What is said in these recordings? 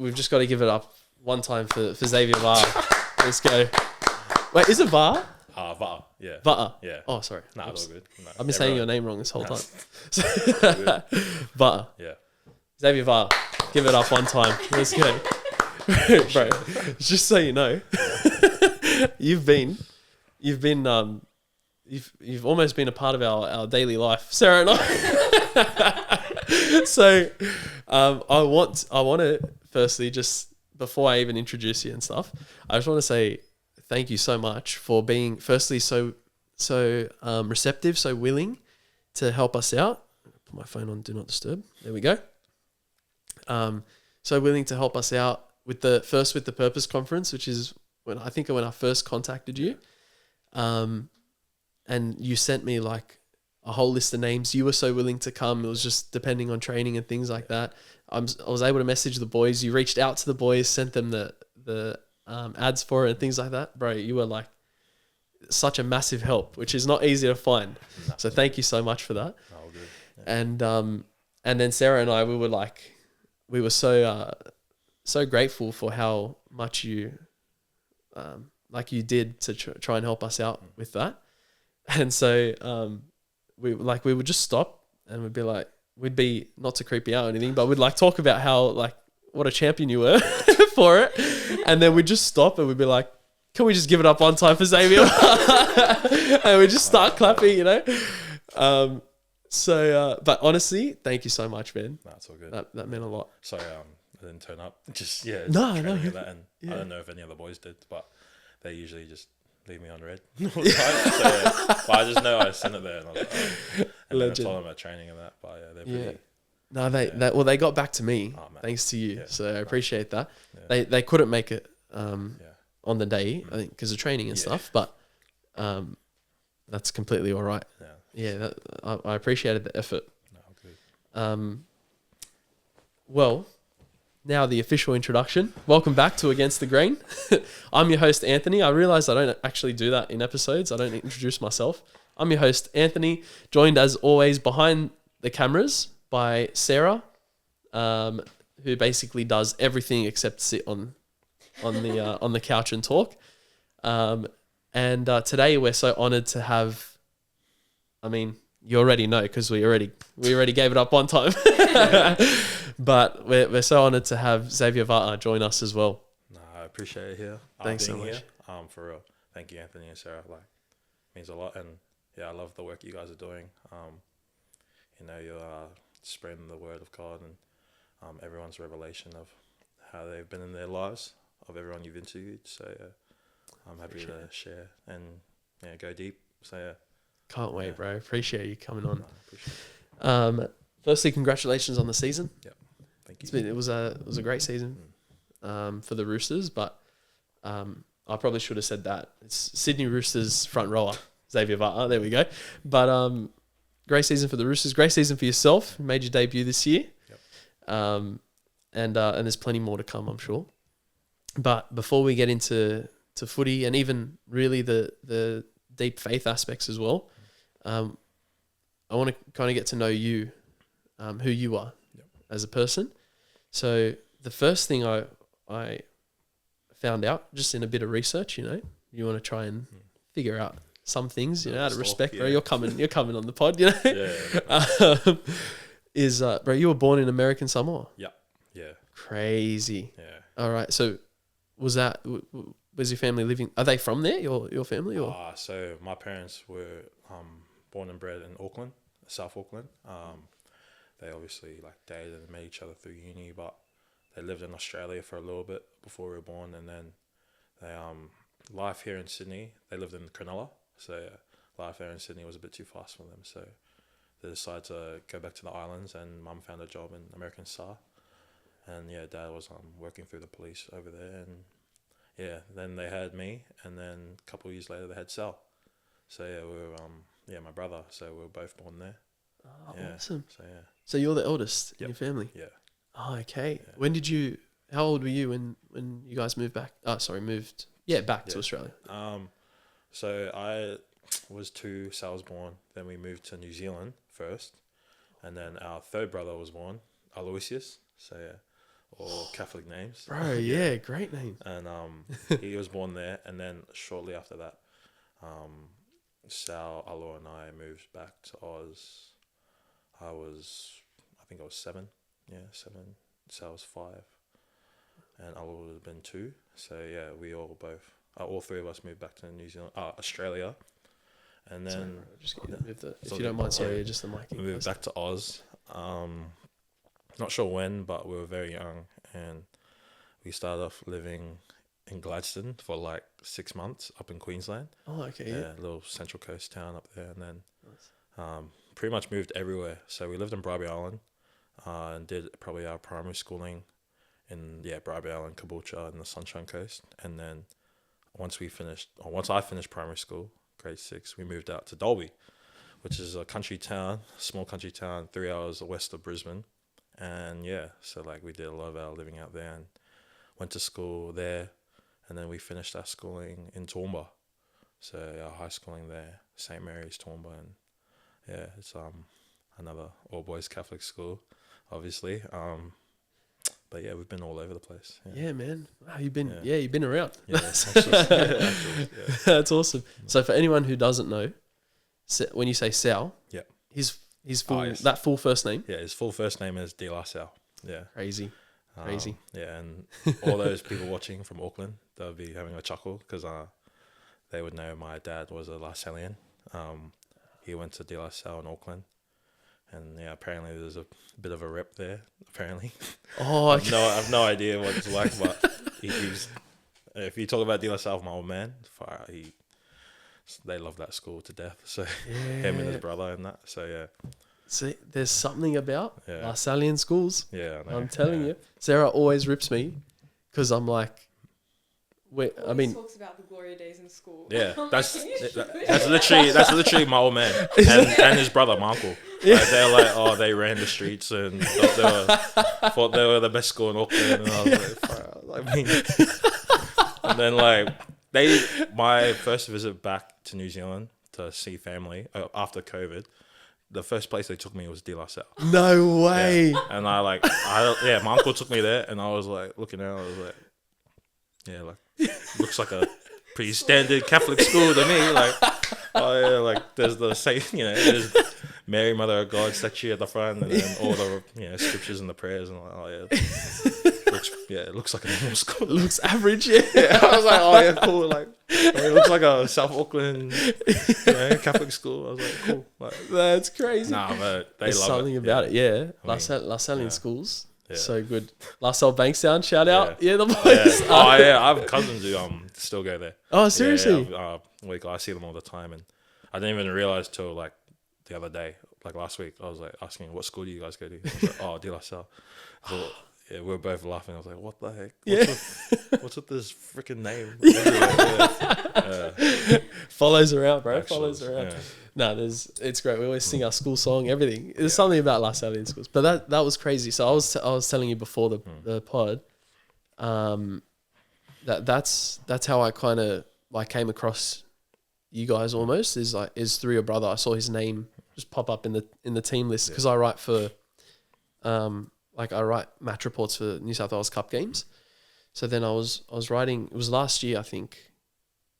we've just got to give it up one time for Xavier Va'a. Let's go. Wait, is it Va'a? Va'a, yeah. Va'a. Yeah. Oh, sorry. Nah, it's all good. No, I've been saying your name wrong this whole time. Good. Va'a. Yeah. Xavier Va'a. Give it up one time. Let's go. Bro, just so you know, you've almost been a part of our daily life, Sarah and I. So, I want to firstly, just before I even introduce you and stuff, I just want to say thank you so much for being firstly so receptive, so willing to help us out. Put my phone on Do Not Disturb. There we go. So willing to help us out with the Purpose Conference, which is when I first contacted you. And you sent me like a whole list of names. You were so willing to come. It was just depending on training and things like that. I was able to message the boys. You reached out to the boys, sent them the ads for it and things like that. Bro, you were like such a massive help, which is not easy to find. So thank you so much for that. Oh, good. Yeah. And then Sarah and I, we were so grateful for how much you you did to try and help us out with that. And so we would just stop and we'd be not to creep you out or anything, but we'd like talk about how what a champion you were for it. And then we'd just stop and we'd be like, can we just give it up one time for Xavier? And we just start clapping, you know? But honestly, thank you so much, man. That's all good. That meant a lot. Sorry, I didn't turn up. Just No. And that, and I don't know if any other boys did, but they usually just leave me on red all the time. But I just know I sent it there, and I was like, and then I told them about training and that. But yeah, they're pretty. No, they got back to me thanks to you, so I appreciate that. Yeah. They couldn't make it on the day, I think, because of training and stuff, but that's completely all right. Yeah, I appreciated the effort. No, good. Well, now the official introduction. Welcome back to Against the Grain. I'm your host, Anthony. I realise I don't actually do that in episodes. I don't introduce myself. I'm your host, Anthony, joined as always behind the cameras by Sarah, who basically does everything except sit on the couch and talk. And today we're so honoured to have, I mean, you already know because we already gave it up one time. But we're so honoured to have Xavier Va'a join us as well. No, I appreciate it here. Thanks so much. Here. For real. Thank you, Anthony and Sarah. Means a lot. And yeah, I love the work you guys are doing. You're spreading the word of God and everyone's revelation of how they've been in their lives, of everyone you've interviewed. So I'm happy to share and go deep. So yeah. Can't wait, bro. Appreciate you coming on. No, appreciate it. Firstly, congratulations on the season. Yep. Thank you. It was a great season for the Roosters, but I probably should have said that. It's Sydney Roosters front rower, Xavier Va'a. There we go. But great season for the Roosters. Great season for yourself. You made your debut this year. Yep. And there's plenty more to come, I'm sure. But before we get into footy and even really the deep faith aspects as well, I want to kind of get to know you, who you are as a person. So the first thing I found out just in a bit of research, you want to try and figure out some things, out of respect, bro. You're coming on the pod, bro, you were born in American Samoa. Yeah. Yeah. Crazy. Yeah. All right. So was your family living, are they from there, your family? Or? So my parents were born and bred in Auckland, South Auckland. They obviously dated and met each other through uni, but they lived in Australia for a little bit before we were born, and then they life here in Sydney, they lived in Cronulla, so life there in Sydney was a bit too fast for them, so they decided to go back to the islands, and Mum found a job in American Star, and Dad was working through the police over there, and then they had me, and then a couple of years later they had Sal. So we were my brother, so we were both born there. Oh, awesome. So you're the eldest in your family? Yeah. Oh, okay. Yeah. How old were you when you guys moved back? Moved back to Australia. So I was 2, Sal was born, then we moved to New Zealand first, and then our third brother was born, Aloysius. So or Catholic names. Bro, yeah, great name. And he was born there, and then shortly after that, Sal, Alo, and I moved back to Oz. I think I was 7. Yeah, 7. Sal was 5, and Alo would have been 2. So yeah, we all three of us moved back to New Zealand, Australia, and then Sorry, bro, just get you to move if you don't mind. Sorry, just the mic. we moved back to Oz. Not sure when, but we were very young, and we started off living in Gladstone for like 6 months up in Queensland. Oh, okay. Yeah, a little Central Coast town up there, and then pretty much moved everywhere. So we lived in Bribie Island, and did probably our primary schooling in Bribie Island, Caboolture, and the Sunshine Coast. And then once I finished primary school, grade 6, we moved out to Dalby, which is a country town, small country town, 3 hours west of Brisbane. And yeah, so like we did a lot of our living out there and went to school there. And then we finished our schooling in Toowoomba. So our high schooling there, St. Mary's Toowoomba. And yeah, it's another all boys Catholic school, obviously. But yeah, we've been all over the place. Yeah, man. Wow, you've been around. Yeah, That's awesome. So for anyone who doesn't know, when you say Sal, yeah, his full yes. that full first name. Yeah, his full first name is De La Sal. Yeah, crazy. Yeah, and all those people watching from Auckland, they'll be having a chuckle because they would know my dad was a La Salian. He went to De La Salle in Auckland. And yeah, apparently there's a bit of a rep there. Apparently, okay. I've no idea what it's like, but he's. If you talk about De La Salle with my old man, they love that school to death. So him and his brother and that. So yeah. See, there's something about La Sallian schools. Yeah, I know. I'm telling you, Sarah always rips me because I'm like, talks about the glory days in school. Yeah, that's literally my old man and his brother, my uncle. Yeah. Like, they're like, they ran the streets and thought they were the best school in Auckland, and I was like, and then like my first visit back to New Zealand to see family after COVID. The first place they took me was De La Salle. No way. Yeah. And my uncle took me there, and I was like looking out. I was like, yeah, like looks like a pretty standard Catholic school to me. Like, oh yeah, like there's the same, there's Mary, Mother of God statue at the front, and then all the scriptures and the prayers, and like, oh yeah, it looks like a normal school. It looks average, yeah. I was like, oh yeah, cool. Like, it looks like a South Auckland Catholic school. I was like, cool. Like, that's crazy. Nah, but they There's love something it. about it, yeah. La Sallian schools, so good. La Salle Bankstown, shout out, the boys. Yeah. Oh yeah, I have cousins who still go there. Oh seriously? Yeah, I see them all the time, and I didn't even realize till like the other day, like last week, I was like asking, what school do you guys go to? I was like, oh, De La Salle. Yeah, we were both laughing. I was like, what the heck? What's with this freaking name? Follows around, bro. Actually, Follows around. Yeah. No, it's great. We always sing our school song, everything. There's something about La Sallian schools. But that was crazy. So I was telling you before the pod, that's how I kind of came across you guys almost is through your brother. I saw his name just pop up in the team list because I write for I write match reports for New South Wales Cup games. So then I was writing, it was last year I think,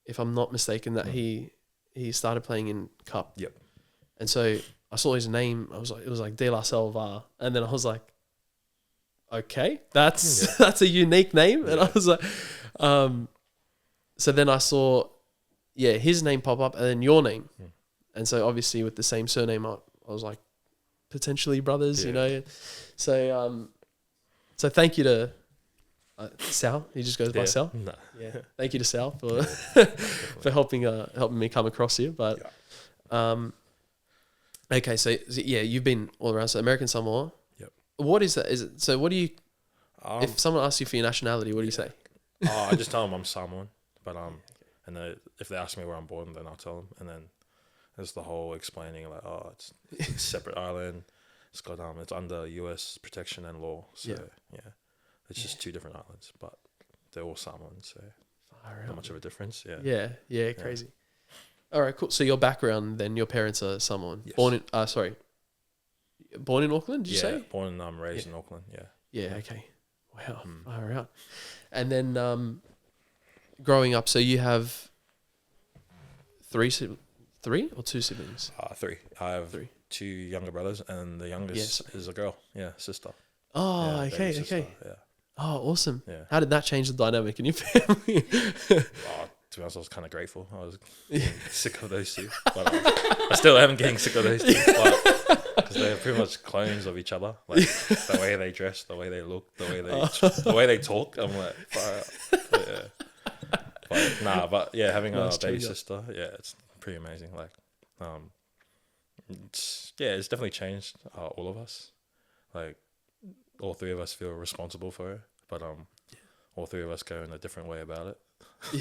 if I'm not mistaken, that he started playing in Cup. Yep. And so I saw his name, it was like De La Va'a, and then I was like, okay, that's a unique name. And I was like, so then I saw his name pop up and then your name. And so obviously with the same surname, I was like, potentially brothers, So so thank you to Sal. He just goes by Sal. No. Yeah. Thank you to Sal for for helping me come across here. But okay, so you've been all around. So American Samoa. Yep. What is that? Is it so? What do you? If someone asks you for your nationality, what do you say? I just tell them I'm Samoan, but and then if they ask me where I'm born, then I'll tell them, and then there's the whole explaining like, it's a separate island. It's got it's under US protection and law. So it's just 2 different islands, but they're all Samoan, so not much of a difference. Yeah, crazy. All right, cool. So your background, then your parents are Samoan. Yes. Born in Auckland, did you say? Born and raised in Auckland, Yeah, okay. Wow, far out. And then growing up, so you have three or two siblings? 3. I have Three. 2 younger brothers, and the youngest is a girl. Yeah, sister. Oh, Yeah, okay, baby sister, okay. Yeah. Oh, awesome. Yeah. How did that change the dynamic in your family? To be honest, I was kind of grateful. I was getting sick of those 2. But I still am getting sick of those 2. Because they're pretty much clones of each other. Like, the way they dress, the way they look, the way they talk. I'm like, far out. But yeah, having a baby sister, it's pretty amazing. Like, it's definitely changed all of us. Like, all 3 of us feel responsible for her, but all 3 of us go in a different way about it.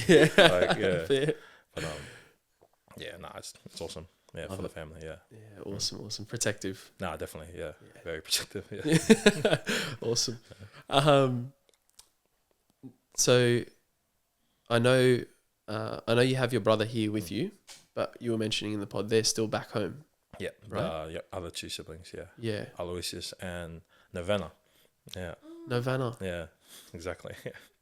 Yeah. Fair. But it's awesome. Yeah, for the family. Yeah. Yeah, awesome. Protective. Nah, definitely. Yeah. Very protective. Yeah. Awesome. So I know you have your brother here with you, but you were mentioning in the pod they're still back home. Yeah. Right. Other 2 siblings. Yeah. Yeah. Aloysius and Novena. Yeah. Novena. Yeah. Exactly.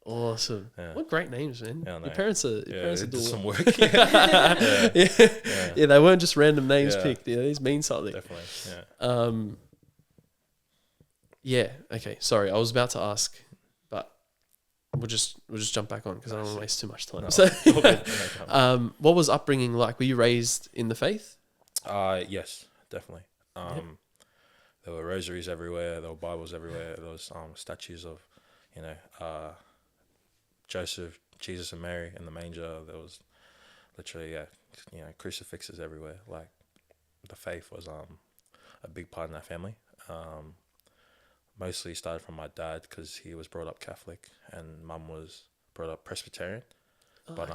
Awesome. Yeah. What great names, man. Yeah, Your parents are did doing some work. Yeah, they weren't just random names picked. Yeah, these mean something. Definitely. Yeah. Yeah. Okay. Sorry, I was about to ask, but we'll just jump back on because I don't want to waste too much time. No. So, Okay. what was upbringing like? Were you raised in the faith? Yes, definitely. There were rosaries everywhere. There were Bibles everywhere. There was statues of, Joseph, Jesus, and Mary in the manger. There was literally, crucifixes everywhere. Like, the faith was a big part in our family. Mostly started from my dad because he was brought up Catholic, and Mum was brought up Presbyterian. But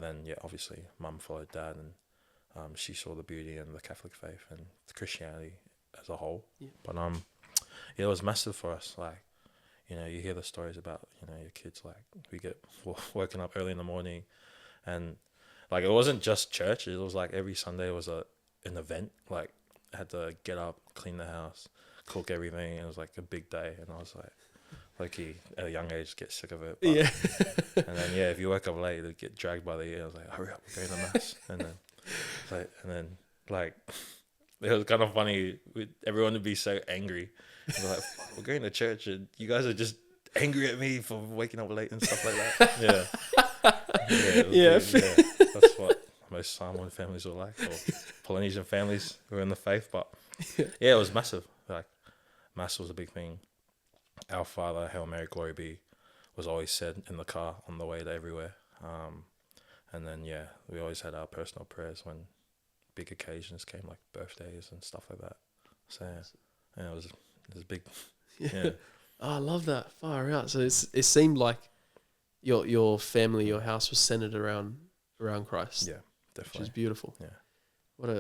then obviously Mum followed Dad, and she saw the beauty in the Catholic faith and Christianity as a whole. Yeah. But it was massive for us. Like, you hear the stories about, your kids, like, we get woken up early in the morning, and like, it wasn't just church. It was like every Sunday was an event. Like, I had to get up, clean the house, cook everything. And it was like a big day, and I was like, at a young age, get sick of it. But, and then if you woke up late, it'd get dragged by the ear. I was like, hurry up, we're going to mass. and then it was kind of funny. Everyone would be so angry. Like, we're going to church, and you guys are just angry at me for waking up late and stuff like that. Yeah. That's what most Samoan families were like, or Polynesian families who were in the faith. But it was massive. Like, mass was a big thing. Our Father, Hail Mary, Glory Be, was always said in the car on the way to everywhere. And then we always had our personal prayers when big occasions came, like birthdays and stuff like that. So it was big. Yeah. Oh, I love that. Far out. So it seemed like your family, your house was centered around Christ. Yeah, definitely. Which is beautiful. Yeah. What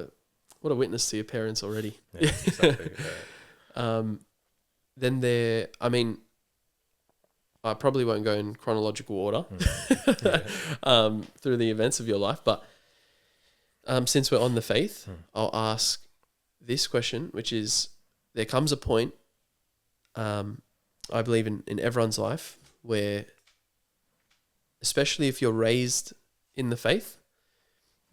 a witness to your parents already. Yeah, exactly. Then I probably won't go in chronological order through the events of your life, but since we're on the faith, I'll ask this question, which is, there comes a point, I believe in everyone's life, where, especially if you're raised in the faith,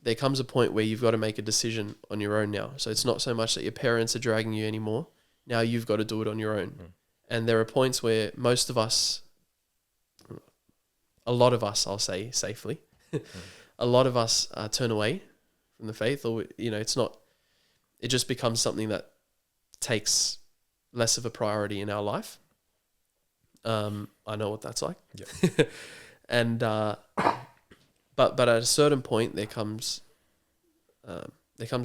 there comes a point where you've got to make a decision on your own now. So it's not so much that your parents are dragging you anymore. Now you've got to do it on your own. And there are points where most of us, a lot of us, I'll say safely, a lot of us turn away from the faith, or, it just becomes something that takes less of a priority in our life. I know what that's like. Yeah. And, but at a certain point there comes a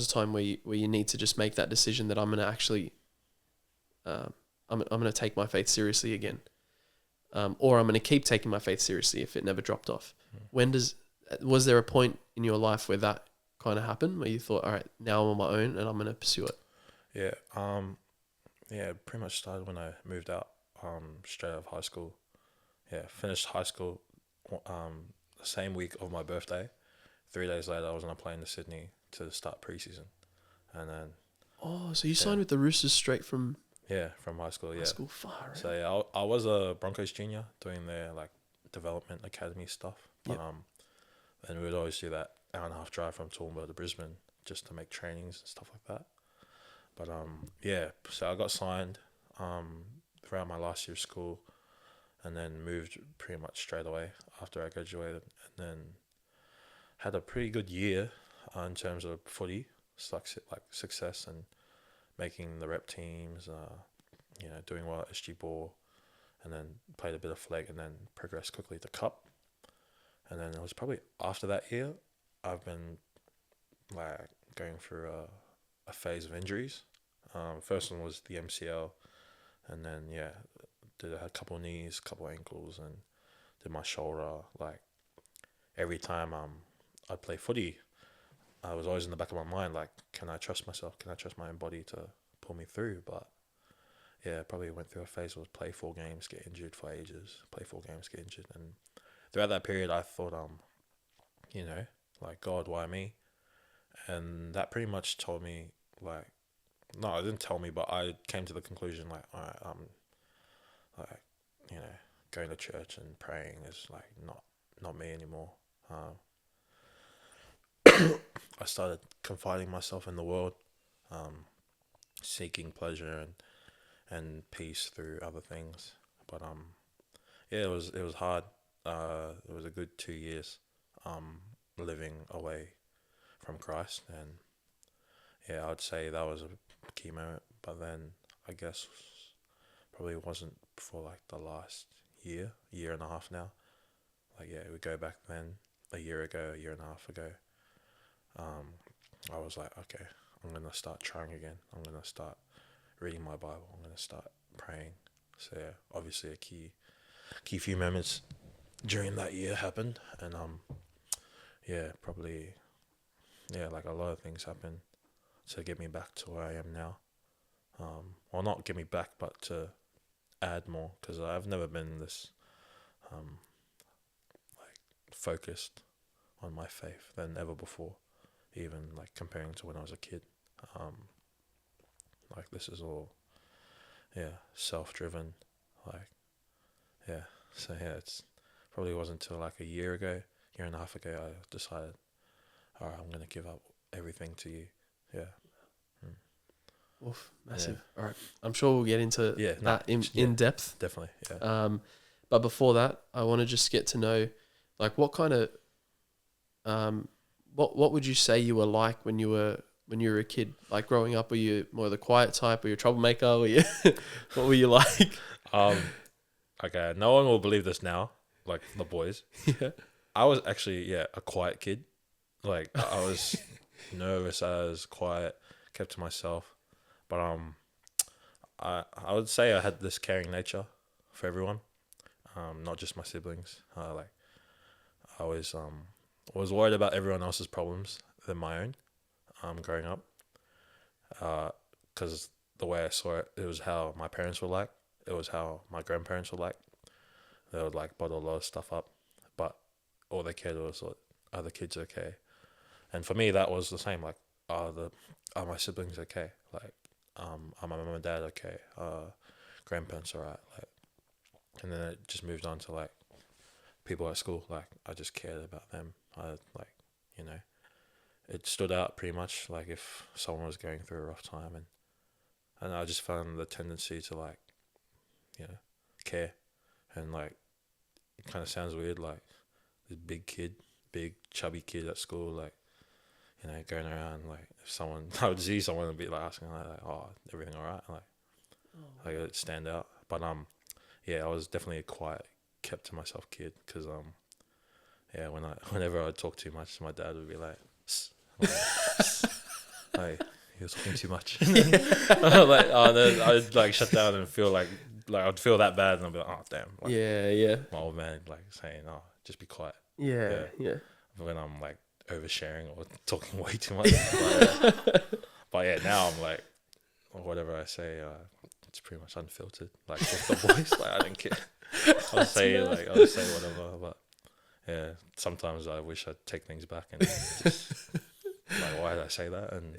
time where you need to just make that decision that I'm going to actually, I'm going to take my faith seriously again. Or I'm going to keep taking my faith seriously if it never dropped off. Was there a point in your life where that kind of happened, where you thought, all right, now I'm on my own and I'm going to pursue it? Yeah. It pretty much started when I moved out, straight out of high school. Yeah. Finished high school, the same week of my birthday. 3 days later, I was on a plane to Sydney to start preseason. And then... Oh, so you signed with the Roosters straight from Yeah, from high school. High Yeah. school, far out. So yeah, I was a Broncos junior doing their like development academy stuff. But Yep. and we would always do that hour and a half drive from Toowoomba to Brisbane just to make trainings and stuff like that. But yeah, so I got signed throughout my last year of school, and then moved pretty much straight away after I graduated, and then had a pretty good year in terms of footy, like success and making the rep teams, doing well at SG Ball, and then played a bit of flag, and then progressed quickly to Cup. And then it was probably after that year, I've been like going through a phase of injuries. First one was the MCL, and then I had a couple of knees, couple of ankles, and did my shoulder. Like every time I'd play footy, I was always in the back of my mind like, can I trust myself? Can I trust my own body to pull me through? But yeah, probably went through a phase where play 4 games, get injured for ages, play 4 games, get injured, and throughout that period, I thought, like, God, why me? And that pretty much told me, like, no, it didn't tell me, but I came to the conclusion, like, all right, like, going to church and praying is like not me anymore. I started confiding myself in the world, seeking pleasure and peace through other things. But it was hard. It was a good 2 years living away from Christ, and yeah, I'd say that was a key moment. But then I guess probably wasn't for like the last year and a half now. Like we go back then a year and a half ago. I was like, okay, I'm gonna start trying again. I'm gonna start reading my Bible. I'm gonna start praying. So yeah, obviously a key few moments during that year happened, and probably like a lot of things happened to get me back to where I am now. Well, not get me back, but to add more, because I've never been this like focused on my faith than ever before, even like comparing to when I was a kid. Like this is all self-driven, like so it's probably wasn't until like a year and a half ago I decided, all right, I'm gonna give up everything to you. Oof, massive. All right, I'm sure we'll get into that in depth. Definitely. But before that, I want to just get to know, like, what kind of what would you say you were like when you were a kid? Like growing up, were you more the quiet type? Were you a troublemaker? Were you what were you like? Okay, no one will believe this now, like the boys. Yeah. I was actually a quiet kid. Like I was nervous, I was quiet, kept to myself. But I would say I had this caring nature for everyone, not just my siblings. Like I always was worried about everyone else's problems than my own. Growing up, because the way I saw it, it was how my parents were like. It was how my grandparents were like. They would like bottle a lot of stuff up, but all they cared was like, are the kids okay? And for me, that was the same. Like, are my siblings okay? Like, are my mum and dad okay? Grandparents alright? Like, and then it just moved on to like people at school. Like, I just cared about them. It stood out pretty much. Like, if someone was going through a rough time, and I just found the tendency to like, care, and like, it kind of sounds weird, like this big chubby kid at school, like, going around, like, if someone, I would see someone and be like asking like, oh, everything alright? Like it'd stand out. But I was definitely a quiet, kept to myself kid, because whenever I'd talk too much, my dad would be like, like he was talking too much. Like, I'd like shut down and feel like I'd feel that bad, and I'd be like, oh damn, like, my old man like saying, oh, just be quiet. Yeah. When I'm like oversharing or talking way too much. But now I'm like, whatever I say, it's pretty much unfiltered. Like with the voice, like I don't care. I'll say whatever. But sometimes I wish I'd take things back and just like, why did I say that? And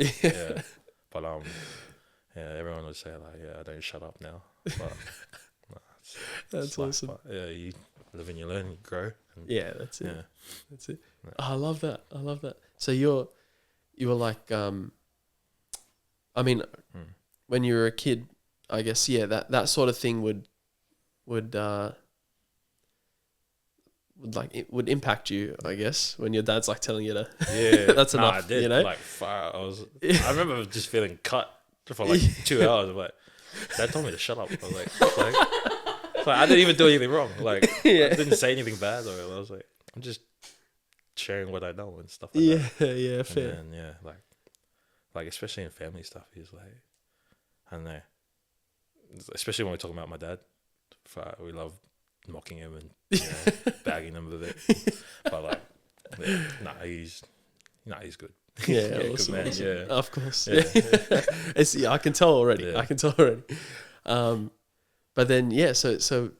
but yeah, everyone would say like, yeah, I don't shut up now. But no, That's life. awesome. But, yeah, you live and you learn, you grow. And, Yeah, that's it. yeah. That's it. Yeah. Oh, I love that. I love that. So you were like, I mean, when you were a kid, I guess, yeah, that sort of thing would like it would impact you, I guess, when your dad's like telling you to Yeah, that's nah, enough, I did. you know? Like, fire. I remember just feeling cut for like 2 hours. I'm like, Dad told me to shut up. I was like I didn't even do anything wrong. Like, Yeah. I didn't say anything bad. Or I was like, I'm just sharing what I know and stuff like Yeah, that. yeah, And fair. then, yeah, like especially in family stuff, he's like, I don't know. Especially when we're talking about my dad, we love mocking him and bagging him a bit. But like, yeah, he's good. Yeah, Good awesome, man. awesome. Yeah, Of course. Yeah. Yeah, I can tell already. Yeah. I can tell already. But then, yeah, so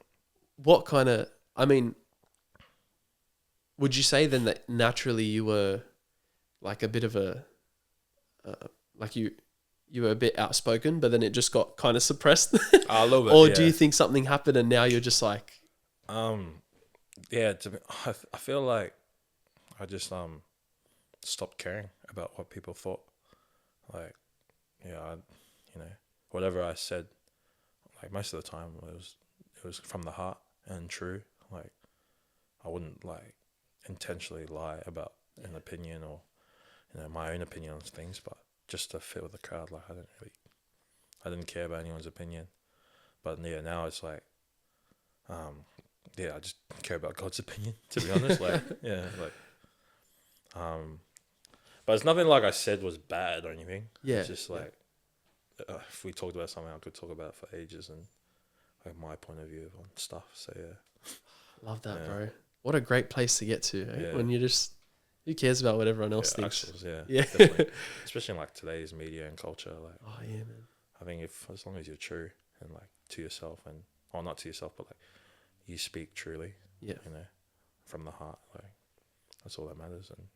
what kind of, I mean, would you say then that naturally you were like a bit of a, like you were a bit outspoken, but then it just got kind of suppressed? A little bit. Or yeah. do you think something happened and now you're just like, Yeah, I feel like I just stopped caring about what people thought. Like, yeah, whatever I said, like most of the time it was from the heart and true. Like, I wouldn't like intentionally lie about an opinion or my own opinion on things, but just to fit with the crowd. Like, I didn't care about anyone's opinion. But yeah, now it's like, I just care about God's opinion, to be honest. Like, yeah, like, but it's nothing like I said was bad or anything. Yeah, It's just like, if we talked about something, I could talk about it for ages and like my point of view on stuff. So yeah. love that, Yeah. bro. What a great place to get to, eh? Yeah. When you just, who cares about what everyone else thinks? Axles, yeah, Yeah. definitely. Especially in like today's media and culture. Like, Oh, yeah, man. I think as long as you're true and like to yourself not to yourself, but like you speak truly, Yeah. from the heart, like that's all that matters. And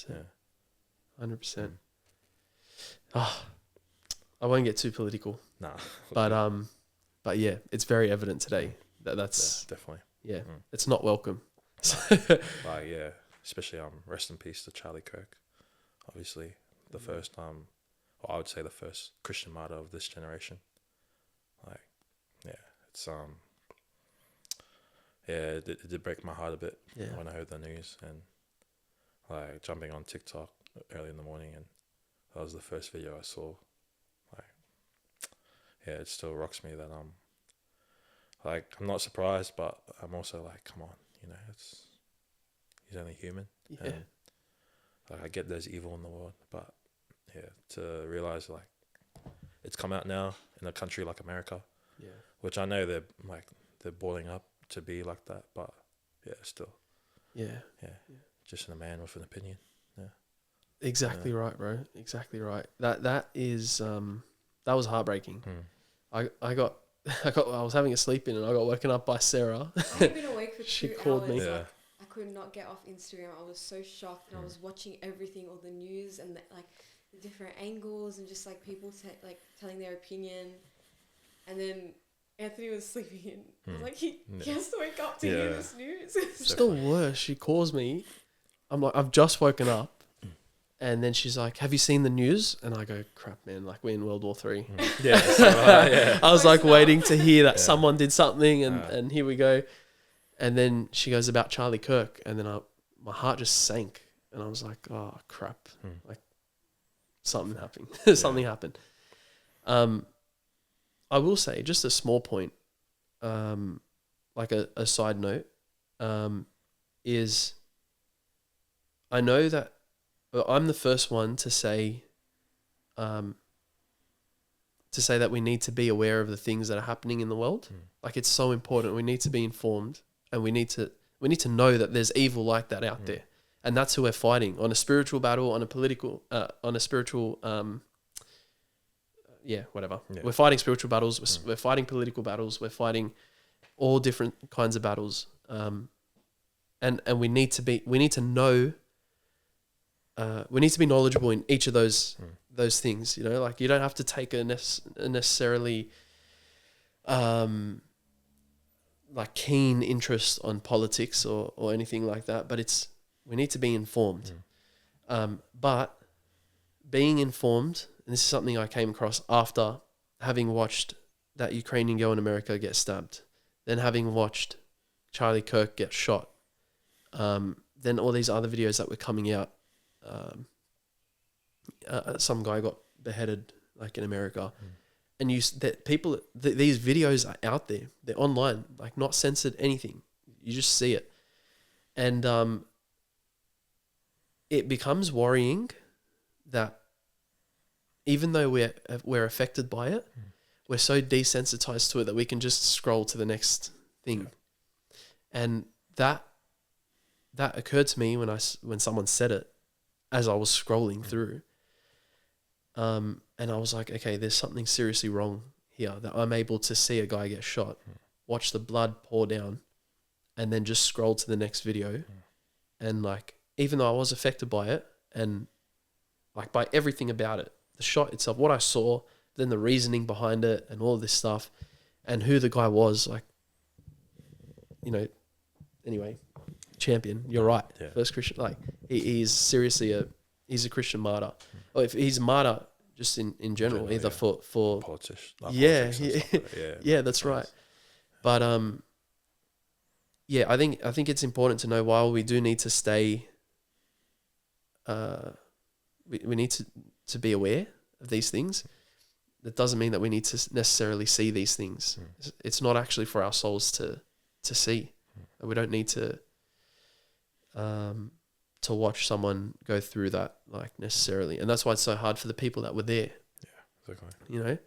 yeah, 100%. Oh, I won't get too political, nah, but yeah, it's very evident today that's definitely. it's not welcome. Like, yeah, especially rest in peace to Charlie Kirk. Obviously, the first I would say the first Christian martyr of this generation. Like, yeah, it's it did break my heart a bit when I heard the news, and like jumping on TikTok early in the morning, and that was the first video I saw. Like, yeah, it still rocks me that like, I'm not surprised, but I'm also like, come on, he's only human. Yeah. And like, I get there's evil in the world, but yeah, to realize like it's come out now in a country like America, which I know they're boiling up to be like that, but yeah, still, just a man with an opinion. Exactly right, bro. Exactly right. That is that was heartbreaking. I was having a sleep in and I got woken up by Sarah. I've been awake for She 2 called hours. me. Yeah. Like, I could not get off Instagram. I was so shocked, and I was watching everything, all the news and the different angles, and just like people telling their opinion. And then Anthony was sleeping in. I was like, he has to wake up to hear this news. Still worse, she calls me. I'm like, I've just woken up. And then she's like, have you seen the news? And I go, crap, man, like we're in World War III. Yeah, I was like waiting to hear that someone did something, and here we go. And then she goes about Charlie Kirk, and then my heart just sank. And I was like, oh, crap. Like, something happened. Something happened. I will say, just a small point, like a side note, is I know that I'm the first one to say that we need to be aware of the things that are happening in the world. Like, it's so important. We need to be informed, and we need to know that there's evil like that out there, and that's who we're fighting on a spiritual battle, on a political, on a spiritual, whatever. Yeah. We're fighting spiritual battles. We're fighting political battles. We're fighting all different kinds of battles, and we need to know. We need to be knowledgeable in each of those those things, you know, like you don't have to take a necessarily like keen interest on politics or anything like that, but we need to be informed. But being informed, and this is something I came across after having watched that Ukrainian girl in America get stabbed, then having watched Charlie Kirk get shot, then all these other videos that were coming out, some guy got beheaded like in America, and these videos are out there, they're online, like not censored, anything, you just see it, and it becomes worrying that even though we're affected by it, we're so desensitized to it that we can just scroll to the next thing, and that occurred to me when someone said it as I was scrolling through. And I was like, okay, there's something seriously wrong here, that I'm able to see a guy get shot, watch the blood pour down, and then just scroll to the next video. And like, even though I was affected by it and like by everything about it, the shot itself, what I saw, then the reasoning behind it and all this stuff and who the guy was, like, you know, anyway, champion, you're right. Yeah. First Christian, like he's seriously he's a Christian martyr. Or if he's a martyr just in general, either for politics. Yeah, that's right. But I think it's important to know, while we do need to stay, we need to be aware of these things. That doesn't mean that we need to necessarily see these things. It's not actually for our souls to see. We don't need to watch someone go through that, like, necessarily. And that's why it's so hard for the people that were there. Yeah, exactly. You know?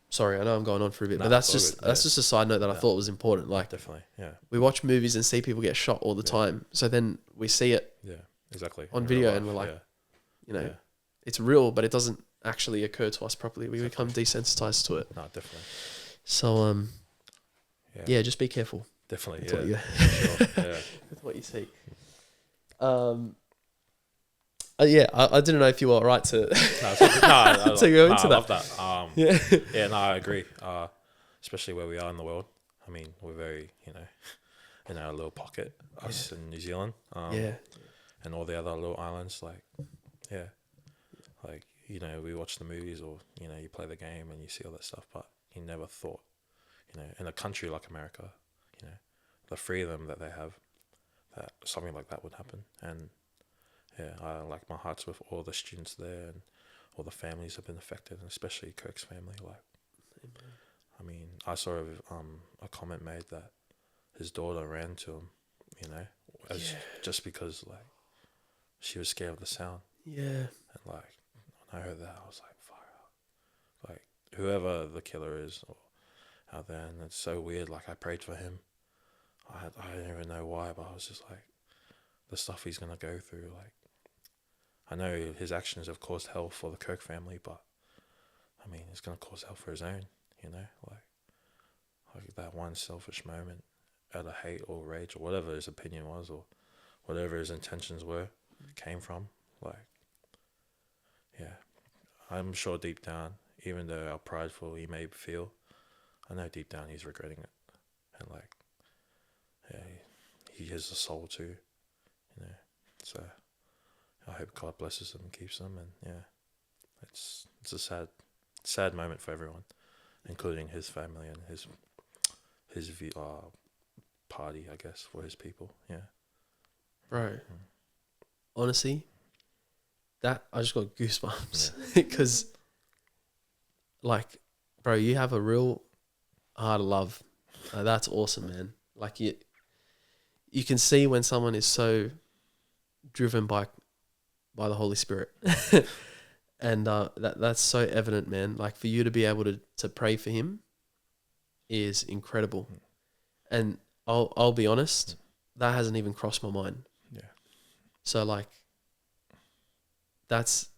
Sorry, I know I'm going on for a bit, but that's just a side note that I thought was important. Like, definitely, yeah. We watch movies and see people get shot all the time. So then we see it on video and we're like, you know, it's real, but it doesn't actually occur to us properly. We become desensitized to it. No, definitely. So, just be careful. Definitely, With what you see. I didn't know if you were all right to to go into that. I love that. I agree. Especially where we are in the world. I mean, we're very, in our little pocket, us in New Zealand. And all the other little islands, like, we watch the movies, or, you play the game and you see all that stuff, but you never thought, in a country like America, the freedom that they have, that something like that would happen. And my heart's with all the students there and all the families have been affected, and especially Kirk's family. Like, I mean, I saw a comment made that his daughter ran to him, just because, like, she was scared of the sound. Yeah. And, like, when I heard that, I was like, fire. Like, whoever the killer is out there, and it's so weird. Like, I prayed for him. I don't even know why, but I was just like, the stuff he's going to go through, like, I know his actions have caused hell for the Kirk family, but, I mean, it's going to cause hell for his own, like that one selfish moment out of hate or rage or whatever his opinion was, or whatever his intentions came from. Like, I'm sure deep down, even though how prideful he may feel, I know deep down he's regretting it. And, like, he has a soul too, so I hope God blesses him and keeps him. And it's a sad moment for everyone, including his family and his party, I guess, for his people. Bro, honestly, that I just got goosebumps because, like, bro, you have a real heart of love. That's awesome, man. Like, you can see when someone is so driven by the Holy Spirit. And that's so evident, man. Like, for you to be able to pray for him is incredible. And I'll be honest, that hasn't even crossed my mind. Yeah. So, like,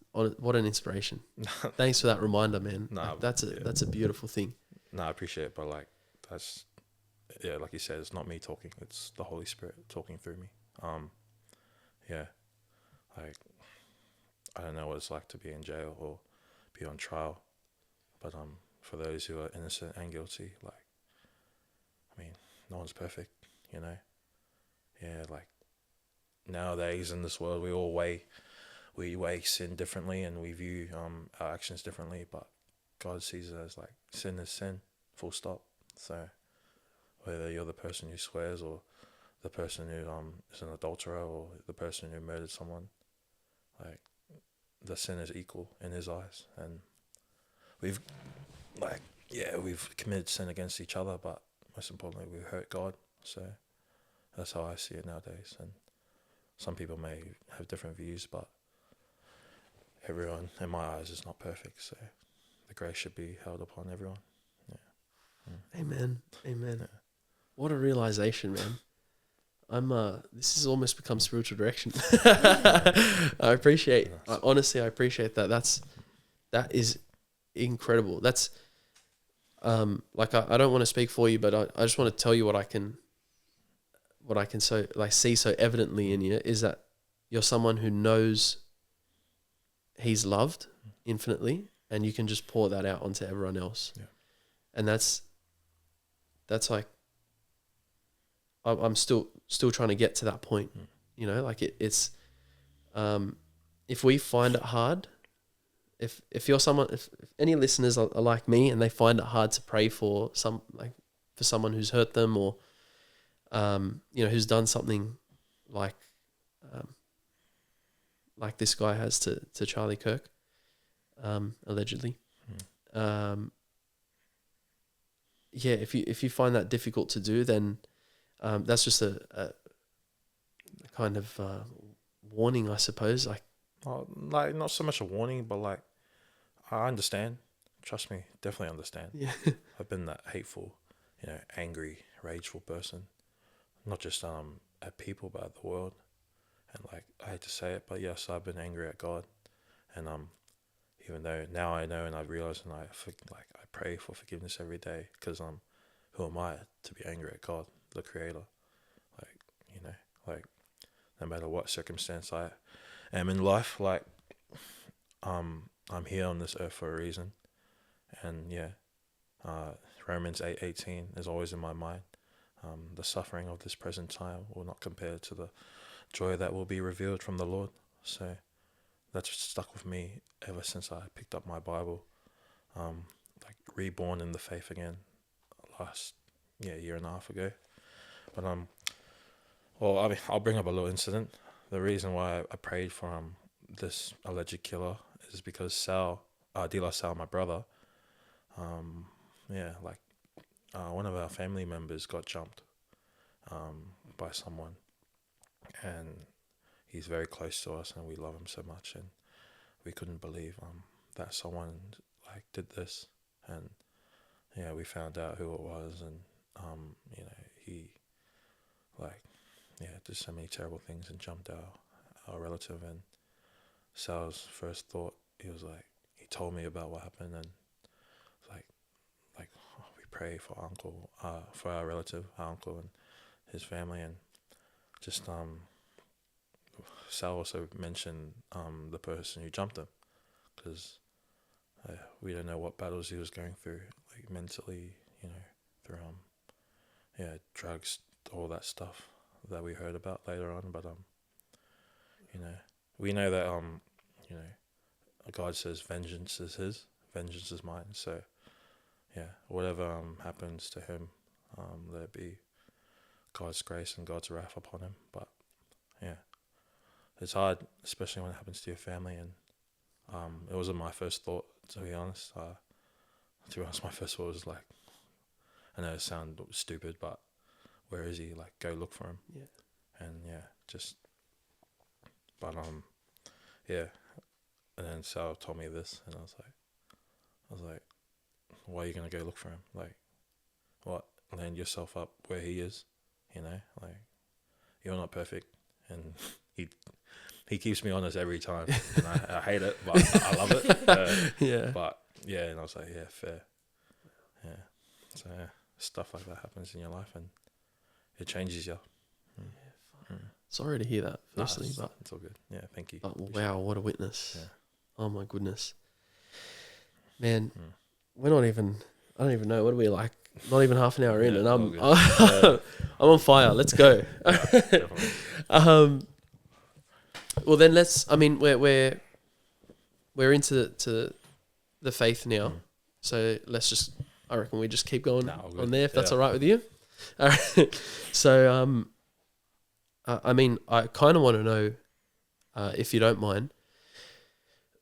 what an inspiration. Thanks for that reminder, man. Like, that's a beautiful thing. No, I appreciate it, but, like, that's, like you said, it's not me talking, it's the Holy Spirit talking through me. Like, I don't know what it's like to be in jail or be on trial. But for those who are innocent and guilty, like, I mean, no one's perfect, you know. Yeah, like nowadays in this world, we weigh sin differently, and we view our actions differently. But God sees it as like sin is sin, full stop. So whether you're the person who swears or the person who is an adulterer or the person who murdered someone, like the sin is equal in His eyes, and we've committed sin against each other, but most importantly we hurt God. So that's how I see it nowadays, and some people may have different views, but everyone in my eyes is not perfect, so the grace should be held upon everyone. Amen. Yeah. What a realization, man. This has almost become spiritual direction. I appreciate that. That is incredible. That's like I don't want to speak for you, but I just want to tell you what I can so like see so evidently in you is that you're someone who knows He's loved infinitely, and you can just pour that out onto everyone else. Yeah. And that's like I'm still trying to get to that point. You know, like it's if we find it hard, if you're someone, if any listeners are like me and they find it hard to pray for someone who's hurt them or who's done something like this guy has to Charlie Kirk, allegedly. If you find that difficult to do, then that's just a kind of warning, I suppose. Like not so much a warning, but like I understand. Trust me, definitely understand. Yeah. I've been that hateful, angry, rageful person, not just at people but at the world. And like I hate to say it, but yes, I've been angry at God, and even though now I know and I realize and I pray for forgiveness every day, because who am I to be angry at God, the Creator? Like no matter what circumstance I am in life, like I'm here on this earth for a reason, and Romans 8:18 is always in my mind. The suffering of this present time will not compare to the joy that will be revealed from the Lord. So that's stuck with me ever since I picked up my Bible, reborn in the faith again last year and a half ago. But I'll bring up a little incident. The reason why I prayed for this alleged killer is because De La Salle, my brother, one of our family members got jumped by someone, and he's very close to us and we love him so much, and we couldn't believe that someone did this, and we found out who it was, and he did so many terrible things and jumped our relative. And Sal's first thought, he told me about what happened, and we pray for for our relative, our uncle and his family, and just Sal also mentioned the person who jumped him, because we don't know what battles he was going through, mentally, through drugs, all that stuff that we heard about later on. But we know that God says vengeance is His, vengeance is mine. So whatever happens to him, let it be God's grace and God's wrath upon him. But it's hard, especially when it happens to your family. And it wasn't my first thought, to be honest. My first thought was I know it sounds stupid, but where is he? Go look for him. Yeah. And and then Sal told me this, and I was like, why are you gonna go look for him? What? Land yourself up where he is, you're not perfect, and he keeps me honest every time, and I hate it, but I love it. But and I was like, fair. So stuff like that happens in your life, and it changes you. Sorry to hear that, Nah, firstly, but it's all good. Yeah, thank you. wow, what a witness. Yeah. Oh my goodness. Man, Mm. we're not even, I don't even know, what are we like? Not even half an hour in, Yeah, and all I'm good. I'm on fire. Let's go. Definitely. Well then we're into the faith now. So let's just, I reckon we just keep going All good. on there if that's Yeah. all right with you. All right. So I mean, I kind of want to know, if you don't mind,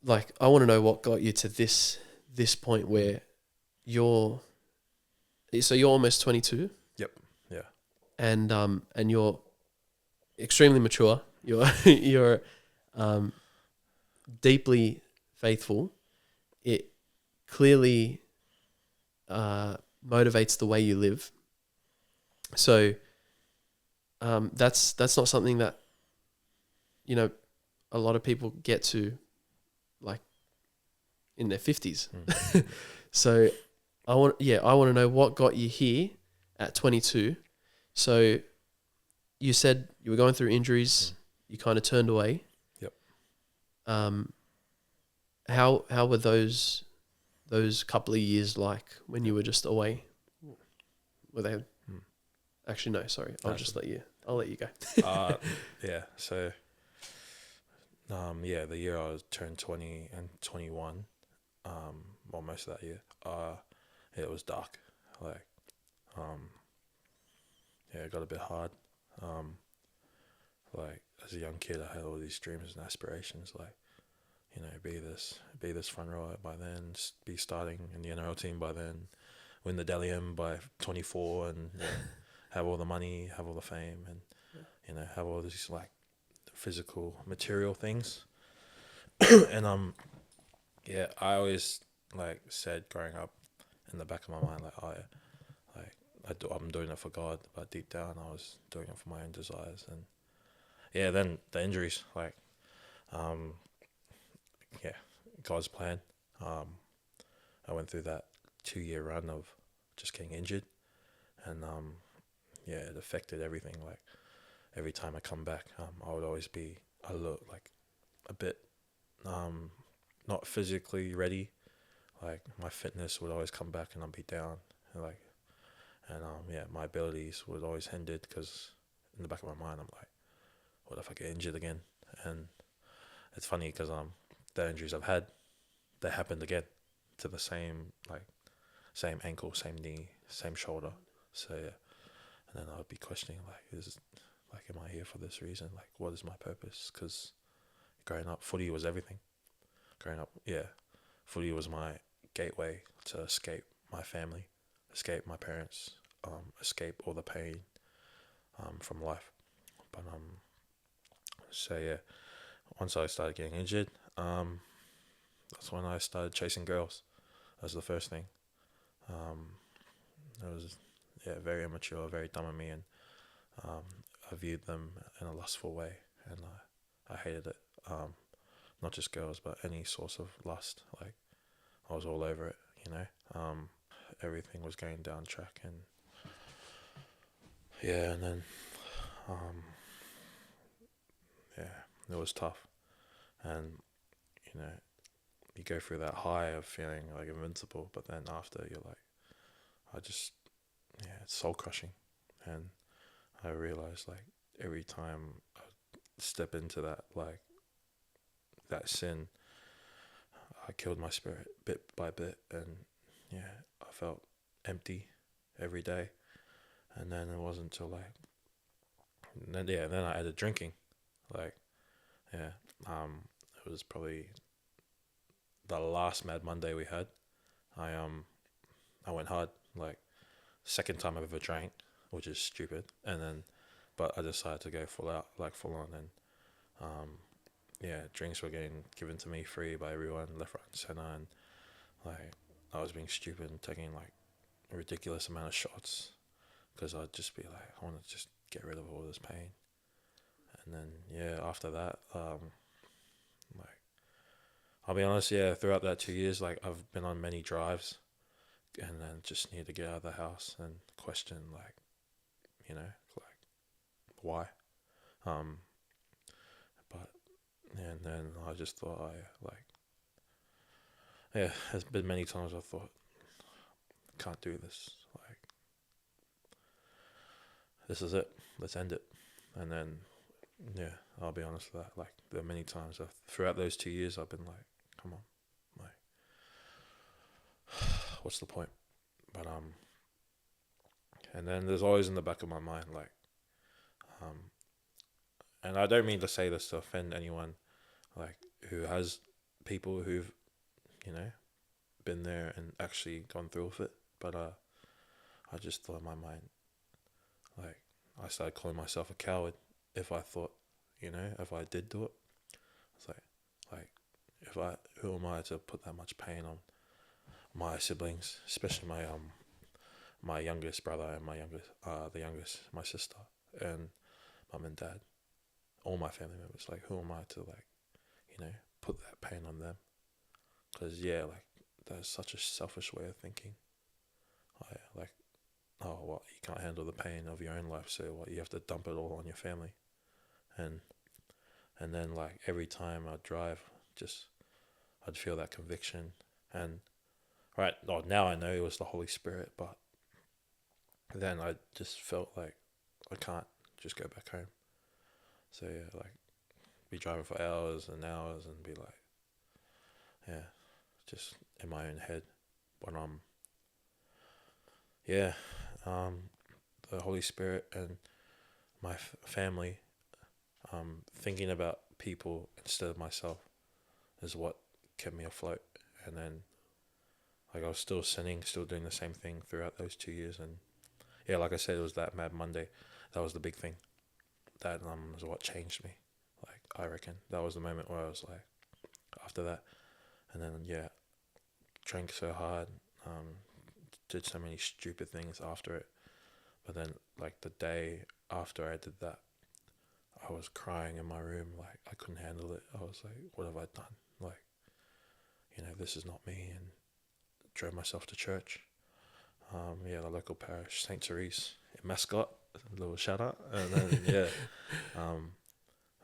like I want to know what got you to this point where you're almost 22. Yep. Yeah. And you're extremely mature. You're deeply faithful. It clearly motivates the way you live. So that's not something that, you know, a lot of people get to, like, in their 50s. So I want to know what got you here at 22. So you said you were going through injuries, you kind of turned away. Yep. How were those couple of years like when you were just away? Were they actually, no, sorry. I'll let you go. Yeah. So the year I was turned 20 and 21, well, most of that year, it was dark. Like, it got a bit hard. Like, as a young kid, I had all these dreams and aspirations, like, you know, be this front rower by then, be starting in the NRL team by then, win the Dally M by 24, and have all the money, have all the fame, and you know, have all these like physical, material things. And I always like said growing up in the back of my mind, like, I'm doing it for God, but deep down I was doing it for my own desires. And then the injuries, like, God's plan. I went through that 2-year run of just getting injured, and it affected everything. Like, every time I come back, I would always be a bit not physically ready. Like, my fitness would always come back and I'd be down, and my abilities would always hindered, because in the back of my mind I'm like, what if I get injured again? And it's funny because the injuries I've had, they happened again to the same ankle, same knee, same shoulder. So and then I would be questioning, am I here for this reason? Like, what is my purpose? Because growing up, footy was everything. Footy was my gateway to escape my family, escape my parents, escape all the pain from life. But once I started getting injured, that's when I started chasing girls. That was the first thing. It was very immature, very dumb of me, and I viewed them in a lustful way, and I hated it. Not just girls, but any source of lust. Like, I was all over it, you know. Everything was going down track, and and then it was tough. And you know, you go through that high of feeling like invincible, but then after you're like, it's soul crushing. And I realized, like, every time I step into that, like, that sin, I killed my spirit bit by bit, and I felt empty every day. And then it wasn't until then I added drinking. It was probably the last Mad Monday we had. I went hard, like, second time I've ever drank, which is stupid. But I decided to go full on, and drinks were getting given to me free by everyone, left, right, and center, and like, I was being stupid and taking like a ridiculous amount of shots, because I'd just be like, I want to just get rid of all this pain. And then after that, I'll be honest, throughout that 2 years, like, I've been on many drives, and then just need to get out of the house and question, like, why? But and then I just thought there's been many times I thought, can't do this. Like, this is it. Let's end it. And then, yeah, I'll be honest with that. Like, there are many times throughout those 2 years, I've been like, come on, like, what's the point? But and then there's always in the back of my mind, like, and I don't mean to say this to offend anyone, like, who has people who've, been there and actually gone through with it. But I just thought in my mind, like, I started calling myself a coward if I thought, if I did do it. It's like, who am I to put that much pain on my siblings, especially my youngest brother and my sister and mum and dad, all my family members. Like, who am I to, like, put that pain on them? Because, yeah, like, that's such a selfish way of thinking. Like, oh, what, you can't handle the pain of your own life, so what, you have to dump it all on your family. And then, like, every time I'd drive, I'd feel that conviction. And now I know it was the Holy Spirit, but then I just felt like I can't just go back home. So, yeah, like, be driving for hours and hours and be like, yeah, just in my own head. But the Holy Spirit and my family, thinking about people instead of myself is what kept me afloat. And then, like, I was still sinning, still doing the same thing throughout those 2 years. And yeah, like I said, it was that Mad Monday. That was the big thing. That was what changed me. Like, I reckon that was the moment where I was like, after that. And then, yeah, drank so hard, did so many stupid things after it. But then, like, the day after I did that, I was crying in my room. Like, I couldn't handle it. I was like, what have I done? Like, this is not me. And drove myself to church. The local parish, St. Therese in Mascot, a little shout out. And then,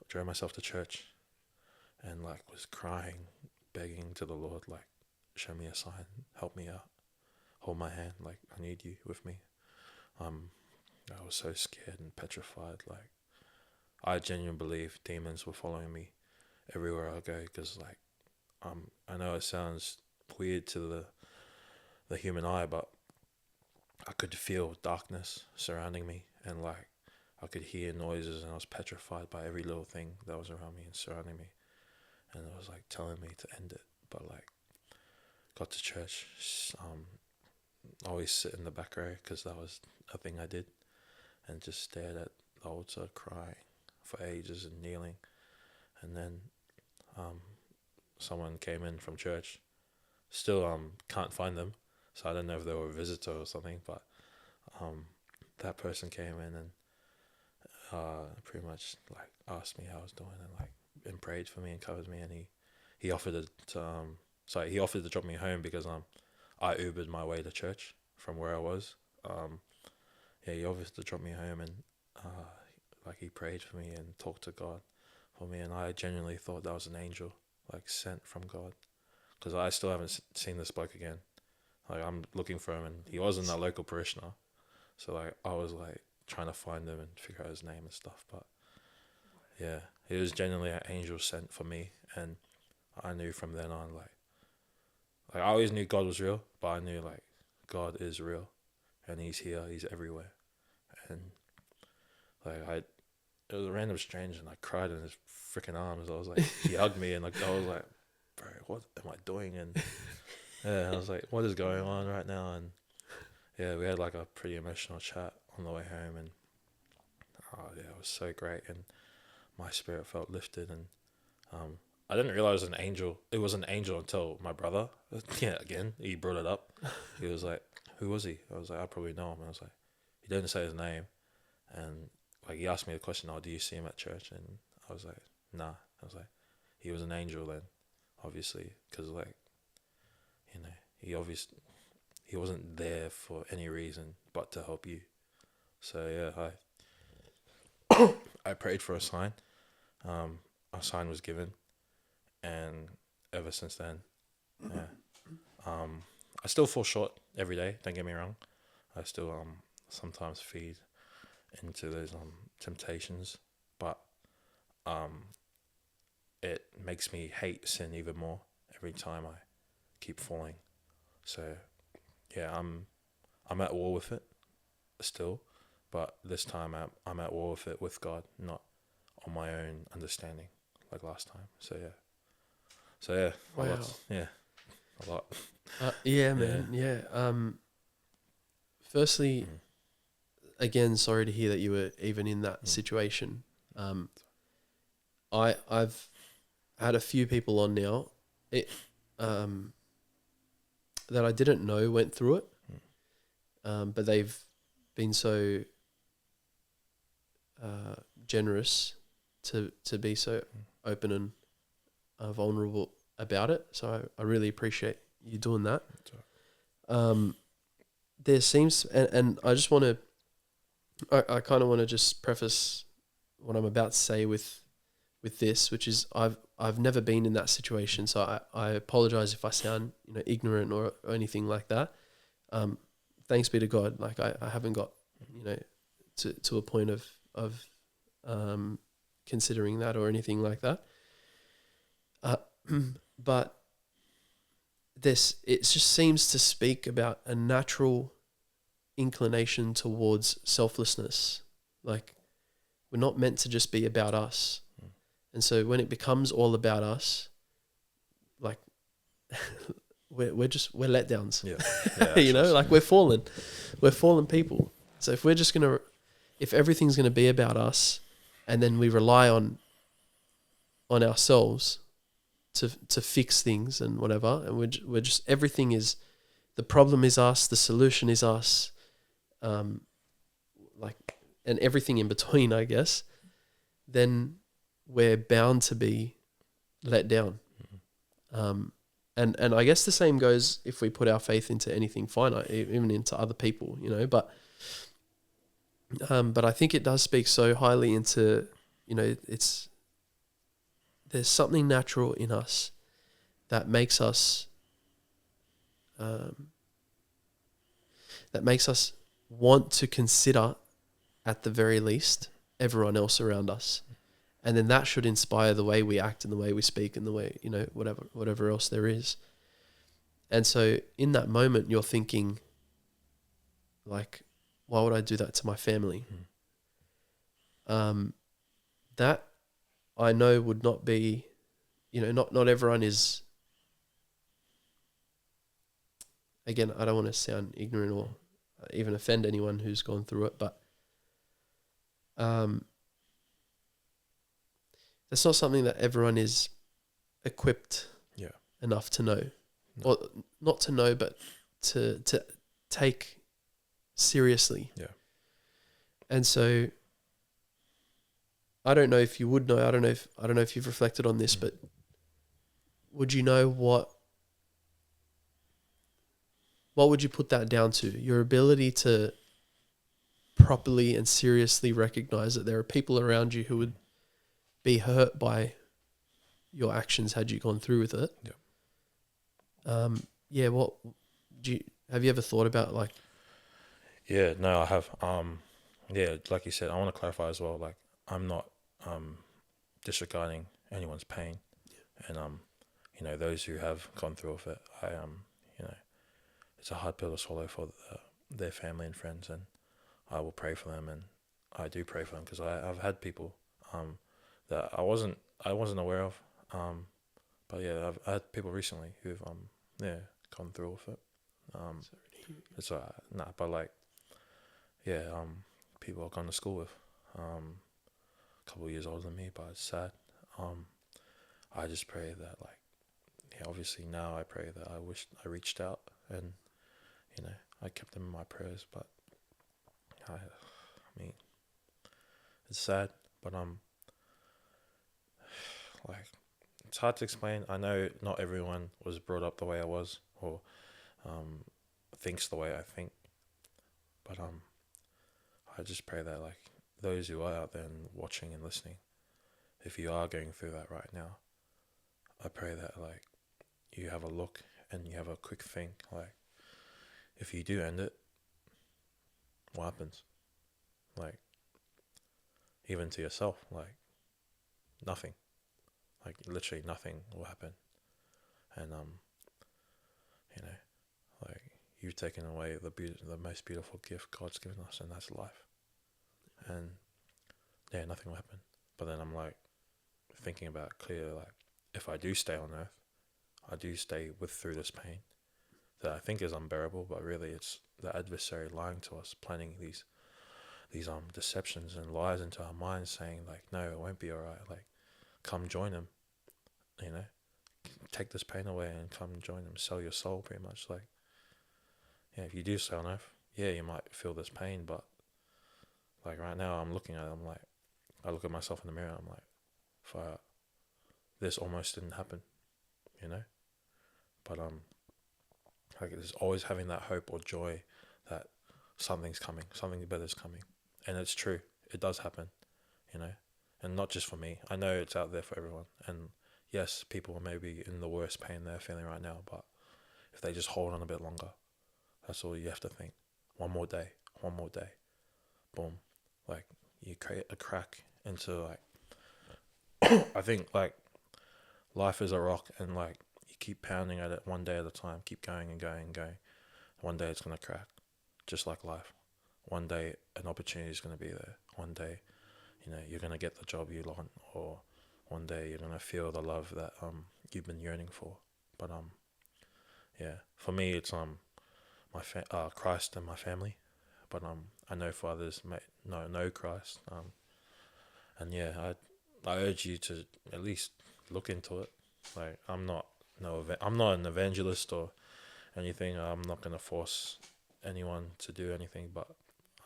drove myself to church and, like, was crying, begging to the Lord, like, show me a sign, help me out, hold my hand, like, I need you with me. I was so scared and petrified. Like, I genuinely believe demons were following me everywhere I go, because, like, I know it sounds weird to the human eye, but I could feel darkness surrounding me, and, like, I could hear noises, and I was petrified by every little thing that was around me and surrounding me, and it was, like, telling me to end it. But, like, got to church, always sit in the back row, because that was a thing I did, and just stared at the altar crying for ages and kneeling. And then someone came in from church, still can't find them, so I don't know if they were a visitor or something, but that person came in and pretty much, like, asked me how I was doing, and, like, and prayed for me and covered me. And he offered to drop me home, because I Ubered my way to church from where I was. He offered to drop me home, and like, he prayed for me and talked to God for me, and I genuinely thought that was an angel, like, sent from God, because I still haven't seen this bloke again. Like, I'm looking for him, and he wasn't a local parishioner, so, like, I was, like, trying to find him and figure out his name and stuff. But yeah, he was genuinely an angel sent for me, and I knew from then on, like I always knew God was real, but I knew, like, God is real, and he's here, he's everywhere. And, like, it was a random stranger, and I cried in his freaking arms. I was like, he hugged me, and, like, I was like, bro, what am I doing? And yeah, I was like, what is going on right now? And yeah, we had, like, a pretty emotional chat on the way home, and it was so great, and my spirit felt lifted. And I didn't realize it was an angel until my brother, again, he brought it up. He was like, who was he? I was like, I probably know him. And I was like, he didn't say his name. And, like, he asked me the question, do you see him at church? And I was like, nah. I was like, he was an angel then, obviously, because, like, he wasn't there for any reason but to help you. So yeah, I prayed for a sign. A sign was given, and ever since then, yeah. I still fall short every day. Don't get me wrong. I still sometimes feed into those temptations, but it makes me hate sin even more every time I keep falling. So yeah, I'm at war with it still, but this time I'm at war with it with God, not on my own understanding like last time. So yeah, Wow. A lot. Yeah, man. Yeah. Firstly, again, sorry to hear that you were even in that situation. I've had a few people on now, that I didn't know went through it, but they've been so generous to be so open and vulnerable about it. So I really appreciate you doing that. There seems, and I just want to, I kind of want to just preface what I'm about to say with this, which is I've never been in that situation, so I apologize if I sound ignorant or anything like that. Thanks be to God, like I haven't got to a point of considering that or anything like that. But it just seems to speak about a natural inclination towards selflessness. Like, we're not meant to just be about us. And so when it becomes all about us, like we're letdowns. Yeah, like we're fallen people. So if everything's gonna be about us, and then we rely on ourselves to fix things and whatever, and we're just everything is, the problem is us, the solution is us, and everything in between, I guess, then we're bound to be let down. And I guess the same goes if we put our faith into anything finite, even into other people, but I think it does speak so highly into, there's something natural in us that makes us want to consider, at the very least, everyone else around us. And then that should inspire the way we act and the way we speak and the way, whatever else there is. And so in that moment, you're thinking, like, why would I do that to my family? That I know would not be, not everyone is, again, I don't want to sound ignorant or even offend anyone who's gone through it, but that's not something that everyone is equipped enough to know. No. Or not to know, but to take seriously. Yeah. And so I don't know if you would know, I don't know if you've reflected on this, but would you know what would you put that down to? Your ability to properly and seriously recognize that there are people around you who would be hurt by your actions had you gone through with it. Yeah. What have you ever thought about, like? Yeah, no, I have. Yeah, like you said, I want to clarify as well. Like, I'm not disregarding anyone's pain, and those who have gone through with it. It's a hard pill to swallow for their family and friends, and I will pray for them, and I do pray for them because I've had people that I wasn't aware of, but yeah, I've had people recently who've gone through with it. It's but like, people I've gone to school with, a couple of years older than me, but it's sad. I just pray that, like, obviously now I pray that I wished I reached out and I kept them in my prayers, but I mean, it's sad, but like, it's hard to explain. I know not everyone was brought up the way I was, or thinks the way I think, but I just pray that, like, those who are out there and watching and listening, if you are going through that right now, I pray that like you have a look and you have a quick think, like if you do end it, what happens? Like even to yourself, like nothing, like literally nothing will happen. And you know, like you've taken away the most beautiful gift God's given us, and that's life. And yeah, nothing will happen. But then I'm like thinking about it clearly, like if I do stay on earth, I do stay through this pain that I think is unbearable, but really it's the adversary lying to us, planning these deceptions and lies into our minds, saying like, no, it won't be alright, like come join him, you know, take this pain away and come join him, sell your soul, pretty much. Like, yeah, if you do stay on earth, yeah, you might feel this pain, but like right now I'm looking at it, I'm like, I look at myself in the mirror, I'm like, fire, this almost didn't happen, you know. But like it's always having that hope or joy that something's coming, something better's coming. And it's true, it does happen, you know. And not just for me, I know it's out there for everyone. And yes, people may be in the worst pain they're feeling right now, but if they just hold on a bit longer, that's all you have to think. One more day, boom. Like you create a crack into like, I think like life is a rock, and like you keep pounding at it one day at a time, keep going and going and going. One day it's going to crack, just like life. One day an opportunity is going to be there. One day, you know, you're going to get the job you want, or one day you're going to feel the love that you've been yearning for. But yeah, for me it's Christ and my family. But I know for others may know Christ. And yeah, I urge you to at least look into it. Like I'm not an evangelist or anything. I'm not going to force anyone to do anything, but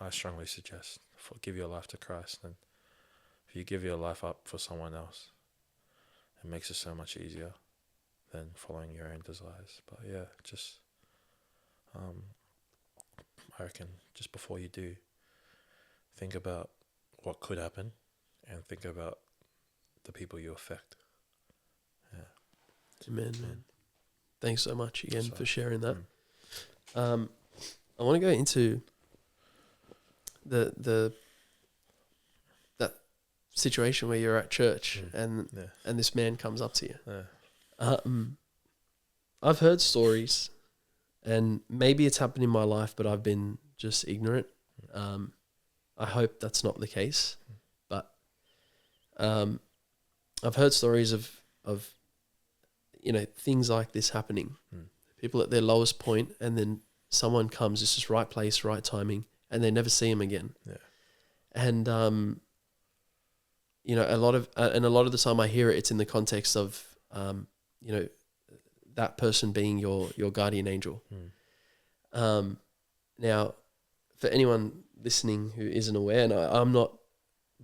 I strongly suggest give your life to Christ. And if you give your life up for someone else, it makes it so much easier than following your own desires. But yeah, just I reckon just before you do, think about what could happen and think about the people you affect. Yeah. Amen, man. Thanks so much again for sharing that. Mm. I want to go into that situation where you're at church and this man comes up to you. Yeah. I've heard stories, and maybe it's happened in my life, but I've been just ignorant. I hope that's not the case, but I've heard stories of you know, things like this happening. People at their lowest point, and then someone comes, it's just right place, right timing, and they never see him again. Yeah. And you know, a lot of the time I hear it, it's in the context of you know, that person being your guardian angel. Now, for anyone listening who isn't aware, and I'm not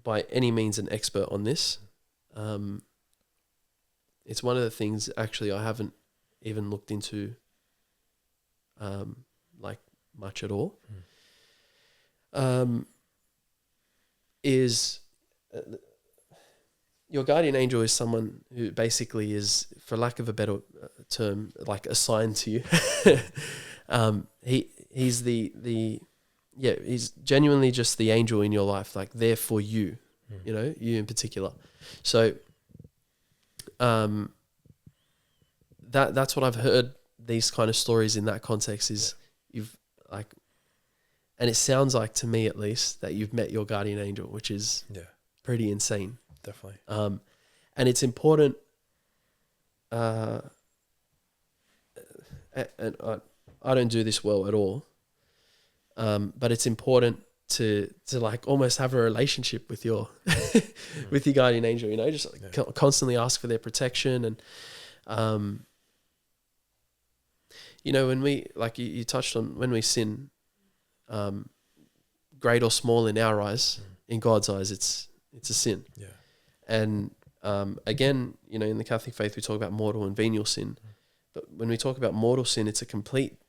by any means an expert on this, it's one of the things actually I haven't even looked into like much at all. Is your guardian angel is someone who basically is, for lack of a better term, like assigned to you. He's he's genuinely just the angel in your life, like there for you, you know, you in particular. So that's what I've heard, these kind of stories in that context is you've like, and it sounds like to me at least that you've met your guardian angel, which is pretty insane. Definitely. And it's important, and I don't do this well at all, but it's important to like almost have a relationship with your with your guardian angel, you know, just like constantly ask for their protection. And you know, when we, like you touched on, when we sin, great or small in our eyes, in God's eyes it's a sin. Yeah. And again, you know, in the Catholic faith we talk about mortal and venial sin, but when we talk about mortal sin, it's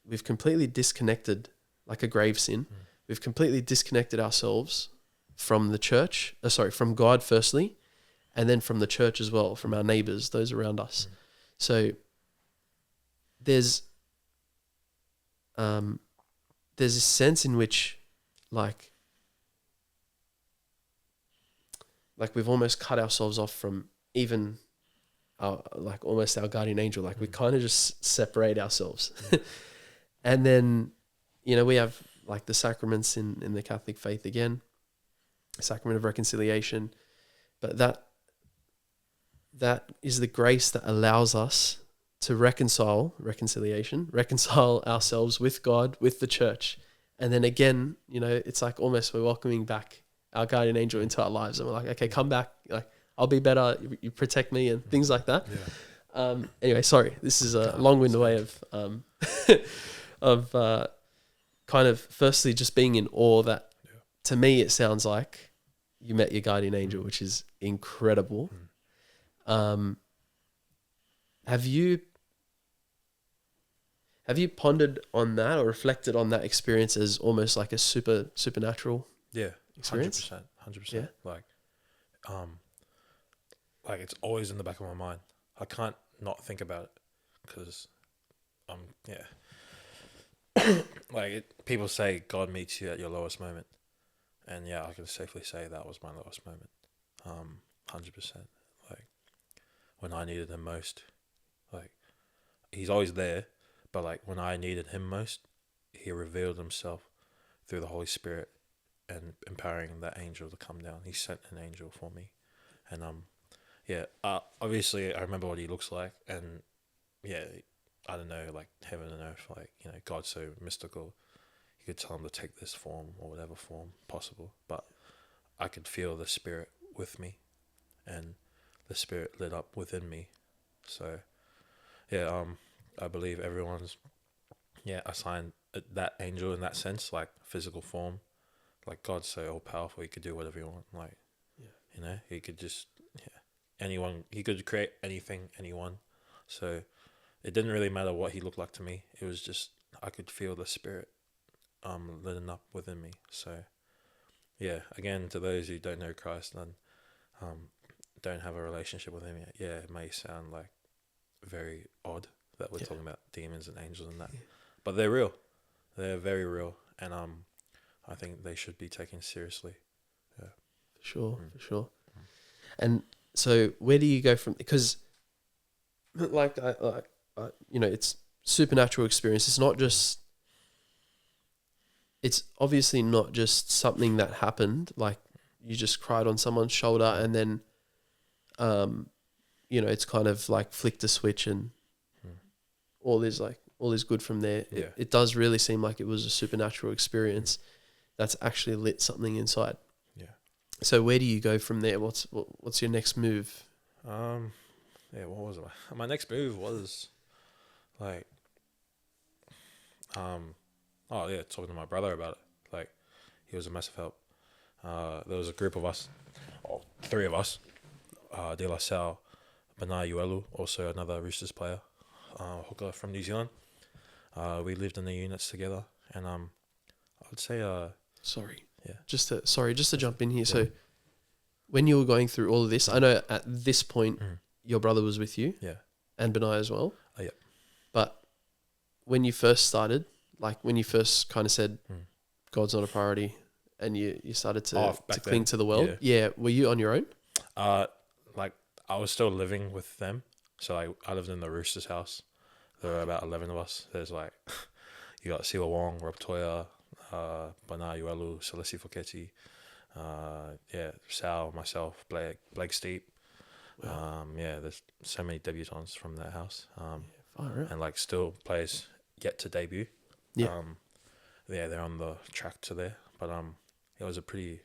we've completely disconnected, like a grave sin. We've completely disconnected ourselves from the church, from God firstly, and then from the church as well, from our neighbors, those around us. So there's a sense in which like we've almost cut ourselves off from even our, like almost our guardian angel. Like we kind of just separate ourselves. And then, we have like the sacraments in the Catholic faith again, sacrament of reconciliation, but that is the grace that allows us to reconcile ourselves with God, with the church. And then again, it's like almost we're welcoming back our guardian angel into our lives. And we're like, okay, come back. Like, I'll be better. You protect me and things like that. Yeah. Anyway, sorry. This is a long-winded way of kind of firstly just being in awe that to me, it sounds like you met your guardian angel, which is incredible. Have you pondered on that or reflected on that experience as almost like a supernatural experience? 100%. Yeah. Like it's always in the back of my mind. I can't not think about it because, people say God meets you at your lowest moment, and I can safely say that was my lowest moment. 100%. Like when I needed him most, like he's always there, but like when I needed him most, he revealed himself through the Holy Spirit and empowering that angel to come down. He sent an angel for me, and obviously I remember what he looks like, and I don't know, like heaven and earth, like God's so mystical. You could tell him to take this form or whatever form possible, but I could feel the Spirit with me, and the Spirit lit up within me. So I believe everyone's assigned that angel in that sense, like physical form. Like God's so all powerful, he could do whatever he wants. Like he could just anyone, he could create anything, anyone. So it didn't really matter what he looked like to me. It was just I could feel the Spirit lit up within me. So again, to those who don't know Christ and don't have a relationship with him yet, it may sound like very odd that we're talking about demons and angels and that, but they're real. They're very real, and I think they should be taken seriously. Yeah, for sure. And so, where do you go from? Because, it's supernatural experience. It's not just. It's obviously not just something that happened. Like you just cried on someone's shoulder, and then, it's kind of like flicked a switch and all is good from there. Yeah. It does really seem like it was a supernatural experience that's actually lit something inside. Yeah. So where do you go from there? What's your next move? What was it? My next move was like, talking to my brother about it. Like, he was a massive help. There was a group of us, three of us, De La Salle, Bana Uelu, also another Roosters player, hooker from New Zealand. We lived in the units together, and I would say just to jump in here. So when you were going through all of this, I know at this point your brother was with you, and Benai as well. But when you first started, like when you first kind of said God's not a priority, and you started to cling to the world, were you on your own? Like I was still living with them, so I lived in the Roosters house. There were about 11 of us. There's like you got Siwa Wong, Rob Toya, Bana Uelu, Salisi Foketi, Sal, myself, Blake Steep. Wow. There's so many debutants from that house. And like still players yet to debut. They're on the track to there. But it was a pretty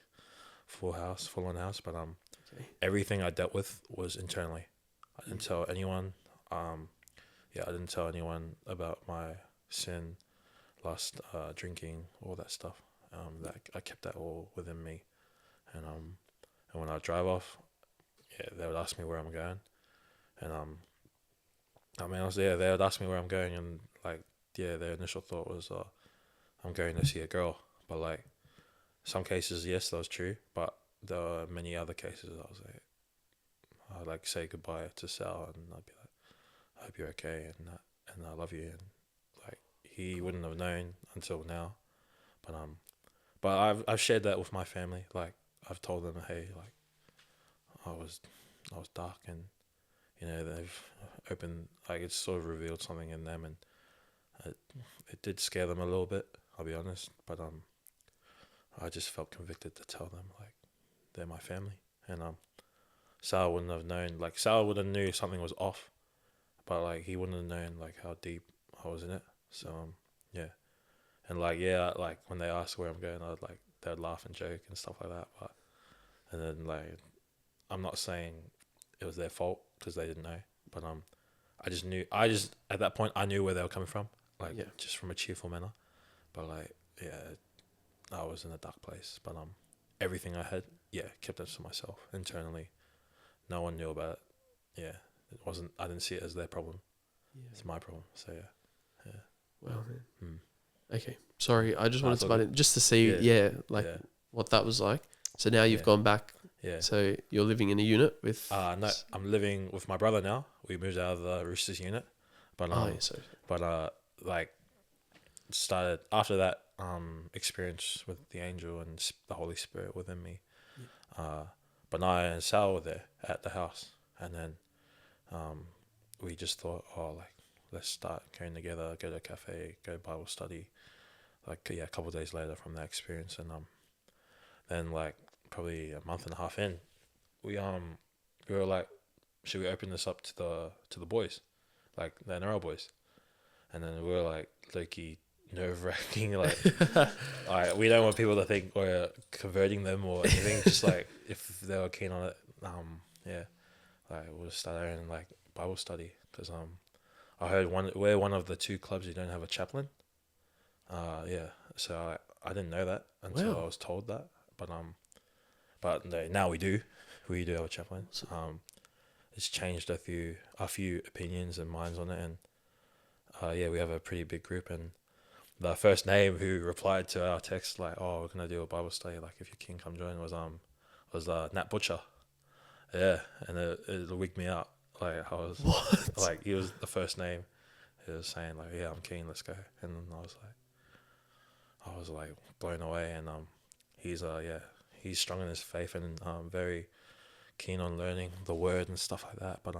full on house. But everything I dealt with was internally. I didn't tell anyone. I didn't tell anyone about my sin, lust, drinking, all that stuff. That I kept that all within me. And when I drive off, they would ask me where I'm going, and they would ask me where I'm going, and like their initial thought was I'm going to see a girl, but like some cases, yes, that was true, but there were many other cases I was like, I'd like say goodbye to Sal, and I'd be like, I hope you're okay, and I love you, and like he wouldn't have known until now, but I've shared that with my family. Like I've told them, hey, like I was dark, and you know they've opened, like it's sort of revealed something in them, and it did scare them a little bit, I'll be honest, but I just felt convicted to tell them like they're my family, and Sal wouldn't have known. Like Sal would have knew something was off, but like he wouldn't have known like how deep I was in it. So yeah, and like like when they asked where I'm going, they'd laugh and joke and stuff like that. But and then like I'm not saying it was their fault because they didn't know, but I just knew. At that point I knew where they were coming from, like just from a cheerful manner. But like I was in a dark place. But everything I had kept it to myself internally. No one knew about it. Yeah, it wasn't. I didn't see it as their problem. Yeah. It's my problem. So yeah. Wow, man. Okay, sorry. I just wanted to butt in just to see, what that was like. So now you've gone back. Yeah. So you're living in a unit with. No, I'm living with my brother now. We moved out of the Roosters unit, but like started after that experience with the angel and the Holy Spirit within me. But I and Sal were there at the house, and then we just thought, let's start going together, go to a cafe, go Bible study. Like a couple of days later from that experience, and then like probably a month and a half in, we were like, should we open this up to the boys, like the NRL boys? And then we were like, low-key nerve-wracking, like we don't want people to think we're converting them or anything. Just like if they were keen on it, like we'll start our own like Bible study, because I heard we're one of the 2 clubs who don't have a chaplain. So I didn't know that until I was told that, but now we do have a chaplain. It's changed a few opinions and minds on it, and we have a pretty big group, and the first name who replied to our text like, we're gonna do a Bible study, like if you're keen, come join, was Nat Butcher. Yeah, and it wigged me out. Like I was like, he was the first name. He was saying like, I'm keen, let's go. And then I was like blown away. And he's strong in his faith and very keen on learning the word and stuff like that. But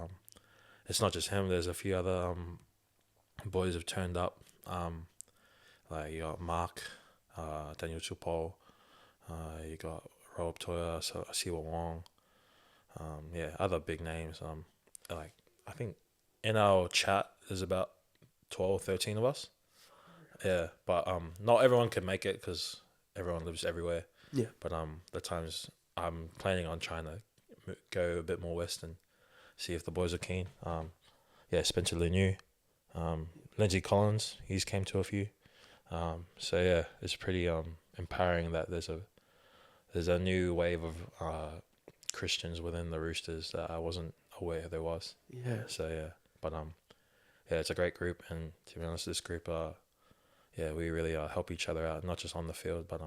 it's not just him. There's a few other boys have turned up. Like you got Mark, Daniel Chupol, you got Rob Toya, Siwa Wong. Other big names. Like I think in our chat there's about 12 or 13 of us. Yeah, but not everyone can make it because everyone lives everywhere. Yeah. But the times I'm planning on trying to go a bit more west and see if the boys are keen. Spencer Lenu, Lindsay Collins, he's came to a few. It's pretty empowering that there's a new wave of Christians within the Roosters that I wasn't aware there was. Yeah. So it's a great group, and to be honest, this group we really help each other out, not just on the field, but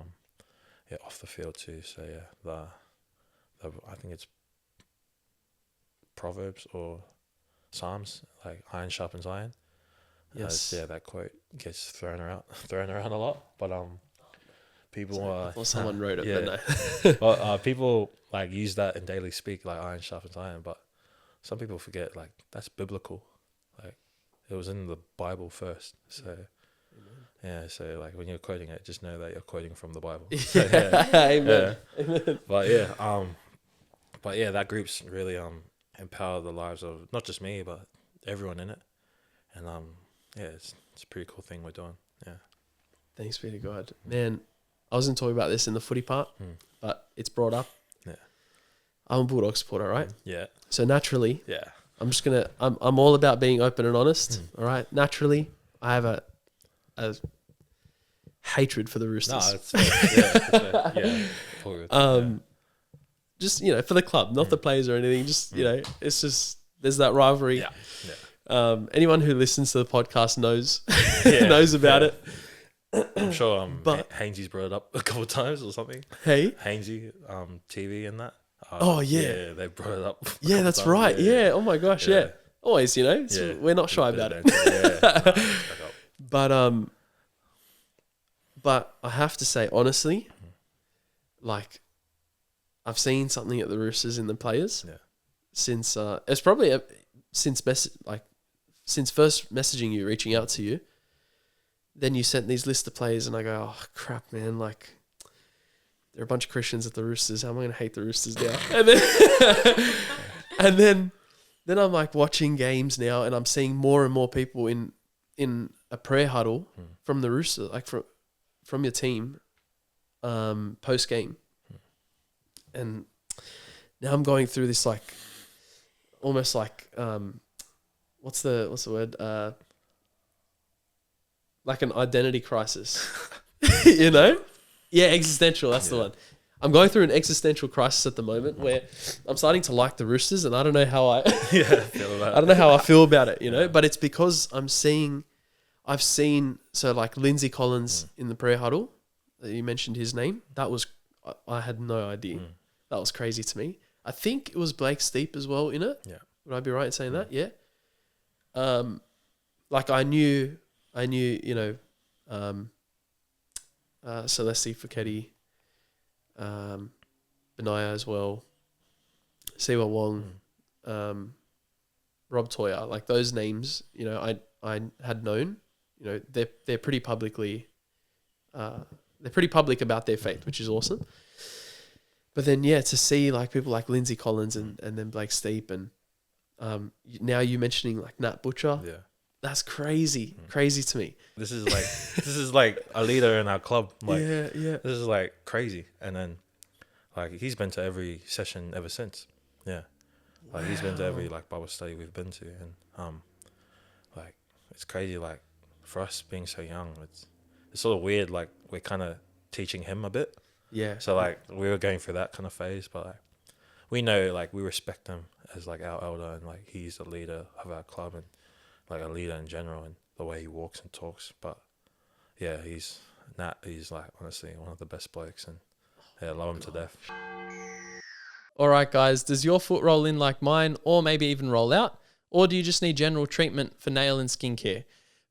off the field too. So I think it's Proverbs or Psalms, like iron sharpens iron. Yes. That quote gets thrown around a lot, but people someone wrote it, didn't they? Well, people like use that in daily speak, like iron sharpens iron, but some people forget like that's biblical. Like it was in the Bible first. So so like when you're quoting it, just know that you're quoting from the Bible. So, Amen. Amen. But that group's really empowered the lives of not just me but everyone in it, and it's a pretty cool thing we're doing. Yeah. Thanks be to God, man. I wasn't talking about this in the footy part, but it's brought up. Yeah. I'm a Bulldog supporter, right? Yeah. So naturally, I'm all about being open and honest. All right. Naturally, I have a hatred for the Roosters. No, it's fair. Yeah. Just for the club, not the players or anything. Just it's just there's that rivalry. Yeah. Anyone who listens to the podcast knows knows about it. I'm sure But- Hainsey's brought it up a couple of times or something. Hey. Hainsey, TV and that. Oh, yeah. they brought it up. a Yeah, couple that's times. right. Yeah. Oh my gosh. Yeah. Yeah. Always, you know, Yeah. we're not shy Bit of about it. banter, yeah. But I have to say, honestly, like, I've seen something at the Roosters in the players. Yeah. Since it's probably since first messaging you, reaching out to you. Then you sent these list of players, and I go, oh crap, man! Like, there are a bunch of Christians at the Roosters. How am I going to hate the Roosters now? And then I'm like watching games now, and I'm seeing more and more people in a prayer huddle from the Roosters, like from your team, post game, and now I'm going through this like almost like what's the word, like an identity crisis. You know, yeah, existential, that's the one. I'm going through an existential crisis at the moment where I'm starting to like the Roosters, and I don't know how I I don't know how I feel about it, you know, but it's because I've seen so like Lindsay Collins in the prayer huddle, you mentioned his name. That was, I had no idea. That was crazy to me. I think it was Blake Steep as well in it. Yeah. Would I be right in saying that? Yeah. Like I knew, you know, Celeste Fouquetti, Benaya as well, Siwa Wong, Rob Toya, like those names, you know, I had known, you know, they're pretty publicly, they're pretty public about their faith, which is awesome. But then, yeah, to see like people like Lindsay Collins and then Blake Steep and now you mentioning like Nat Butcher, Yeah. that's crazy to me. This is like a leader in our club. Like, yeah. this is like crazy. And then, like, he's been to every session ever since. Yeah. Like, he's been to every, like, Bible study we've been to. And, like, it's crazy. Like, for us being so young, it's sort of weird. Like, we're kind of teaching him a bit. Yeah. So, like, we were going through that kind of phase. But, like, we know, like, we respect him as, like, our elder. And, like, he's the leader of our club and, like, a leader in general and the way he walks and talks. But, yeah, he's like, honestly, one of the best blokes. And, yeah, I love him to death. All right, guys, does your foot roll in like mine or maybe even roll out? Or do you just need general treatment for nail and skincare?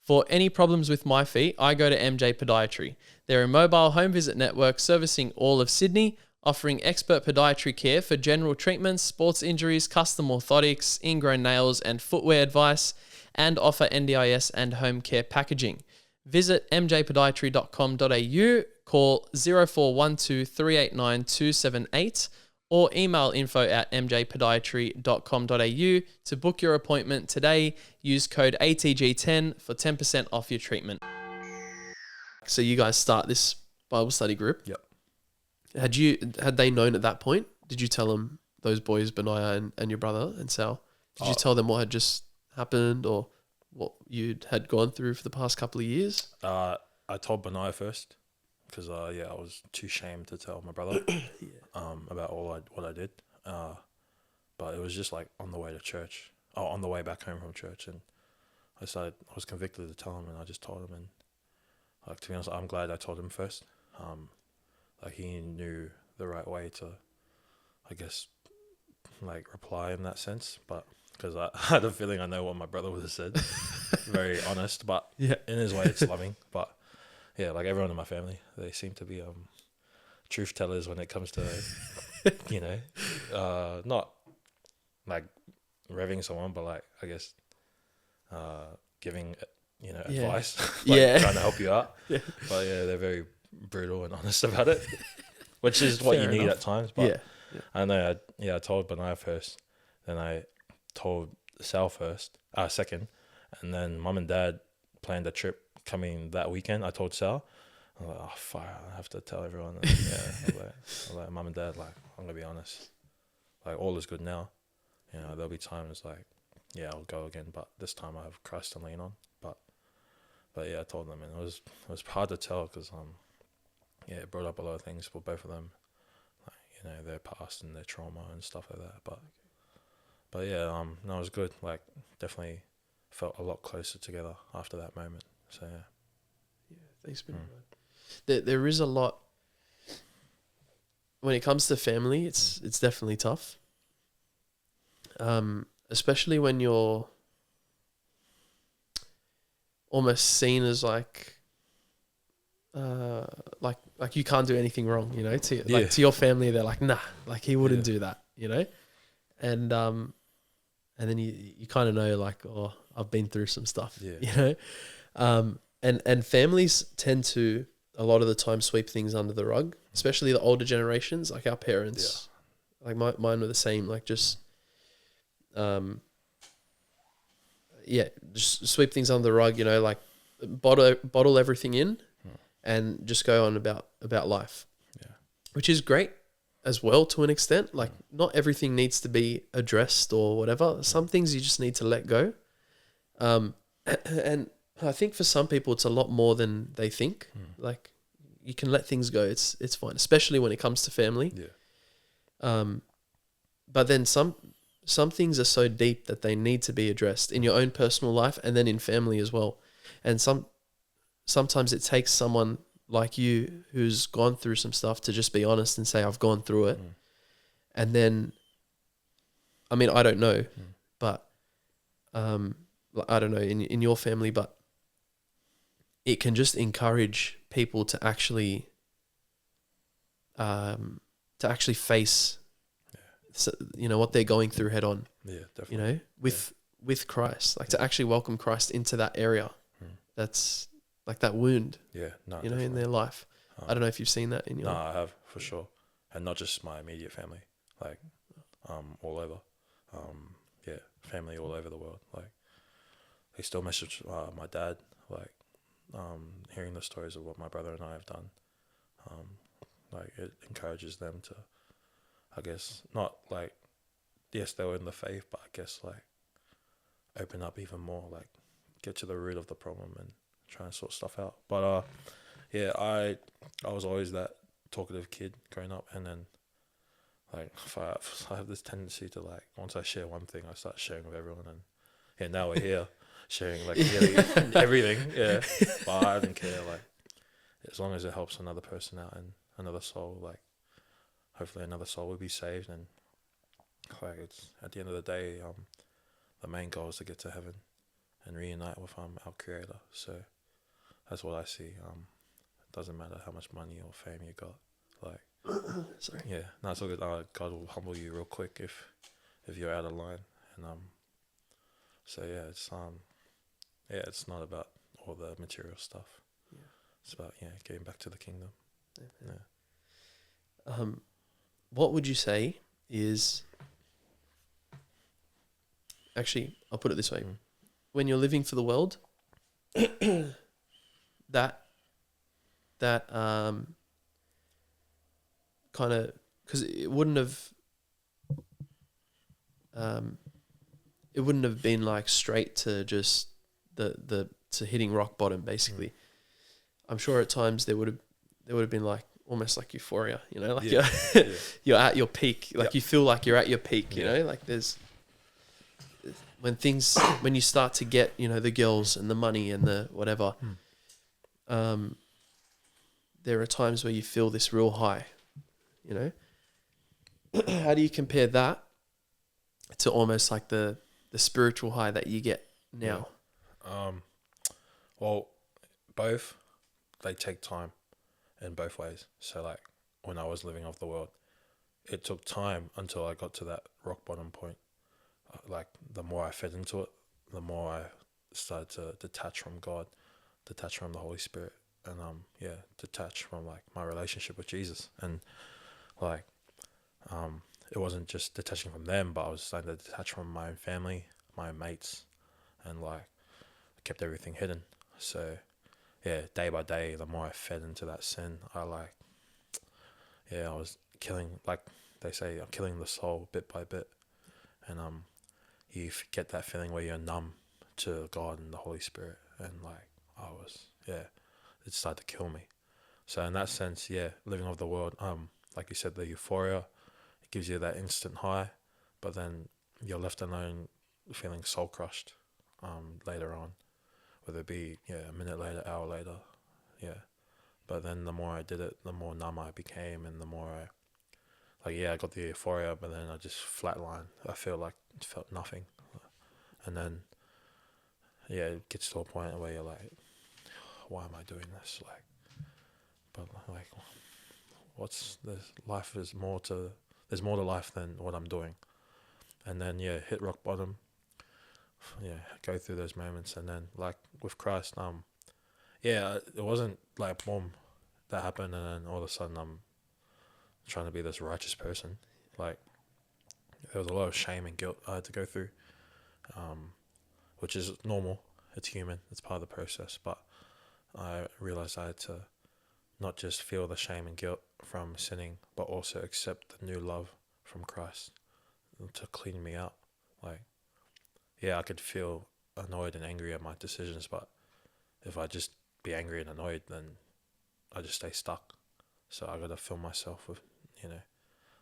For any problems with my feet, I go to MJ Podiatry. They're a mobile home visit network servicing all of Sydney, offering expert podiatry care for general treatments, sports injuries, custom orthotics, ingrown nails and footwear advice, and offer NDIS and home care packaging. Visit mjpodiatry.com.au, call 0412 389 278 or email info@mjpodiatry.com.au to book your appointment today. Use code ATG10 for 10% off your treatment. So you guys start this Bible study group. Yep. Had they known at that point? Did you tell them, those boys, Benaya and your brother and Sal, did you tell them what had just happened or what you had gone through for the past couple of years? I told Benaya first because I was too ashamed to tell my brother about what I did. But it was just like on the way to church, on the way back home from church, and I was convicted to tell him, and I just told him. And like, to be honest, I'm glad I told him first. Like, he knew the right way to, I guess, like, reply in that sense. But because I had a feeling I know what my brother would have said. Very honest, but in his way, it's loving. But yeah, like everyone in my family, they seem to be truth tellers when it comes to, you know, not like revving someone, but like, I guess, giving, you know, advice, like trying to help you out. But yeah, they're very brutal and honest about it, which is what you need at times. But I know, I told Benaya first, then I told Sal second, and then Mum and Dad planned a trip coming that weekend. I told Sal, I'm like, oh fuck, I have to tell everyone. And I was like, Mum and Dad, like, I'm gonna be honest, like, all is good now. You know, there'll be times like, I'll go again, but this time I have Christ to lean on. But yeah, I told them, and it was hard to tell because it brought up a lot of things for both of them, like, you know, their past and their trauma and stuff like that. But yeah, no, it was good. Like, definitely felt a lot closer together after that moment. So yeah. Thanks be to God. There is a lot when it comes to family. It's definitely tough. Especially when you're almost seen as like you can't do anything wrong, you know, to your family. They're like, nah, like he wouldn't do that, you know? And then you kind of know like, oh, I've been through some stuff, you know? And families tend to a lot of the time sweep things under the rug, especially the older generations, like our parents, like mine were the same, like just, just sweep things under the rug, you know, like bottle everything in and just go on about life, which is great as well to an extent. Like not everything needs to be addressed or whatever. Some things you just need to let go. And I think for some people it's a lot more than they think. Like you can let things go. It's fine, especially when it comes to family. But then some things are so deep that they need to be addressed in your own personal life and then in family as well. And sometimes it takes someone like you who's gone through some stuff to just be honest and say, I've gone through it. And then, I mean, I don't know, but I don't know in your family, but it can just encourage people to actually face, you know, what they're going through head on. Yeah, definitely. You know, with Christ, like to actually welcome Christ into that area. That's like that wound. Yeah, no, you know, definitely. In their life. I don't know if you've seen that in your. No, I have for sure, and not just my immediate family, like, all over, family all over the world. Like, they still message my dad, like, hearing the stories of what my brother and I have done, like it encourages them to, I guess, not like, yes, they were in the faith, but I guess like open up even more, like get to the root of the problem and try and sort stuff out. But I was always that talkative kid growing up, and then like I have this tendency to like once I share one thing, I start sharing with everyone, and now we're here sharing like everything. Yeah, but I don't care. Like as long as it helps another person out and another soul, like hopefully another soul will be saved. And like it's at the end of the day, the main goal is to get to heaven and reunite with our Creator. So that's what I see. It doesn't matter how much money or fame you got. Like, sorry. Yeah, no, it's all good. God will humble you real quick if you're out of line. And so yeah, it's not about all the material stuff. Yeah. It's about getting back to the kingdom. Yeah. What would you say is, actually, I'll put it this way. When you're living for the world, that kind of, because it wouldn't have been like straight to just the to hitting rock bottom basically. I'm sure at times there would have been like almost like euphoria, you know, like you're at your peak, like you feel like you're at your peak, you know, like there's when you start to get, you know, the girls and the money and the whatever, there are times where you feel this real high, you know. How do you compare that to almost like the spiritual high that you get now? Well, both, they take time in both ways. So like when I was living off the world, it took time until I got to that rock bottom point. Like the more I fed into it, the more I started to detach from God, detach from the Holy Spirit, and detach from like my relationship with Jesus. And like it wasn't just detaching from them, but I was starting to detach from my own family, my own mates, and like I kept everything hidden. So day by day, the more I fed into that sin, I was killing, like they say, I'm killing the soul bit by bit. And you get that feeling where you're numb to God and the Holy Spirit, and like it started to kill me. So in that sense, living off the world, like you said, the euphoria, it gives you that instant high, but then you're left alone feeling soul crushed later on, whether it be a minute later, hour later, yeah. But then the more I did it, the more numb I became, and the more I got the euphoria, but then I just flatlined. I felt nothing. And then, yeah, it gets to a point where you're like, why am I doing this? Like, but like, there's more to life than what I'm doing. And then, yeah, hit rock bottom. Yeah, go through those moments. And then, like, with Christ, yeah, it wasn't like, boom, that happened, and then all of a sudden I'm trying to be this righteous person. Like, there was a lot of shame and guilt I had to go through, which is normal. It's human. It's part of the process. But I realized I had to not just feel the shame and guilt from sinning, but also accept the new love from Christ to clean me out. Like, yeah, I could feel annoyed and angry at my decisions, but if I just be angry and annoyed, then I just stay stuck. So I got to fill myself with,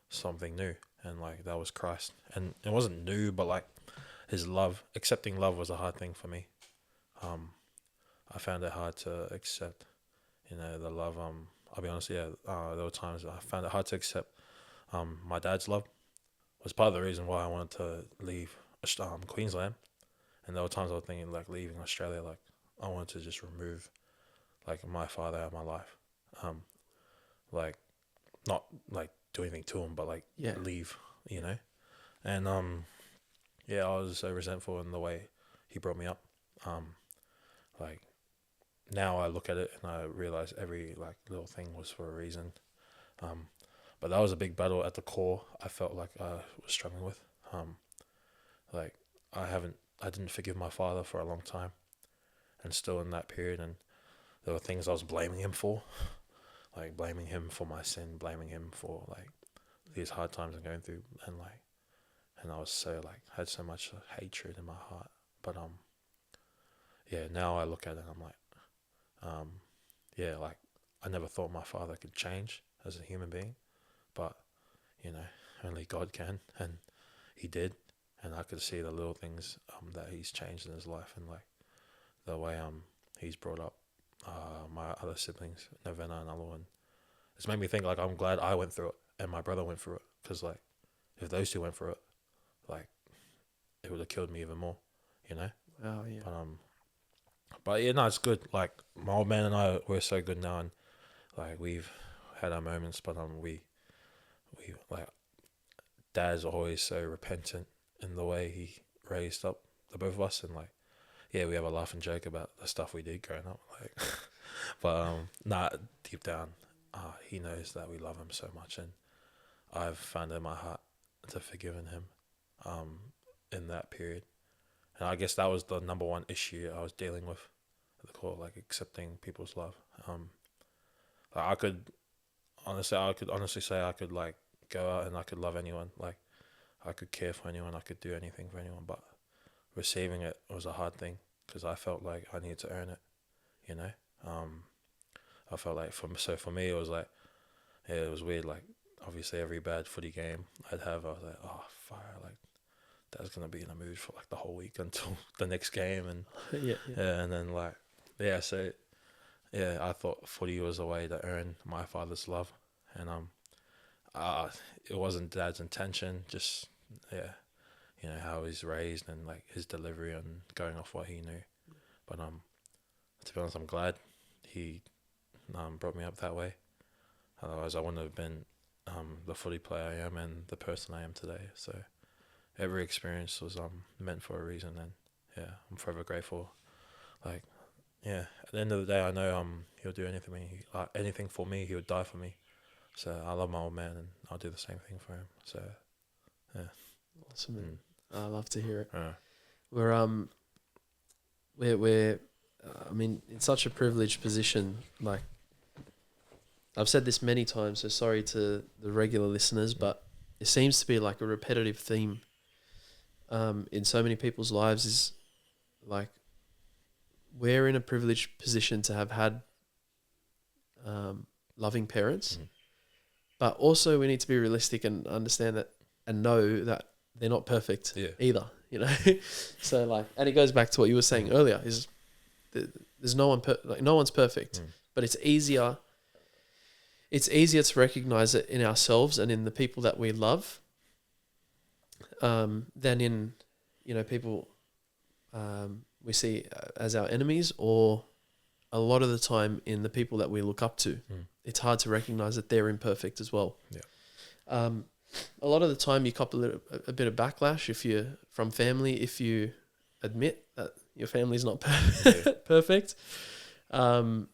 something new. And like, that was Christ. And it wasn't new, but like, his love, accepting love was a hard thing for me. I found it hard to accept, the love. I'll be honest, there were times I found it hard to accept my dad's love. Was part of the reason why I wanted to leave Queensland. And there were times I was thinking, like, leaving Australia, like, I wanted to just remove, like, my father out of my life. Like, not, like, do anything to him, but, like, leave, And, yeah, I was so resentful in the way he brought me up. Like, now I look at it and I realize every, like, little thing was for a reason. But that was a big battle at the core. I felt like I was struggling with. Like, I didn't forgive my father for a long time, and still in that period, and there were things I was blaming him for, like blaming him for my sin, blaming him for like these hard times I'm going through, and I was so like had so much hatred in my heart. But yeah, now I look at it and I'm like, yeah, like I never thought my father could change as a human being, but only God can, and he did. And I could see the little things that he's changed in his life, and like the way he's brought up my other siblings, Novena and Alu, and it's made me think like I'm glad I went through it and my brother went through it, because like if those two went through it, like it would have killed me even more, Oh yeah. But yeah, no, it's good. Like my old man and I, we're so good now, and like we've had our moments, but we like Dad's always so repentant in the way he raised up the both of us, and like, yeah, we have a laugh and joke about the stuff we did growing up, like, but deep down, he knows that we love him so much, and I've found in my heart to forgive him, in that period, and I guess that was the number one issue I was dealing with at the core, like accepting people's love. Like I could honestly say I could like go out and I could love anyone, like I could care for anyone, I could do anything for anyone, but receiving it was a hard thing because I felt like I needed to earn it, I felt like for me it was like, yeah, it was weird, like obviously every bad footy game I was like, oh fire, like Dad's gonna be in a mood for like the whole week until the next game, and yeah, and then like so yeah, I thought footy was a way to earn my father's love, and it wasn't Dad's intention, just how he's raised and like his delivery and going off what he knew. But to be honest, I'm glad he brought me up that way. Otherwise I wouldn't have been the footy player I am and the person I am today. So every experience was meant for a reason, and yeah, I'm forever grateful. Like, yeah, at the end of the day I know he'll do anything for me. He would die for me. So I love my old man, and I'll do the same thing for him. So yeah. Awesome, man. I love to hear it. Yeah. We're I mean, in such a privileged position. Like, I've said this many times, so sorry to the regular listeners, but it seems to be like a repetitive theme in so many people's lives, is like we're in a privileged position to have had loving parents, but also we need to be realistic and understand that and know that they're not perfect either, So like, and it goes back to what you were saying earlier, is there's no one no one's perfect. but it's easier. It's easier to recognize it in ourselves and in the people that we love, than in, people we see as our enemies, or a lot of the time in the people that we look up to. It's hard to recognize that they're imperfect as well. Yeah. A lot of the time you cop a bit of backlash if you're from family, if you admit that your family's not perfect. But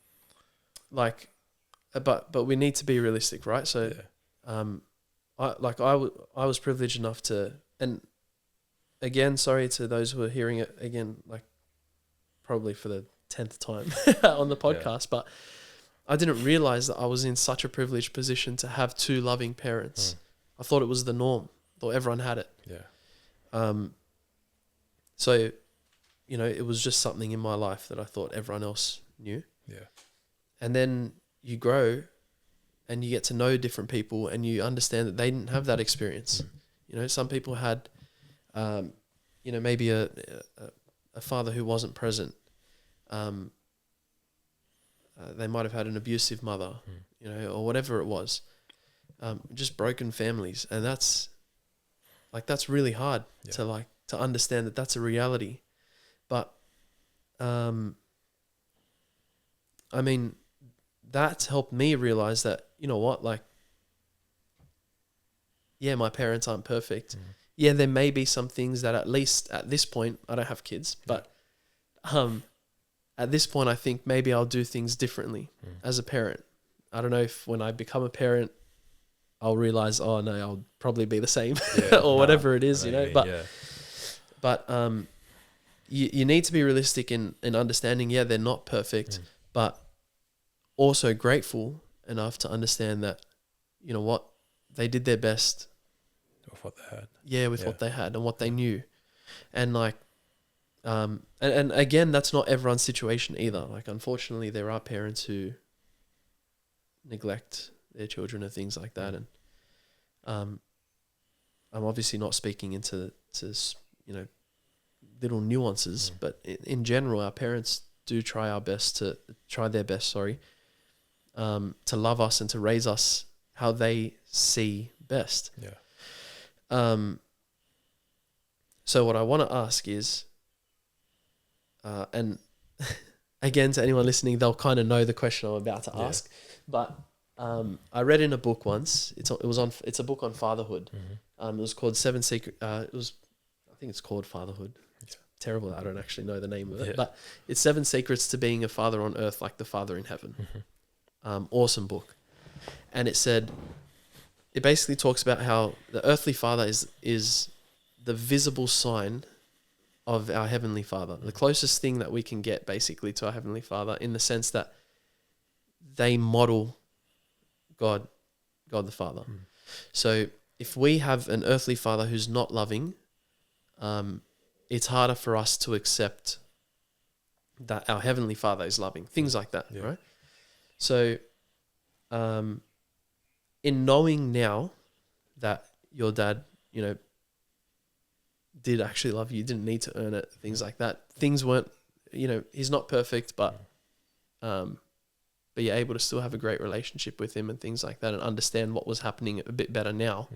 we need to be realistic, right? So, I was privileged enough to, and again, sorry to those who are hearing it again, like probably for the 10th time on the podcast, but I didn't realize that I was in such a privileged position to have two loving parents. I thought it was the norm. I thought everyone had it. Yeah. So, it was just something in my life that I thought everyone else knew. Yeah. And then you grow and you get to know different people and you understand that they didn't have that experience. Some people had, maybe a father who wasn't present. They might have had an abusive mother, or whatever it was. Just broken families. And that's really hard to understand that that's a reality. But, that's helped me realize that, my parents aren't perfect. Yeah, there may be some things that at least at this point, I don't have kids, but at this point I think maybe I'll do things differently as a parent. I don't know if when I become a parent, I'll realize, oh no, I'll probably be the same or whatever it is, But you need to be realistic in understanding, they're not perfect, but also grateful enough to understand that, they did their best With what they had. With what they had and what they knew. And and again, that's not everyone's situation either. Like, unfortunately, there are parents who neglect their children and things like that. And I'm obviously not speaking into little nuances, but in general, our parents do try their best, to love us and to raise us how they see best. Yeah. So what I want to ask is, and again, to anyone listening, they'll kind of know the question I'm about to ask, but I read in a book once. It's a book on fatherhood. It was called Seven Secret. I think it's called Fatherhood. It's terrible that I don't actually know the name of it, but it's 7 Secrets to Being a Father on Earth Like the Father in Heaven. Awesome book. And it basically talks about how the earthly father is the visible sign of our Heavenly Father, the closest thing that we can get basically to our Heavenly Father, in the sense that they model God the Father. So if we have an earthly father who's not loving, it's harder for us to accept that our Heavenly Father is loving, things like that, right? So in knowing now that your dad, did actually love you, didn't need to earn it, things like that. Things weren't, he's not perfect, but you're able to still have a great relationship with him and things like that, and understand what was happening a bit better now.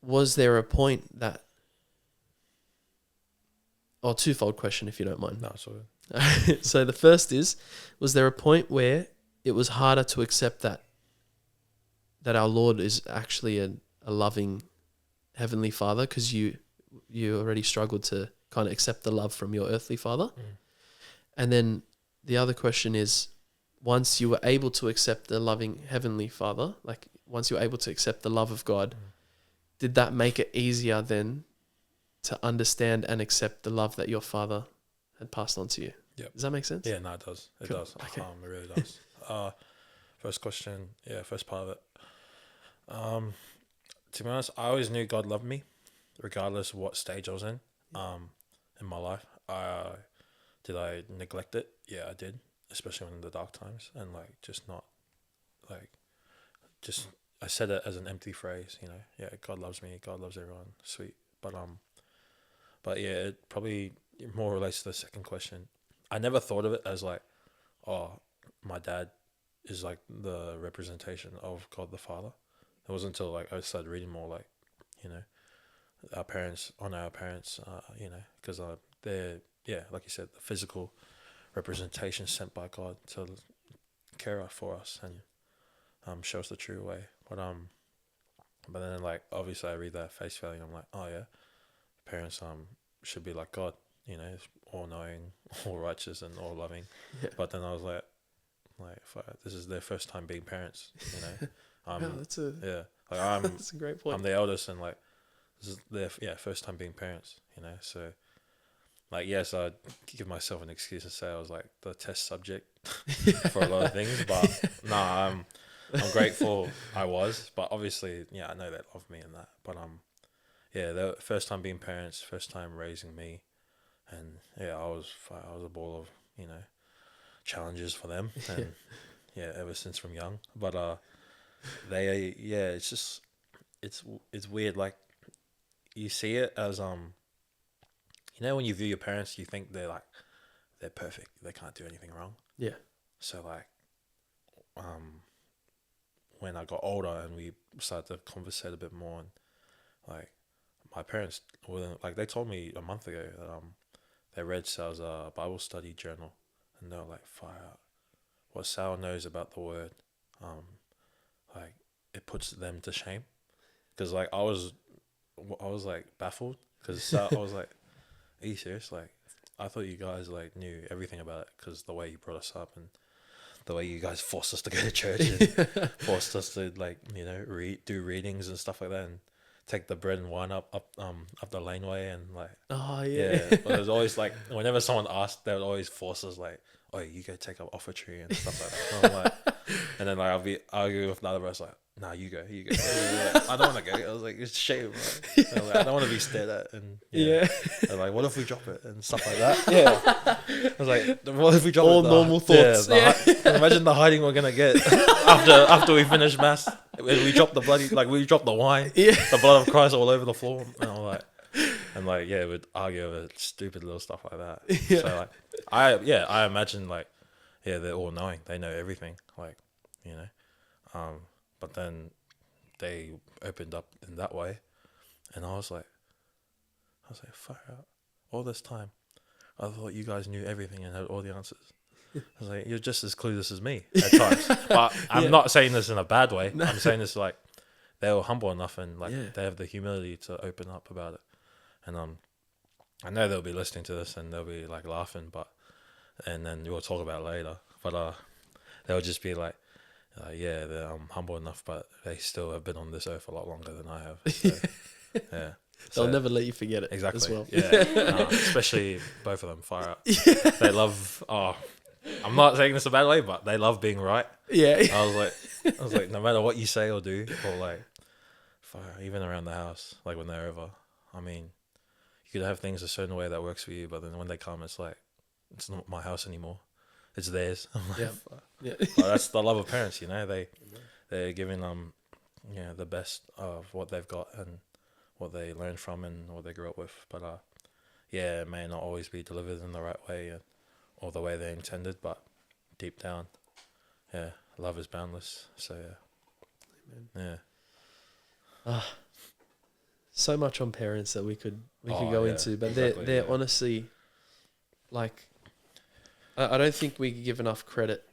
Was there a point that, twofold question, if you don't mind. No, sorry. So the first is, was there a point where it was harder to accept that our Lord is actually a loving Heavenly Father, because you already struggled to kind of accept the love from your earthly father? And then the other question is, once you were able to accept the loving Heavenly Father, like once you were able to accept the love of God, did that make it easier then to understand and accept the love that your father had passed on to you? Yep. Does that make sense? Yeah, no, it does. It Cool. does. Okay. It really does. First question, first part of it. To be honest, I always knew God loved me, regardless of what stage I was in my life. Did I neglect it? Yeah, I did, especially in the dark times, and I said it as an empty phrase, God loves me, God loves everyone, sweet. But yeah, it probably more relates to the second question. I never thought of it as like, oh, my dad is like the representation of God the Father. It wasn't until like I started reading more, like, you know, our parents, honor our parents, you know, because they're, like you said, the physical representation sent by God to care for us and show us the true way. But then, like, obviously I read that at face value and I'm like, oh yeah, parents should be like God, you know, all knowing, all righteous and all loving. Yeah. But then I was like fuck, this is their first time being parents, you know. That's a like that's a great point. I'm the eldest, and like this is their first time being parents, you know. So like, yes, I'd give myself an excuse to say I was like the test subject for a lot of things, but I'm grateful I was. But obviously, I know they love me and that. But the first time being parents, first time raising me, and I was a ball of, you know, challenges for them, and ever since from young. But it's just it's weird. Like, you see it as you know, when you view your parents, you think they're perfect, they can't do anything wrong. Yeah. So like, when I got older and we started to conversate a bit more, and like my parents wouldn't, like, they told me a month ago that they read Sal's Bible study journal, and they were like, fire out what Sal knows about the word, like, it puts them to shame. Because like I was like baffled, because I was like, are you serious? Like, I thought you guys like knew everything about it, because the way you brought us up and the way you guys forced us to go to church and forced us to, like, you know, do readings and stuff like that, and take the bread and wine up the laneway, and like, but it was always like, whenever someone asked, they would always force us, like, oh, you go take up offertory and stuff like that. And I'm like, and then like I'll be arguing with another person, like, nah, you go. I don't want to go. I was like, it's shame. Like, I don't want to be stared at. And they're like, what if we drop it and stuff like that? I was like, what if we drop all normal thoughts? Imagine the hiding we're gonna get after we finish mass. We drop we drop the wine, the blood of Christ all over the floor, and I'm like, we'd argue over stupid little stuff like that. So like, I imagine, like, they're all knowing, they know everything, like, you know, but then they opened up in that way, and I was like, fire out. All this time, I thought you guys knew everything and had all the answers. I was like, you're just as clueless as me at times. But I'm not saying this in a bad way. No. I'm saying this like, they were humble enough, and like they have the humility to open up about it. And I know they'll be listening to this and they'll be like laughing, and then we'll talk about it later. But they'll just be like, they're humble enough, but they still have been on this earth a lot longer than I have. So, They'll never let you forget it. Exactly. As well. Especially both of them, fire up. They love. I'm not saying this a bad way, but they love being right. Yeah. I was like, no matter what you say or do, or like, fire, even around the house, like when they're over. I mean, you could have things a certain way that works for you, but then when they come, it's like, it's not my house anymore. It's theirs. But that's the love of parents, you know. They're giving the best of what they've got and what they learned from and what they grew up with. But it may not always be delivered in the right way or the way they intended, but deep down, love is boundless. So so much on parents that we could go into, but they're honestly, like, I don't think we give enough credit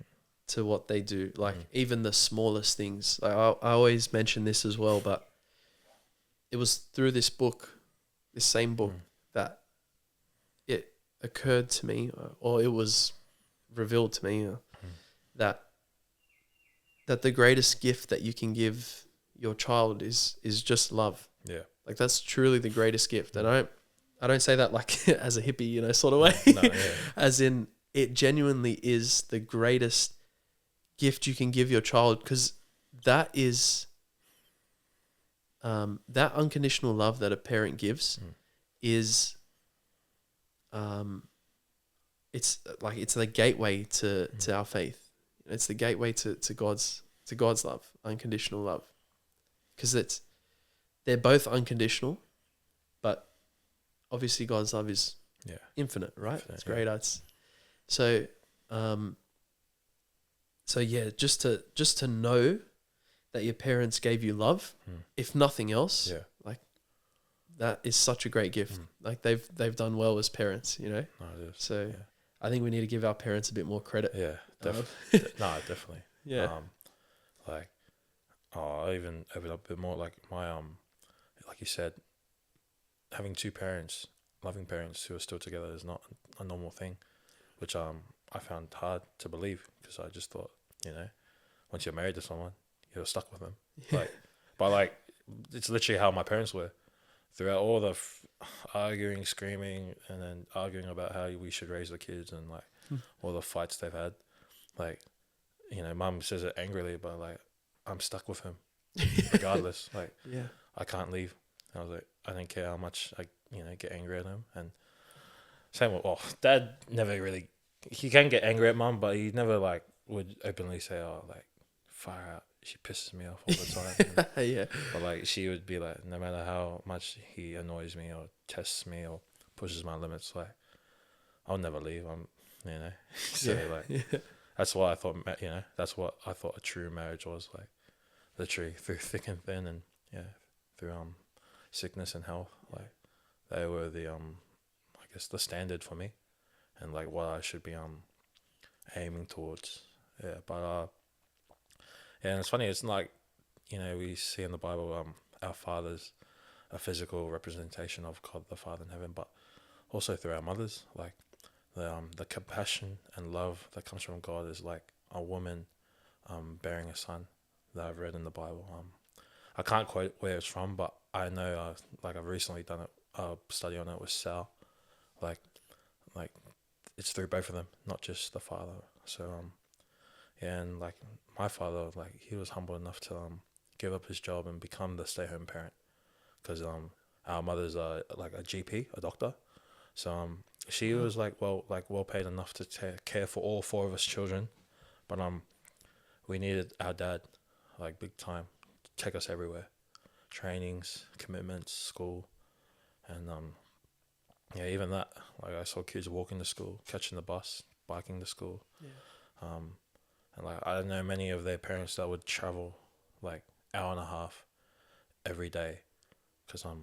to what they do. Like, even the smallest things. Like, I always mention this as well, but it was through this same book, that it occurred to me, or it was revealed to me, that the greatest gift that you can give your child is just love. Yeah. Like, that's truly the greatest gift. And I don't say that like as a hippie, you know, sort of way. No, as in, it genuinely is the greatest gift you can give your child, because that is that unconditional love that a parent gives is it's the gateway to our faith. It's the gateway to God's love, unconditional love, because they're both unconditional, but obviously God's love is infinite, right? It's greater. So, so yeah, just to know that your parents gave you love, if nothing else, Yeah. like that is such a great gift. Like they've done well as parents, you know. No, it is. So Yeah. I think we need to give our parents a bit more credit. Yeah, Um, no, definitely. Yeah. Like, I even open up a bit more. Like my like you said, having two parents, loving parents who are still together is not a normal thing, which I found hard to believe because I just thought, you know, once you're married to someone, you're stuck with them. Like, but like, it's literally how my parents were throughout all the arguing, screaming, and then arguing about how we should raise the kids and like all the fights they've had. Like, you know, mum says it angrily, but like, I'm stuck with him regardless. Like, Yeah. I can't leave. I was like, I don't care how much I, you know, get angry at him. And same with, well, dad never really, he can get angry at mum, but he never like would openly say, oh, like, far out. She pisses me off all the time. Yeah. But like, she would be like, no matter how much he annoys me or tests me or pushes my limits, like, I'll never leave. I'm, you know, so like, that's what I thought, you know, that's what I thought a true marriage was, like, literally through thick and thin, and yeah, through sickness and health, like, they were the I guess the standard for me, and like what I should be aiming towards. Yeah, but yeah, and it's funny. It's like, you know, we see in the Bible, our fathers, a physical representation of God the Father in heaven, but also through our mothers, like the compassion and love that comes from God is like a woman bearing a son that I've read in the Bible. I can't quote where it's from, but I know like I've recently done a study on it with Sal, like it's through both of them, not just the father. So yeah, and like my father, like he was humble enough to give up his job and become the stay-home parent, because our mother's like a GP, a doctor. So she was like well paid enough to care for all four of us children, but we needed our dad, like big time, to take us everywhere, trainings, commitments, school, and yeah, even that, like I saw kids walking to school, catching the bus, biking to school. And like I don't know many of their parents that would travel like hour and a half every day, because there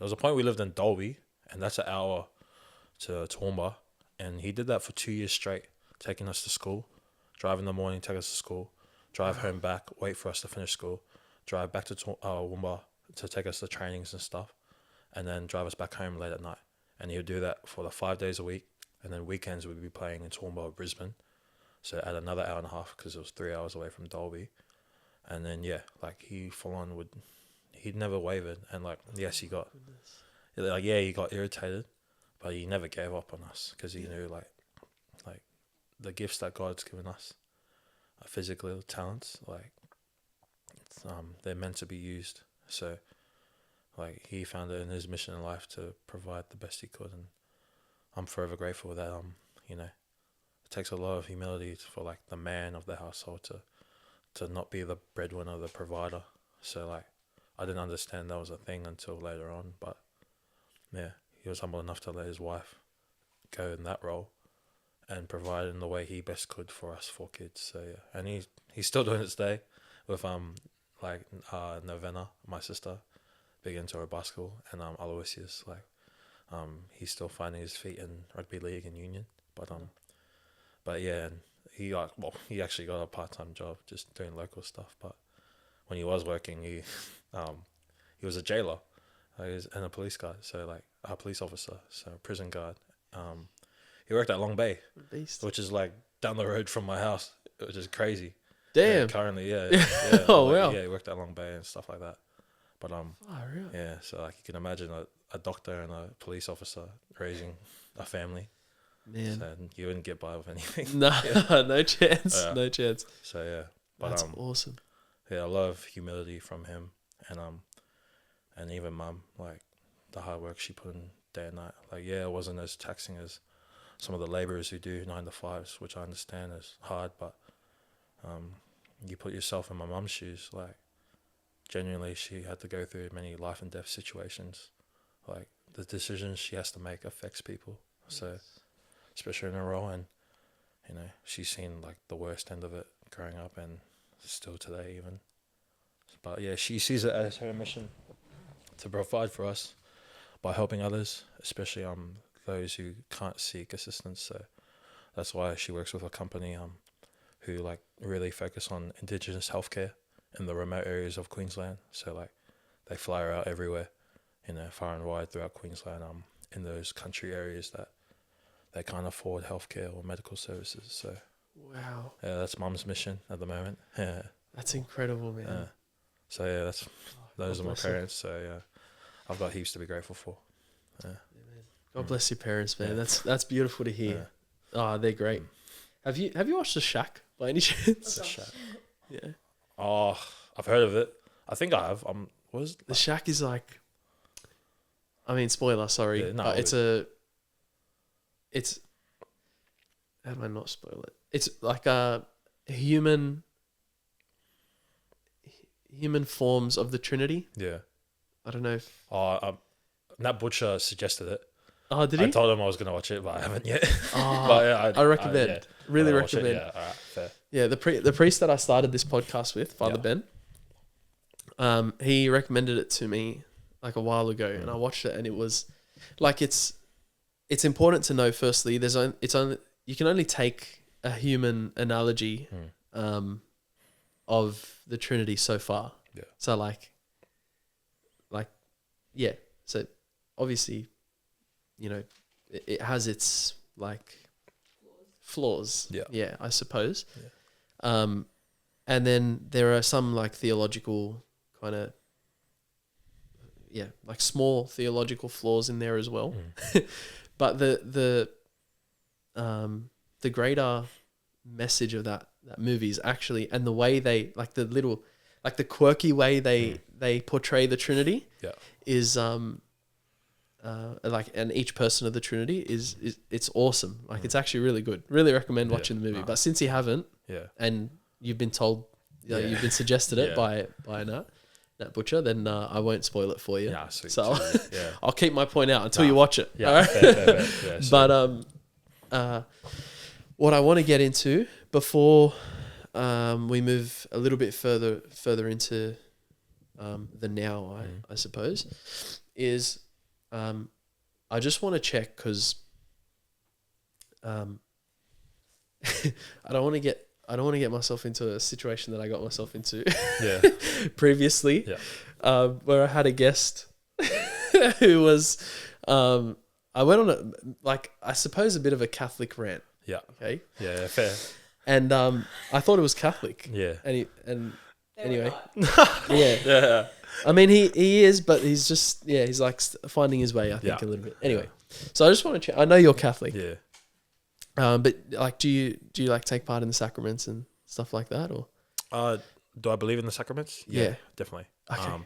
was a point we lived in Dolby, and that's an hour to Toowoomba, and he did that for 2 years straight, taking us to school, drive in the morning, take us to school, drive home back, wait for us to finish school, drive back to Toowoomba to take us to trainings and stuff, and then drive us back home late at night. And he would do that for the 5 days a week, and then weekends we'd be playing in Toowoomba or Brisbane, so add another hour and a half because it was 3 hours away from Dolby. And then yeah, like he full on he'd never wavered, and like yes, he got irritated, but he never gave up on us, because he knew like the gifts that God's given us, physical talents, like they're meant to be used. So like he found it in his mission in life to provide the best he could, and I'm forever grateful that you know, it takes a lot of humility for like the man of the household to not be the breadwinner, the provider. So like I didn't understand that was a thing until later on, but yeah, he was humble enough to let his wife go in that role and provide in the way he best could for us four kids. So yeah, and he's still doing it today with Novena, my sister, big into her basketball, and Aloysius, like he's still finding his feet in rugby league and union, but yeah, and he actually got a part-time job just doing local stuff, but when he was working, he was a jailer, and a police guard, so like a police officer, so a prison guard. He worked at Long Bay, Beast. which is like down the road from my house, which is crazy. Damn. Yeah, currently, yeah. Oh, like, wow. Yeah, he worked at Long Bay and stuff like that. But Really? yeah, so like you can imagine a doctor and a police officer raising a family. Man. So you wouldn't get by with anything. No, no chance. No chance. So yeah, but That's awesome. yeah, a lot of humility from him, and even mum, like the hard work she put in day and night. Like yeah, it wasn't as taxing as some of the labourers who do 9 to 5s, which I understand is hard, but you put yourself in my mum's shoes, like genuinely she had to go through many life and death situations. Like the decisions she has to make affects people. So especially in her role, and you know, she's seen like the worst end of it growing up, and still today even. But yeah, she sees it as her mission to provide for us by helping others, especially those who can't seek assistance. So that's why she works with a company who like really focus on Indigenous healthcare in the remote areas of Queensland. So like they fly her out everywhere, you know, far and wide throughout Queensland, in those country areas that they can't afford healthcare or medical services. So Wow. yeah, that's Mum's mission at the moment. Yeah. That's incredible, man. So yeah, those God are my bless her. parents. So yeah, I've got heaps to be grateful for. Yeah. God bless your parents, man. Yeah. That's beautiful to hear. Oh, they're great. Have you watched The Shack by any chance? The Shack. Yeah. Oh, I've heard of it. I think I have. What is The Shack is like, I mean, spoiler, sorry. Yeah, no, but it's how do I not spoil it? It's like a human forms of the Trinity. Yeah. I don't know if Nat Butcher suggested it. Oh, did I he? told him I was going to watch it, but I haven't yet. Oh, But yeah, I recommend. Really I'll watch it. recommend. Yeah, all right, fair. Yeah, the priest that I started this podcast with, Father Ben, he recommended it to me like a while ago, and I watched it, and it was like it's important to know. Firstly, you can only take a human analogy of the Trinity so far. Yeah. So like yeah. So obviously, you know, it has its like flaws. Yeah. Yeah, I suppose. Yeah. And then there are some like theological kind of like small theological flaws in there as well. But the greater message of that movie is actually, and the way they like the little like the quirky way they portray the Trinity is like, and each person of the Trinity is it's awesome. Like it's actually really good. Really recommend watching the movie. But since you haven't, and you've been told, you've been suggested it by Nat Butcher, then I won't spoil it for you. Yeah, sweet. So Yeah. I'll keep my point out until you watch it. Yeah, all right? fair. Yeah, But what I want to get into before we move a little bit further into the now, I suppose, is I just want to check because I don't want to get myself into a situation that I got myself into previously, where I had a guest who was I went on I suppose a bit of a Catholic rant. Yeah. Okay. Yeah, fair. And I thought it was Catholic. Yeah. And anyway, Yeah. I mean, he is, but he's just he's like finding his way. I think a little bit. Anyway, so I just want to check. I know you're Catholic. Yeah. But like, do you like take part in the sacraments and stuff like that, or? Do I believe in the sacraments? Yeah. Definitely. Okay.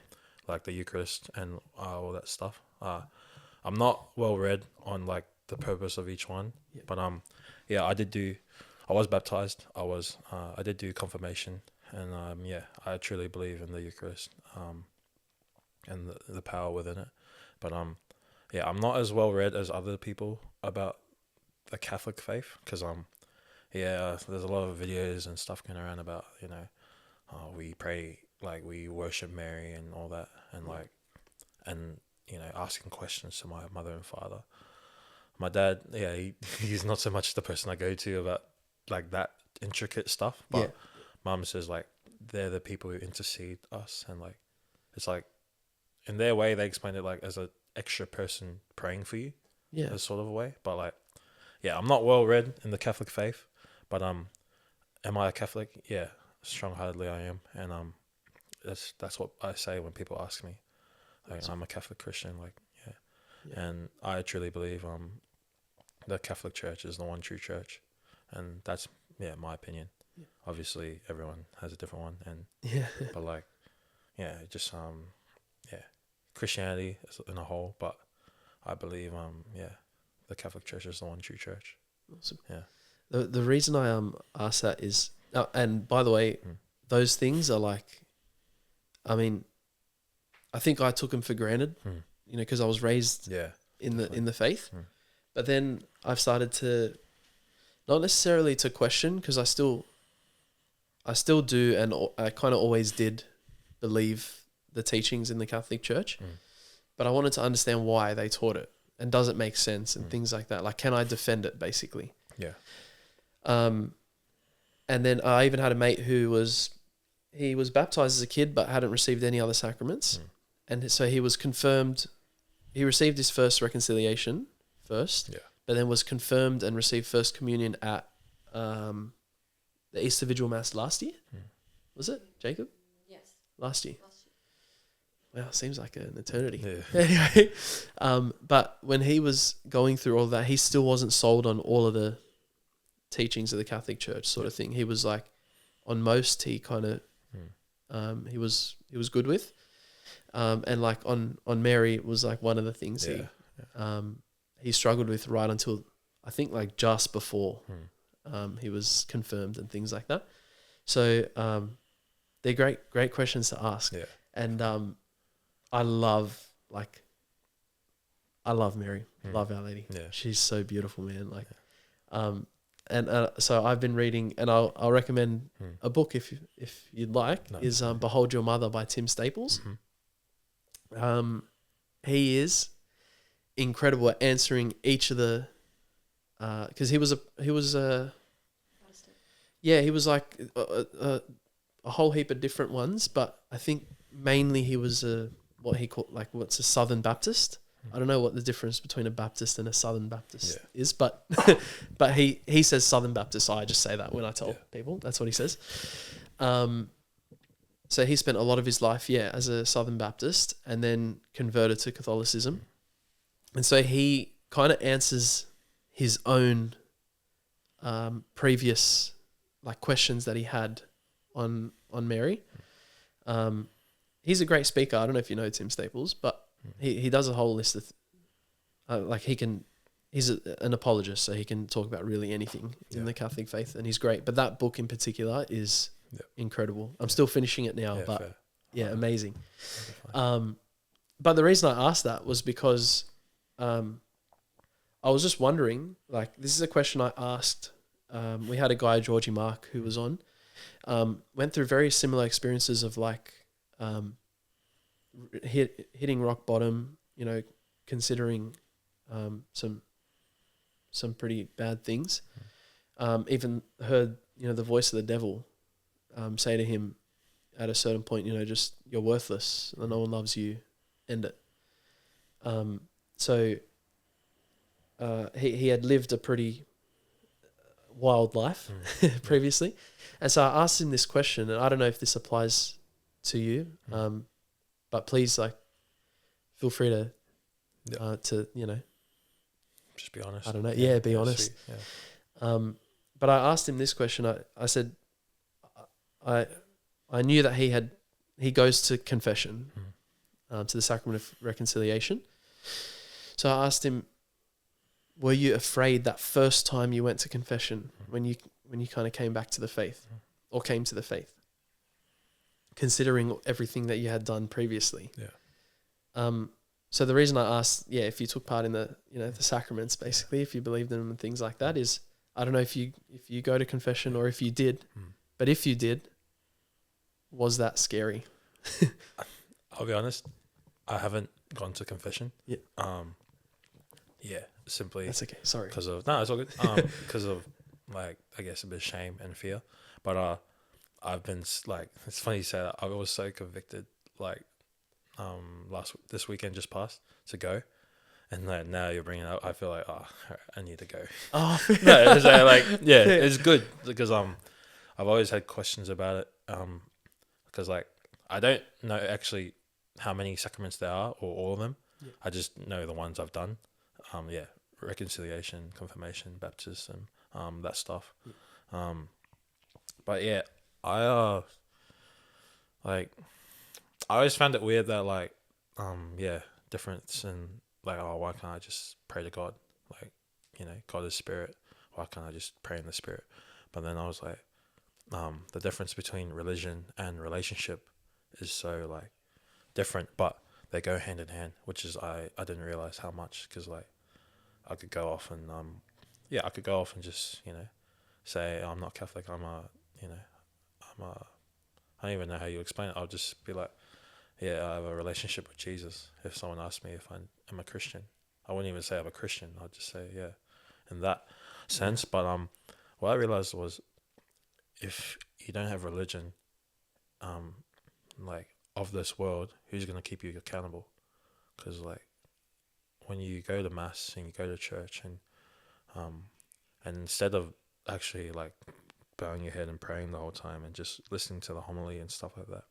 Like the Eucharist and all that stuff. I'm not well read on like the purpose of each one, but I was baptized. I did do confirmation, and I truly believe in the Eucharist, and the power within it. But I'm not as well read as other people about the Catholic faith, because there's a lot of videos and stuff going around about, you know, we pray, like we worship Mary and all that, and you know, asking questions to my mother and father. My dad, he's not so much the person I go to about like that intricate stuff, but Mum says like they're the people who intercede us, and like it's like in their way they explain it like as an extra person praying for you, a sort of a way. But like, I'm not well read in the Catholic faith, but am I a Catholic? Yeah, strong-heartedly I am, and that's what I say when people ask me. Like, I'm a Catholic Christian, and I truly believe the Catholic Church is the one true church, and that's my opinion. Obviously everyone has a different one, and but like just Christianity in a whole, but I believe the Catholic Church is the one true church. Awesome. The reason I asked that is, and by the way, those things are like, I mean, I think I took them for granted, you know, because I was raised in the faith. But then I've started to not necessarily to question, because I still do, and I kind of always did believe the teachings in the Catholic Church, but I wanted to understand why they taught it, and does it make sense, and things like that. Like, can I defend it, basically? Yeah. And then I even had a mate who was baptized as a kid, but hadn't received any other sacraments, and so he was confirmed. He received his first reconciliation first, but then was confirmed and received First Communion at the Easter Vigil Mass last year. Was it, Jacob? Yes. Last year. Last year. Wow, seems like an eternity. Yeah. Anyway, but when he was going through all that, he still wasn't sold on all of the teachings of the Catholic Church, sort of thing. He was like, on most, he kind of, he was good with, and like on Mary was like one of the things he struggled with right until I think like just before he was confirmed and things like that. So they're great questions to ask. Yeah. And I love Mary, love Our Lady. Yeah. She's so beautiful, man. Like, and so I've been reading, and I'll recommend a book if you'd like. Is Behold Your Mother by Tim Staples. He is incredible at answering each of the, because he was like a whole heap of different ones, but I think mainly he was what he called, like, what's a Southern Baptist. I don't know what the difference between a Baptist and a Southern Baptist is, but but he says Southern Baptist, so I just say that when I tell people. That's what he says. So he spent a lot of his life, as a Southern Baptist, and then converted to Catholicism. And so he kind of answers his own previous like questions that he had on Mary. He's a great speaker. I don't know if you know Tim Staples, but he does a whole list of he's an apologist, so he can talk about really anything in the Catholic faith, and he's great. But that book in particular is incredible. I'm still finishing it now, but amazing. But the reason I asked that was because I was just wondering, like, this is a question I asked. We had a guy, Georgie Mark, who was on, went through very similar experiences of like hitting rock bottom, considering some pretty bad things. Even heard, the voice of the devil say to him at a certain point, just, you're worthless and no one loves you, end it. So he had lived a pretty wild life previously. And so I asked him this question, and I don't know if this applies to you, but please, like, feel free to just be honest. I don't know. Be honest. But I asked him this question. I said, I knew that he goes to confession, to the sacrament of reconciliation. So I asked him, were you afraid that first time you went to confession, when you kind of came back to the faith, or came to the faith, considering everything that you had done previously? So the reason I asked, if you took part in the the sacraments, basically, if you believed in them and things like that, is I don't know if you go to confession or if you did, but if you did, was that scary? I'll be honest, I haven't gone to confession. Simply. That's okay. Sorry. It's all good. Because of, like, I guess a bit of shame and fear. But I've been, like, it's funny you say that. I was so convicted, like, this weekend just passed to go, and like now you're bringing it up, I feel like, I need to go. No, it's like, it's good because I've always had questions about it, because like I don't know actually how many sacraments there are or all of them. I just know the ones I've done. Reconciliation, confirmation, baptism, that stuff. But I like, I always found it weird that, like, difference in, like, why can't I just pray to God? Like, God is spirit. Why can't I just pray in the spirit? But then I was like, the difference between religion and relationship is so, like, different, but they go hand in hand, which is, I didn't realize how much, because, like, I could go off and, I could go off and just, say I'm not Catholic. I'm a, I don't even know how you explain it. I'll just be like, yeah, I have a relationship with Jesus. If someone asks me if I'm a Christian, I wouldn't even say I'm a Christian. I'll just say, yeah, in that sense. But what I realized was, if you don't have religion, like of this world, who's gonna keep you accountable? Because like when you go to mass and you go to church and instead of actually like bowing your head and praying the whole time and just listening to the homily and stuff like that,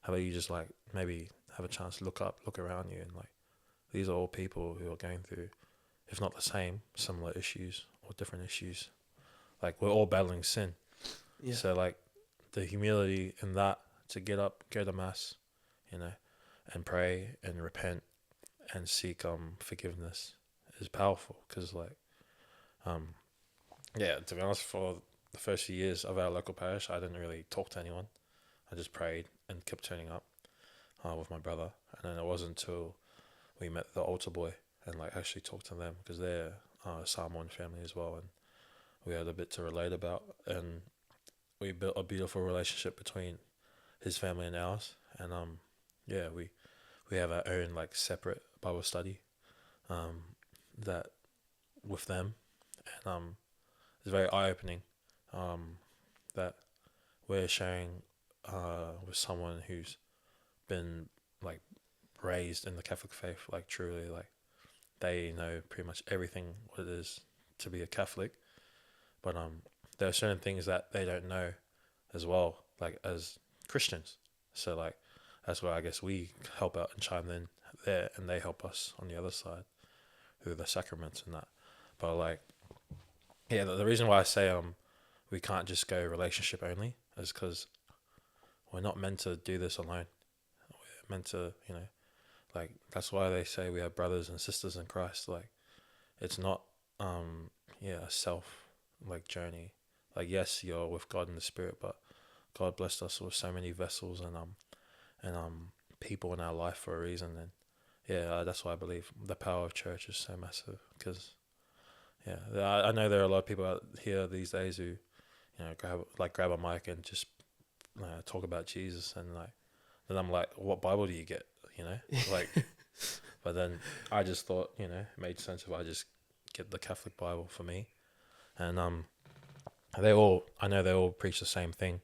how about you just like maybe have a chance to look around you, and like these are all people who are going through, if not the same, similar issues or different issues. Like we're all battling sin. Yeah. So like the humility in that, to get up, go to mass, and pray and repent and seek forgiveness is powerful. Because like to be honest, for the first few years of our local parish, I didn't really talk to anyone. I just prayed and kept turning up with my brother, and then it wasn't until we met the altar boy and like actually talked to them, because they're a Samoan family as well, and we had a bit to relate about, and we built a beautiful relationship between his family and ours, and we have our own like separate Bible study that with them, and it's very eye opening that we're sharing with someone who's been like raised in the Catholic faith, like truly, like they know pretty much everything what it is to be a Catholic, but there are certain things that they don't know as well, like as Christians. So like that's where I guess we help out and chime in there, and they help us on the other side through the sacraments and that. But like, yeah, the reason why I say we can't just go relationship only is because we're not meant to do this alone. We're meant to, like that's why they say we have brothers and sisters in Christ. Like it's not a self like journey. Like yes, you're with God in the Spirit, but God blessed us with so many vessels and people in our life for a reason. And that's why I believe the power of church is so massive. Because I know there are a lot of people out here these days who grab a mic and just talk about Jesus, and like then I'm like, what Bible do you get? Like, but then I just thought it made sense if I just get the Catholic Bible for me, and I know they all preach the same thing,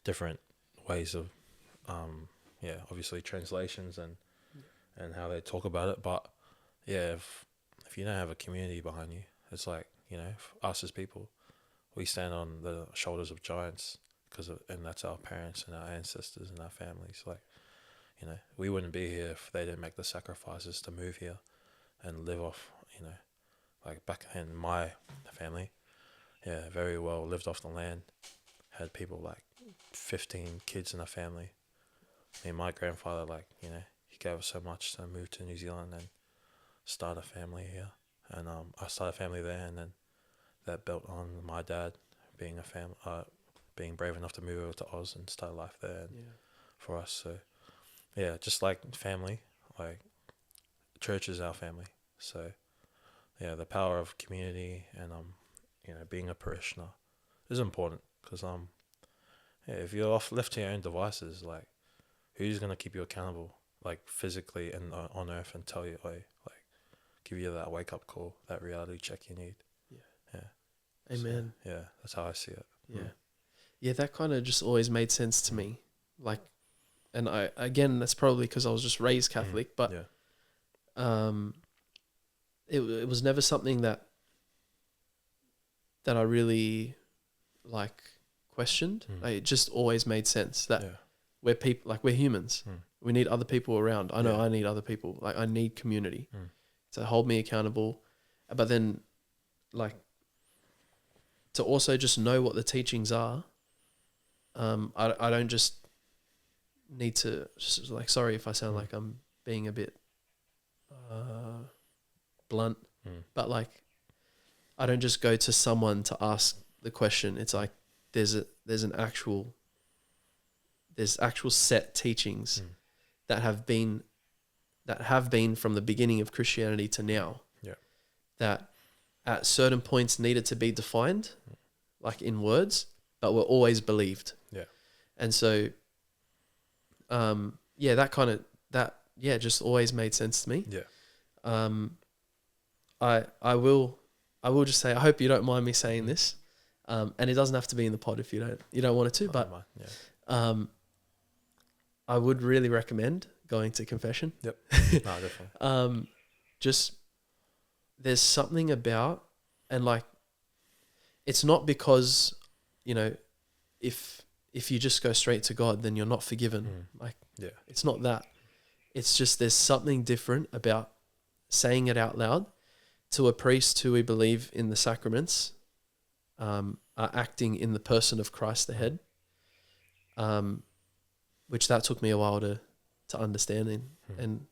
different ways of obviously translations and how they talk about it. But if you don't have a community behind you, it's like us as people, we stand on the shoulders of giants, and that's our parents and our ancestors and our families. Like we wouldn't be here if they didn't make the sacrifices to move here and live off. Like back in my family, very well lived off the land, had people like 15 kids in a family. I mean, my grandfather, he gave us so much to move to New Zealand and start a family here. And I started a family there, and then that built on my dad being being brave enough to move over to Oz and start life there for us. So, just like family, like church is our family. So, the power of community and being a parishioner is important, because if you're left to your own devices, like who's gonna keep you accountable, like physically and on earth, and tell you, give you that wake up call, that reality check you need. Amen. So, that's how I see it. Yeah, that kind of just always made sense to me. Like, and that's probably because I was just raised Catholic, but it was never something that I really questioned. It just always made sense that we're people, like we're humans. We need other people around. I know I need other people. Like I need community to hold me accountable, but then to also just know what the teachings are. I don't just need to sorry if I sound like I'm being a bit blunt, but I don't just go to someone to ask the question. It's like there's actual set teachings that have been from the beginning of Christianity to now, that at certain points needed to be defined, like in words, but were always believed. Yeah. And so, that just always made sense to me. Yeah. I will just say, I hope you don't mind me saying this, and it doesn't have to be in the pod if you don't want it to, but I would really recommend going to confession. Yep. No, definitely. Just there's something about, and like, it's not because, if you just go straight to God, then you're not forgiven. Like, it's not that. It's just there's something different about saying it out loud to a priest who we believe in the sacraments, are acting in the person of Christ the head, which that took me a while to understand and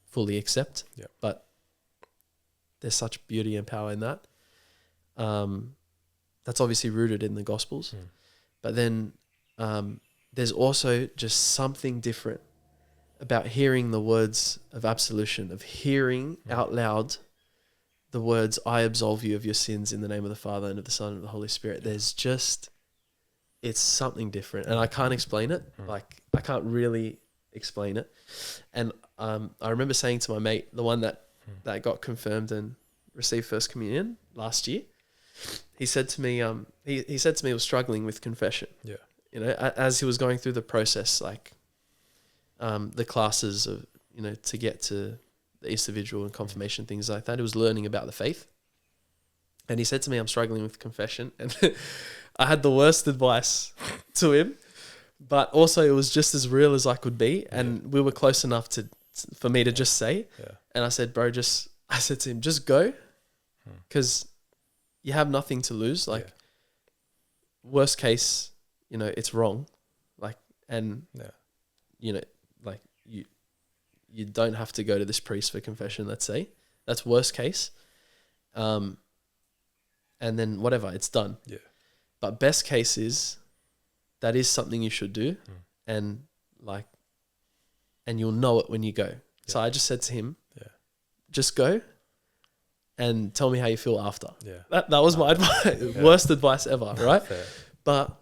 fully accept. Yeah. But there's such beauty and power in that. That's obviously rooted in the Gospels. But then there's also just something different about hearing the words of absolution, of hearing out loud the words, I absolve you of your sins in the name of the Father and of the Son and of the Holy Spirit. There's just, it's something different. And I can't explain it. Like, I can't really explain it. And I remember saying to my mate, the one that got confirmed and received First Communion last year, he said to me, he said to me he was struggling with confession. Yeah. As he was going through the process, like the classes of, to get to the Easter Vigil and confirmation, things like that. He was learning about the faith. And he said to me, I'm struggling with confession. And I had the worst advice to him, but also it was just as real as I could be. And we were close enough for me to just say, and I said, bro, I said to him, just go, because you have nothing to lose. Like, worst case, it's wrong. Like, and, like you don't have to go to this priest for confession, let's say. That's worst case. And then whatever, it's done. Yeah. But best case is that is something you should do, and you'll know it when you go. Yeah. So I just said to him, just go and tell me how you feel after. Yeah. That was my advice. Worst advice ever, right? Fair. But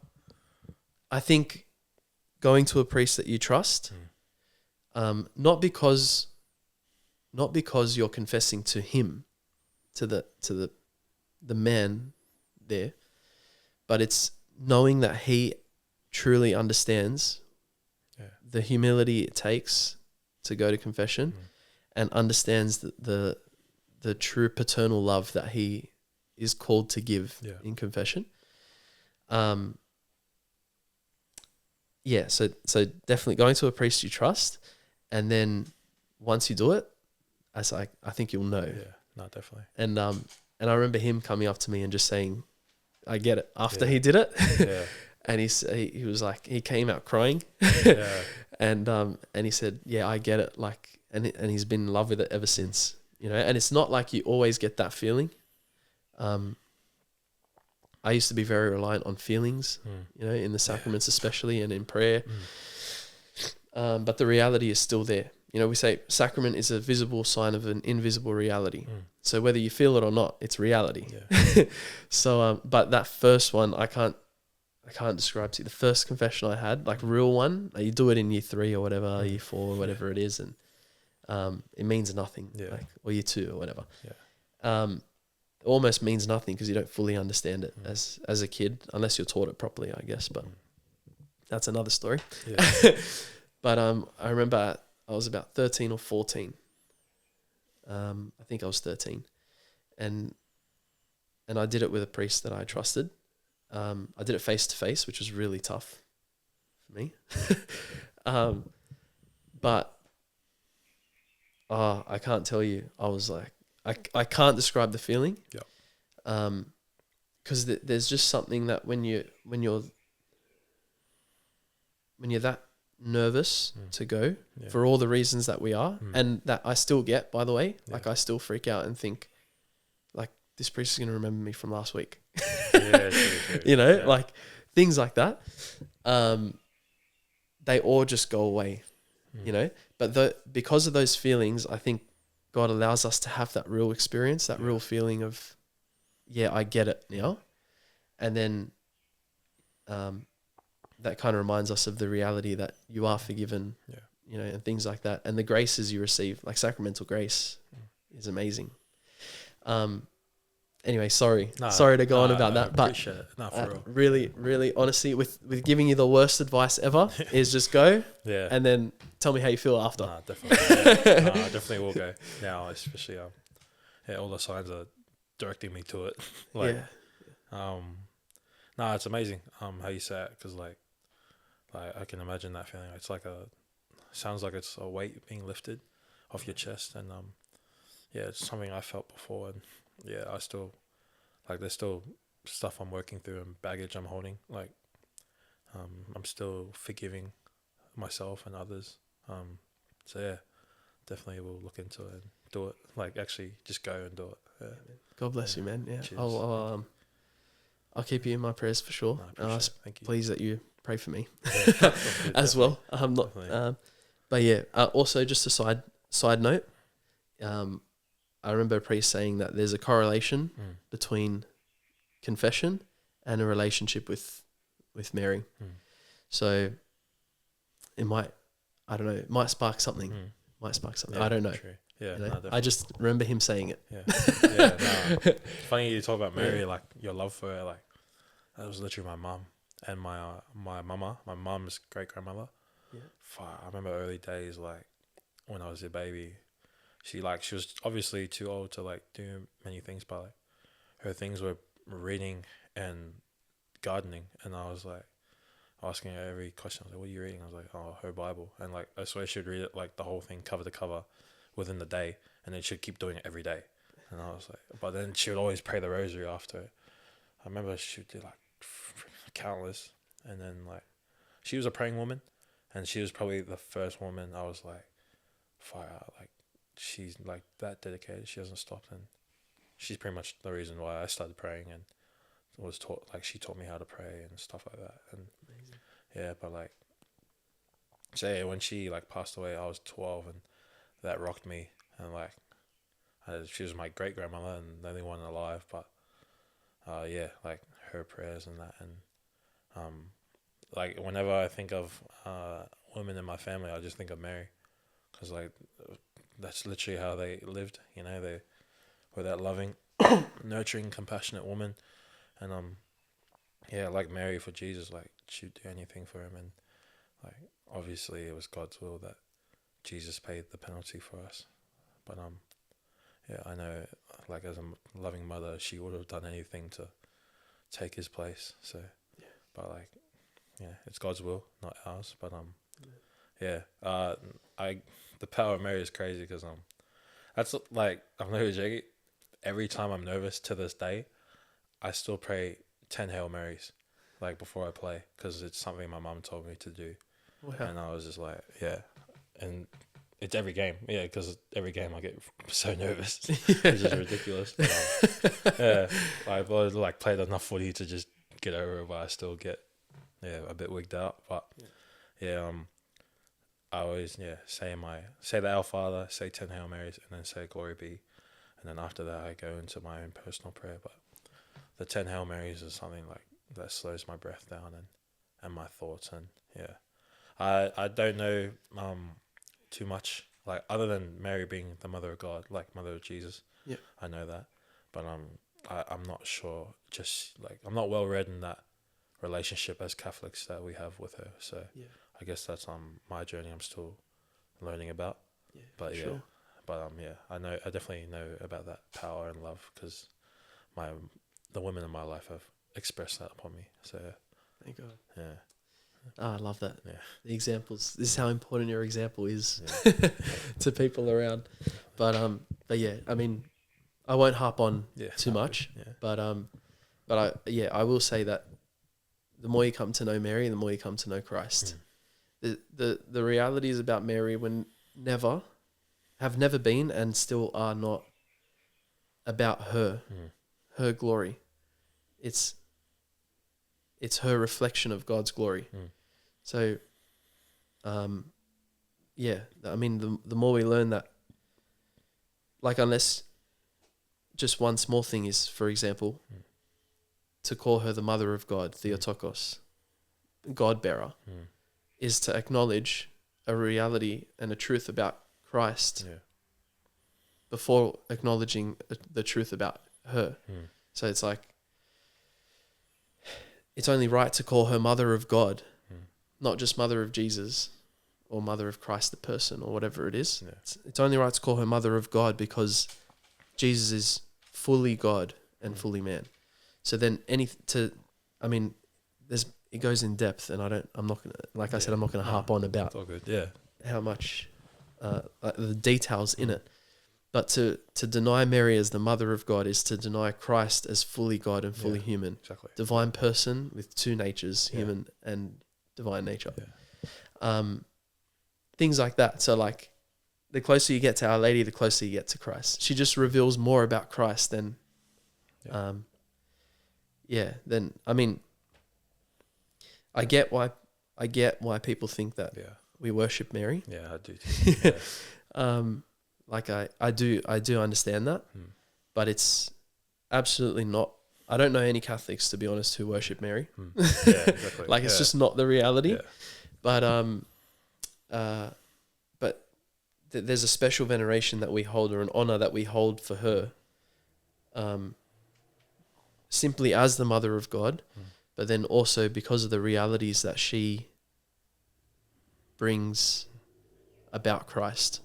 I think going to a priest that you trust, not because you're confessing to him, to the man there, but it's knowing that he truly understands the humility it takes to go to confession, and understands the true paternal love that he is called to give in confession. So definitely going to a priest you trust, and then once you do it, I think you'll know. Yeah, no, definitely. And I remember him coming up to me and just saying, I get it, after he did it. Yeah. And he was like, he came out crying. And he said, yeah, I get it. Like, and he's been in love with it ever since, and it's not like you always get that feeling. I used to be very reliant on feelings, in the sacraments especially, and in prayer. But the reality is still there. We say sacrament is a visible sign of an invisible reality. So whether you feel it or not, it's reality. Yeah. So, but that first one, I can't describe to you. The first confession I had, like real one, you do it in year 3 or whatever, year 4 or whatever it is, and it means nothing, or year 2 or whatever. Yeah. It almost means nothing because you don't fully understand it as a kid, unless you're taught it properly, I guess. But that's another story. Yeah. But I remember I was about 13 or 14. I think I was 13, and I did it with a priest that I trusted. I did it face to face, which was really tough for me. But I can't tell you. I was like, I can't describe the feeling. Yeah. Because there's just something that when you're that nervous to go for all the reasons that we are, and that I still get, by the way, like I still freak out and think, like, this priest is going to remember me from last week. True. Like things like that. They all just go away, but because of those feelings, I think God allows us to have that real experience, that real feeling of, yeah, I get it now. And then that kind of reminds us of the reality that you are forgiven, you know, and things like that. And the graces you receive, like sacramental grace, is amazing. Anyway, sorry to go on about that, but appreciate it. No, for real. Really, really, honestly, with giving you the worst advice ever is just go, and then tell me how you feel after. Nah, definitely. I definitely will go now, especially all the signs are directing me to it. No, it's amazing how you say it, because like I can imagine that feeling. It's like sounds like it's a weight being lifted off your chest, and it's something I felt before, and I still, like, there's still stuff I'm working through and baggage I'm holding. Like, I'm still forgiving myself and others. So yeah, definitely will look into it and do it. Like, actually, just go and do it. Yeah. God bless you, man. Yeah, Cheers. I'll keep you in my prayers for sure. Thank you. Please that you pray for me Yeah, as well. I'm not. But yeah. Also, just a side note. I remember a priest saying that there's a correlation between confession and a relationship with Mary. So it might spark something. Yeah, I don't know. True. Yeah, You know? no, I just remember him saying it. Yeah. It's funny you talk about Mary, like your love for her. Like, that was literally my mum and my mum's great grandmother. Yeah. I remember early days, like when I was a baby. She was obviously too old to like do many things, but like her things were reading and gardening, and I was like asking her every question. I was like, "What are you reading?" I was like, "Oh, her Bible," and like I swear she'd read it like the whole thing cover to cover within the day, and then she'd keep doing it every day. And I was like, but then she would always pray the rosary after it. I remember she would do like countless, and then like she was a praying woman, and she was probably the first woman I was like, fire, like she's like that dedicated. She hasn't stopped, and she's pretty much the reason why I started praying and was taught, like she taught me how to pray and stuff like that. And Amazing. yeah, but like, so yeah, when she like passed away, I was 12, and that rocked me. And like, she was my great grandmother and the only one alive, but like her prayers and that, and like whenever I think of women in my family, I just think of Mary, because like that's literally how they lived. You know, they were that loving, nurturing, compassionate woman, and like Mary for Jesus, like she'd do anything for him, and like obviously it was God's will that Jesus paid the penalty for us, but I know, like as a loving mother, she would have done anything to take his place. So, but like, it's God's will, not ours. But the power of Mary is crazy, because that's like, I'm not joking. Every time I'm nervous to this day, I still pray 10 Hail Marys, like before I play, because it's something my mum told me to do. Wow. And I was just like, and it's every game, because every game I get so nervous, which is ridiculous. But, I've like played enough footy to just get over it, but I still get a bit wigged out. But I always say the Our Father, say 10 Hail Marys, and then say Glory Be, and then after that I go into my own personal prayer. But the 10 Hail Marys is something like that slows my breath down and my thoughts, and I don't know too much, like other than Mary being the mother of God, like mother of Jesus. Yeah, I know that, but I'm not sure. Just like I'm not well read in that relationship as Catholics that we have with her. So I guess that's my journey. I'm still learning about. Yeah, but sure. I definitely know about that power and love, because the women in my life have expressed that upon me. So thank God. Yeah. Oh, I love that. Yeah. The examples. This is how important your example is to people around. But I mean, I won't harp on too much. Yeah. But I will say that the more you come to know Mary, the more you come to know Christ. The realities about Mary have never been, and still are not, about her, her glory. It's her reflection of God's glory. So, I mean, the more we learn that like, unless just one small thing is, for example, to call her the mother of God, Theotokos, God bearer, is to acknowledge a reality and a truth about Christ before acknowledging the truth about her. So it's like, it's only right to call her mother of God, not just mother of Jesus or mother of Christ the person or whatever it is. It's only right to call her mother of God because Jesus is fully God and fully man. So then it goes in depth, and I'm not gonna, like I said, I'm not gonna harp on about it's all good. Yeah. how much like the details in it. But to deny Mary as the mother of God is to deny Christ as fully God and fully human. Exactly. Divine person with two natures, human and divine nature. Things like that. So like, the closer you get to Our Lady, the closer you get to Christ. She just reveals more about Christ than, I get why people think that we worship Mary. Yeah, I do too. Like I do understand that, but it's absolutely not. I don't know any Catholics, to be honest, who worship Mary. Yeah, exactly. Like, it's just not the reality. Yeah. But there's a special veneration that we hold, or an honor that we hold for her, simply as the mother of God, but then also because of the realities that she brings about Christ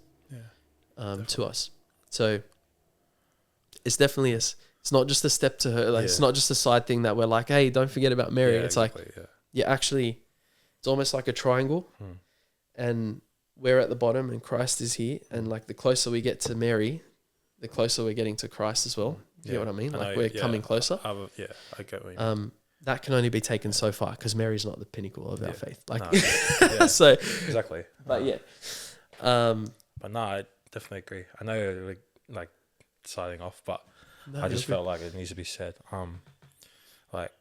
to us. So it's definitely it's not just a step to her. Like, it's not just a side thing that we're like, hey, don't forget about Mary. It's exactly, actually, it's almost like a triangle, and we're at the bottom and Christ is here. And like, the closer we get to Mary, the closer we're getting to Christ as well. You get what I mean? Like, we're coming closer. I get what you mean. That can only be taken so far, because Mary's not the pinnacle of our faith. Like, so exactly. But but no, I definitely agree. I know you're like siding off, but I just felt like it needs to be said. Like,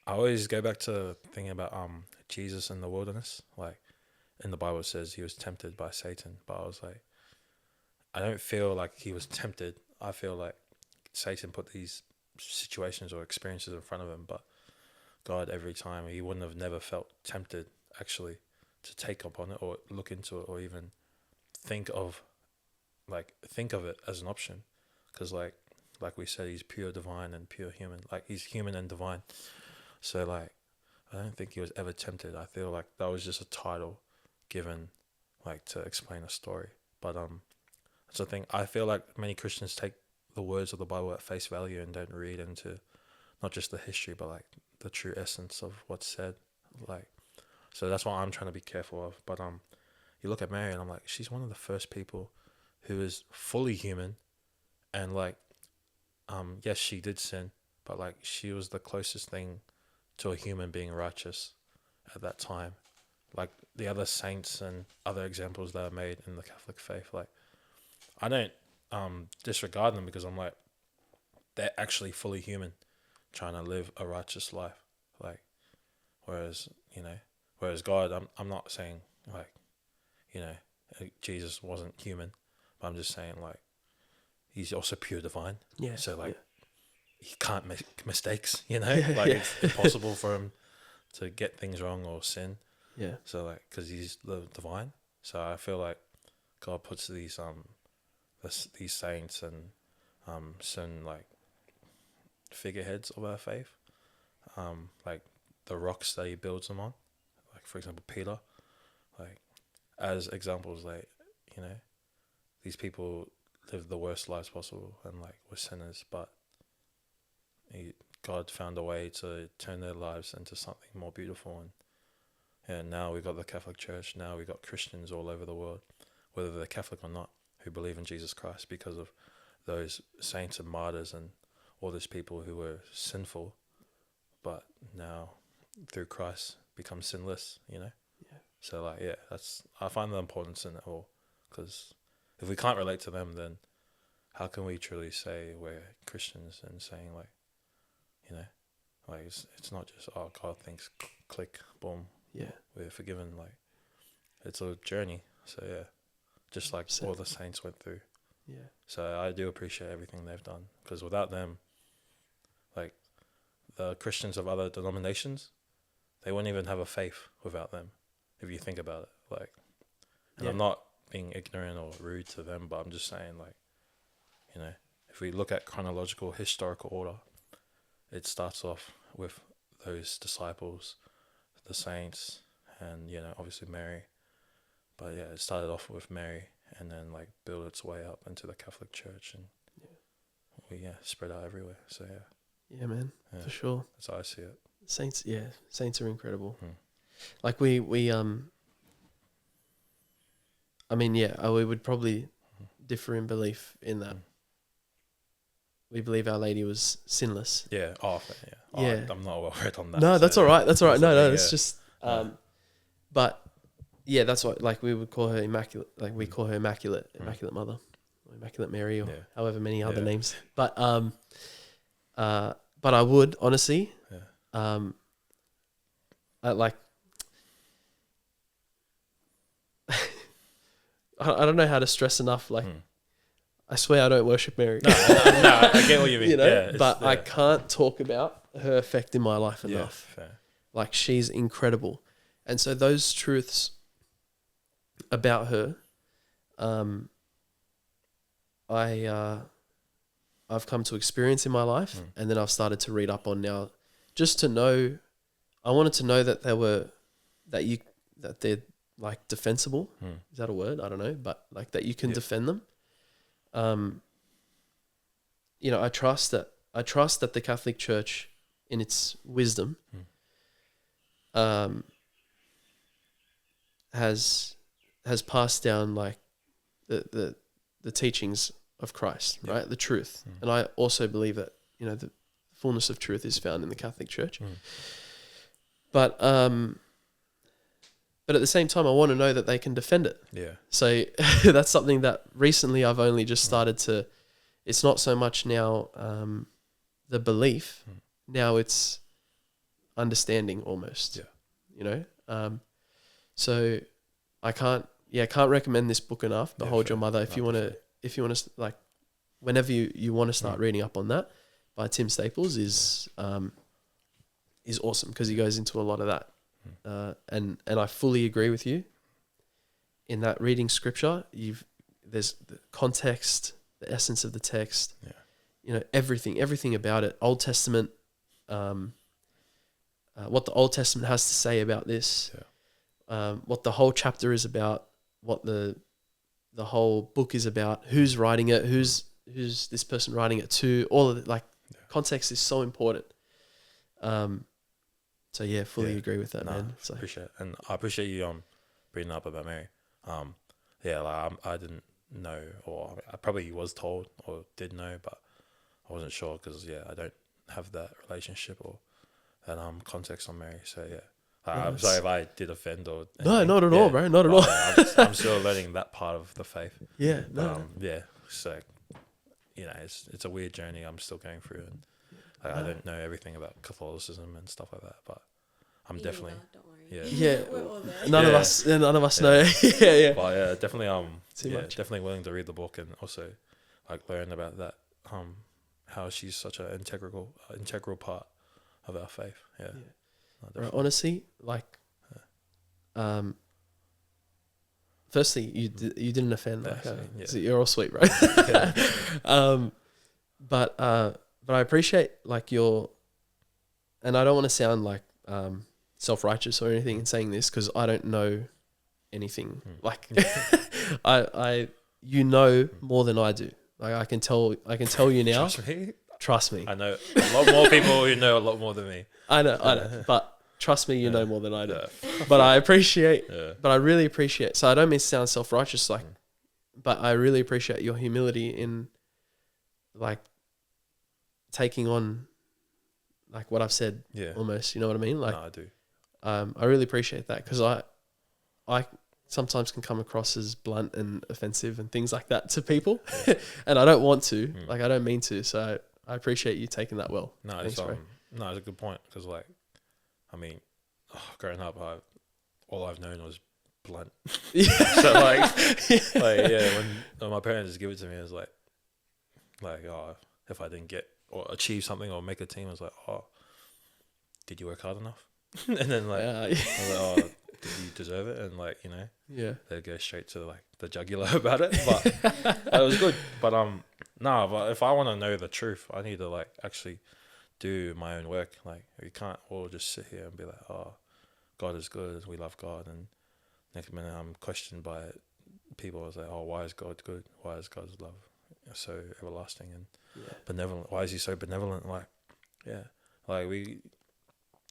I always go back to thinking about Jesus in the wilderness. Like, in the Bible it says he was tempted by Satan, but I was like, I don't feel like he was tempted. I feel like Satan put these situations or experiences in front of him, but God, every time, he wouldn't have never felt tempted actually to take up on it or look into it or even think of it as an option, because like we said, he's pure divine and pure human. Like, he's human and divine. So like, I don't think he was ever tempted. I feel like that was just a title given like to explain a story. But that's the thing. I feel like many Christians take the words of the Bible at face value and don't read into not just the history, but like the true essence of what's said. Like, so that's what I'm trying to be careful of. But you look at Mary and I'm like, she's one of the first people who is fully human, and like, yes, she did sin, but like, she was the closest thing to a human being righteous at that time. Like, the other saints and other examples that are made in the Catholic faith, like, I don't disregard them, because I'm like, they're actually fully human trying to live a righteous life. Like, whereas God, I'm not saying like, Jesus wasn't human, but I'm just saying like, he's also pure divine. Yeah. So like, he can't make mistakes, like it's impossible for him to get things wrong or sin. Yeah. So like, because he's the divine. So I feel like God puts these saints and certain like figureheads of our faith, like the rocks that he builds them on, like for example Peter, like as examples, like these people lived the worst lives possible and like were sinners, but God found a way to turn their lives into something more beautiful. And now we've got the Catholic Church. Now we've got Christians all over the world, whether they're Catholic or not, who believe in Jesus Christ because of those saints and martyrs and all those people who were sinful, but now through Christ become sinless. So like, I find the importance in it all, because if we can't relate to them, then how can we truly say we're Christians and saying like, like it's not just, oh, God thinks, click, boom, we're forgiven. Like, it's a journey. So just like all the saints went through. Yeah. So I do appreciate everything they've done, because without them, like the Christians of other denominations, they wouldn't even have a faith without them, if you think about it. Like, and Yeah. I'm not being ignorant or rude to them, but I'm just saying, like, you know, if we look at chronological historical order, it starts off with those disciples, the saints, and, you know, obviously Mary. But yeah, it started off with Mary, and then like built its way up into the Catholic Church, and we spread out everywhere. So Yeah, man, for sure. that's how I see it. Saints are incredible. Hmm. Like we I mean, we would probably differ in belief in that. We believe Our Lady was sinless. Yeah. Oh, yeah. Oh, Yeah. I'm not well read on that. No, so that's all right. That's all right. No, it's yeah. just but yeah, that's what, like, we would call her immaculate. Like, we call her immaculate mother, or immaculate Mary, or however many other names. But I would honestly, I like, I don't know how to stress enough. Like, I swear I don't worship Mary. No, I get what you mean. You know, yeah, but I can't talk about her effect in my life enough. Fair. Like, she's incredible, and so those truths about her, I've come to experience in my life, and then I've started to read up on now, just to know. I wanted to know that they're like defensible. Is that a word? I don't know, but like that you can defend them. You know, I trust that the Catholic Church, in its wisdom, has passed down like the teachings of Christ, right? The truth. And I also believe that, you know, the fullness of truth is found in the Catholic Church. But at the same time, I want to know that they can defend it. Yeah. So that's something that recently I've only just started to. It's not so much now the belief. Now it's understanding almost. Yeah. You know. So I can't recommend this book enough. Behold Your Mother. If you want to like, whenever you want to start reading up on that, by Tim Staples is awesome, because he goes into a lot of that. And I fully agree with you in that reading scripture. There's the context, the essence of the text, you know, everything about it. Old Testament, what the Old Testament has to say about this, what the whole chapter is about, what the whole book is about, who's writing it, who's this person writing it to, all of it. Like, context is so important. So yeah, fully agree with that, man. So Appreciate it. And I appreciate you bringing up about Mary. Like I didn't know, or I probably was told or did know, but I wasn't sure, because I don't have that relationship or that context on Mary. So I'm sorry if I did offend or anything. No, not at all, bro. Not at all. I'm still learning that part of the faith. Yeah, no. So you know, it's a weird journey I'm still going through, and I don't know everything about Catholicism and stuff like that, but I'm definitely don't worry. We're all there. None of us know. yeah. But definitely Too much. definitely willing to read the book, and also like learn about that how she's such an integral part of our faith. No, Right, honestly, like, firstly, you didn't offend. Like, so you're all sweet, right? But I appreciate like your, and I don't want to sound like self-righteous or anything in saying this, because I don't know anything. Like, I you know more than I do. Like, I can tell you now. Trust me. I know a lot more people who know a lot more than me. I know. But trust me, you know more than I do. But I appreciate. But I really appreciate. So I don't mean to sound self-righteous, like, but I really appreciate your humility in, like, taking on, like, what I've said. Almost. You know what I mean? Like, no, I do. I really appreciate that, because I sometimes can come across as blunt and offensive and things like that to people, and I don't want to. Like, I don't mean to. So I appreciate you taking that well. No, Thanks, it's bro. it's a good point, because like, I mean, growing up, all I've known was blunt. So like, Like, yeah, when my parents just give it to me, it's like, oh, if I didn't get or achieve something or make a team, it's like, oh, did you work hard enough? And then like, Yeah. I was like, oh, did you deserve it? And like, you know, Yeah. they go straight to like the jugular about it. But it was good. But but if I want to know the truth, I need to like actually do my own work. Like, we can't all just sit here and be like, oh, God is good, we love God, and next minute I'm questioned by people. I was like, oh, why is God good? Why is God's love so everlasting and benevolent? Why is he so benevolent? Like, yeah, like we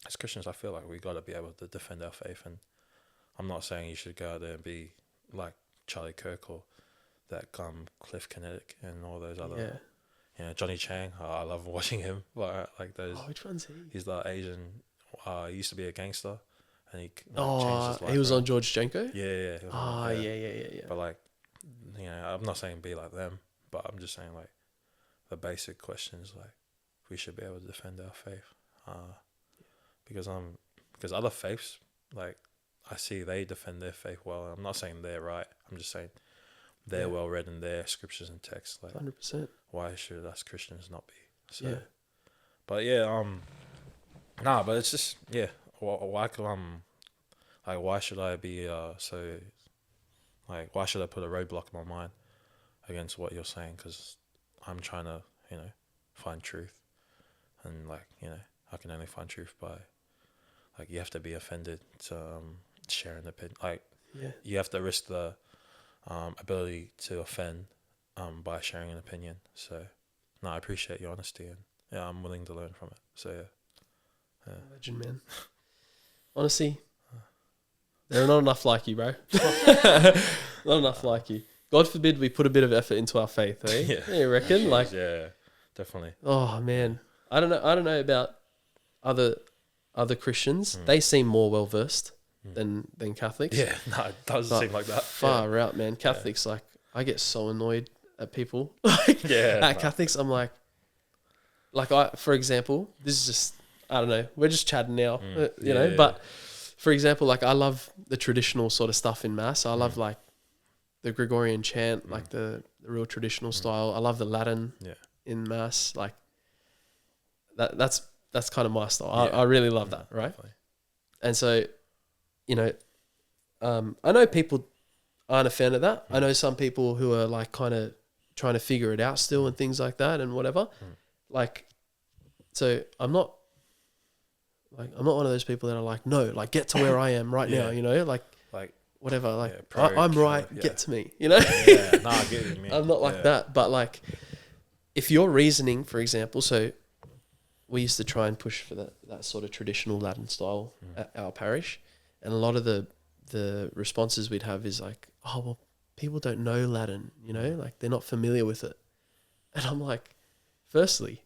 as Christians, I feel like we got to be able to defend our faith. And I'm not saying you should go out there and be like Charlie Kirk or that Cliff Kinetic and all those other, Johnny Chang. I love watching him. Like those. Oh, which one's he? He's the Asian. He used to be a gangster, and he changed his life. He was around. on George Jenko. Yeah. Yeah. But like, I'm not saying be like them, but I'm just saying like, the basic questions like, we should be able to defend our faith, because other faiths, like, I see they defend their faith well. I'm not saying they're right. I'm just saying they're well read in their scriptures and texts. Like, 100%. why should us Christians not be? So, Yeah. But but it's just why should I be why should I put a roadblock in my mind against what you're saying? Because I'm trying to find truth, and like I can only find truth by like, you have to be offended to share an opinion. Like, you have to risk the ability to offend by sharing an opinion. So no, I appreciate your honesty, and I'm willing to learn from it. So yeah. Legend, man. Honestly, there are not enough like you, bro. Not enough like you. God forbid we put a bit of effort into our faith, eh? Yeah. You reckon? Like, yeah, definitely. oh man, I don't know about other Christians. They seem more well versed than Catholics. Yeah, no, it doesn't seem like that. Far out, man. Catholics, like, I get so annoyed at people. Like, Catholics, I'm like, for example, this is just, I don't know, we're just chatting now, but for example, like, I love the traditional sort of stuff in Mass. I love like the Gregorian chant, like the real traditional style. I love the Latin in Mass. Like, that's kind of my style. I really love that, right? Definitely. And so, I know people aren't a fan of that. I know some people who are like kind of trying to figure it out still and things like that and whatever. Like, so I'm not one of those people that are like, no, like, get to where I am right now, like whatever, like, I'm right, get to me, I get what you mean. I'm not like that. But like, if you're reasoning, for example, so we used to try and push for that sort of traditional Latin style at our parish, and a lot of the responses we'd have is like, oh, well, people don't know Latin, like, they're not familiar with it. And I'm like, firstly,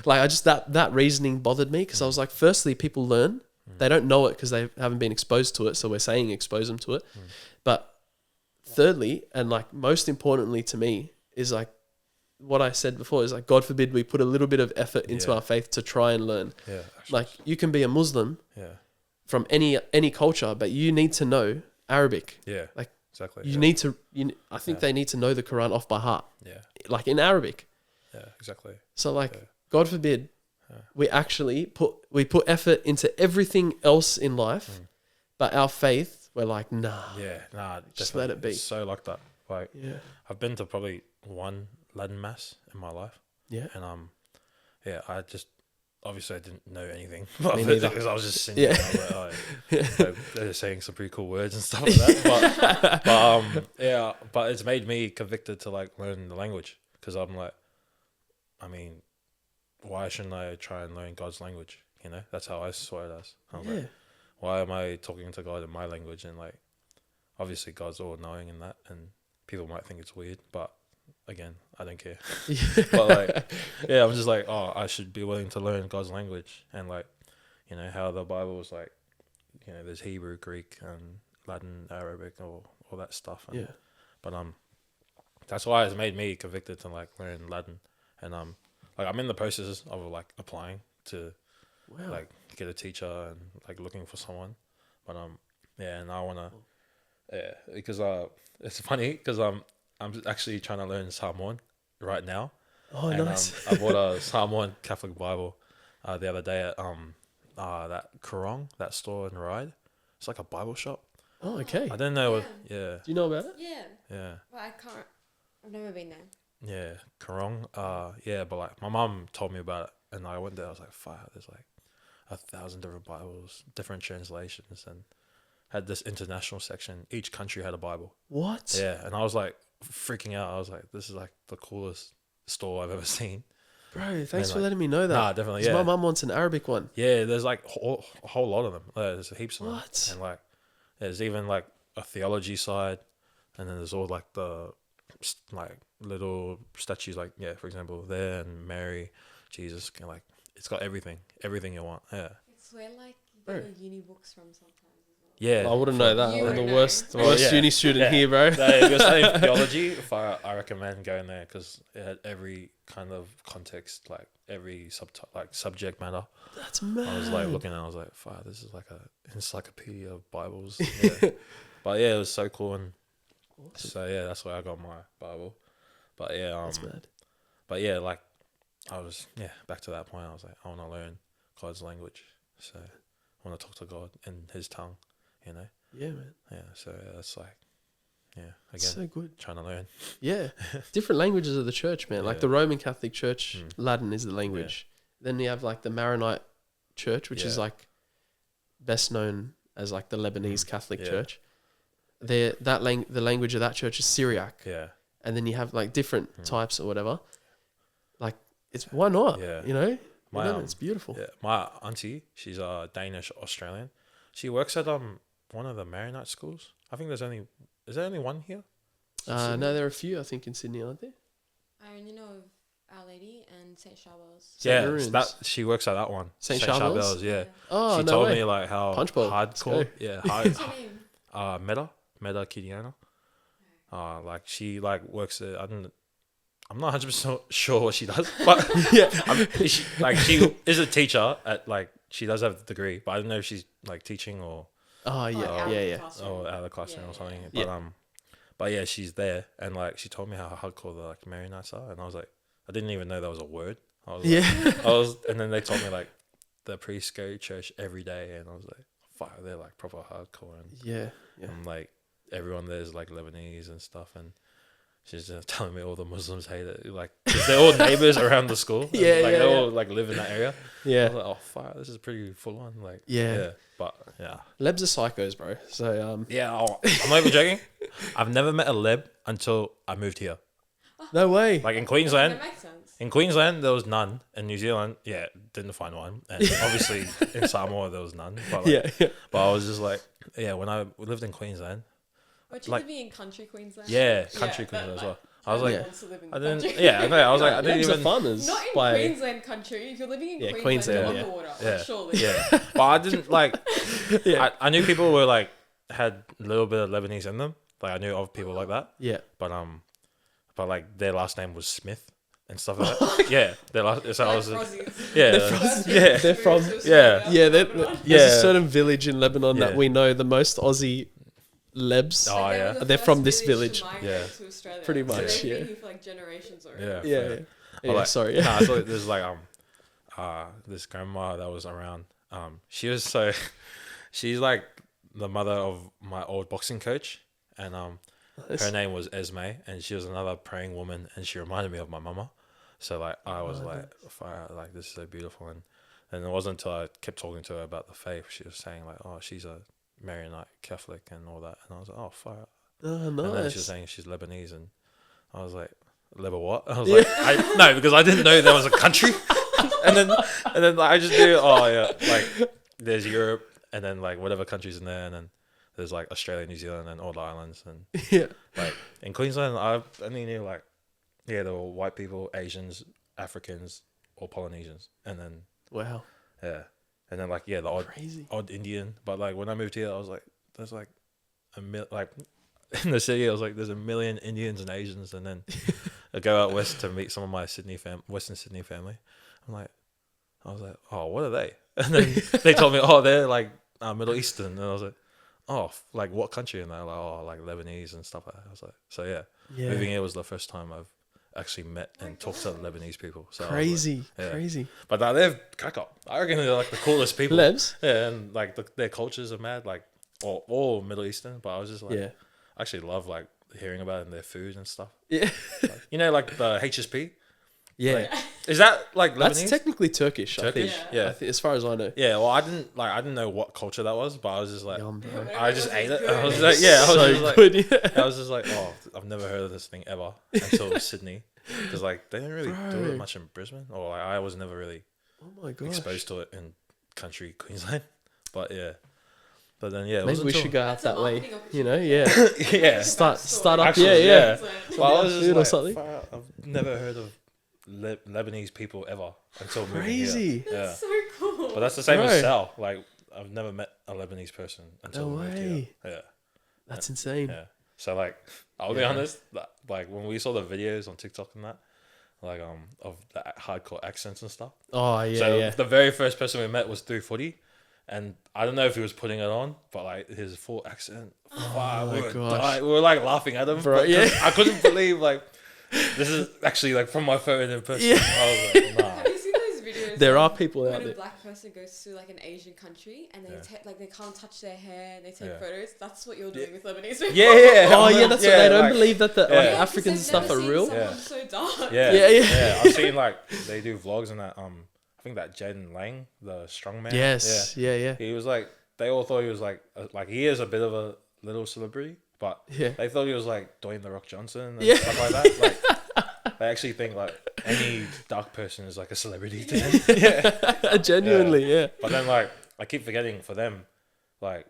like, I just, that reasoning bothered me, because I was like, firstly, people learn. They don't know it because they haven't been exposed to it, so we're saying expose them to it. But thirdly, and like most importantly to me, is like what I said before, is like, God forbid we put a little bit of effort into our faith to try and learn. Yeah, like, you can be a Muslim from any culture, but you need to know Arabic. Yeah, like, exactly. You need to. I think they need to know the Quran off by heart. Yeah, like in Arabic. Yeah, exactly. So like, God forbid, we actually put effort into everything else in life, but our faith, we're like, nah. Yeah, nah. Just let it be. It's so like that. Like, I've been to probably one Latin mass in my life. Yeah, and I just, obviously I didn't know anything about it because I was just singing. Yeah, they're saying some pretty cool words and stuff like that. But it's made me convicted to like learn the language, because I'm like, I mean, why shouldn't I try and learn God's language? That's how I saw it as. I was like, why am I talking to God in my language? And like, obviously God's all knowing in that, and people might think it's weird, but again, I don't care. But like, I'm just like, oh, I should be willing to learn God's language, and like, how the Bible was like, there's Hebrew, Greek, and Latin, Arabic, all that stuff. And, but that's why it's made me convicted to like learn Latin, and like, I'm in the process of like applying to like get a teacher and like looking for someone, but and I want to Yeah, because it's funny because I'm actually trying to learn Samoan right now. Oh, And nice. I bought a Samoan Catholic Bible the other day at that Kurong, that store in Ryde. It's like a Bible shop. Oh, okay. I didn't know. Yeah. Do you know about it? Yeah. Yeah. But I can't. I've never been there. Yeah, Kurong. Yeah, but like my mum told me about it, and I went there. I was like, "Fuck, there's like 1,000 different Bibles, different translations, and had this international section. Each country had a Bible." What? Yeah, and I was like freaking out. I was like, "This is like the coolest store I've ever seen." Bro, thanks like, for letting me know that. Nah, definitely. 'Cause Yeah, my mum wants an Arabic one. yeah. There's like a whole lot of them. There's heaps of them. What? And like, there's even like a theology side, and then there's all like the like little statues, like for example, there and Mary, Jesus, and like it's got everything you want. Yeah. It's where like you get your uni books from sometimes as well. Yeah. I wouldn't know that. You I'm the would know. worst Well, yeah. uni student Yeah. here, bro. If you're studying theology, I recommend going there because it had every kind of context, like every subject matter. That's mad. I was like looking at it, I was like, "Fuck, this is like a encyclopedia of Bibles." Yeah. But yeah, it was so cool, and so yeah, that's why I got my Bible. But yeah, That's mad. but yeah, like I was back to that point. I was like, I want to learn God's language, so I want to talk to God in His tongue, you know. Yeah, man. Yeah, so that's like, again, So good. trying to learn. Yeah. Different languages of the church, man. Like Yeah. the Roman Catholic Church, Latin is the language. Then you have like the Maronite Church, which is like best known as like the Lebanese Catholic Church. The language of that church is Syriac. Yeah. And then you have like different types or whatever. Like it's why not? Yeah. You know? My, It's beautiful. Yeah, my auntie, she's a Danish Australian. She works at one of the Maronite schools. I think is there only one here? No, there are a few I think in Sydney, aren't there? I only know of Our Lady and St. Charbel's. St. Maroons. that she works at that one. St. Charbel's? Yeah. Oh, She no told way. me like how Punch bowl. Let's hardcore. go. Yeah, What's her name? Meta Kidiana. Like she like works at I'm not 100% sure what she does, but she is a teacher at like she does have a degree, but I don't know if she's like teaching or Oh, yeah. out of yeah, the yeah. classroom. out of the classroom or something. Yeah. But yeah, she's there, and like she told me how hardcore the like Maronites are, and I was like, I didn't even know that was a word. I was like, and then they told me like the priest go to church every day, and I was like, fuck, they're like proper hardcore, and Yeah. and like everyone there's like Lebanese and stuff, and she's just telling me all the Muslims hate it, like 'cause they're all neighbors around the school. And, Yeah, like yeah, they yeah. all like live in that area. I Yeah. was like, oh fuck, this is pretty full on. Like Yeah. but yeah. Lebs are psychos, bro. So Yeah, I'm not even joking. I've never met a Leb until I moved here. no way. Like in Queensland, That makes sense. in Queensland there was none. In New Zealand, didn't find one. And obviously in Samoa there was none. But like, yeah. but I was just like, when I lived in Queensland, But you like- living in country Queensland? country that, Queensland as well. like, I was like, Yeah. wants to live in the I didn't. country. Yeah, I know. I was like, I didn't Lebs are even. farmers. Not in by, Queensland country. If you're living in Yeah, Queensland, Queensland, you're yeah. on the water. Yeah. Like, surely. Yeah, but I didn't like. Yeah. I knew people were like had a little bit of Lebanese in them. Like I knew of people like that. Yeah. But like their last name was Smith and stuff like that. Yeah, their last. So I Like was. Aussies. Yeah, Yeah, they're from- Yeah. Yeah, Lebanon. there's a certain village in Lebanon Yeah. that we know the most Aussie Lebs. Oh, Like, they yeah. were the They're first from this to village. migrate Yeah. to Australia. Pretty So much, they've been yeah. here for like generations already. Yeah. Yeah. fair. Yeah. But, Yeah, like, sorry. Nah, so there's like this grandma that was around. She was so. She's like the mother of my old boxing coach, and her name was Esme, and she was another praying woman, and she reminded me of my mama. So like I was like, fire, like this is so beautiful, and it wasn't until I kept talking to her about the faith, she was saying like, oh, she's a Maronite Catholic and all that, and I was like, oh, fire. Oh, And then she was nice. saying she's Lebanese, and I was like, Leba what? I was like, no, because I didn't know there was a country, and then like, I just knew, oh yeah, like there's Europe, and then like whatever countries in there, and then there's like Australia, New Zealand, and all the islands, and Yeah. like in Queensland, I only knew like, there were white people, Asians, Africans, or Polynesians, and then Wow. and then like the Crazy. odd Indian. But like when I moved here, I was like, there's like like in the city, I was like, there's a million Indians and Asians, and then I go out west to meet some of my Western Sydney family. I was like, oh, what are they? And then they told me, oh, they're like Middle Eastern, and I was like, oh, like what country? And they're like, oh, like Lebanese and stuff like that. I was like, so yeah, Yeah. moving here was the first time I've actually met and talked to Lebanese people. So I was Crazy. like, yeah. Crazy. But they're crack up. I reckon they're like the coolest people. Lebs? Yeah, and like their cultures are mad, like all Middle Eastern. But I was just like, Yeah. I actually love like hearing about it and their food and stuff. Yeah. Like, you know, like the HSP. Yeah. Like, is that like Lebanese? That's technically Turkish, I Turkish? think. Yeah. I think, as far as I know. Yeah, well, I didn't know what culture that was, but I was just like, Yum, bro. I just ate it. Good. I was like, yeah, I was So just like, good. Yeah. I was just like, oh, I've never heard of this thing ever until Sydney, because like they don't really do Bro. it much in Brisbane, or like, I was never really Oh my gosh. exposed to it in country Queensland. But yeah, but then yeah, it Maybe wasn't we until- should go out That's a that way. marketing You know, yeah. yeah. Start up. Actually, yeah. Well, I was Food just or like, something. far out, I've never heard of Lebanese people ever until moving here. Crazy. Yeah, That's so cool. but that's the same Bro. as Sal. Like I've never met a Lebanese person until No we moved here. way. Yeah. That's insane. Yeah. So like, I'll be Yeah. honest. Like when we saw the videos on TikTok and that, like of the hardcore accents and stuff. Oh yeah, So yeah. the very first person we met was through Footy, and I don't know if he was putting it on, but like his full accent, wow, my we were gosh. dying. We were like laughing at him, Bro, but 'cause I couldn't believe like this is actually like from my phone in person. Yeah. I was like, nah. Have you seen those videos? There like, are people out when a there. black person goes to like an Asian country and they Yeah. like they can't touch their hair and they take Yeah. photos. That's what you're doing with Lebanese people. Yeah, yeah. Oh yeah, that's what they don't like- believe that the Yeah. like, Yeah, 'cause Africans and they've stuff never are seen real. someone Yeah. so dark. Yeah, Yeah, yeah. I've seen like they do vlogs and that. I think that Jen Lang, the strongman. Yes. Yeah. Yeah. He was like, they all thought he was like he is a bit of a little celebrity, but Yeah. they thought he was like Dwayne the Rock Johnson and Yeah. stuff like that. Like they actually think like any dark person is like a celebrity to them. Yeah. Genuinely, yeah. But then like I keep forgetting for them, like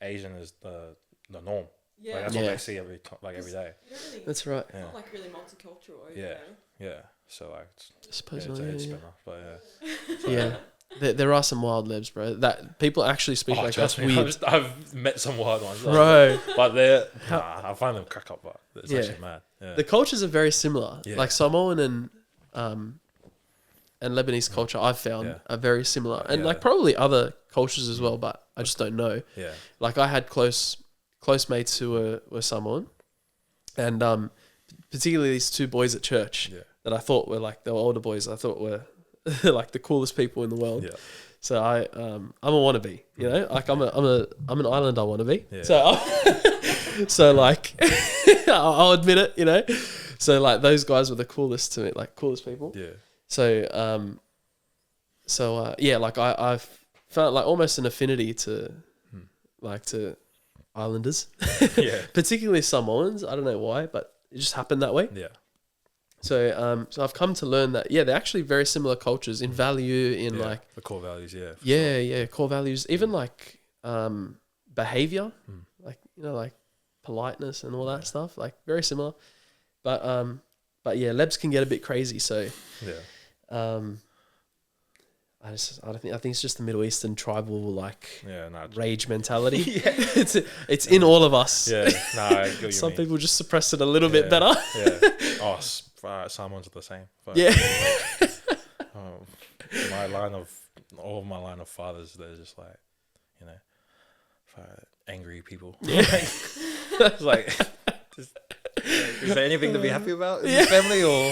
Asian is the norm. Yeah. Like that's Yeah. what they see every day. You don't really, That's right. it's Yeah. not like really multicultural over Yeah. there. Yeah. So like I suppose it's a yeah, head yeah. spinner. But yeah. Yeah. There are some wild lebs, bro. That people actually speak Oh, like trust that's me, weird, I've met some wild ones, bro. but I find them crack up. But it's Yeah. actually mad. Yeah, The cultures are very similar. Yeah. Like Samoan and Lebanese culture, I've found Yeah. are very similar, and Yeah. like probably other cultures as well. But I just don't know. yeah, Like I had close mates who were Samoan, and particularly these two boys at church yeah, that I thought were like the older boys. I thought were like the coolest people in the world. yeah. So I'm a wannabe, you know, like I'm an Islander wannabe. Yeah. So like I'll admit it, you know. So like those guys were the coolest to me, like coolest people. Yeah, So yeah, like I've felt like almost an affinity to like to Islanders, yeah, particularly Samoans. I don't know why, but it just happened that way. yeah, So I've come to learn that they're actually very similar cultures in value, in yeah. like the core values. Yeah, for yeah, core values, even like behavior, Mm. like you know, like politeness and all that stuff, like very similar. But yeah, lebs can get a bit crazy. So sure. Yeah, I think it's just the Middle Eastern tribal like yeah, nah, rage mentality. yeah, it's in all of us. yeah. Nah, I get what you Some mean. people just suppress it a little bit Yeah. better. Yeah. Oh, Samoans are the same. But, Yeah. all of my line of fathers, they're just like, you know, angry people. Yeah. It's like, just, is there anything to be happy about in this family, or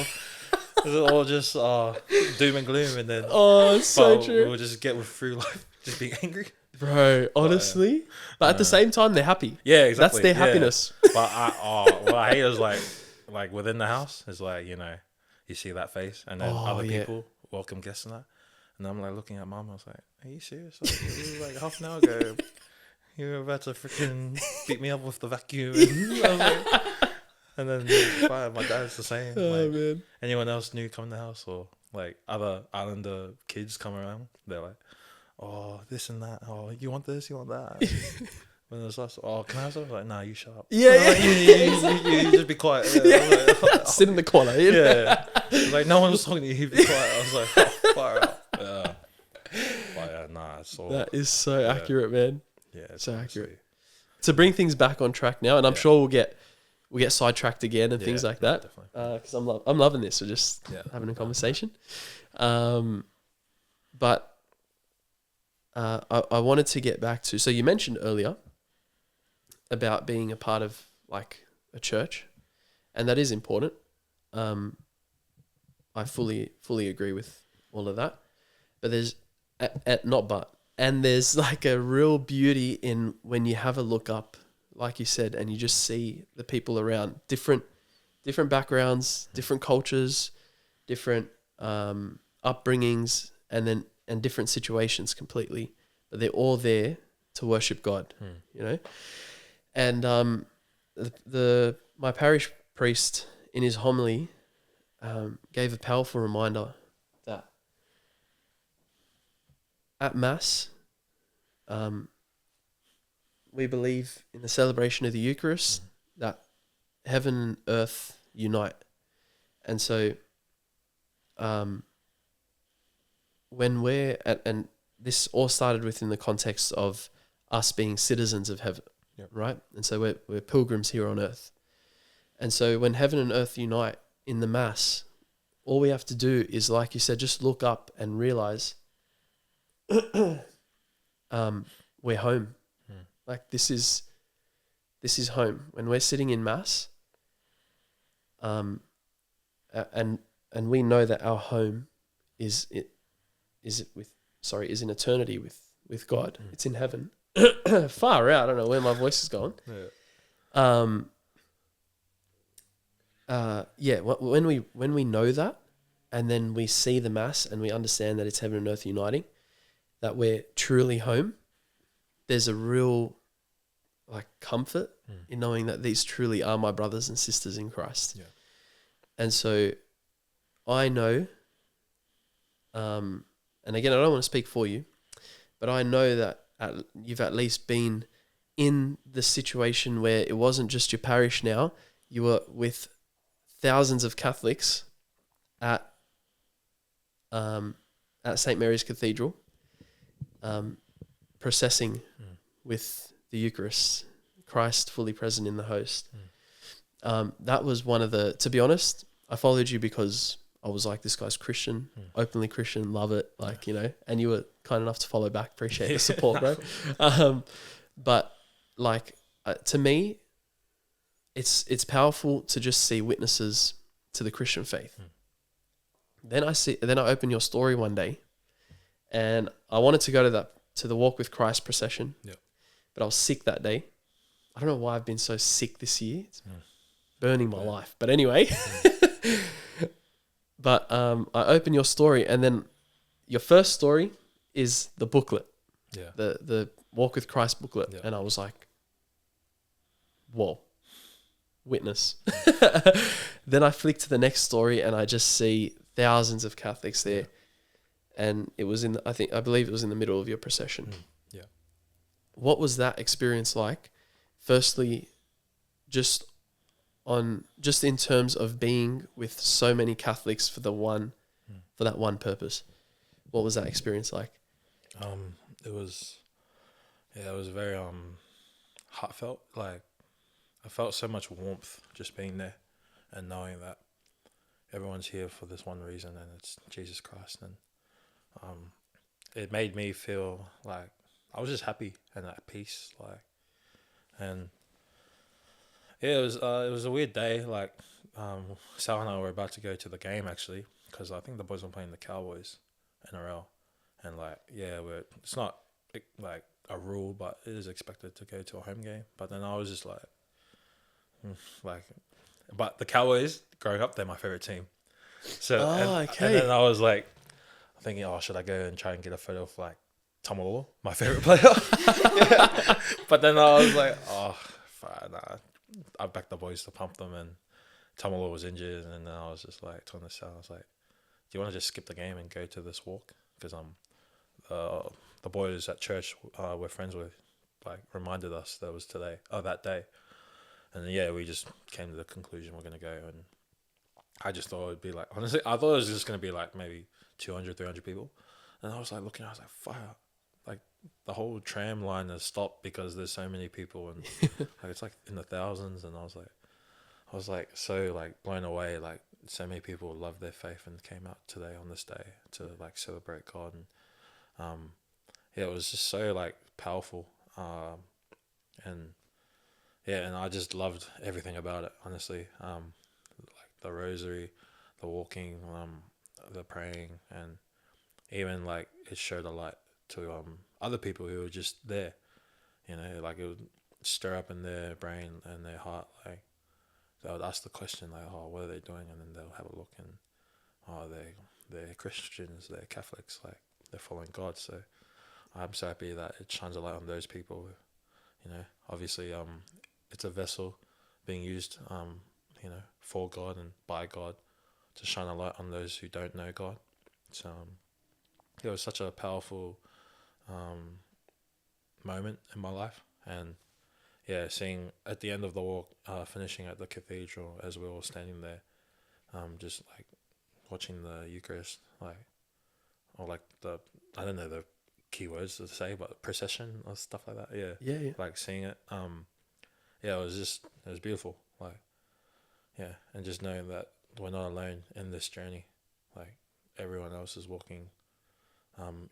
is it all just doom and gloom? And then Oh, it's so but true. we'll just get through life just being angry. Bro, honestly. But at the same time, they're happy. Yeah, exactly. That's their yeah. happiness. But what I hate is like within the house is like, you know, you see that face and then Oh, other yeah. people welcome guests and that, and I'm like looking at mum. I was like, "Are you serious? Like, it was like half an hour ago, you were about to freaking beat me up with the vacuum." And, I was like, and then my dad's the same. Oh, Like, man. anyone else new come in the house or like other Islander kids come around, they're like, "Oh, this and that. Oh, you want this? You want that?" When it's us, "Oh, can I have something?" Like, "Nah, you shut up." Yeah, I'm like, yeah. you just be quiet. Yeah. I'm like, Sit in the corner. You know? yeah. Like no one was talking to you. Be quiet. I was like, oh, fire out. Yeah. But yeah, nah, it's all. That is so accurate, man. Yeah, it's so honestly- accurate. To bring things back on track now, and I'm Yeah. sure we'll get sidetracked again and things Yeah, like that. Definitely. Because I'm loving this. We're just Yeah. having a conversation. But I wanted to get back to. So you mentioned earlier about being a part of like a church, and that is important. I fully agree with all of that, but there's and there's like a real beauty in when you have a look up, like you said, and you just see the people around, different backgrounds, different cultures, different upbringings, and different situations completely, but they're all there to worship God, you know. And my parish priest in his homily gave a powerful reminder that at Mass, we believe in the celebration of the Eucharist, that heaven and earth unite. And so when and this all started within the context of us being citizens of heaven, right? And so we're pilgrims here on earth. And so when heaven and earth unite in the Mass, all we have to do is, like you said, just look up and realize we're home. Like this is home. When we're sitting in Mass, and we know that our home is in eternity with God. It's in heaven. Far out. I don't know where my voice is going. When we know that, and then we see the Mass and we understand that it's heaven and earth uniting, that we're truly home, there's a real like comfort in knowing that these truly are my brothers and sisters in Christ. Yeah. And so I know, and again, I don't want to speak for you, but I know that you've at least been in the situation where it wasn't just your parish now, you were with thousands of Catholics at St. Mary's Cathedral, processing with the Eucharist, Christ fully present in the host. That was one of the, to be honest, I followed you because I was like, this guy's Christian, openly Christian, love it, like, you know, and you were kind enough to follow back, appreciate the support, bro. But like, to me, it's powerful to just see witnesses to the Christian faith. Then I open your story one day, and I wanted to go to the Walk with Christ procession, but I was sick that day. I don't know why I've been so sick this year. It's burning my life. But anyway, but I open your story, and then your first story is the booklet, the Walk with Christ booklet, and I was like, whoa, witness. Then I flick to the next story, and I just see thousands of Catholics there, and it was I believe it was in the middle of your procession. What was that experience like? Firstly, just in terms of being with so many Catholics for that one purpose. What was that experience like? It was very heartfelt. Like, I felt so much warmth just being there and knowing that everyone's here for this one reason, and it's Jesus Christ. And it made me feel like I was just happy and at peace. Like, and yeah, it was a weird day. Like, Sal and I were about to go to the game actually, because I think the boys were playing the Cowboys NRL, and like, it's not like a rule, but it is expected to go to a home game. But then I was just like, but the Cowboys growing up, they're my favorite team. So and then I was like thinking, should I go and try and get a photo of like Tamalolo, my favorite player? But then I was like, fine, nah. I backed the boys to pump them, and Tamalolo was injured, and then I was just like telling the Sal, I was like, do you want to just skip the game and go to this walk? Because the boys at church we're friends with, like, reminded us that day. And then, we just came to the conclusion we're going to go. And I just thought it would be like, honestly, I thought it was just going to be like maybe 200, 300 people. And I was like looking, I was like, fire. Like, the whole tram line has stopped because there's so many people. And like, it's like in the thousands. And I was like so like blown away. Like, so many people loved their faith and came out today on this day to like celebrate God. And it was just so like powerful. And yeah, and I just loved everything about it, honestly. Like the rosary, the walking, the praying, and even like it showed a light to other people who were just there. You know, like it would stir up in their brain and their heart. Like they would ask the question, like, "Oh, what are they doing?" And then they'll have a look, and oh, they're Christians, they're Catholics, like they're following God. So I'm so happy that it shines a light on those people. You know, obviously, it's a vessel being used, for God and by God to shine a light on those who don't know God. So it was such a powerful moment in my life, and yeah, seeing at the end of the walk, finishing at the cathedral as we were all standing there, just like watching the Eucharist, like, or like I don't know the keywords to say, but procession or stuff like that. Yeah, Yeah. like seeing it. Yeah, it was beautiful. Like, yeah, and just knowing that we're not alone in this journey. Like everyone else is walking,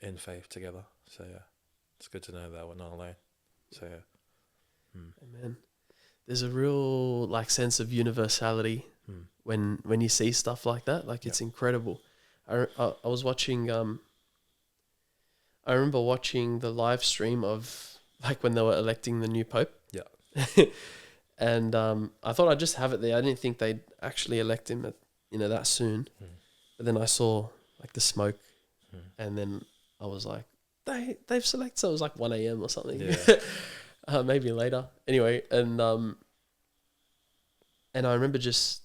in faith together. So yeah, it's good to know that we're not alone. So yeah. Amen. There's a real like sense of universality when you see stuff like that. Like it's incredible. I was watching. I remember watching the live stream of like when they were electing the new pope. Yeah. And I thought I'd just have it there. I didn't think they'd actually elect him that soon. But then I saw like the smoke, and then I was like, they've selected. So it was like 1 a.m. or something. Yeah. Maybe later. Anyway, and I remember just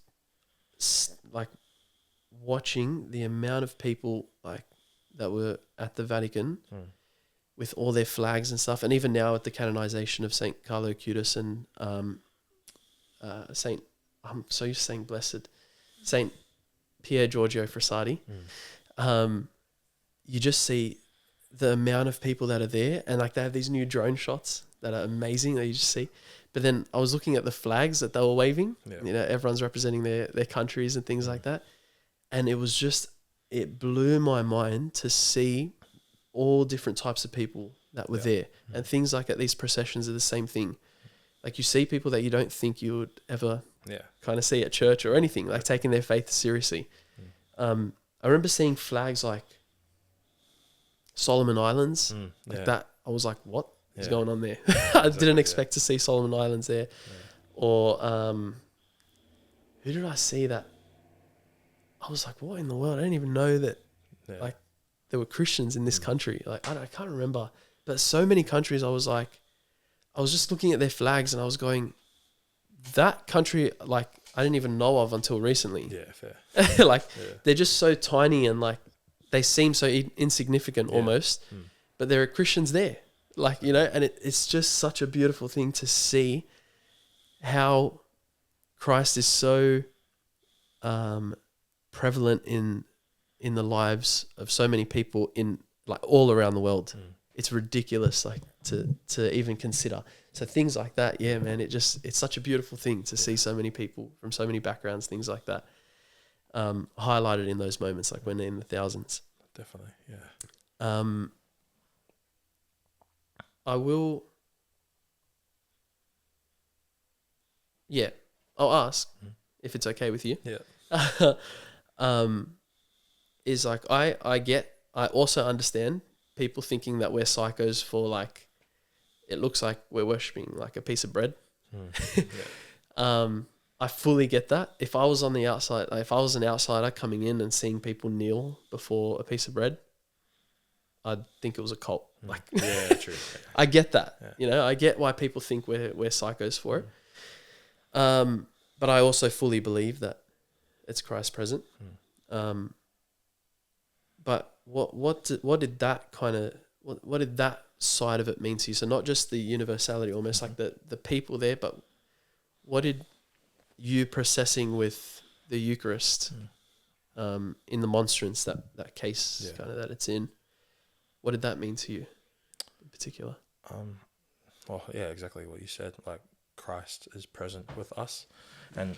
like watching the amount of people like that were at the Vatican with all their flags and stuff, and even now at the canonization of Saint Carlo Acutis and Saint, I'm so used to saying blessed, Saint Pier Giorgio Frassati. You just see the amount of people that are there, and like they have these new drone shots that are amazing that you just see. But then I was looking at the flags that they were waving. You know, everyone's representing their countries and things like that, and it blew my mind to see all different types of people that were there, and things like at these processions are the same thing. Like you see people that you don't think you would ever kind of see at church or anything, like taking their faith seriously. I remember seeing flags like Solomon Islands, like that. I was like, what is going on there? I didn't expect to see Solomon Islands there. Or who did I see that? I was like, what in the world? I didn't even know that like there were Christians in this country. Like I can't remember, but so many countries. I was just looking at their flags and I was going, that country, like I didn't even know of until recently. Yeah, fair. Like they're just so tiny and like they seem so insignificant almost, but there are Christians there. Like, you know, and it's just such a beautiful thing to see how Christ is so prevalent in the lives of so many people in like all around the world. It's ridiculous, like to even consider. So things like that, yeah, man, it's such a beautiful thing to see so many people from so many backgrounds, things like that, highlighted in those moments, like when they're in the thousands. Definitely, yeah. I'll ask if it's okay with you. Yeah. Is like I also understand people thinking that we're psychos for like, it looks like we're worshipping like a piece of bread. I fully get that. If I was on the outside, like if I was an outsider coming in and seeing people kneel before a piece of bread, I'd think it was a cult. Like, Yeah, true. I get that. Yeah. You know, I get why people think we're psychos for it. But I also fully believe that it's Christ present. But what did that side of it mean to you? So not just the universality, almost like the people there, but what did you processing with the Eucharist in the monstrance, that case kind of that it's in, what did that mean to you in particular? Well, yeah, exactly what you said. Like Christ is present with us, and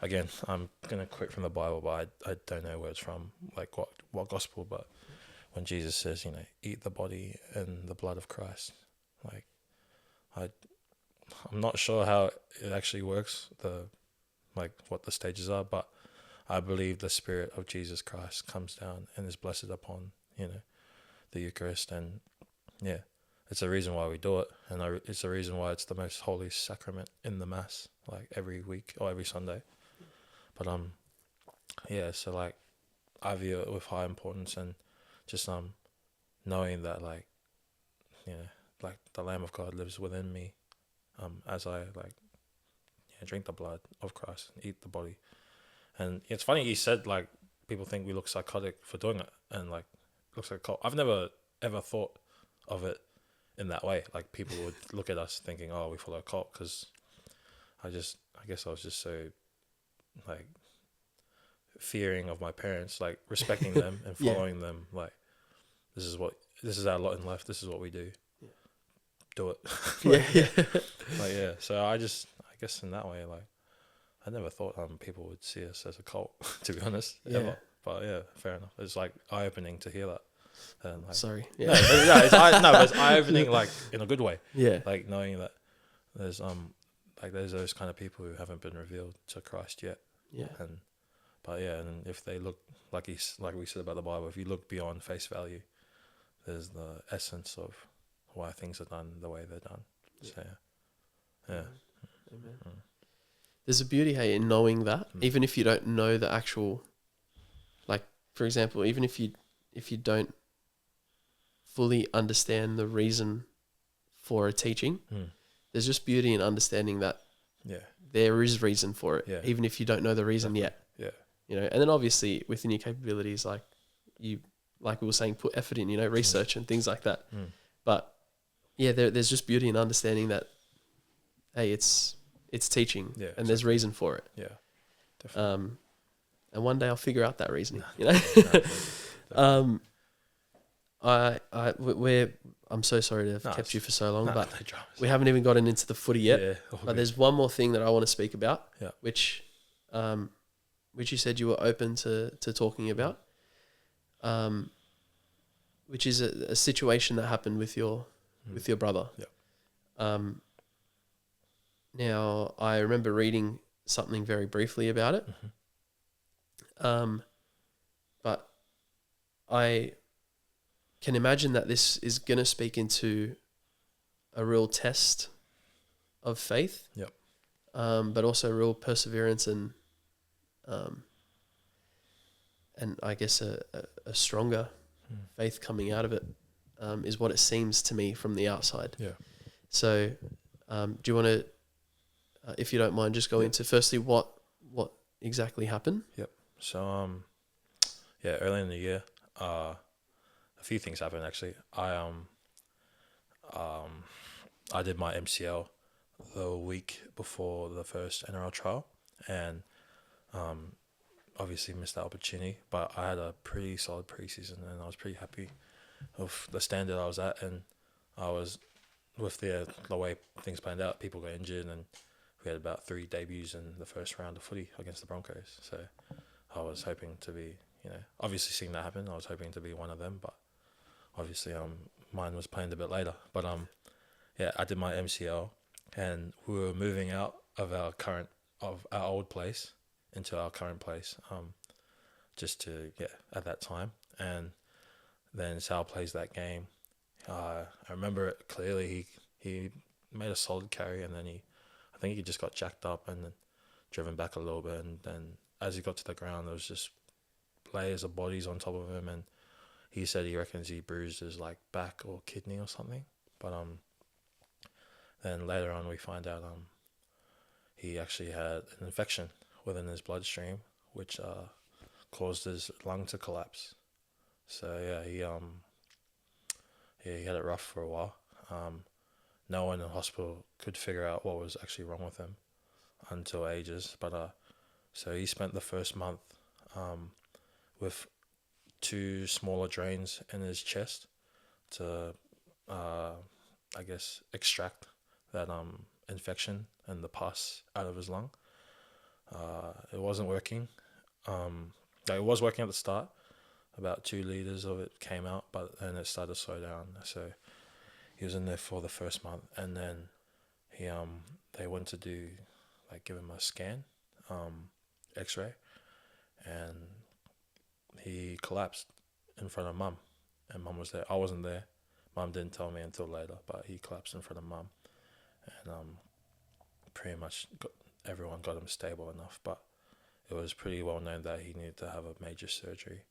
again, I'm gonna quote from the Bible, but I don't know where it's from, like what gospel, but when Jesus says, you know, eat the body and the blood of Christ, like I'm not sure how it actually works, what the stages are, but I believe the Spirit of Jesus Christ comes down and is blessed upon, the Eucharist. And yeah, it's a reason why we do it. And it's a reason why it's the most holy sacrament in the Mass, like every week or every Sunday. But yeah, so like I view it with high importance, and just knowing that like the Lamb of God lives within me, as I drink the blood of Christ and eat the body. And it's funny you said like people think we look psychotic for doing it, and like looks like a cult. I've never ever thought of it in that way. Like people would look at us thinking, oh, we follow a cult, because I guess I was just so like fearing of my parents, like respecting them and following them. Like this is our lot in life. This is what we do. Yeah. Do it. Yeah. So I guess in that way, like I never thought people would see us as a cult, to be honest. Yeah. Ever. But yeah, fair enough. It's like eye opening to hear that. And like, Sorry. Yeah. No, it's eye opening, like in a good way. Yeah. Like knowing that there's those kind of people who haven't been revealed to Christ yet. Yeah. And if they look like we said about the Bible, if you look beyond face value, there's the essence of why things are done the way they're done. So yeah. Amen. There's a beauty, hey, in knowing that, even if you don't know the actual, like for example, even if you don't fully understand the reason for a teaching, there's just beauty in understanding that there is reason for it, even if you don't know the reason yet. Yeah. And then obviously within your capabilities, like we were saying, put effort in, research and things like that. But yeah, there's just beauty in understanding that, hey, it's teaching, and there's reason for it. Yeah, definitely. And one day I'll figure out that reasoning. I'm so sorry to have kept you for so long, but we haven't even gotten into the footy yet. Yeah, but there's one more thing that I want to speak about, which you said you were open to talking about, which is a situation that happened with your brother. Yeah. Now I remember reading something very briefly about it, but I can imagine that this is going to speak into a real test of faith, but also real perseverance and I guess a stronger faith coming out of it, is what it seems to me from the outside. Yeah. So, do you want to, if you don't mind, just go into firstly what exactly happened? Yep. So, early in the year, a few things happened actually. I did my MCL the week before the first NRL trial, and obviously missed that opportunity. But I had a pretty solid preseason, and I was pretty happy with the standard I was at, and I was with the way things planned out. People got injured, and we had about 3 debuts in the first round of footy against the Broncos. So I was hoping to be, obviously seeing that happen, I was hoping to be one of them. But obviously, mine was planned a bit later. But I did my MCL, and we were moving out of our old place into our current place, at that time. And then Sal plays that game. I remember it clearly. He made a solid carry, and then I think he just got jacked up and then driven back a little bit. And then as he got to the ground, there was just layers of bodies on top of him. And he said he reckons he bruised his like back or kidney or something. But then later on we find out he actually had an infection within his bloodstream, which caused his lung to collapse. So he had it rough for a while. No one in the hospital could figure out what was actually wrong with him until ages. But so he spent the first month with 2 smaller drains in his chest to extract that infection and the pus out of his lung. It wasn't working. It was working at the start. About 2 liters of it came out, but then it started to slow down. So he was in there for the first month, and then they went to do, like, give him a scan, X-ray, and he collapsed in front of Mum, and Mum was there. I wasn't there. Mum didn't tell me until later, but he collapsed in front of Mum, and pretty much everyone got him stable enough, but it was pretty well known that he needed to have a major surgery,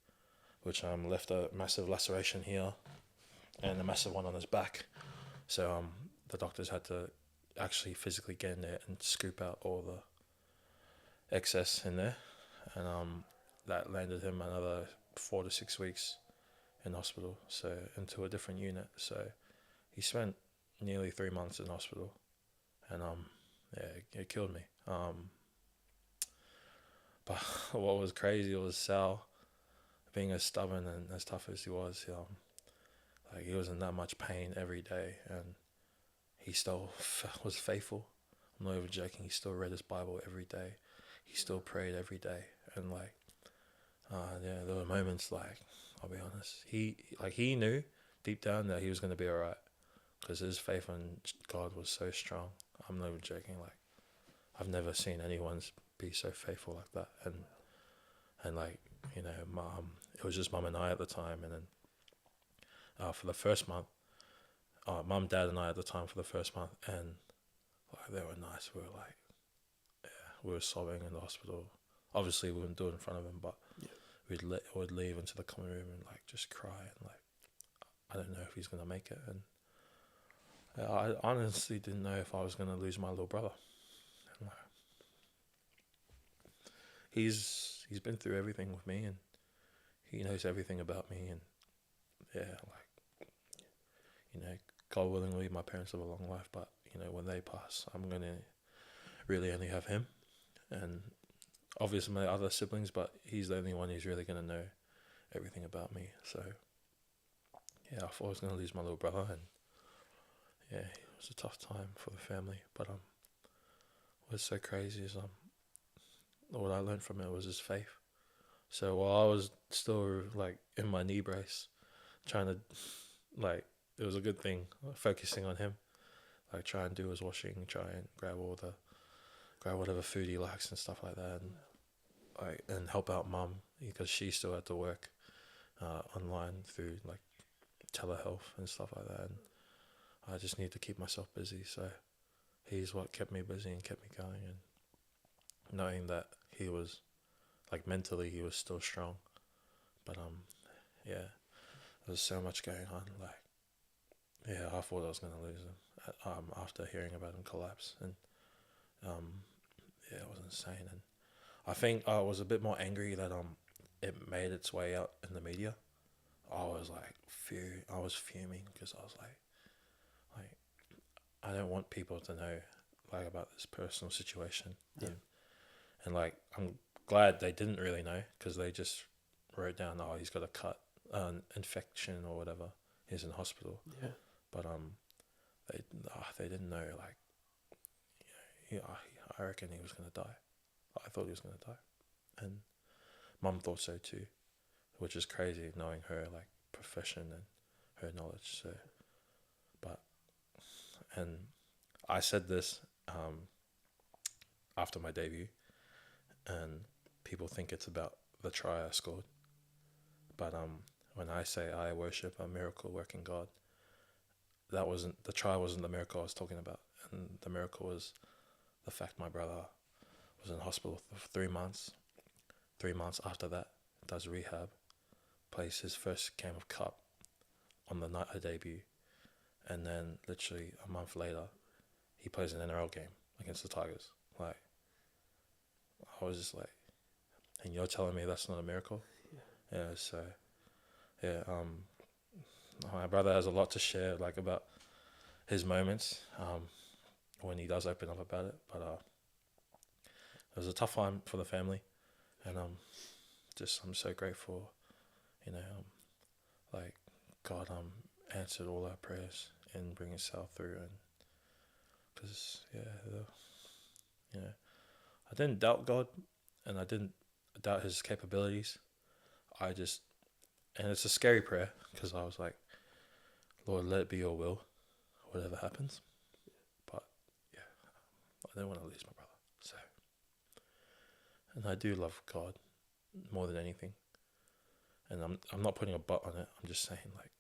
which left a massive laceration here and a massive one on his back. So the doctors had to actually physically get in there and scoop out all the excess in there, and that landed him another 4 to 6 weeks in hospital, so into a different unit. So he spent nearly 3 months in hospital, and it killed me. But what was crazy was Sal, being as stubborn and as tough as he was, like, he was in that much pain every day, and he still was faithful. I'm not even joking. He still read his Bible every day. He still prayed every day, and like, there were moments, like, I'll be honest, he knew deep down that he was going to be alright, because his faith in God was so strong. I'm not even joking. Like, I've never seen anyone be so faithful like that, and like, it was just Mum and I at the time, and then for the first month, Mum, Dad, and I at the time for the first month, and like, they were nice. We were like, we were sobbing in the hospital. Obviously, we wouldn't do it in front of him, but we'd leave into the common room and like just cry, and like, I don't know if he's gonna make it, and I honestly didn't know if I was gonna lose my little brother. And like, he's been through everything with me, and he knows everything about me, and God willing, leave my parents live a long life, but when they pass, I'm gonna really only have him, and obviously my other siblings, but he's the only one who's really gonna know everything about me. So I thought I was gonna lose my little brother, and it was a tough time for the family. But what's so crazy is what I learned from it was his faith. So while I was still like in my knee brace, trying to, like, it was a good thing focusing on him, like try and do his washing, try and grab whatever food he likes and stuff like that, and help out Mum, because she still had to work online through like telehealth and stuff like that, and I just need to keep myself busy. So he's what kept me busy and kept me going, and knowing that he was, like, mentally he was still strong, but there's so much going on. Like, I thought I was gonna lose him after hearing about him collapse, and it was insane. And I think I was a bit more angry that it made its way out in the media. I was like I was fuming, because I was like I don't want people to know like about this personal situation. And like, I'm glad they didn't really know, because they just wrote down, he's got a cut, infection or whatever, he's in hospital. But they didn't know, like, I reckon he was gonna die. I thought he was gonna die, and Mum thought so too, which is crazy, knowing her like profession and her knowledge. So, and I said this after my debut, and people think it's about the try I scored, but when I say I worship a miracle working God, the try wasn't the miracle I was talking about, and the miracle was the fact my brother was in hospital for 3 months. 3 months after that, does rehab, plays his first game of cup on the night of debut, and then literally a month later, he plays an NRL game against the Tigers. Like, I was just like, and you're telling me that's not a miracle? My brother has a lot to share, like, about his moments when he does open up about it, but it was a tough one for the family, and I'm so grateful, like, God answered all our prayers in bringing Sal through, and because I didn't doubt God, and I didn't doubt his capabilities. And it's a scary prayer, because I was like, Lord, let it be your will, whatever happens. But don't want to lose my brother. So, and I do love God more than anything. And I'm not putting a but on it. I'm just saying, like,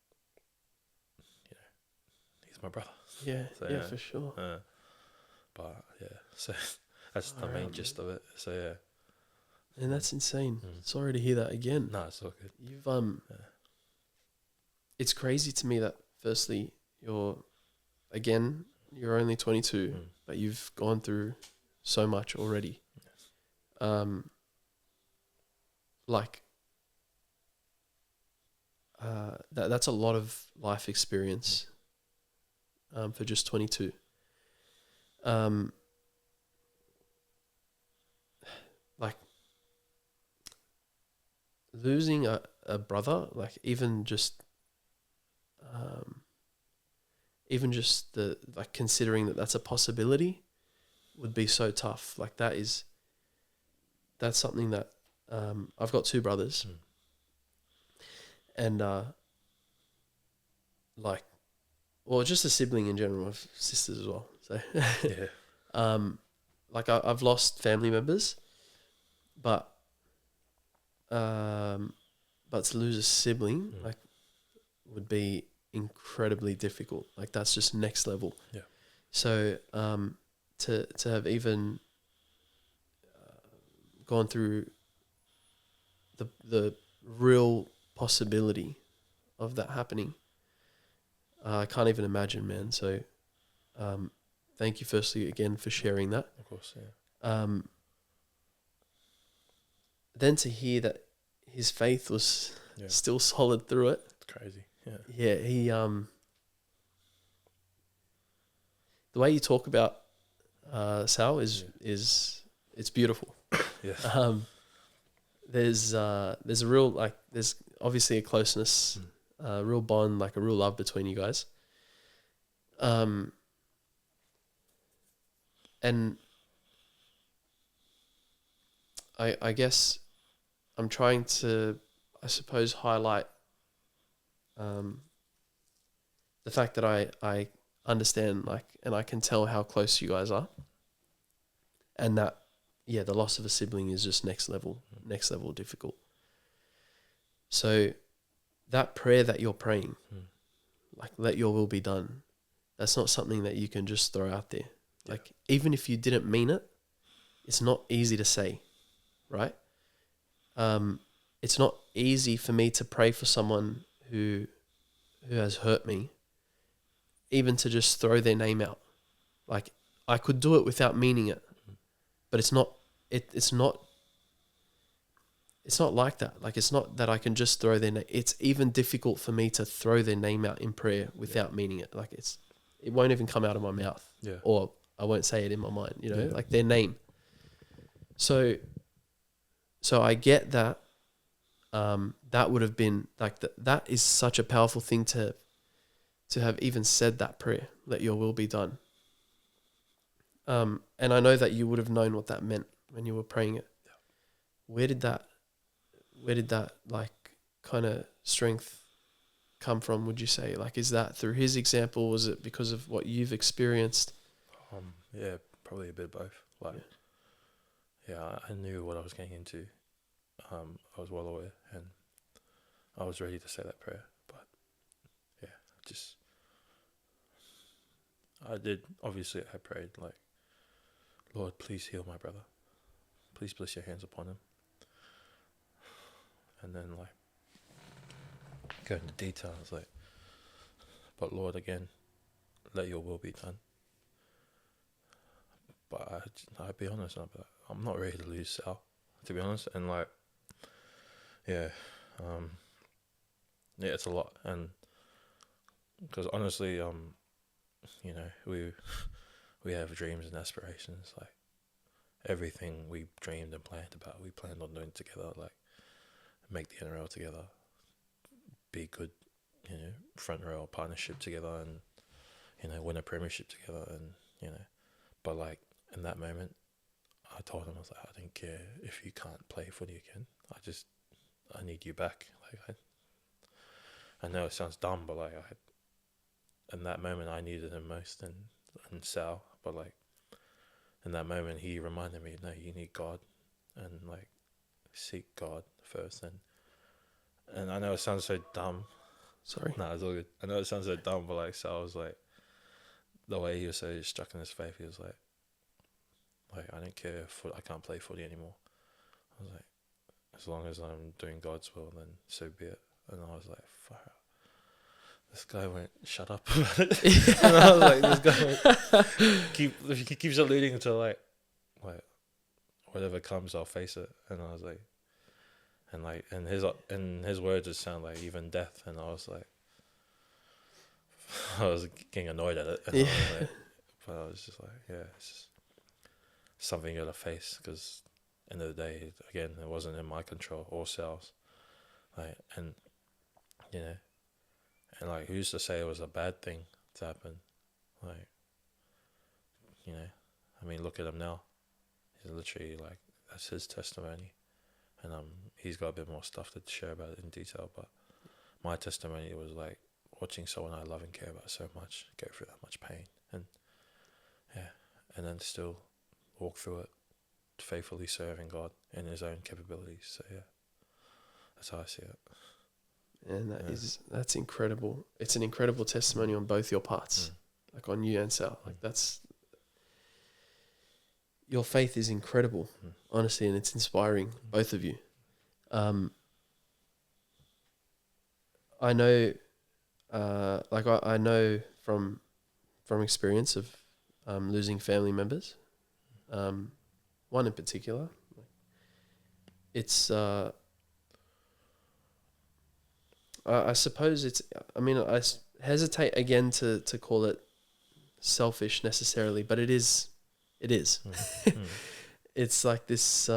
you know, he's my brother. Yeah, So, yeah, for sure. But yeah, so that's the Far main out, gist of it. So yeah. And that's insane. Mm. Sorry to hear that again. No, it's all good. You've Yeah. It's crazy to me that firstly you're only 22, but you've gone through so much already. Yes. That's a lot of life experience for just 22. Like losing a brother, like even just the like considering that that's a possibility would be so tough. Like that's something that I've got two brothers. And just a sibling in general, of sisters as well. So Yeah. I've lost family members, but to lose a sibling would be incredibly difficult. Like that's just next level. Yeah. So to have even gone through the real possibility of that happening, I can't even imagine, man. So thank you firstly again for sharing that. Of course, yeah. Then to hear that his faith was still solid through it. It's crazy. Yeah. Yeah, he the way you talk about Sal is it's beautiful. Yeah. There's a real there's obviously a closeness, a real bond, like a real love between you guys. And I guess I'm trying to, I suppose, highlight the fact that I understand, and I can tell how close you guys are, and that the loss of a sibling is just next level difficult. So that prayer that you're praying, like let your will be done, that's not something that you can just throw out there. Yeah. Like even if you didn't mean it, it's not easy to say, right? It's not easy for me to pray for someone who has hurt me, even to just throw their name out. Like I could do it without meaning it, but it's not like that. Like it's not that I can just throw their name. It's even difficult for me to throw their name out in prayer without meaning it. Like it won't even come out of my mouth, or I won't say it in my mind. Like their name. So I get that. That would have been like that is such a powerful thing to have even said that prayer. Let your will be done. And I know that you would have known what that meant when you were praying it. Yeah. Where did that like kind of strength come from, would you say? Like, is that through his example? Was it because of what you've experienced? Yeah, probably a bit of both. Like, I knew what I was getting into. I was well aware, and I was ready to say that prayer. But I did. Obviously, I prayed like, Lord, please heal my brother. Please place your hands upon him. And then like go into details, like, but Lord, again, let your will be done. But I'd be honest, I'm not ready to lose Sal, to be honest. And like, it's a lot. And because honestly, we have dreams and aspirations, like everything we dreamed and planned about, we planned on doing together, like make the NRL together, be good, front row partnership together, and win a premiership together, and but like in that moment, I told him, I was like, I don't care if you can't play footy again. I need you back. Like I know it sounds dumb, but like in that moment I needed him most, and Sal, but like in that moment, he reminded me, no, you need God, and like seek God first. And I know it sounds so dumb. Sorry. No, it's all good. I know it sounds so dumb, but like, so I was like, the way he was so struck in his faith, he was like I don't care if I can't play footy anymore. I was like, as long as I'm doing God's will, then so be it. And I was like, fuck. This guy won't shut up about it. And I was like, this guy won't he keeps alluding to like whatever comes, I'll face it. And I was like, and his words just sound like even death. And I was like, I was getting annoyed at it. And I was like, but I was just like, yeah, it's just something you gotta face, because end of the day, again, it wasn't in my control or Sal's. Like, and you know, and like, who's to say it was a bad thing to happen? Like, you know, I mean, look at him now. He's literally like, that's his testimony, and he's got a bit more stuff to share about it in detail. But my testimony was like watching someone I love and care about so much go through that much pain, and and then still walk through it, faithfully serving God in His own capabilities. So yeah, that's how I see it. And that's incredible. It's an incredible testimony on both your parts, like on you and Sal. Like your faith is incredible, honestly, and it's inspiring, both of you. I know, I know from experience of losing family members. One in particular. It's I suppose it's. I mean, I hesitate again to call it selfish necessarily, but it is. It is. It's like this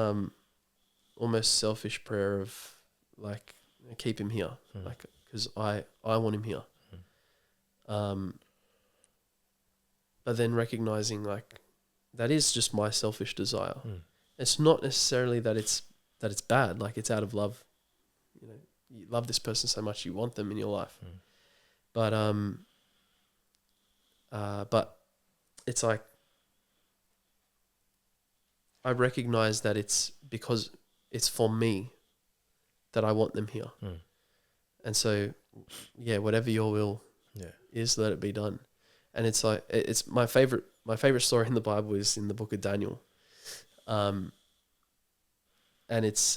almost selfish prayer of like, keep him here, like, because I want him here. But then recognizing like that is just my selfish desire. It's not necessarily that it's bad. Like, it's out of love. You know, you love this person so much, you want them in your life. But it's like, I recognize that it's because it's for me that I want them here. And so, yeah, whatever your will is, let it be done. And it's like, it's my favorite story in the Bible is in the book of Daniel. And it's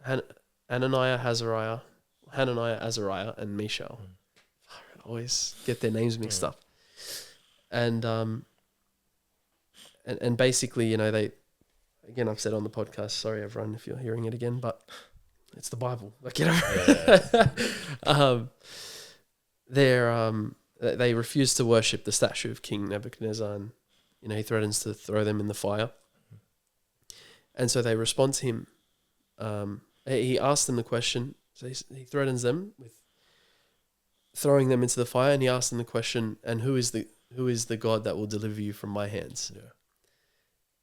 Hananiah, Azariah, and Mishael. I always get their names mixed up. And basically, you know, they, again, I've said on the podcast, sorry everyone if you're hearing it again, but it's the Bible. Like, you know, they refuse to worship the statue of King Nebuchadnezzar, and you know, he threatens to throw them in the fire. And so they respond to him. He asks them the question. So he threatens them with throwing them into the fire, and he asks them the question, and who is the God that will deliver you from my hands?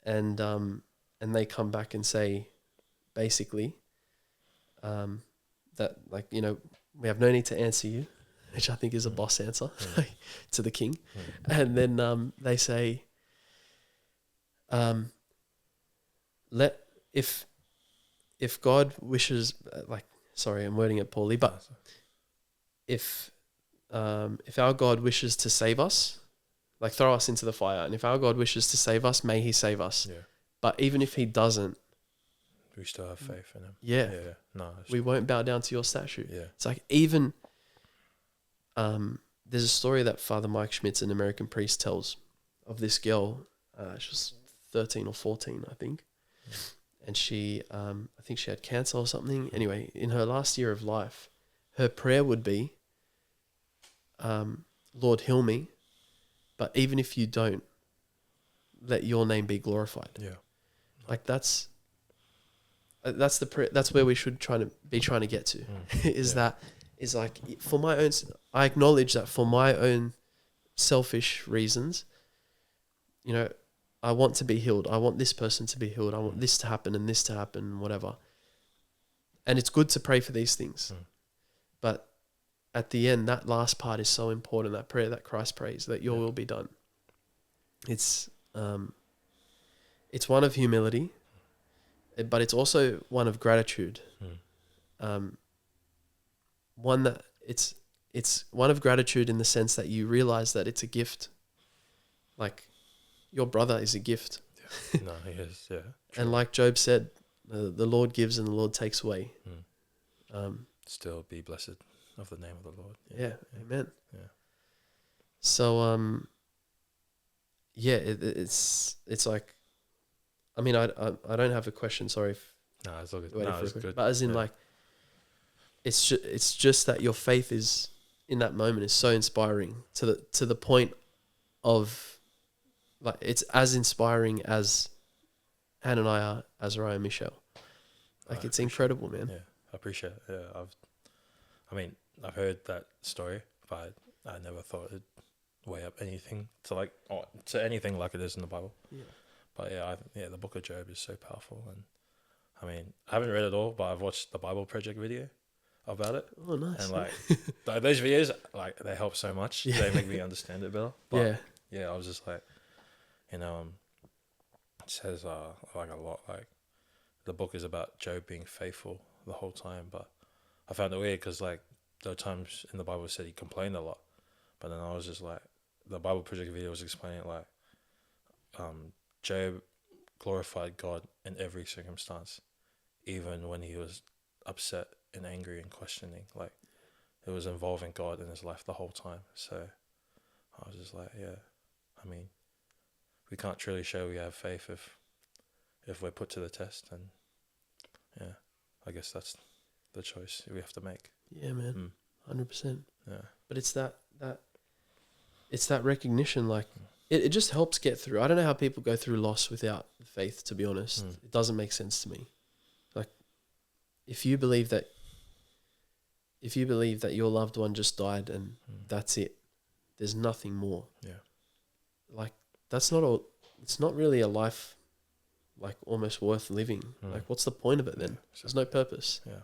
And they come back and say, basically, that, like, you know, we have no need to answer you, which I think is a boss answer to the king. And then they say, if God wishes, like, sorry, I'm wording it poorly, but if our God wishes to save us, like, throw us into the fire, and if our God wishes to save us, may He save us. But even if He doesn't, we still have faith in Him. No, we won't bow down to your statue. It's like, even there's a story that Father Mike Schmitz, an American priest, tells of this girl. She was 13 or 14, I think. And she, I think she had cancer or something. Anyway, in her last year of life, her prayer would be, Lord, heal me. But even if you don't, let your name be glorified. Like, that's the prayer. That's where we should try to get to. Is like, for my own, I acknowledge that for my own selfish reasons, you know, I want to be healed. I want this person to be healed. I want this to happen and this to happen, whatever. And it's good to pray for these things. But at the end, that last part is so important, that prayer that Christ prays, that your will be done. It's one of humility, but it's also one of gratitude. One that it's one of gratitude in the sense that you realize that it's a gift. Like your brother is a gift. Yeah. No, he is. Yeah. True. And like Job said, the Lord gives and the Lord takes away. Still be blessed of the name of the Lord. Yeah. Amen. Yeah. So it's like, I mean, I don't have a question. Sorry if no, it's all good. waiting No, for it's a question. good. But as in like, it's just that your faith is in that moment is so inspiring to the point of like it's as inspiring as Hananiah, Azariah, Mishael. Like it's incredible, man. Yeah, I appreciate it. Yeah, I've heard that story, but I never thought it'd weigh up anything to anything like it is in the Bible. Yeah. But the Book of Job is so powerful, and I mean, I haven't read it all, but I've watched the Bible Project video about it. Oh, nice. And like those videos, like they help so much. Yeah. They make me understand it better. But yeah, I was just like, it says like a lot. Like the book is about Job being faithful the whole time, but I found it weird because like there were times in the Bible it said he complained a lot, but then I was just like, the Bible Project video was explaining it like, Job glorified God in every circumstance, even when he was upset and angry and questioning. Like it was involving God in his life the whole time. So I was just like, yeah, I mean, we can't truly show we have faith if we're put to the test, and yeah, I guess that's the choice we have to make. Yeah, man, 100%. Yeah, but it's that recognition. Like it just helps get through. I don't know how people go through loss without faith. To be honest, it doesn't make sense to me. Like if you believe that your loved one just died and that's it, there's nothing more. Yeah, like that's not all. It's not really a life, like almost worth living. Like, what's the point of it then? Exactly. There's no purpose. Yeah.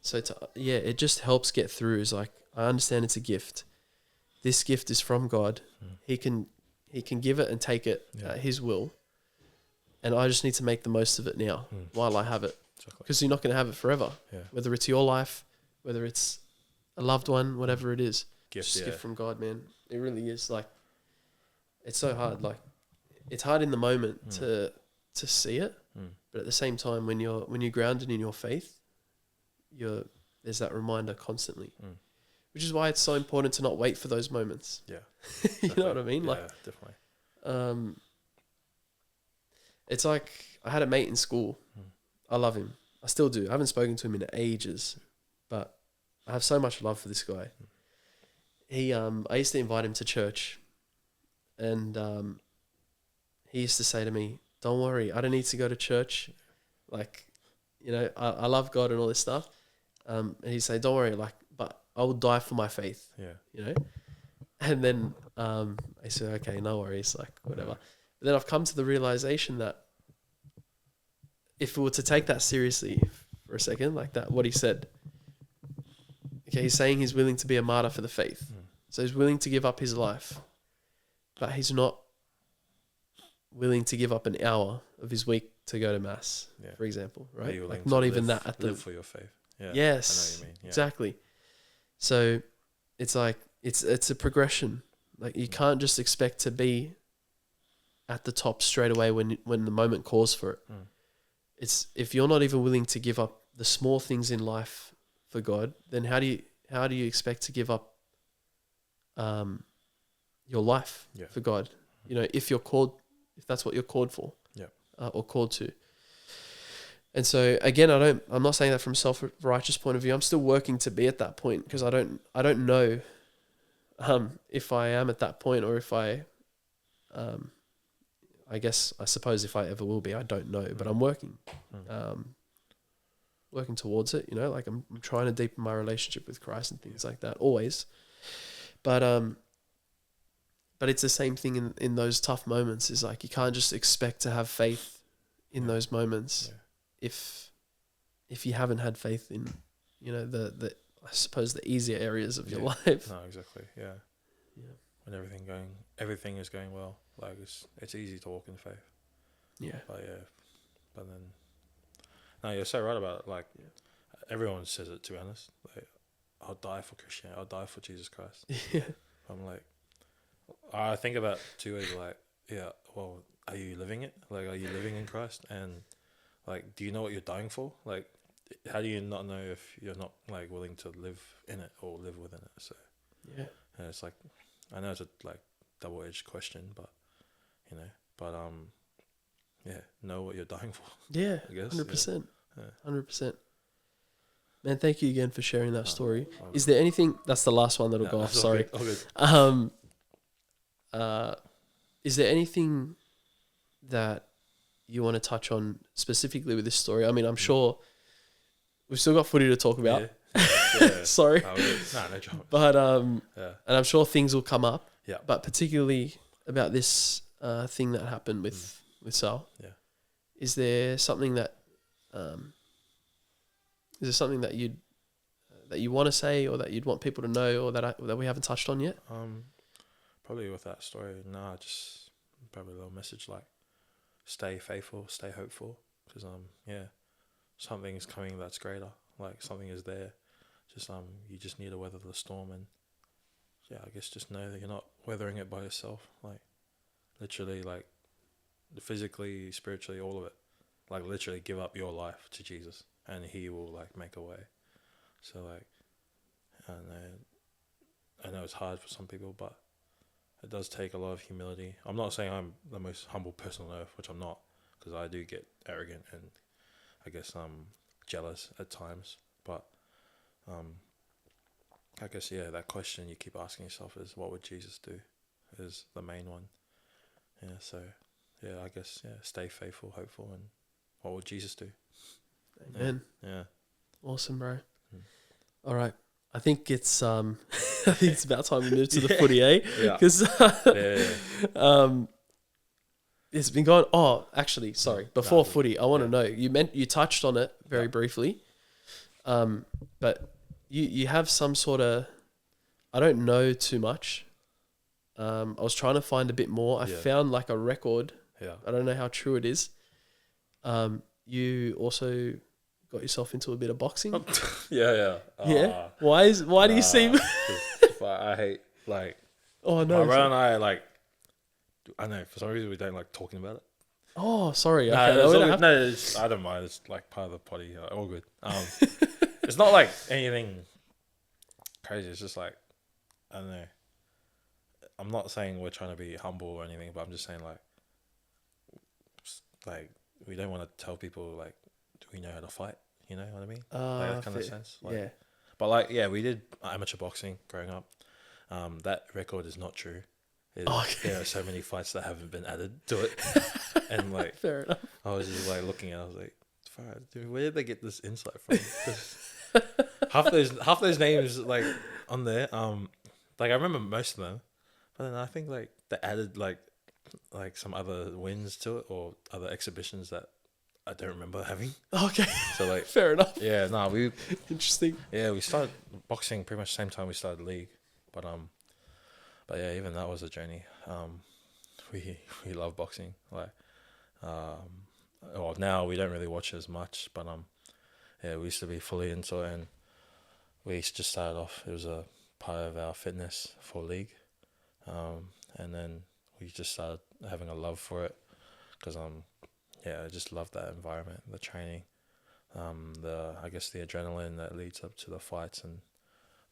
So it just helps get through. Is like, I understand it's a gift. This gift is from God. He can give it and take it at His will, and I just need to make the most of it now while I have it, because you're not going to have it forever. Yeah. Whether it's your life, whether it's a loved one, whatever it is, gift, just gift from God, man. It really is. Like, it's so hard. Like, it's hard in the moment to see it, but at the same time, when you're grounded in your faith, there's that reminder constantly, which is why it's so important to not wait for those moments. Yeah, you know what I mean? Yeah, like, definitely. It's like I had a mate in school. I love him. I still do. I haven't spoken to him in ages, but I have so much love for this guy. I used to invite him to church, and he used to say to me, "Don't worry, I don't need to go to church. Like, I love God and all this stuff." And he'd say, "Don't worry, like, but I will die for my faith." Yeah. And then I said, "Okay, no worries, like whatever." But then I've come to the realization that if we were to take that seriously for a second, like that, what he said, okay, he's saying he's willing to be a martyr for the faith. So he's willing to give up his life, but he's not willing to give up an hour of his week to go to mass, for example, right? Like not even that at the live for your faith. Yeah. Yes, I know what you mean. Yeah. Exactly. So it's like it's a progression. Like you can't just expect to be at the top straight away when the moment calls for it. It's if you're not even willing to give up the small things in life for God, then how do you expect to give up your life for God? If that's what you're called for, or called to. And so again, I'm not saying that from self-righteous point of view. I'm still working to be at that point, because I don't know if I am at that point, or if I suppose if I ever will be, I don't know, but I'm working towards it, like I'm trying to deepen my relationship with Christ and things like that always. But it's the same thing in those tough moments. Is like, you can't just expect to have faith in those moments if you haven't had faith in, the I suppose the easier areas of your life. No, exactly. Yeah. and everything is going well. Like it's easy to walk in faith. Yeah. But then, no, you're so right about it. Like, everyone says it, to be honest. Like, I'll die for Christianity. I'll die for Jesus Christ. Yeah. I'm like, I think about two ways. Like, yeah, well, are you living it? Like, are you living in Christ? And like, do you know what you're dying for? Like, how do you not know if you're not like willing to live in it or live within it? So Yeah. and it's like, I know it's a like double-edged question, but know what you're dying for. Yeah. I guess 100%. Yeah. 100%. Man, thank you again for sharing that story. all Is good. there anything? That's the last one that'll go off. That's Sorry. all good. Is there anything that you want to touch on specifically with this story? I mean, I'm sure we've still got footy to talk about. Yeah. Sorry. No trouble. But Yeah. and I'm sure things will come up. Yeah. But particularly about this thing that happened with Sal. Yeah. Is there something that you want to say, or that you'd want people to know, or that we haven't touched on yet? Probably with that story, just probably a little message like, stay faithful, stay hopeful, because something's coming that's greater. Like, something is there. Just you just need to weather the storm, and I guess just know that you're not weathering it by yourself. Like, literally, like, physically, spiritually, all of it. Like, literally give up your life to Jesus, and He will like make a way. So like, I know it's hard for some people, but it does take a lot of humility. I'm not saying I'm the most humble person on earth, which I'm not, because I do get arrogant and I guess jealous at times. But I guess that question you keep asking yourself is, what would Jesus do? Is the main one. Yeah. So I guess stay faithful, hopeful, and what would Jesus do? Amen. Yeah. Awesome, bro. Mm. All right. I think it's it's about time we move to the footy, eh? Yeah. Because it's been going. Oh, actually, sorry. Before footy, I want to know. You touched on it very briefly, but you have some sort of. I don't know too much. I was trying to find a bit more. I found like a record. Yeah. I don't know how true it is. You also got yourself into a bit of boxing. Yeah. Yeah. Why do you seem? I hate like. Oh no. My brother and I like. I know for some reason we don't like talking about it. Oh, sorry. No, Okay. I don't mind. It's like part of the potty. All good. It's not like anything crazy. It's just like, I don't know. I'm not saying we're trying to be humble or anything, but I'm just saying like we don't want to tell people like, do we know how to fight? You know what I mean? Like that kind of sense. Like, yeah. But like, we did amateur boxing growing up. That record is not true. There are so many fights that haven't been added to it, and like, Fair enough. I was just like looking at it, I was like, dude, where did they get this insight from? 'Cause half those names like on there, like I remember most of them, but then I think like they added like some other wins to it or other exhibitions that I don't remember having. Okay. So like, fair enough. yeah, no, we Interesting. we started boxing pretty much the same time we started league, but yeah, even that was a journey. We love boxing. Like, well, now we don't really watch as much, but we used to be fully into it, and we just started off. It was a part of our fitness for league, and then we just started having a love for it because I just love that environment, the training, I guess the adrenaline that leads up to the fights and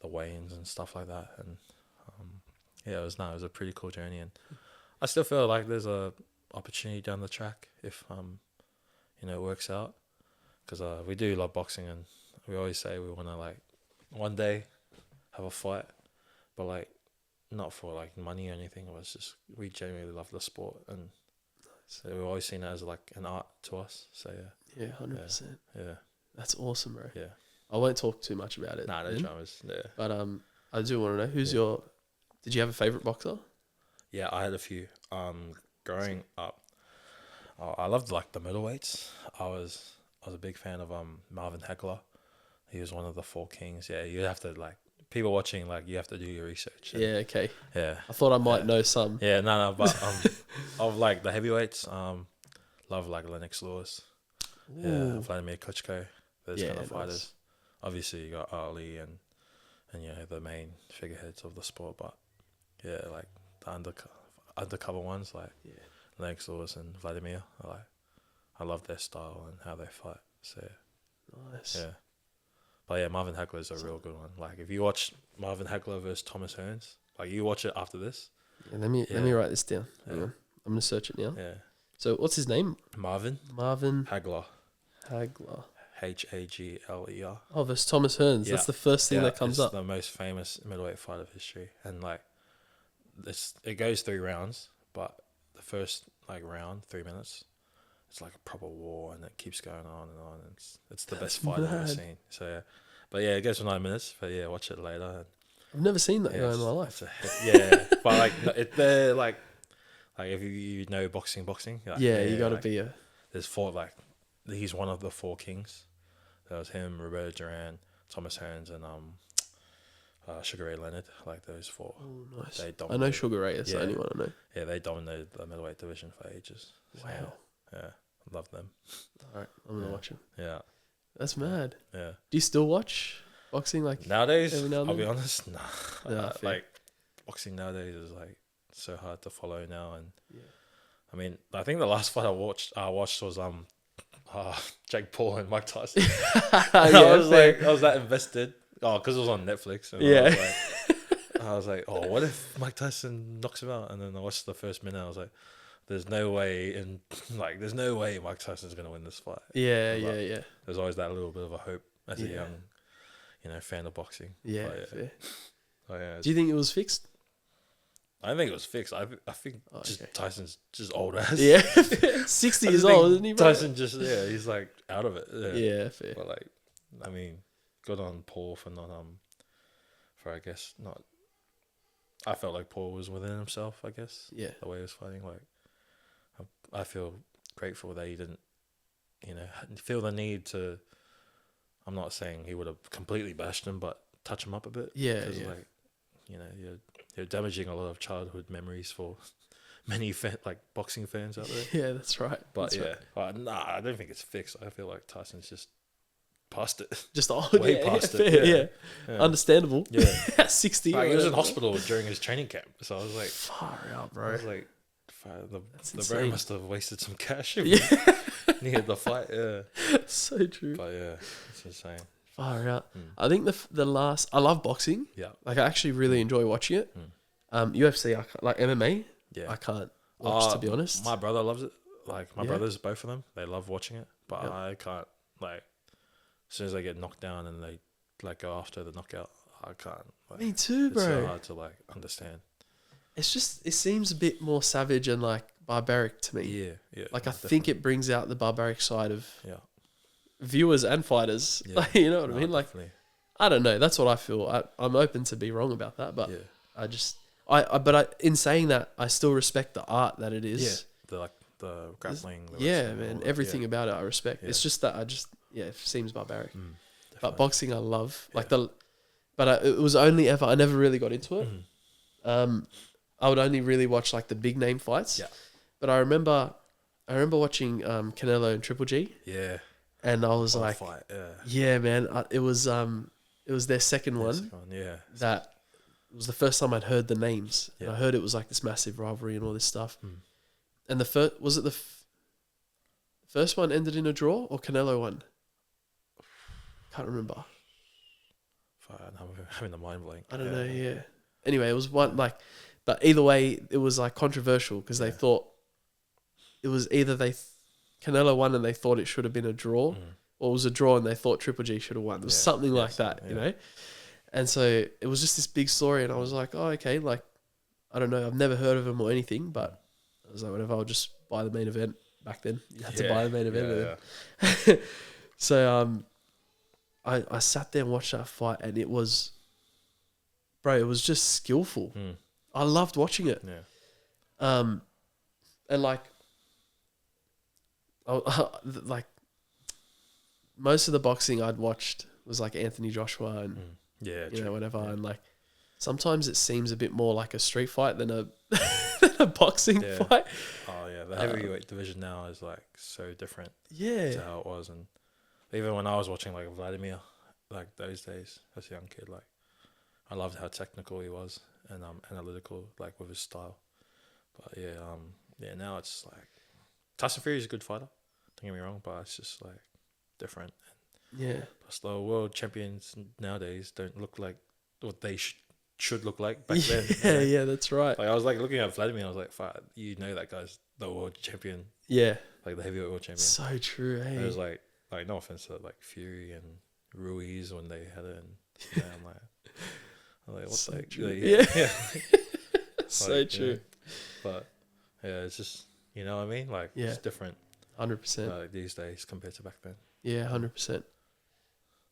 the weigh-ins and stuff like that, and it was a pretty cool journey, and I still feel like there's a opportunity down the track if it works out, because we do love boxing, and we always say we want to like one day have a fight, but like not for like money or anything. It was just we genuinely love the sport, and so we've always seen it as like an art to us. So yeah, 100%. Yeah, that's awesome, bro. Yeah, I won't talk too much about it. Nah, no dramas. Yeah, but I do want to know who's your. Did you have a favorite boxer? Yeah, I had a few. Growing up, I loved like the middleweights. I was a big fan of Marvin Hagler. He was one of the Four Kings. Yeah, you'd have to like people watching, like, you have to do your research. And, Yeah, okay. yeah, I thought I might know some. yeah. No, but of like the heavyweights, love like Lennox Lewis, yeah, Ooh. Vladimir Klitschko, those kind of nice. fighters. Obviously, you got Ali and the main figureheads of the sport, but yeah, like the undercover ones, like Lennox Lewis and Vladimir. I love their style and how they fight. So Nice. yeah. But yeah, Marvin Hagler is a real good one. Like, if you watch Marvin Hagler versus Thomas Hearns, like, you watch it after this. Yeah, let me write this down. Hang Yeah. on. I'm gonna search it now. Yeah. So what's his name? Marvin Hagler. Hagler. Hagler. Oh, versus Thomas Hearns. Yeah. That's the first thing that comes it's up. the most famous middleweight fight of history, and like it goes 3 rounds, but the first like round, 3 minutes, it's like a proper war, and it keeps going on and on. And it's the best fight I've ever seen. So yeah, but yeah, it goes for 9 minutes. But yeah, watch it later. And I've never seen that guy in my life. But like they're like if you know boxing, like, you got to like, be there's 4, like, he's one of the 4 kings. There was him, Roberto Duran, Thomas Hearns, and Sugar Ray Leonard. Like, those 4. Oh, nice. They I know Sugar Ray. That's the only one I know. Yeah, they dominated the middleweight division for ages. So, Wow. Yeah, love them. All right, I'm gonna watch him. Yeah. That's mad. Yeah. Do you still watch boxing? Like Nowadays, every now and I'll be then? honest, nah. Nah, fair. Like, boxing nowadays is like so hard to follow now, and Yeah. I mean, I think the last fight I watched was Jake Paul and Mike Tyson. I was that invested. Oh, because it was on Netflix. And Yeah. I was like, oh, what if Mike Tyson knocks him out? And then I watched the first minute. I was like, there's no way there's no way Mike Tyson's gonna win this fight. Yeah. There's always that little bit of a hope as a young, fan of boxing. Yeah. But, Fair. Oh, yeah. Do you think it was fixed? I think it was fixed. I think Tyson's just old ass. Yeah. 60 years old, isn't he, bro? Tyson he's like out of it. Yeah, fair. But like, I mean, good on Paul for not I guess not. I felt like Paul was within himself, I guess. Yeah. The way he was fighting, like, I feel grateful that he didn't, feel the need to. I'm not saying he would have completely bashed him, but touch him up a bit. Yeah, because like, you're damaging a lot of childhood memories for many boxing fans out there. Yeah, that's right. But that's right. I don't think it's fixed. I feel like Tyson's just past it. Just way past it. Fair, yeah. Understandable. Yeah. 60. Like, he was in hospital during his training camp, so I was like, far out, bro. I was like, the insane. bro must have wasted some cash. Yeah. Near the fight, yeah. So true. But yeah, it's insane. Far out. I think the last. I love boxing. Yeah. Like, I actually really enjoy watching it. UFC, like MMA. Yeah. I can't watch, to be honest. My brother loves it. Like, my brothers, both of them, they love watching it. But I can't. Like, as soon as they get knocked down and they like go after the knockout, I can't. Like, Me too, bro. It's so hard to like understand. It's just, it seems a bit more savage and like barbaric to me. Yeah. Like, I think it brings out the barbaric side of viewers and fighters. Yeah. Like, you know what I mean? Like, Definitely. I don't know. That's what I feel. I'm open to be wrong about that, but yeah. in saying that, I still respect the art that it is. Yeah. The grappling. The Yeah, wrestling, man. all that. Everything about it, I respect. Yeah. It's just that it seems barbaric. But Definitely. boxing, I love. But it was only ever. I never really got into it. I would only really watch like the big name fights. Yeah. But I remember watching Canelo and Triple G. Yeah. And I was like, fight, yeah, man. It was their second one. Yeah. That was the first time I'd heard the names. Yeah. And I heard it was like this massive rivalry and all this stuff. And the first one ended in a draw or Canelo won? Can't remember. I'm having a mind blank. I don't know. Yeah. Anyway, it was one but either way, it was like controversial because they thought it was either Canelo won and they thought it should have been a draw, or it was a draw and they thought Triple G should have won. There was something like that, you know. And so it was just this big story, and I was like, oh, okay, like, I don't know, I've never heard of him or anything, but I was like, whatever, I'll just buy the main event. Back then, you had to buy the main event. Yeah. So I sat there and watched that fight, and it was just skillful. I loved watching it. Yeah. And like most of the boxing I'd watched was like Anthony Joshua and Yeah, you know, true. whatever. Yeah. And like sometimes it seems a bit more like a street fight than a than a boxing Yeah. fight. Oh yeah, the heavyweight division now is like so different Yeah, to how it was, and even when I was watching like Vladimir, like those days as a young kid, like I loved how technical he was and analytical, like with his style. But yeah, now it's like Tyson Fury is a good fighter. Don't get me wrong, but it's just like different. yeah, Plus, the world champions nowadays don't look like what they should look like back then. yeah, yeah. That's right. Like I was like looking at Vladimir, I was like, "Fuck, you know that guy's the world champion, Yeah, like the heavyweight world champion." so true. And it Hey, was like no offense to like Fury and Ruiz when they had it, and you know, I'm like, what So the true. yeah, yeah. so Like, true. you know, but yeah, it's just you know what I mean. Like Yeah. it's different 100%. these days compared to back then. Yeah, 100%.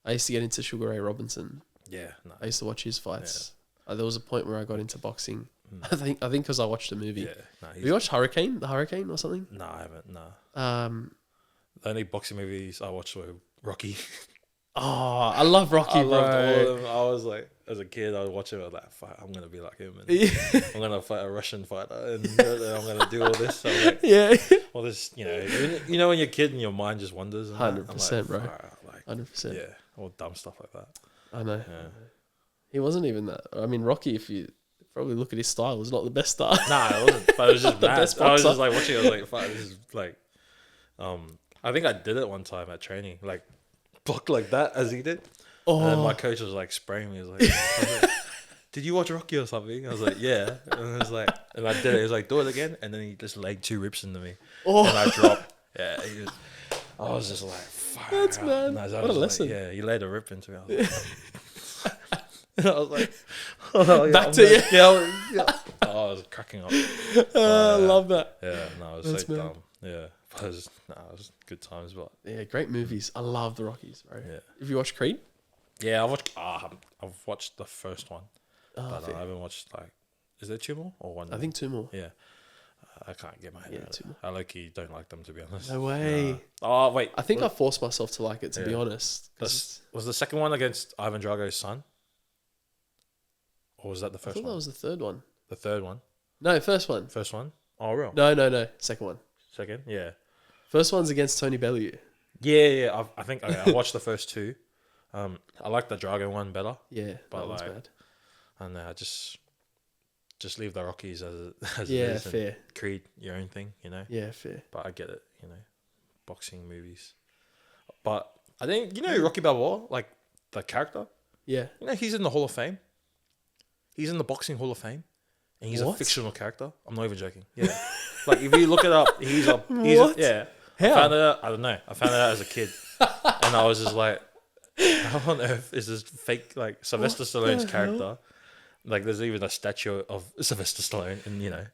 I used to get into Sugar Ray Robinson. Yeah, no, I used to watch his fights. There was a point where I got into boxing. Mm. I think because I watched a movie. yeah, no. Have you watched Hurricane? The Hurricane or something? No, I haven't. No, The only boxing movies I watched were Rocky. Oh, I love Rocky, I bro. loved all of them. I was like, as a kid, I would watch it. I was like, "Fuck, I'm gonna be like him, and I'm gonna fight a Russian fighter, and I'm gonna do all this." So I'm like, Yeah, all this, you know, when you're a kid and your mind just wanders. and that. I'm 100%, bro. "Fuck," like, 100%. yeah, all dumb stuff like that. I know. Yeah. He wasn't even that. I mean, Rocky, if you probably look at his style, was not the best style. Nah, it wasn't. But it was just The mad. best I was boxer. just like watching it. I was like, "Fuck, this is like." I think I did it one time at training, like block like that as he did. And then my coach was like spraying me. He was like, "Did you watch Rocky or something?" I was like, "Yeah." And I was like, and I did it. He was like, "Do it again." And then he just laid 2 rips into me, and I dropped. Yeah, I was just like, "Fuck." That's mad. And I was What a just lesson. Like, yeah, he laid a rip into me. I was like, and I was like, "Oh, yeah, Back to you. Yeah. Oh, I was cracking up. I love that. Yeah, no, it was That's so mad. dumb. Yeah, but it was good times. But Yeah, great movies. I love the Rockies, bro. yeah, Have you watched Creed? yeah, I've watched the first one, Oh, but fair. I haven't watched like. Is there 2 more or 1? I think 2 more. Yeah, I can't get my head Yeah, around 2 it. more. I low-key don't like them, to be honest. No way. Nah. Oh wait, I think I forced myself to like it, to be Yeah. honest. 'Cause was the second one against Ivan Drago's son, or was that the I first thought one? that was the third one. The third one, No, first one. first one. Oh, real. No. Second one. Second, yeah. First one's against Tony Bellew. Yeah. I think I watched the first 2. I like the Drago one better. Yeah, But that one's like- bad. And I just leave the Rockies as Yeah, it is and fair. Creed your own thing, you know. Yeah, fair. But I get it, boxing movies. But I think Rocky Balboa, like the character, Yeah. he's in the Hall of Fame. He's in the Boxing Hall of Fame, and he's a What? fictional character. I'm not even joking. Yeah, like if you look it up, he's What? yeah. How? I found it out. I don't know. I found it out as a kid, and I was just like, how on earth is this fake like Sylvester What the Stallone's hell? character? Like, there's even a statue of Sylvester Stallone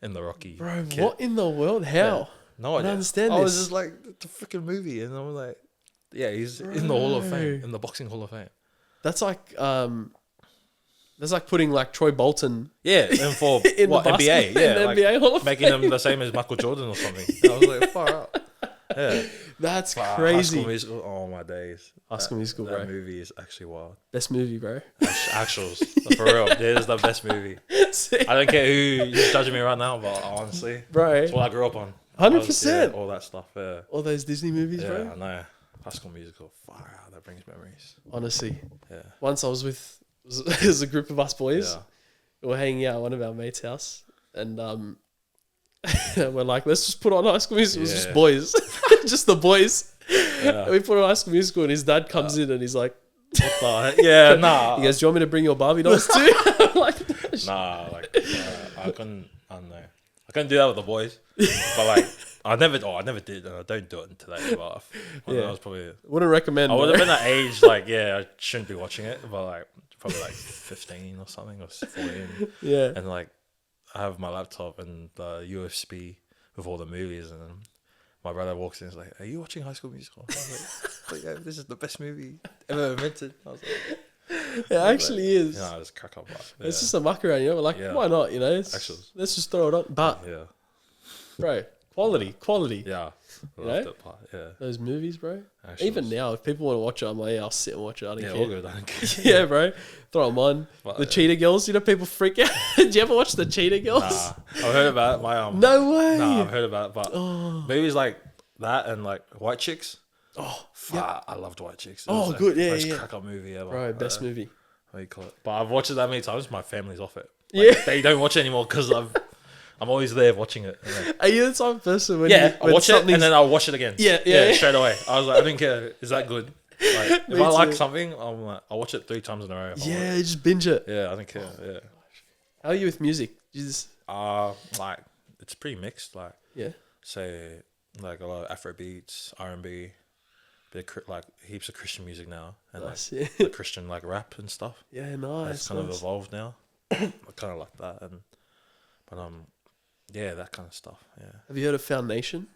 in the Rocky. Bro, kit. what in the world? How? No I idea. don't understand I was this. just like, it's a freaking movie, and I'm like, yeah, he's in the Hall of Fame, Bro. in the Boxing Hall of Fame. That's like putting like Troy Bolton Yeah, and for in what the NBA? basketball- Yeah, in the like, NBA Hall of making him the same as Michael Jordan or something. And I was like, far out. Yeah, That's High crazy. School Musical. Oh my days. High School Musical, that bro. movie is actually wild. Best movie, bro. Actuals, for real. It is the best movie. I don't care who's judging me right now, but honestly, Bro, it's what I grew up on. 100%. Yeah, all that stuff. Yeah, all those Disney movies, yeah, bro. I know. High School Musical. Far out. That brings memories. Honestly, Yeah. once I was with there's a group of us boys. Yeah. We were hanging out at one of our mates' house, and we're like, let's just put on High School Musical. It was just Yeah. boys, just the boys. Yeah. And we put on High School Musical, and his dad comes in and he's like, What the heck? Yeah, nah. he goes, "Do you want me to bring your Barbie dolls too?" I'm like, Nah, like I couldn't. I don't know. I couldn't do that with the boys. But like, I never did, and I don't do it today. But Yeah. I was probably. wouldn't recommend. I would have bro. been at age like, yeah, I shouldn't be watching it, but like probably like 15 or something, or 14, Yeah, and like I have my laptop and the USB with all the movies, and my brother walks in and is like, "Are you watching High School Musical?" I was like, yeah, this is the best movie ever invented. I was like, it actually is. I just crack up. But, It's just a muck around, We're like, Yeah. why not? Actuals. Let's just throw it on. But yeah. bro, Quality. Yeah, I You loved know? that part. Yeah, Those movies, bro. actually Even was- now, if people want to watch it, I'm like, yeah, I'll sit and watch it. I don't yeah, care. all good. I don't care. Yeah, bro. Throw them on. But, The Cheetah Girls, you know, people freak out. Did you ever watch the Cheetah Girls? Nah, I've heard about it. My No way. Nah, I've heard about it, but Oh, movies like that and like White Chicks. oh, Fuck, I loved White Chicks. It Oh, was the good, yeah, most yeah. crack up movie ever. bro, best movie. What do you call it? But I've watched it that many times. My family's off it. Yeah. They don't watch it anymore because I'm always there watching it. And then, Are you the type of person when yeah, I when watch it and something's- then I'll watch it again. Yeah. straight away. I was like, I don't care. Is that good? Like, Me if I like too. something, I'm like, I'll watch it 3 times in a row. if I want Yeah, it. you just binge it. Yeah, I don't care. Yeah. How are you with music? You just Like it's pretty mixed. Like yeah. say like a lot of Afro beats, R&B, like heaps of Christian music now, and Nice. Yeah. like Christian like rap and stuff. Yeah, nice. It's kind of nice. evolved now. I kind of like that, but yeah, that kind of stuff. Yeah. Have you heard of Foundation?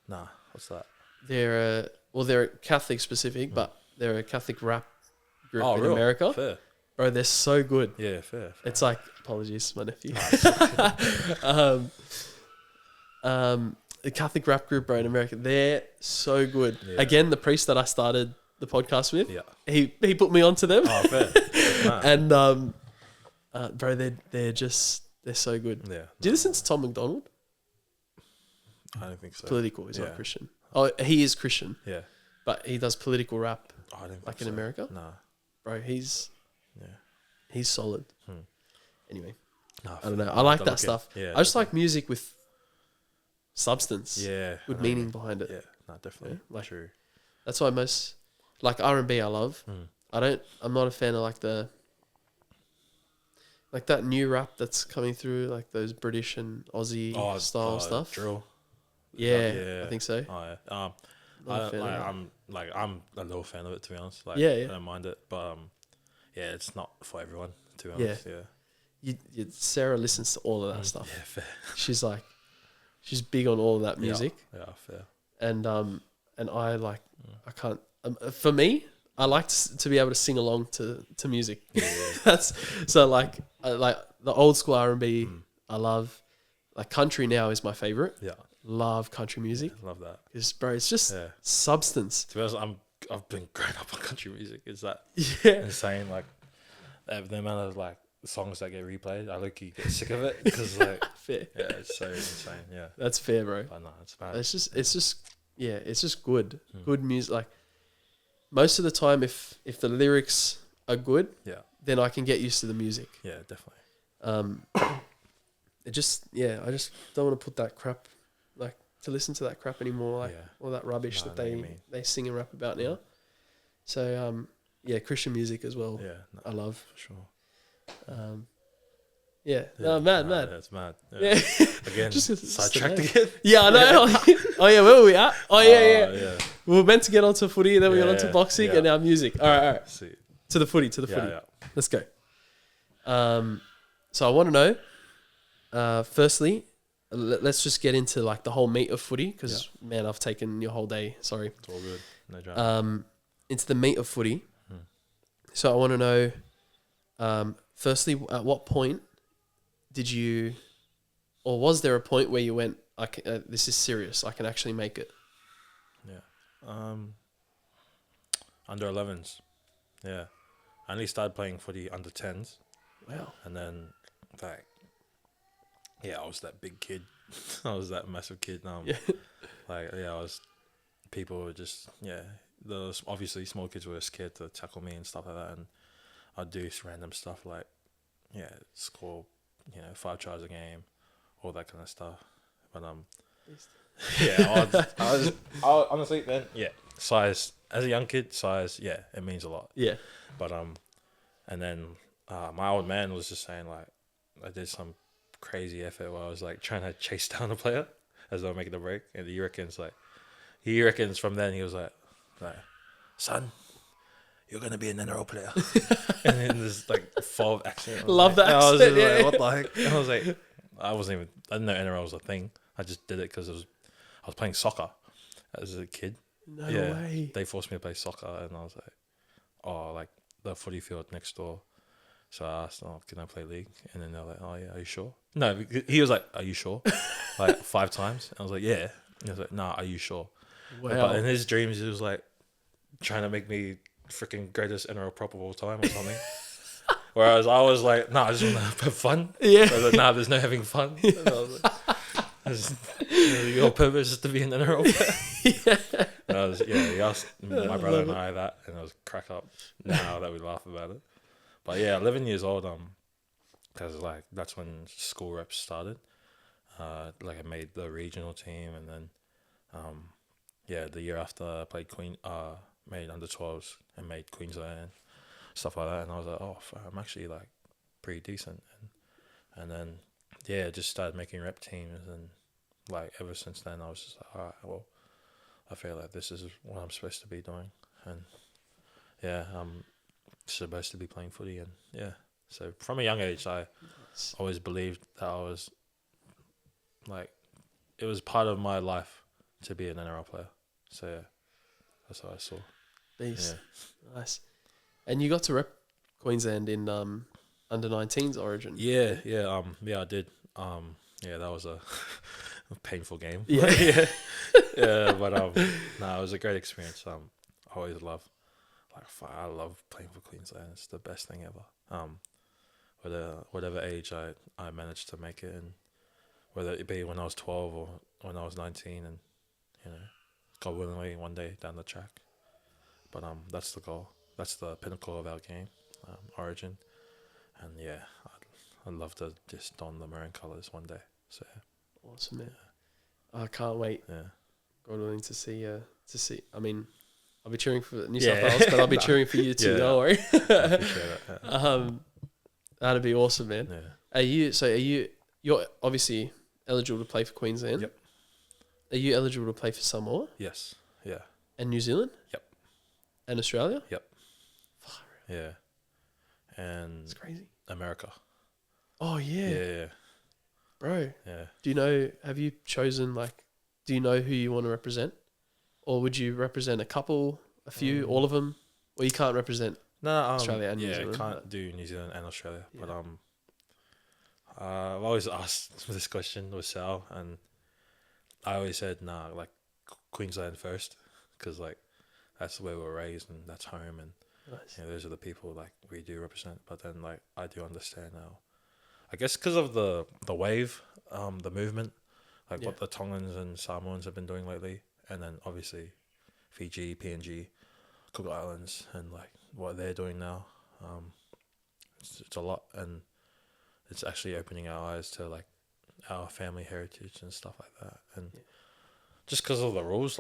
Nah, what's that? They're they're Catholic specific, but they're a Catholic rap group in real? America. Fair. Bro, they're so good. Yeah, fair. It's like apologies, my nephew. The Catholic rap group, bro, in America, they're so good. Yeah. Again, the priest that I started the podcast with, Yeah. he put me onto them, Oh, fair. Nah. and bro, they're so good. Yeah. Do you listen to Tom McDonald? I don't think so. Political, he's Yeah. not Christian. Oh, he is Christian, Yeah. but he does political rap, Oh, I don't like think in so. America. Nah. Bro, he's Yeah. solid. Hmm. Anyway, Nah, I don't know. I like Don't that look it. stuff. Yeah. I just like music with substance, Yeah. with I know. meaning behind it. Yeah. No, definitely. Yeah, like- True. That's why most like R&B I love. I'm not a fan of like that new rap that's coming through, like those British and Aussie style stuff. Drill. Yeah, Yeah. I think so. Oh, yeah. Not a I don't, fan of like, that. I'm a little fan of it, to be honest. Like, Yeah, yeah. I don't mind it, but yeah, it's not for everyone, to be Yeah. honest. Yeah. Sarah listens to all of that stuff. Yeah, fair. She's big on all of that music, Yeah, fair. and I like I can't. For me, I like to be able to sing along to music. That's so like the old school R&B. I love. Like country now is my favorite. Yeah, Love country music. love that. Because bro, it's just Yeah. substance. To be honest, I've been growing up on country music. Is that Yeah. insane? Like, the amount of like songs that get replayed, I look-y get sick of it because like, Fair. yeah, it's so insane. Yeah, That's fair, bro. but no, it's bad. It's just good. Good music. Like most of the time, if the lyrics are good, Yeah, then I can get used to the music. yeah, definitely. I just don't want to put that crap, like to listen to that crap anymore, like Yeah. all that rubbish No, that I know what you mean. they sing and rap about now. So yeah, Christian music as well. Yeah, no, I love. for sure. Yeah, Yeah, no, mad. That's mad. Yeah, Again, Just sidetracked today. again. yeah, I know. Oh yeah, where were we at? Oh yeah. Yeah. We were meant to get onto footy, then we got onto Yeah, boxing, yeah. and now music. All right. See. To the footy. Yeah, yeah. Let's go. So I want to know, firstly, let's just get into like the whole meat of footy because man, I've taken your whole day. Sorry. It's all good. No drama. Into the meat of footy. So I want to know, firstly, at what point did you, or was there a point where you went, this is serious. I can actually make it. Yeah. Under 11s. Yeah. I only started playing footy under 10s. Wow. And then, like, yeah, I was that big kid. I was that massive kid. Yeah. Like, yeah, people were just, yeah, obviously small kids were scared to tackle me and stuff like that. And I'd do random stuff like, yeah, score, 5 tries a game, all that kind of stuff. But, yeah, I honestly, then, yeah, size, as a young kid, yeah, it means a lot. Yeah. But, and then my old man was just saying, like, I did some crazy effort where I was, like, trying to chase down a player as they were making the break. And he reckons from then he was like, son, you're going to be an NRL player. And then there's, like, full accent. Love that I was accent, just yeah. like, what the heck? And I was like, I didn't know NRL was a thing. I just did it because I was playing soccer as a kid. No way. They forced me to play soccer, and I was like, oh, like the footy field next door. So I asked, "Oh, can I play league?" And then they're like, "Oh yeah, are you sure?" No, he was like, "Are you sure?" Like 5 times. I was like, "Yeah." And he was like, "Nah, are you sure?" Wow. But in his dreams, he was like trying to make me freaking greatest NRL prop of all time or something. Whereas I was like, "Nah, I just want to have fun." Yeah. I was like, "Nah, there's no having fun." And I was like, your purpose is to be an NRL player. Yeah. And I was, he asked my brother and I that, and I was crack up now that we laugh about it. But yeah, 11 years old, because like that's when school reps started. Like I made the regional team, and then, the year after I played made under 12s and made Queensland, stuff like that. And I was like, oh, I'm actually like pretty decent. And then, just started making rep teams, and like ever since then, I was just like, all right, well, I feel like this is what I'm supposed to be doing, and I'm supposed to be playing footy, and so from a young age, I always believed that I was like, it was part of my life to be an NRL player. So yeah, that's how I saw. Beast. Nice. And you got to rep Queensland in under 19s Origin. Yeah, I did. That was a painful game. Yeah. But it was a great experience. I always I love playing for Queensland. It's the best thing ever. Whatever age I managed to make it, and whether it be when I was 12 or when I was 19, and God willingly one day down the track. But that's the goal. That's the pinnacle of our game, Origin, and I'd love to just don the maroon colours one day. So awesome, man. I can't wait. Yeah, God willing to see. I mean, I'll be cheering for New South Wales, but I'll be cheering for you too. Don't worry. I appreciate that. Yeah. That'd be awesome, man. Yeah. You're obviously eligible to play for Queensland. Yep. Are you eligible to play for Samoa Yes. Yeah. and New Zealand? Yep. And Australia? Yep. Yeah. And it's crazy. America. Oh yeah. Yeah. Bro. Yeah. Have you chosen, do you know who you want to represent? Or would you represent a couple, a few, all of them? Or you can't represent Australia and New Zealand? Yeah, can't do New Zealand and Australia. Yeah. But I've always asked this question with Sal, and I always said, Queensland first, because that's where we're raised and that's home, and nice. Those are the people we do represent. But then I do understand now, I guess because of the wave, the movement, what the Tongans and Samoans have been doing lately, and then obviously Fiji, PNG, Cook Islands, and what they're doing now. It's a lot, and it's actually opening our eyes to our family heritage and stuff like that. And just because of the rules,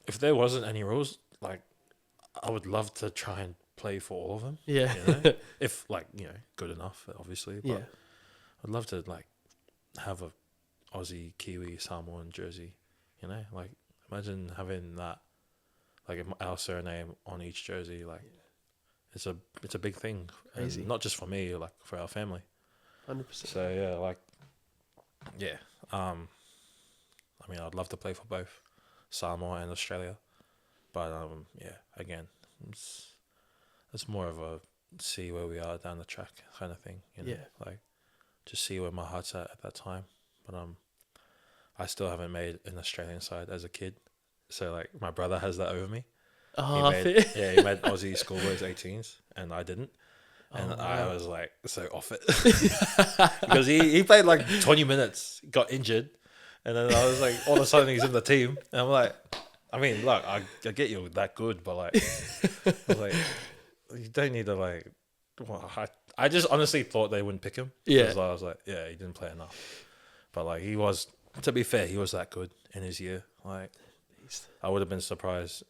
if there wasn't any rules, I would love to try and play for all of them. Yeah. If good enough, obviously. But I'd love to have a Aussie, Kiwi, Samoan jersey. Imagine having that, our surname on each jersey. It's a big thing. Crazy. And not just for me, for our family. 100%. So I'd love to play for both Samoa and Australia, but again, it's more of a see where we are down the track kind of thing. Just see where my heart's at that time. But I still haven't made an Australian side as a kid, so my brother has that over me. Oh, he made Aussie schoolboys 18s, and I didn't. And I was so off it because he played 20 minutes, got injured, and then I was all of a sudden he's in the team, and I'm I get you're that good, but I was you don't need to I just honestly thought they wouldn't pick him. Yeah, I was he didn't play enough, but he was, to be fair, he was that good in his year. I would have been surprised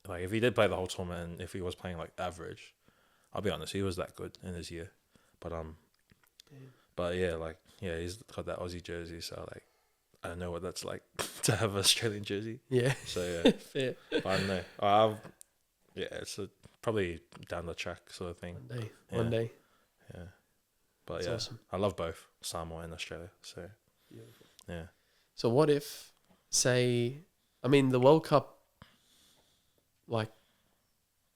if he did play the whole tournament, and if he was playing average. I'll be honest, he was that good in his year, but he's got that Aussie jersey, so I don't know what that's like to have an Australian jersey. Yeah. So fair. But I don't know. It's probably down the track sort of thing. One day. Yeah. But that's awesome. I love both Samoa and Australia. So beautiful. Yeah. So what if, the World Cup,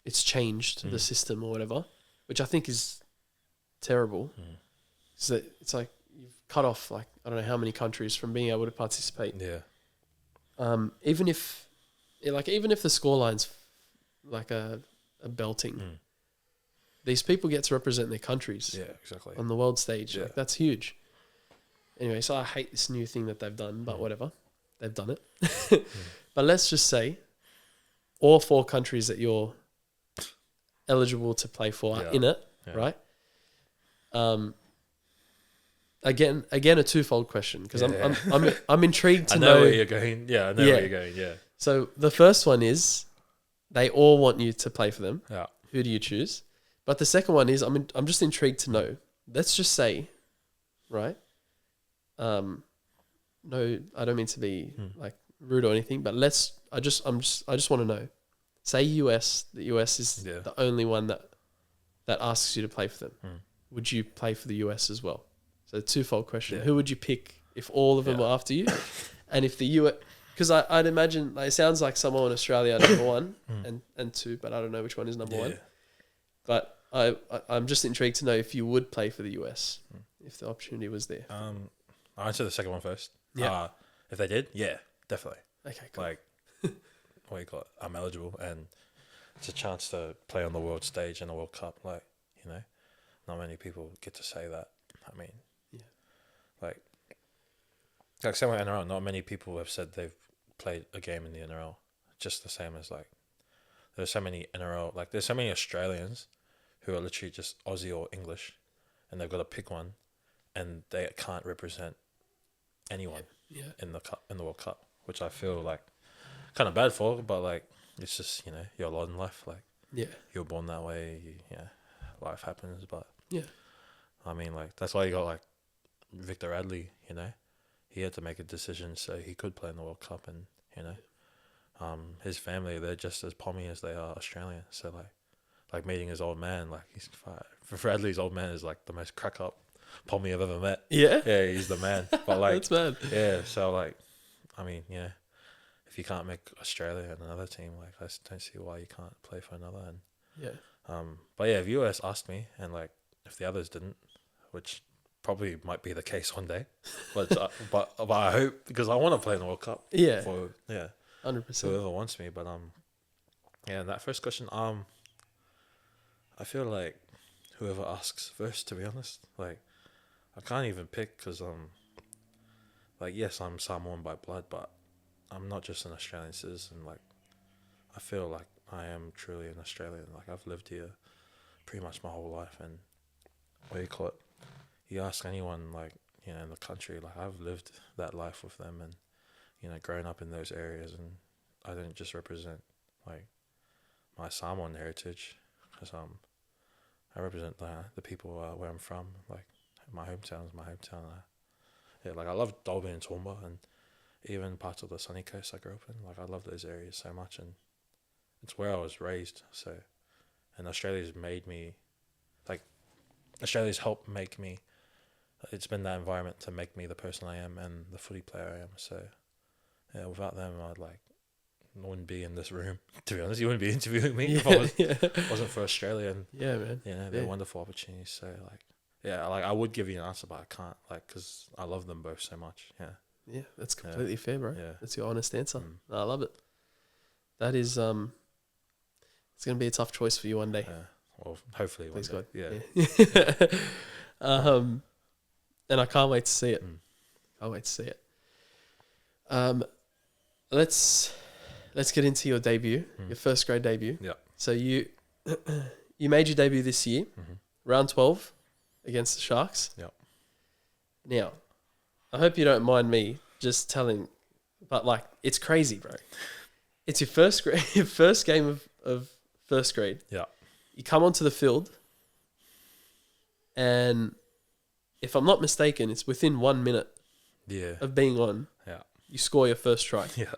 it's changed the system or whatever, which I think is terrible. So it's like you've cut off like I don't know how many countries from being able to participate. Yeah. Even if the scoreline's like a belting, these people get to represent their countries Yeah, exactly. on the world stage. Yeah. Like that's huge. Anyway, so I hate this new thing that they've done, but whatever. They've done it. But let's just say all 4 countries that you're eligible to play for are in it, right? Again, a twofold question because I'm intrigued to I know where you're going. Yeah, I know where you're going. Yeah. So the first one is they all want you to play for them. Yeah. Who do you choose? But the second one is I'm just intrigued to know. Let's just say, right? No, I don't mean to be like rude or anything, but I just want to know. Say US, the US is the only one that asks you to play for them. Would you play for the US as well? So twofold question. Yeah. Who would you pick if all of them were after you? And if the US, because I'd imagine like, it sounds like someone in Australia number 1 and 2, but I don't know which one is number 1. But I'm just intrigued to know if you would play for the US if the opportunity was there. I'll answer the second one first. Yeah. If they did, yeah, definitely. Okay, cool. Like, what do you call it? I'm eligible, and it's a chance to play on the world stage in the World Cup. Like, you know, not many people get to say that. I mean, like same with NRL. Not many people have said they've played a game in the NRL. Just the same as like, there's so many NRL. Like, there's so many Australians who are literally just Aussie or English, and they've got to pick one, and they can't represent anyone in the World Cup, which I feel like kind of bad for, but like it's just, you know, your lot in life. Like, you're born that way. Life happens, but I mean, like that's why you got like Victor Radley. You know, he had to make a decision so he could play in the World Cup, and you know, his family, they're just as pommy as they are Australian. So like meeting his old man, like for Radley's old man is like the most crack up pommy I've ever met. Yeah, he's the man. But like, that's mad. Yeah, so like, I mean, if you can't make Australia and another team, like I just don't see why you can't play for another. And but yeah, if US asked me, and like if the others didn't, which probably might be the case one day, but but I hope, because I want to play in the World Cup. Yeah, for 100%. Whoever wants me, but yeah. That first question, I feel like whoever asks first, to be honest, like I can't even pick because like yes, I'm Samoan by blood, but I'm not just an Australian citizen. Like I feel like I am truly an Australian. Like I've lived here pretty much my whole life, and what do you call it? You ask anyone, like, you know, in the country, like I've lived that life with them, and you know, grown up in those areas, and I don't just represent like my Samoan heritage, because I represent the people where I'm from. Like my hometown is my hometown. Like I love Dalby and Toowoomba, and even parts of the sunny coast I grew up in. Like I love those areas so much, and it's where I was raised. So, and Australia's made me, like, Australia's helped make me. It's been that environment to make me the person I am and the footy player I am. So, yeah, without them, I wouldn't be in this room. To be honest, you wouldn't be interviewing me if I wasn't for Australia. And yeah, man. You know, they're wonderful opportunities. So, like, yeah, like I would give you an answer, but I can't, like, because I love them both so much. Yeah. Yeah, that's completely fair, bro. Yeah. That's your honest answer. I love it. That is, it's going to be a tough choice for you one day. Yeah. Well, hopefully one day. God. Yeah. And I can't wait to see it. Can't wait to see it. Let's get into your debut, your first grade debut. Yeah. So you made your debut this year, round 12 against the Sharks. Yeah. Now, I hope you don't mind me just telling, but like it's crazy, bro. It's your first game of first grade. Yeah. You come onto the field, and if I'm not mistaken, it's within 1 minute of being on. Yeah. You score your first try. Yeah.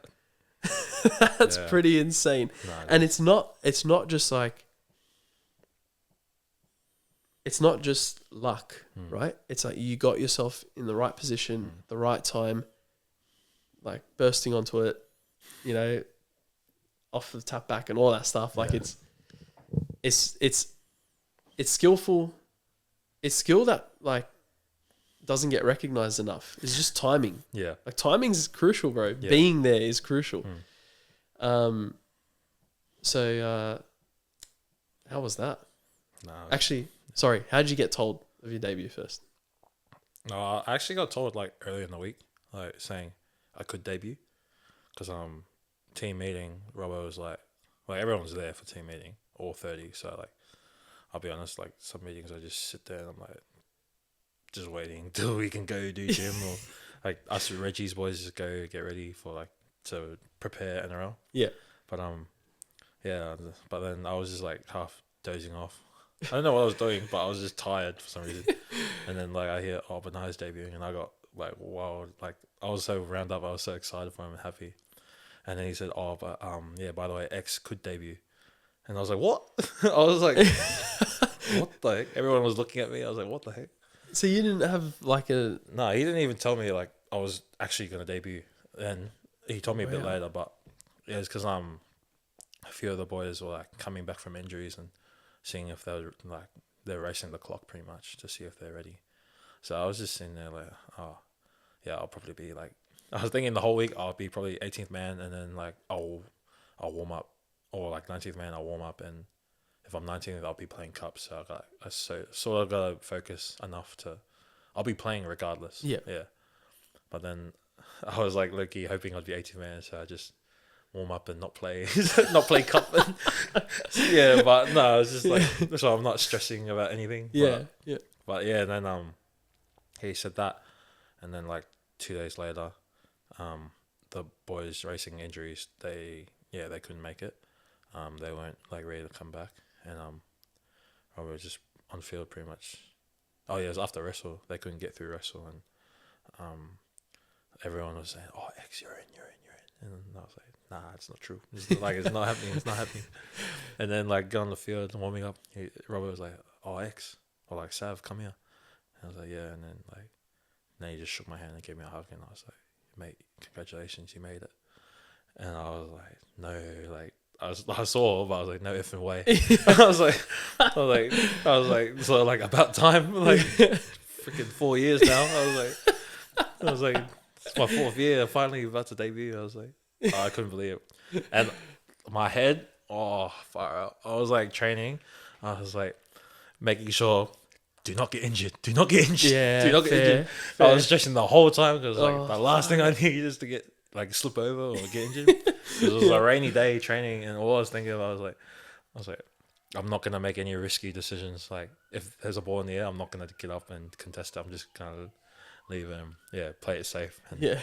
That's pretty insane. No, and it's not just like, it's not just luck, right? It's like you got yourself in the right position, the right time, like bursting onto it, you know, off the tap back and all that stuff. Like it's skillful, it's skill that like doesn't get recognized enough. It's just timing. Yeah. Like timing's crucial, bro. Yeah. Being there is crucial. Mm. So how was that? No. Actually, sorry. How did you get told of your debut first? No, I actually got told like early in the week, like saying I could debut, because team meeting, Robbo was like everyone was there for team meeting, all 30. So like, I'll be honest, like some meetings I just sit there and I'm like, just waiting till we can go do gym, or like us Reggie's boys just go get ready for like to prepare NRL. Yeah. But yeah, but then I was just like half dozing off. I don't know what I was doing, but I was just tired for some reason. And then like I hear Benai's debuting, and I got like wow, like I was so round up, I was so excited for him and happy. And then he said, "Oh, but yeah, by the way, X could debut." And I was like, "What?" I was like, "What the heck?" Everyone was looking at me. I was like, "What the heck?" So you didn't have like a... No, he didn't even tell me like I was actually gonna debut. And he told me a bit later, but yeah, it's because a few of the boys were like coming back from injuries and seeing if they were like they're racing the clock pretty much to see if they're ready. So I was just sitting there like, oh yeah, I'll probably be like, I was thinking the whole week I'll be probably 18th man, and then like I'll warm up, or like 19th man I'll warm up, and if I'm 19th I'll be playing cups. So I sort of gotta focus enough to, I'll be playing regardless. Yeah. But then I was like low-key hoping I'd be 18th man, so I just warm up and not play cup. Yeah, but no, it's just like, so I'm not stressing about anything. Yeah. But yeah, then he said that, and then like 2 days later, the boys racing injuries, they couldn't make it. They weren't like ready to come back, and I was just on field pretty much. Oh yeah, it was after wrestle. They couldn't get through wrestle, and everyone was saying, "Oh, X, you're in," and I was like, "Nah, it's not true. It's not happening. It's not happening." And then like going on the field and warming up, Robert was like, "Oh, X," or like, "Sav, come here." And I was like, "Yeah," and then he just shook my hand and gave me a hug, and I was like, "Mate, congratulations, you made it." And I was like, "No," like I saw, but I was like, "No effing way." I was like, so like about time, like freaking 4 years now. I was like, it's my 4th year, finally about to debut. I was like, I couldn't believe it. And my head, oh, far out. I was like training. I was like making sure, do not get injured. Do not get injured. Yeah, do not get injured. fair. I was stressing the whole time because like the last thing I need is to get like slip over or get injured. It was a rainy day training, and all I was thinking of, I was like, I'm not gonna make any risky decisions. Like if there's a ball in the air, I'm not gonna get up and contest it. I'm just gonna leave him. Yeah, play it safe. And Yeah.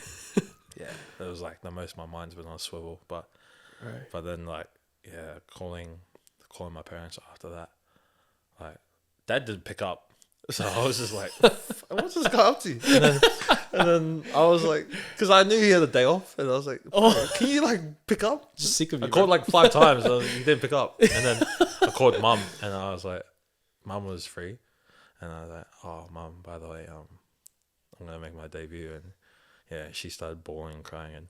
yeah, it was like the most my mind's been on a swivel. But then like calling my parents after that, like Dad didn't pick up. So I was just like, what's this guy up to? And then I was like, because I knew he had a day off, and I was like, can you like pick up? Just sick of you. I called like 5 times, and he didn't pick up. And then I called Mum, and I was like, Mum was free, and I was like, oh Mum, by the way, I'm gonna make my debut, and yeah, she started bawling and crying,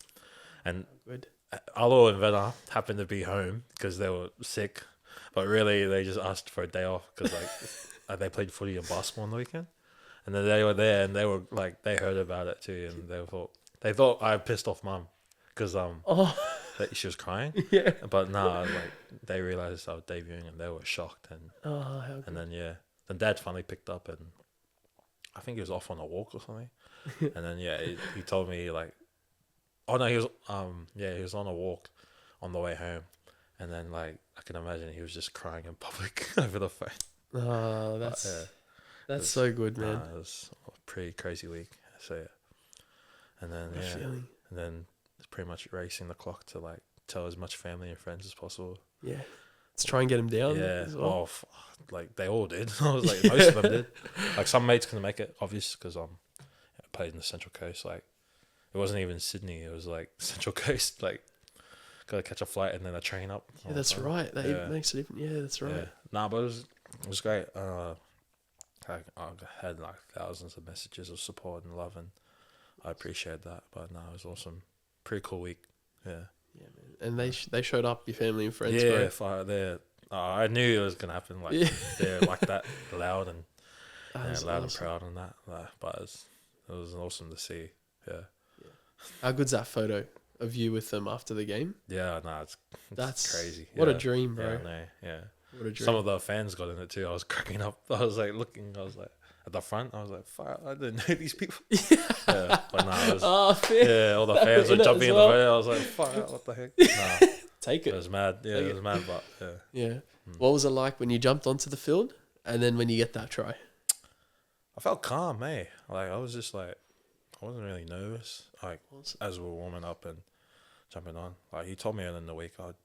and Good. Alo and Vena happened to be home because they were sick, but really they just asked for a day off because like they played footy and basketball on the weekend, and then they were there and they were like they heard about it too, and they thought I pissed off Mum because that she was crying, Yeah. but nah, like they realized I was debuting and they were shocked, and and then then Dad finally picked up, and I think he was off on a walk or something, and then he told me like, oh no, he was on a walk on the way home, and then like I can imagine he was just crying in public over the phone. Oh, that's so good, man. It was a pretty crazy week. So yeah, and then and then it's pretty much racing the clock to like tell as much family and friends as possible. Yeah, let's try and get him down. Yeah, as well. like they all did. I was like most of them did. Like some mates couldn't make it, obvious, because I played in the Central Coast. Like it wasn't even Sydney. It was like Central Coast. Like gotta catch a flight and then a train up. Yeah, that's right. That makes it different. Yeah, that's right. Yeah. Nah, but it was great. I had like thousands of messages of support and love, and I appreciate that. But no, it was awesome. Pretty cool week. Yeah. Yeah, man. And they showed up, your family and friends. Yeah, I knew it was gonna happen. Like they're like that loud, and That's loud and awesome. proud on that. But it was awesome to see. Yeah. How good's that photo of you with them after the game? Yeah, no, it's That's crazy. What a Yeah. dream, bro. Yeah, no, yeah. What a dream. Some of the fans got in it too. I was cracking up. I was like looking. I was like at the front. I was like, "Fuck, I didn't know these people." Yeah, but no, it was, Oh, fair. yeah, all the fans were in it jumping as in well. the photo. I was like, "Fuck, what the heck?" Nah, Take it it. was mad. Yeah, Take it was mad. But yeah, Yeah. What was it like when you jumped onto the field and then when you get that try? I felt calm, eh? Like I was just like, I wasn't really nervous. Like as we were warming up and jumping on, like he told me in the week, I'd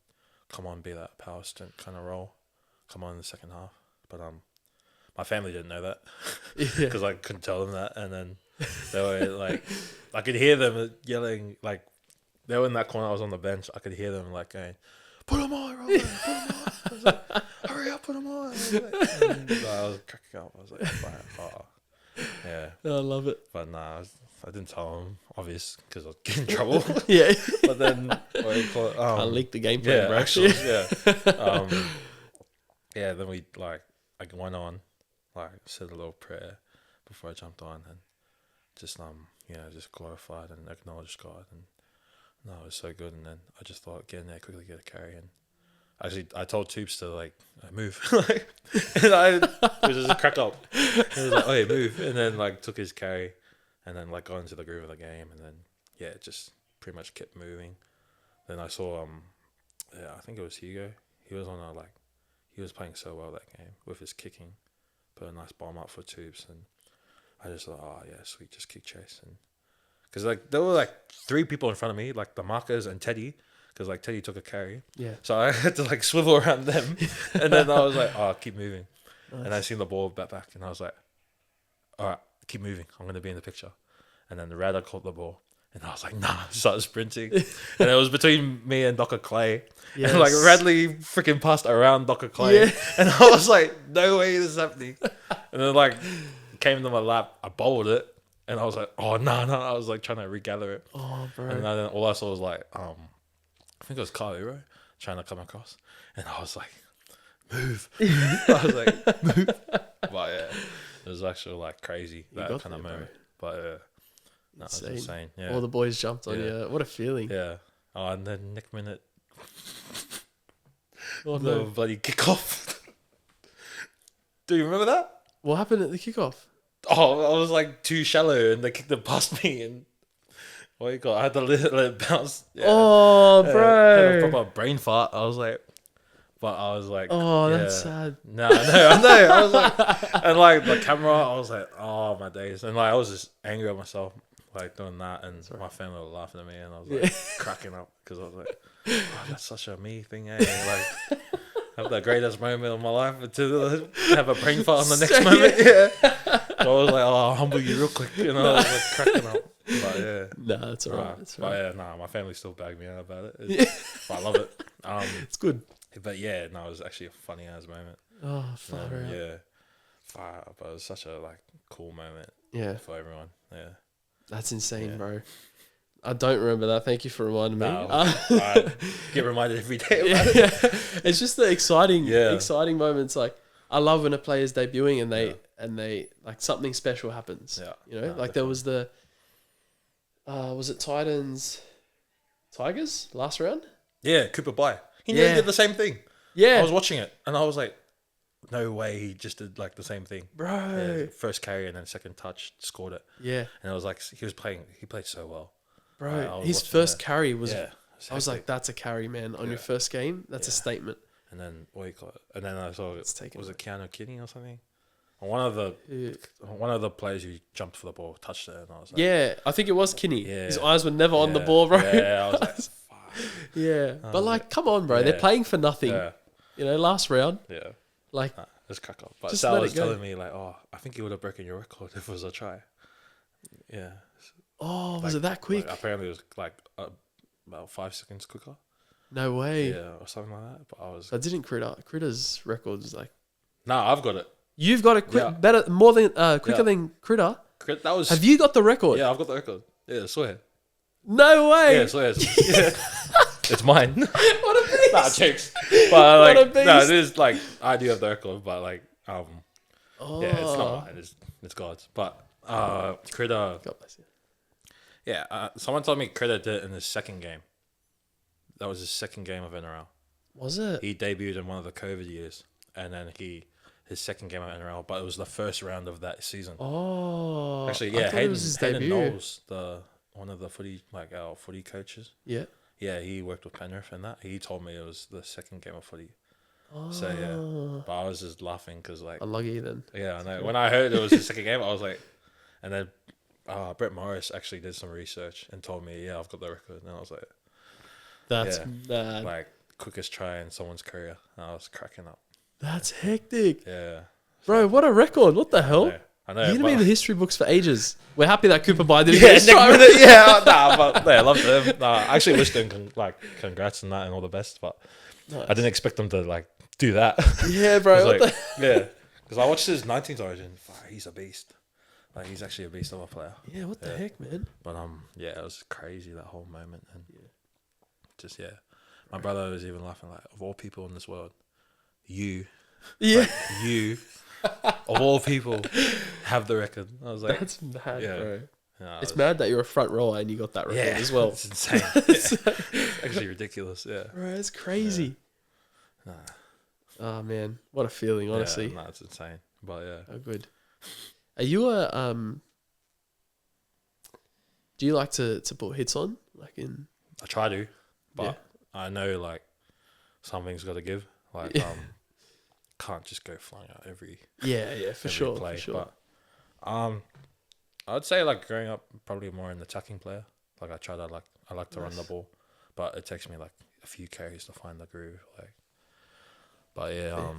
come on, be that power stint kind of role, come on in the second half. But my family didn't know that because I couldn't tell them that, and then they were like, I could hear them yelling, like they were in that corner. I was on the bench. I could hear them like going, "Put them on, Robin, put them on." I was like, "Hurry up, put them on." I was cracking up. I was like, "Oh, yeah." I love it. But nah, I didn't tell them, obvious, because I was getting in trouble. Yeah. But then, what do you call it? Can't leak the game plan, Yeah, bro. actually, yeah. Yeah, then we I went on, said a little prayer before I jumped on, and just just glorified and acknowledged God, and no, it was so good. And then I just thought, get in there quickly, get a carry, and actually I told Tubes to move, and it was just a crack up. He was like, "Oh yeah, move," and then took his carry, and then got into the groove of the game, and then it just pretty much kept moving. Then I saw I think it was Hugo. He was on he was playing so well that game with his kicking, put a nice bomb up for Tubes, and I just thought, oh yeah, sweet, just kick chase, and because there were three people in front of me, the markers and Teddy, because Teddy took a carry, Yeah. so I had to swivel around them, and then I was like, oh, keep moving, Nice. and I seen the ball back, and I was like, all right, keep moving, I'm gonna be in the picture, and then the Radar caught the ball. And I was like, nah, started sprinting. And it was between me and Docker Clay. Yes. And Radley freaking passed around Docker Clay. Yeah. And I was like, no way this is happening. And then came to my lap, I bowled it. And I was like, oh no. I was trying to regather it. Oh, bro. And then all I saw was I think it was Carlo trying to come across. And I was like, move. I was like, move. But yeah, it was actually crazy, You that got kind of there, bro. moment. But no, it was insane. Yeah. All the boys jumped on Yeah. you. What a feeling. Yeah. Oh, and then next minute, Oh, the no. bloody kickoff. Do you remember that? What happened at the kickoff? Oh, I was too shallow, and they kicked it past me, and what do you call it? I had to let it bounce. Yeah. Oh, Yeah, bro. had a proper brain fart. I was like, Oh, yeah. that's sad. No, I know. I was and the camera, I was like, oh my days, and I was just angry at myself, doing that, and my family were laughing at me, and I was cracking up because I was like, oh, that's such a me thing, eh? Have the greatest moment of my life to have a brain fart on the next moment. Yeah. So I was like, oh, I'll humble you real quick, and I was cracking up. But yeah. Nah, that's all right. That's all But right. yeah, my family still bagged me out about it. But I love it. It's good. But yeah, no, it was actually a funny ass moment. Oh, far out. Yeah. But it was such a cool moment Yeah, for everyone. Yeah. that's insane, Yeah. bro. I don't remember that. Thank you for reminding me. No, I get reminded every day about it. Yeah. It's just the exciting moments. I love when a player's debuting and they something special happens. Yeah. You know, No, there was the was it Tigers last round? Yeah, Cooper Bye. He nearly did the same thing. Yeah. I was watching it and I was like, no way he just did the same thing. Bro. Yeah, first carry and then second touch, scored it. Yeah. And it was he played so well. Bro. I was His watching first that. carry was Yeah. I was like, that's a carry, man. On your Yeah. first game, that's a Yeah. statement. And then what do you call it? And then I saw It's taken was away. it Keanu Kinney or something? And one of the players who jumped for the ball touched it, and I was like, Yeah, I think it was Kinney. Yeah. His eyes were never on the yeah, ball, bro. Yeah, I was like, fuck. Yeah. I But was come on, bro. They're Yeah. playing for nothing. Yeah, You know, last round. yeah. Like, Just crack up. But Just Sal let was it go. telling me oh, I think you would have broken your record if it was a try. Yeah. oh, was it that quick? Apparently it was about 5 seconds quicker. No way. Yeah, or something like that. But I was I didn't Critter's record is no, I've got it. You've got a quick Yeah. better more than quicker Yeah. than Critter. That was Have you got the record? Yeah, I've got the record. Yeah, I swear. No way. Yeah, I swear. It's mine. What a beast. Nah, jokes. But What a beast. no, it is I do have the record, but Oh, Yeah, it's not mine. It's God's. But Critter, God bless you. yeah. Someone told me Critter did it in his second game. That was his second game of NRL. Was it? He debuted in one of the COVID years, and then his second game of NRL, but it was the first round of that season. Oh, Actually, I yeah, thought it was his Hayden debut. Knowles, one of the our footy coaches. Yeah. Yeah, he worked with Penrith and that. He told me it was the second game of footy. Oh, So yeah, but I was just laughing because like, unlucky then. yeah, I know. When I heard it was his second game, I was like, and then Brett Morris actually did some research and told me, yeah, I've got the record, and I was like, That's yeah, mad. like quickest try in someone's career. And I was cracking up. That's hectic, Yeah, bro. What a record! What the hell? I know. You're gonna but- be in the history books for ages. We're happy that Cooper Bye didn't Yeah, get his try. but I love them. I actually wish them congrats on that and all the best, but Nice. I didn't expect them to like do that. Yeah, bro. It's What like, the? yeah, because I watched his 19th Origin. Fuck, he's a beast. Like he's actually a beast of a player. Yeah, what the Yeah. heck, man? But yeah, it was crazy that whole moment, and just my brother was even laughing like, of all people in this world, you of all people have the record. I was like, That's mad, yeah. bro. nah, It's it was- mad that you're a front rower and you got that record yeah, as well. It's insane. It's actually ridiculous. Yeah. Bro, it's crazy. Nah. Oh man, what a feeling, honestly. Yeah, it's insane. But yeah. Oh, good. Are you a do you like to put hits on like in? I try to, but Yeah. I know like something's got to give. Like Yeah. can't just go flying out every Yeah, for every sure, play. for sure. But I'd say like growing up, probably more an attacking player. Like I like to run the Nice. ball, but it takes me like a few carries to find the groove. Like, but yeah,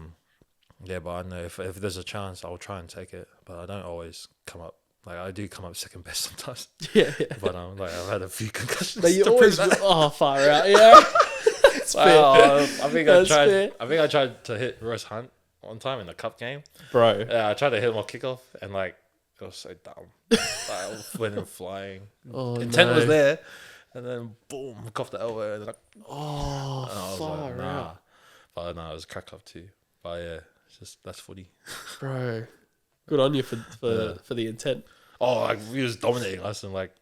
yeah. But I know if there's a chance, I'll try and take it. But I don't always come up. Like I do come up second best sometimes. Yeah. But like I've had a few concussions. But you to always prove that. far out. Yeah. It's fair. Well, I think That's fair. I think I tried to hit Royce Hunt one time in the cup game. Bro. Yeah, I tried to hit him on kickoff, and like it was so dumb. Like, I went in flying. Oh, Intent no. was there, and then boom, coughed the elbow, and then Oh, and I was far like, nah. out. But no, it was a crack up too. But yeah, it's just that's footy. Bro. Good on you for Yeah. for the intent. Oh, like he was dominating us, and like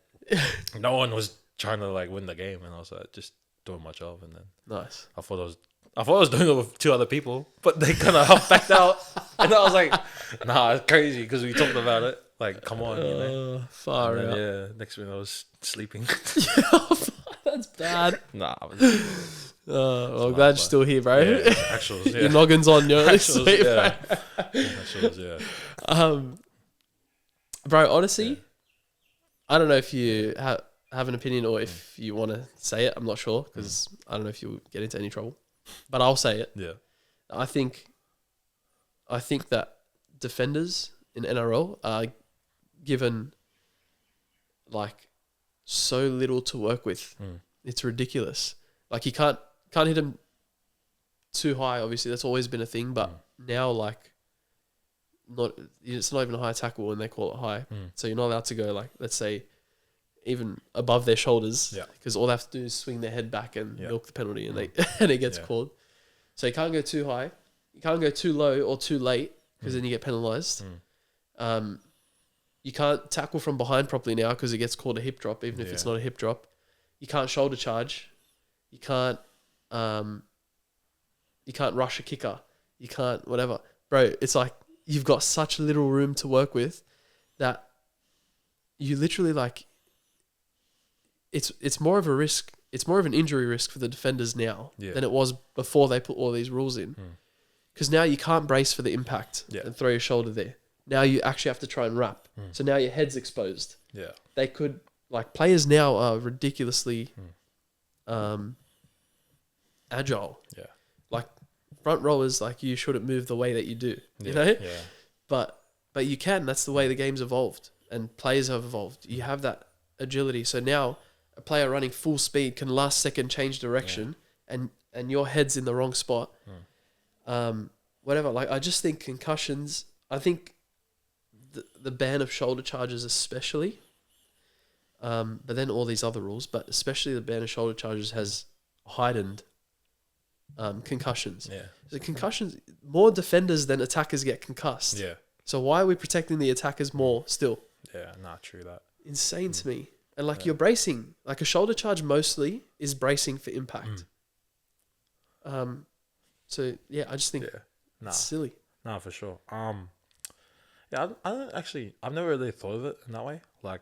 no one was trying to like win the game, and I was like just doing my job, and then Nice. I thought I was doing it with two other people, but they kind of backed out, and I was like, "Nah, it's crazy," because we talked about it. Like, come on, you know. Far And out. then, yeah, next minute I was sleeping. That's bad. Nah, Well, I'm glad you're still here, bro. yeah, actuals, yeah, Your noggin's on your actuals, sleep, yeah, bro. actuals, yeah. Bro, honestly, I don't know if you have an opinion or if you want to say it. I'm not sure because I don't know if you'll get into any trouble, but I'll say it. Yeah, I think that defenders in NRL are given like so little to work with. It's ridiculous. Like you can't hit them too high. Obviously, that's always been a thing, but now like it's not even a high tackle when they call it high. So you're not allowed to go like, let's say, even above their shoulders. Yeah. Because all they have to do is swing their head back and Yeah. milk the penalty, and and it gets called. So you can't go too high. You can't go too low or too late because then you get penalised. You can't tackle from behind properly now because it gets called a hip drop, even if it's not a hip drop. You can't shoulder charge. You can't rush a kicker. You can't whatever. Bro, it's like you've got such little room to work with that you literally like it's more of a risk. It's more of an injury risk for the defenders now than it was before they put all these rules in. Because now you can't brace for the impact and throw your shoulder there. Now you actually have to try and wrap. So now your head's exposed. yeah, They could, like, players now are ridiculously agile. yeah, Like, front rowers, like, you shouldn't move the way that you do, you know? yeah, But you can. That's the way the game's evolved and players have evolved. You have that agility. So now a player running full speed can last second change direction and your head's in the wrong spot. Whatever. Like, I just think concussions, I think the ban of shoulder charges especially, but then all these other rules, but especially the ban of shoulder charges has heightened concussions. yeah, So concussions, more defenders than attackers get concussed. yeah. So why are we protecting the attackers more still? Yeah, nah, true that. Insane to me. And like Yeah. you're bracing, like a shoulder charge mostly is bracing for impact. So yeah, I just think Yeah, nah, it's silly. nah, for sure. Yeah, I don't actually. I've never really thought of it in that way, like,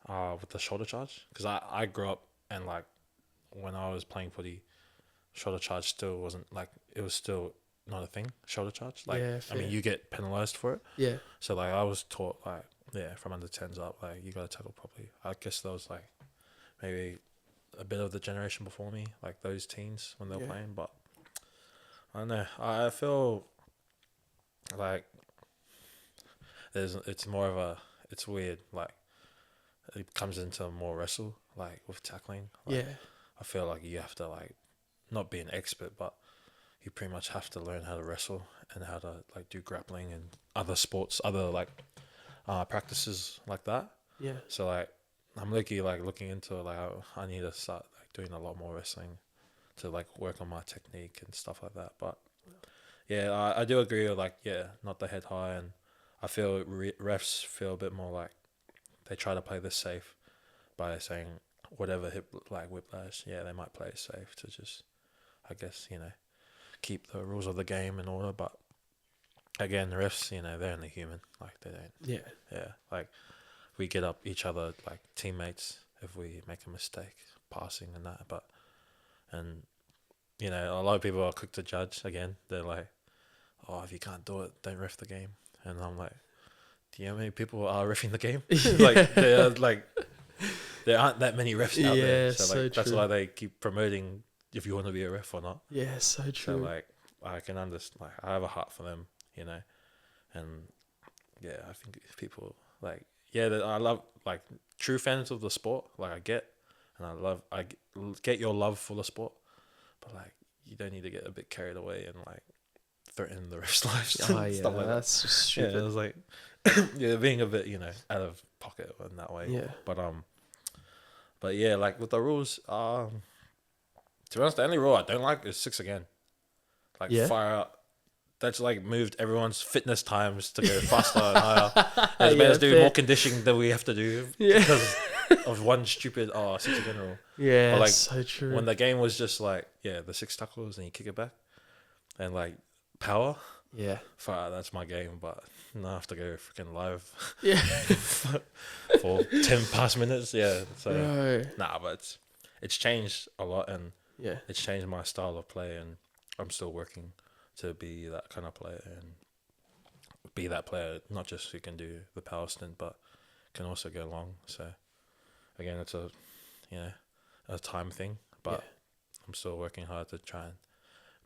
with the shoulder charge, because I grew up and like when I was playing footy, shoulder charge still wasn't like it was still not a thing. Shoulder charge, like Yeah, I mean, fair. you get penalized for it. Yeah. So like I was taught like from under 10s up, like you gotta tackle properly. I guess that was like maybe a bit of the generation before me, like those teens when they were Yeah. playing. But I don't know. I feel like it's more of a it's weird. Like it comes into more wrestle like with tackling. Like, Yeah. I feel like you have to like not be an expert, but you pretty much have to learn how to wrestle and how to like do grappling and other sports, other like practices like that. Yeah. So like I'm looking into it, like I need to start like doing a lot more wrestling to like work on my technique and stuff like that. But yeah, I do agree with like not the head high, and I feel refs feel a bit more like they try to play this safe by saying whatever hip like whiplash, they might play it safe to just I guess keep the rules of the game in order. But again, the refs, they're only human. Like they don't. Yeah. Like we get up each other like teammates if we make a mistake passing and that. But and a lot of people are quick to judge. Again, they're like, oh, if you can't do it, don't ref the game. And I'm like, do you know how many people are reffing the game? There aren't that many refs out there. So like that's why they keep promoting if you want to be a ref or not. Yeah, so true. So like I can understand. Like I have a heart for them, and I think people like I love like true fans of the sport. Like I get get your love for the sport, but like you don't need to get a bit carried away and like threaten the refs' lives. Stuff like that's just stupid. Yeah, it was like being a bit out of pocket in that way. Yeah, but yeah, like with the rules, to be honest, the only rule I don't like is 6 again. Like fire out. That's like moved everyone's fitness times to go faster and higher. It's made us do more conditioning than we have to do because of one stupid 6 again rule. Yeah, but like, so true. When the game was just like the 6 tackles and you kick it back and like power. Yeah, fire. That's my game, but now I have to go freaking live. Yeah, for 10 past minutes. Yeah, so Bro. But it's changed a lot, and yeah, it's changed my style of play, and I'm still working to be that kind of player and be that player, not just who can do the power stint, but can also go long. So again, it's a time thing, but I'm still working hard to try and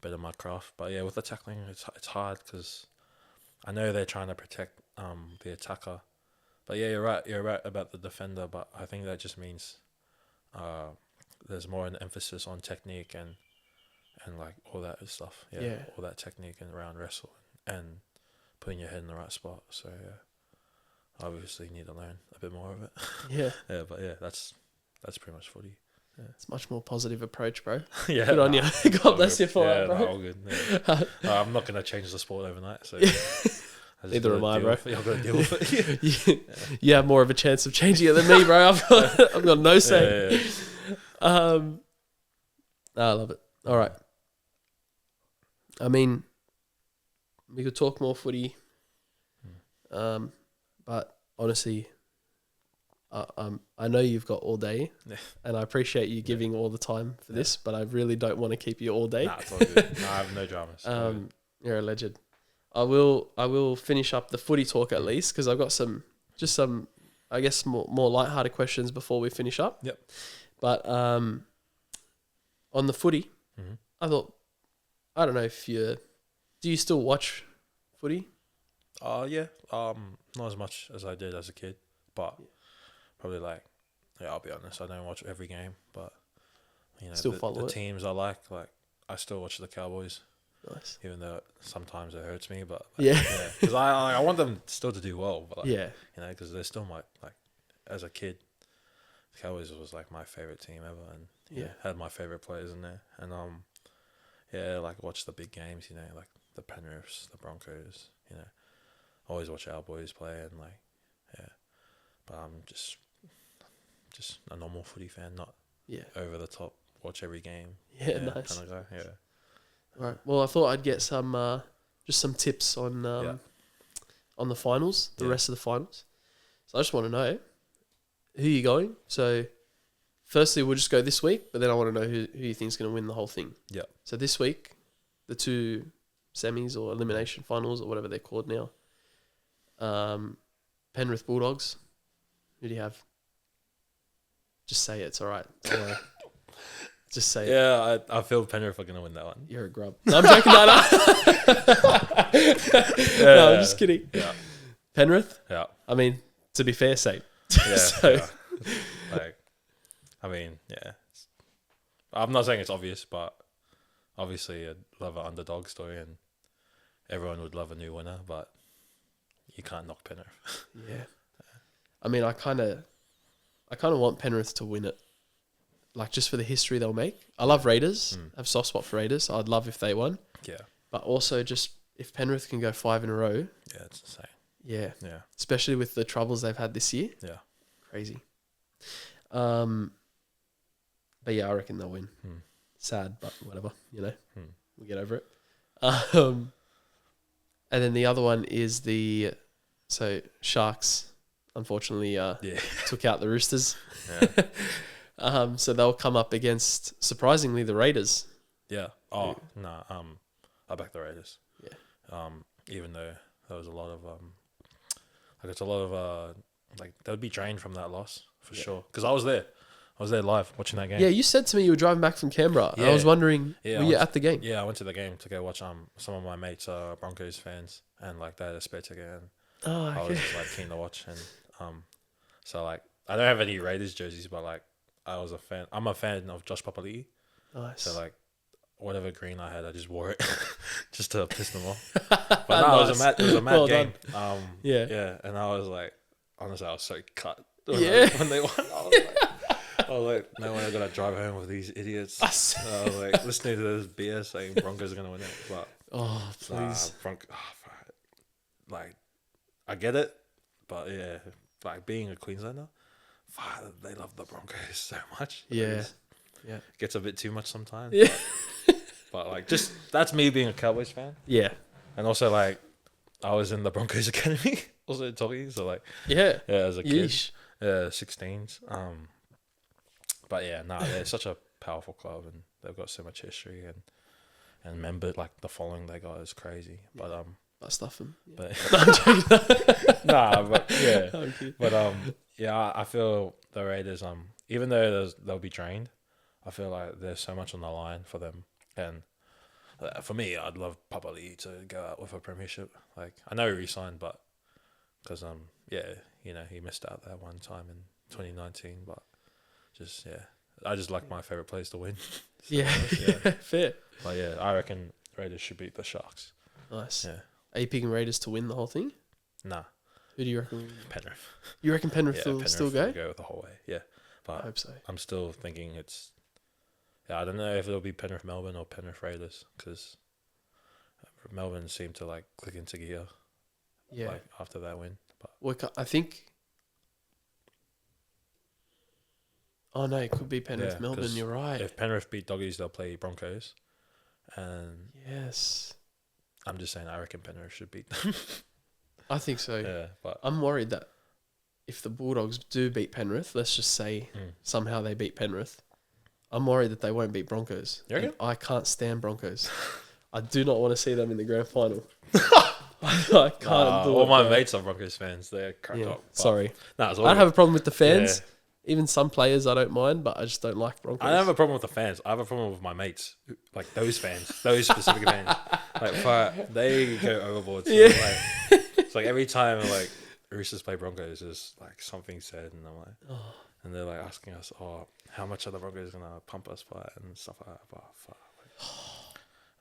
better my craft. But with the tackling, it's hard because I know they're trying to protect the attacker. But you're right about the defender. But I think that just means there's more an emphasis on technique and like all that stuff. All that technique and around wrestle and putting your head in the right spot. So I obviously need to learn a bit more of it. But that's pretty much footy. Yeah. It's a much more positive approach, bro. Good on you. God bless you for that, bro. All good. I'm not gonna change the sport overnight. So neither am I, bro. I've got to deal with it. You have more of a chance of changing it than me, bro. I've got no say. I love it. All right. I mean, we could talk more footy, but honestly, I know you've got all day, and I appreciate you giving all the time for this, but I really don't want to keep you all day. Nah, it's all good. I have no dramas. You're a legend. I will finish up the footy talk at least because I've got some I guess more lighthearted questions before we finish up. Yep. But on the footy, I thought, I don't know if do you still watch footy? Yeah. Not as much as I did as a kid, but probably like, I'll be honest, I don't watch every game, but still follow the it. teams I like I still watch the Cowboys. Nice. Even though sometimes it hurts me, but yeah, because I want them still to do well, but because they're still like as a kid, the Cowboys was like my favorite team ever, and had my favorite players in there, and like watch the big games, like the Penriths, the Broncos, always watch our boys play and like, yeah. But I'm just a normal footy fan, not over the top. Watch every game. Yeah, nice. Kind of guy. Yeah. All right. Well, I thought I'd get some just some tips on the finals, the rest of the finals. So I just want to know who you going. So firstly, we'll just go this week, but then I want to know who you think's going to win the whole thing. Yeah. So this week, the 2 semis or elimination finals or whatever they're called now. Penrith Bulldogs. Who do you have? Just say it. It's all right. Don't worry. Just say it. Yeah, I feel Penrith are going to win that one. You're a grub. No, I'm joking. No, no, I'm just kidding. Yeah. Penrith? Yeah. I mean, to be fair, same. Yeah. So, yeah. Like, I mean, yeah. I'm not saying it's obvious, but obviously I'd love an underdog story and everyone would love a new winner, but you can't knock Penrith. yeah. I mean, I kind of want Penrith to win it. Like, just for the history they'll make. I love Raiders. I have a soft spot for Raiders. I'd love if they won. Yeah. But also just if Penrith can go 5 in a row. Yeah, it's insane. Yeah. Yeah. Especially with the troubles they've had this year. Yeah. Crazy. But yeah, I reckon they'll win. Sad, but whatever, We'll get over it. And then the other one is so Sharks, unfortunately, took out the Roosters. Yeah. So they'll come up against, surprisingly, the Raiders. Yeah. Oh, no. I back the Raiders. Yeah. Even though there was a lot of it's a lot of like they would be drained from that loss for sure. Because I was there live watching that game. Yeah, you said to me you were driving back from Canberra. Yeah. And I was wondering, Yeah, were you at the game? Yeah, I went to the game to go watch. Some of my mates are Broncos fans, and like they had a spare ticket, and I was just like keen to watch. And so like I don't have any Raiders jerseys, but like I was a fan. I'm a fan of Josh Papali'i. Nice. So like whatever green I had, I just wore it just to piss them off. But no, Nice. it was a mad Well game. done. Yeah, and I was like, honestly, I was so cut. When they won, I was like, no way I'm gonna drive home with these idiots. I was like listening to this BS saying Broncos are gonna win it, but please, like I get it, but yeah, like being a Queenslander, they love the Broncos so much. Yeah. Gets a bit too much sometimes. Yeah. But like, just that's me being a Cowboys fan. Yeah. And also like, I was in the Broncos Academy, also talking. So like, Yeah. as a kid, Yeesh. 16s. But yeah, they're such a powerful club, and they've got so much history and member like the following they got is crazy. But I stuff them. Yeah. but but yeah, Okay. but yeah, I feel the Raiders even though they'll be drained, I feel like there's so much on the line for them, and for me, I'd love Papali'i to go out with a premiership. Like I know he re-signed, but because he missed out that one time in 2019, but I just like my favorite players to win. So, yeah, fair. But yeah, I reckon Raiders should beat the Sharks. Nice. Yeah. Are you picking Raiders to win the whole thing? Nah. Who do you reckon? Penrith. You reckon Penrith will Penrith still go? will go the whole way. Yeah, but I hope so. I'm still thinking it's. Yeah, I don't know if it'll be Penrith Melbourne or Penrith Raiders, because Melbourne seemed to like click into gear. Yeah. Like after that win, but I think. Oh no, it could be Penrith Melbourne. 'cause You're right. if Penrith beat Doggies, they'll play Broncos, and Yes. I'm just saying I reckon Penrith should beat them. I think so. Yeah, but I'm worried that if the Bulldogs do beat Penrith, let's just say somehow they beat Penrith, I'm worried that they won't beat Broncos. You reckon? And I can't stand Broncos. I do not want to see them in the grand final. I can't do all it. my bro. mates are Broncos fans. They're cracked Yeah, up. But sorry. Nah, it's I all don't good. have a problem with the fans. Yeah. Even some players I don't mind, but I just don't like Broncos. I don't have a problem with the fans. I have a problem with my mates, like those fans, those specific fans. Like, they go overboard. So Yeah. like, it's like every time like Roosters play Broncos, there's like something said, and I'm like, and they're like asking us, how much are the Broncos gonna pump us by and stuff like that. But fuck,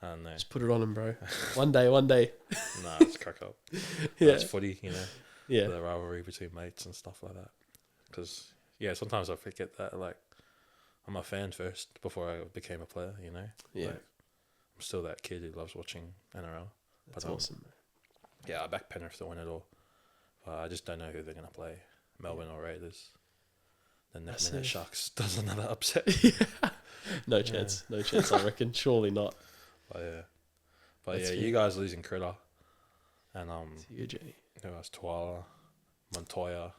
I don't know. Just put it on them, bro. One day. Nah, it's crack up. Yeah. It's footy, Yeah. the rivalry between mates and stuff like that. Because sometimes I forget that like I'm a fan first before I became a player. Yeah. Like, I'm still that kid who loves watching NRL. That's but, awesome. Yeah, I back Penrith to win it all. I just don't know who they're going to play, Melbourne or Raiders. Then next minute Sharks does another upset. No chance. No chance, I reckon. Surely not. But you guys losing Critter. And It's huge, eh? who else? Tuala, Montoya.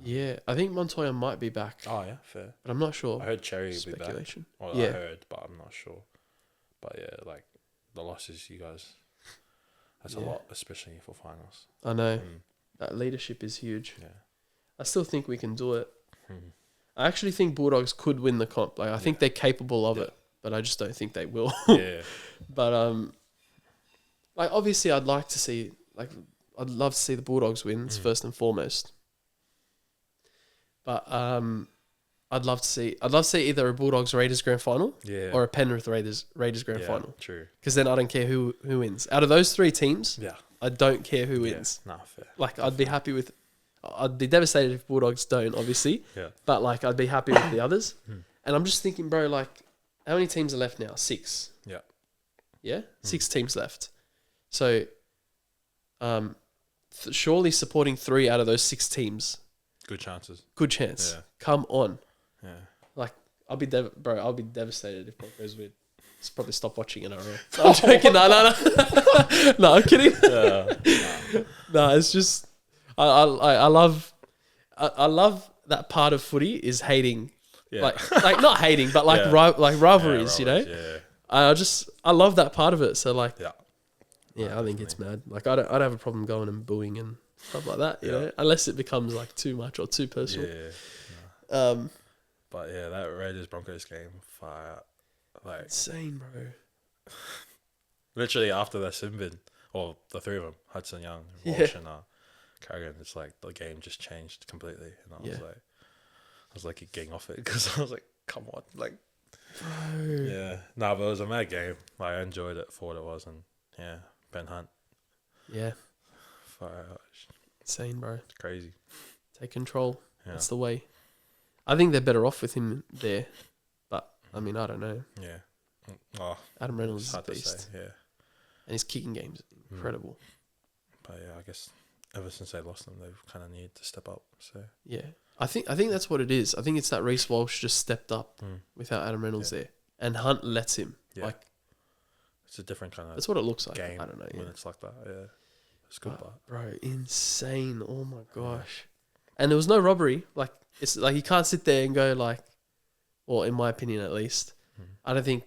Yeah, I think Montoya might be back. Oh, yeah, fair. But I'm not sure. I heard Cherry will be back. Speculation. Well, Yeah. I heard, but I'm not sure. But yeah, like the losses, you guys, that's a lot, especially for finals. I know. That leadership is huge. Yeah. I still think we can do it. I actually think Bulldogs could win the comp. Like I think they're capable of it, but I just don't think they will. Yeah. But like obviously I'd like to see, like I'd love to see the Bulldogs win first and foremost. But I'd love to see either a Bulldogs Raiders grand final or a Penrith Raiders grand final. True. Because then I don't care who wins. Out of those three teams, I don't care who wins. Nah, fair. Like I'd be happy with. I'd be devastated if Bulldogs don't, obviously. Yeah. But like I'd be happy with the others. And I'm just thinking, bro, like how many teams are left now? 6. Yeah. Yeah? 6 teams left. So surely supporting 3 out of those 6 teams. Good chances. Good chance. Yeah. Come on. Yeah. Like I'll be devastated if Broncos win. Just probably stop watching NRL. No, I'm joking. No. No, I'm kidding. No, it's just I love that part of footy is hating. Yeah. Like not hating, but like rivalries, you know? Yeah. I love that part of it. So like Yeah. I think it's mad. Like I'd have a problem going and booing and stuff like that, you know, unless it becomes like too much or too personal. Yeah. No. But yeah, that Raiders Broncos game, fire, like Insane, bro. literally after the sin bin, or the 3 of them, Hudson Young, Walsh, and Carrigan, it's like the game just changed completely, and I was like getting off it because I was like, come on, like, Bro. yeah, no, but it was a mad game. Like, I enjoyed it for what it was, and Ben Hunt, fire out. Insane, bro. It's crazy. Take control. Yeah. That's the way. I think they're better off with him there, but I mean, I don't know. Yeah. Oh, Adam Reynolds is a hard to beast, say, yeah. and his kicking game's incredible. But yeah, I guess ever since they lost them, they've kind of needed to step up. So Yeah, I think that's what it is. I think it's that Reece Walsh just stepped up without Adam Reynolds there, and Hunt lets him. Yeah. Like it's a different kind of that's what it looks like. game. I don't know. When it's like that, yeah, it's good. But Bro, insane! Oh my gosh, and there was no robbery. Like it's like you can't sit there and go like, well, in my opinion at least, I don't think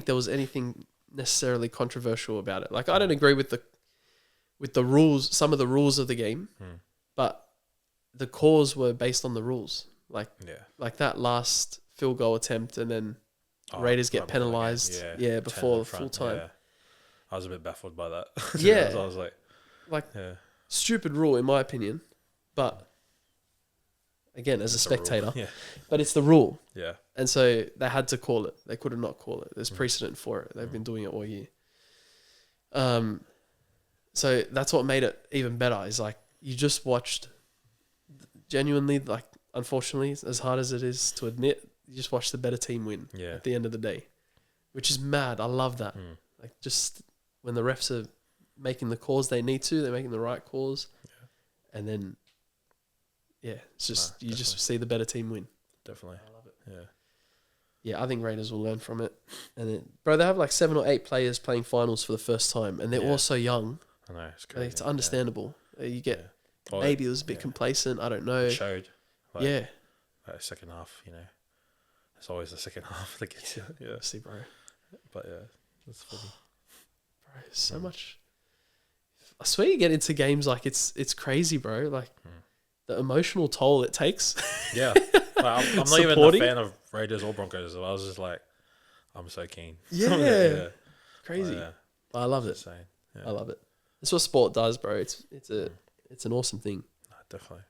there was anything necessarily controversial about it. Like I don't agree with the rules, some of the rules of the game, but the calls were based on the rules. Like that last field goal attempt, and then Raiders get penalised. Before full time. Yeah. I was a bit baffled by that. Yeah, I was like, stupid rule in my opinion, but again, as a spectator, but it's the rule. Yeah. And so they had to call it. They could have not called it. There's precedent for it. They've been doing it all year. So that's what made it even better. Is like you just watched, genuinely, like unfortunately, as hard as it is to admit, you just watched the better team win at the end of the day, which is mad. I love that. Like just when the refs are making the calls they need to, they're making the right calls, and then it's just you just see the better team win. Definitely, I love it. Yeah. Yeah, I think Raiders will learn from it. And then, bro, they have like 7 or 8 players playing finals for the first time, and they're all so young. I know, it's crazy. Like, it's understandable. You get maybe it was a bit complacent. I don't know. It showed. Like, like second half, you know, it's always the second half that gets you. Yeah, see, bro. But yeah, it's funny. Bro, so much. I swear you get into games like it's crazy, bro. Like the emotional toll it takes. Yeah. Like, I'm not even a fan of Raiders or Broncos. I was just like, I'm so keen. Yeah. Crazy. But I love it. Insane. Yeah. I love it. That's what sport does, bro. It's an awesome thing. No, definitely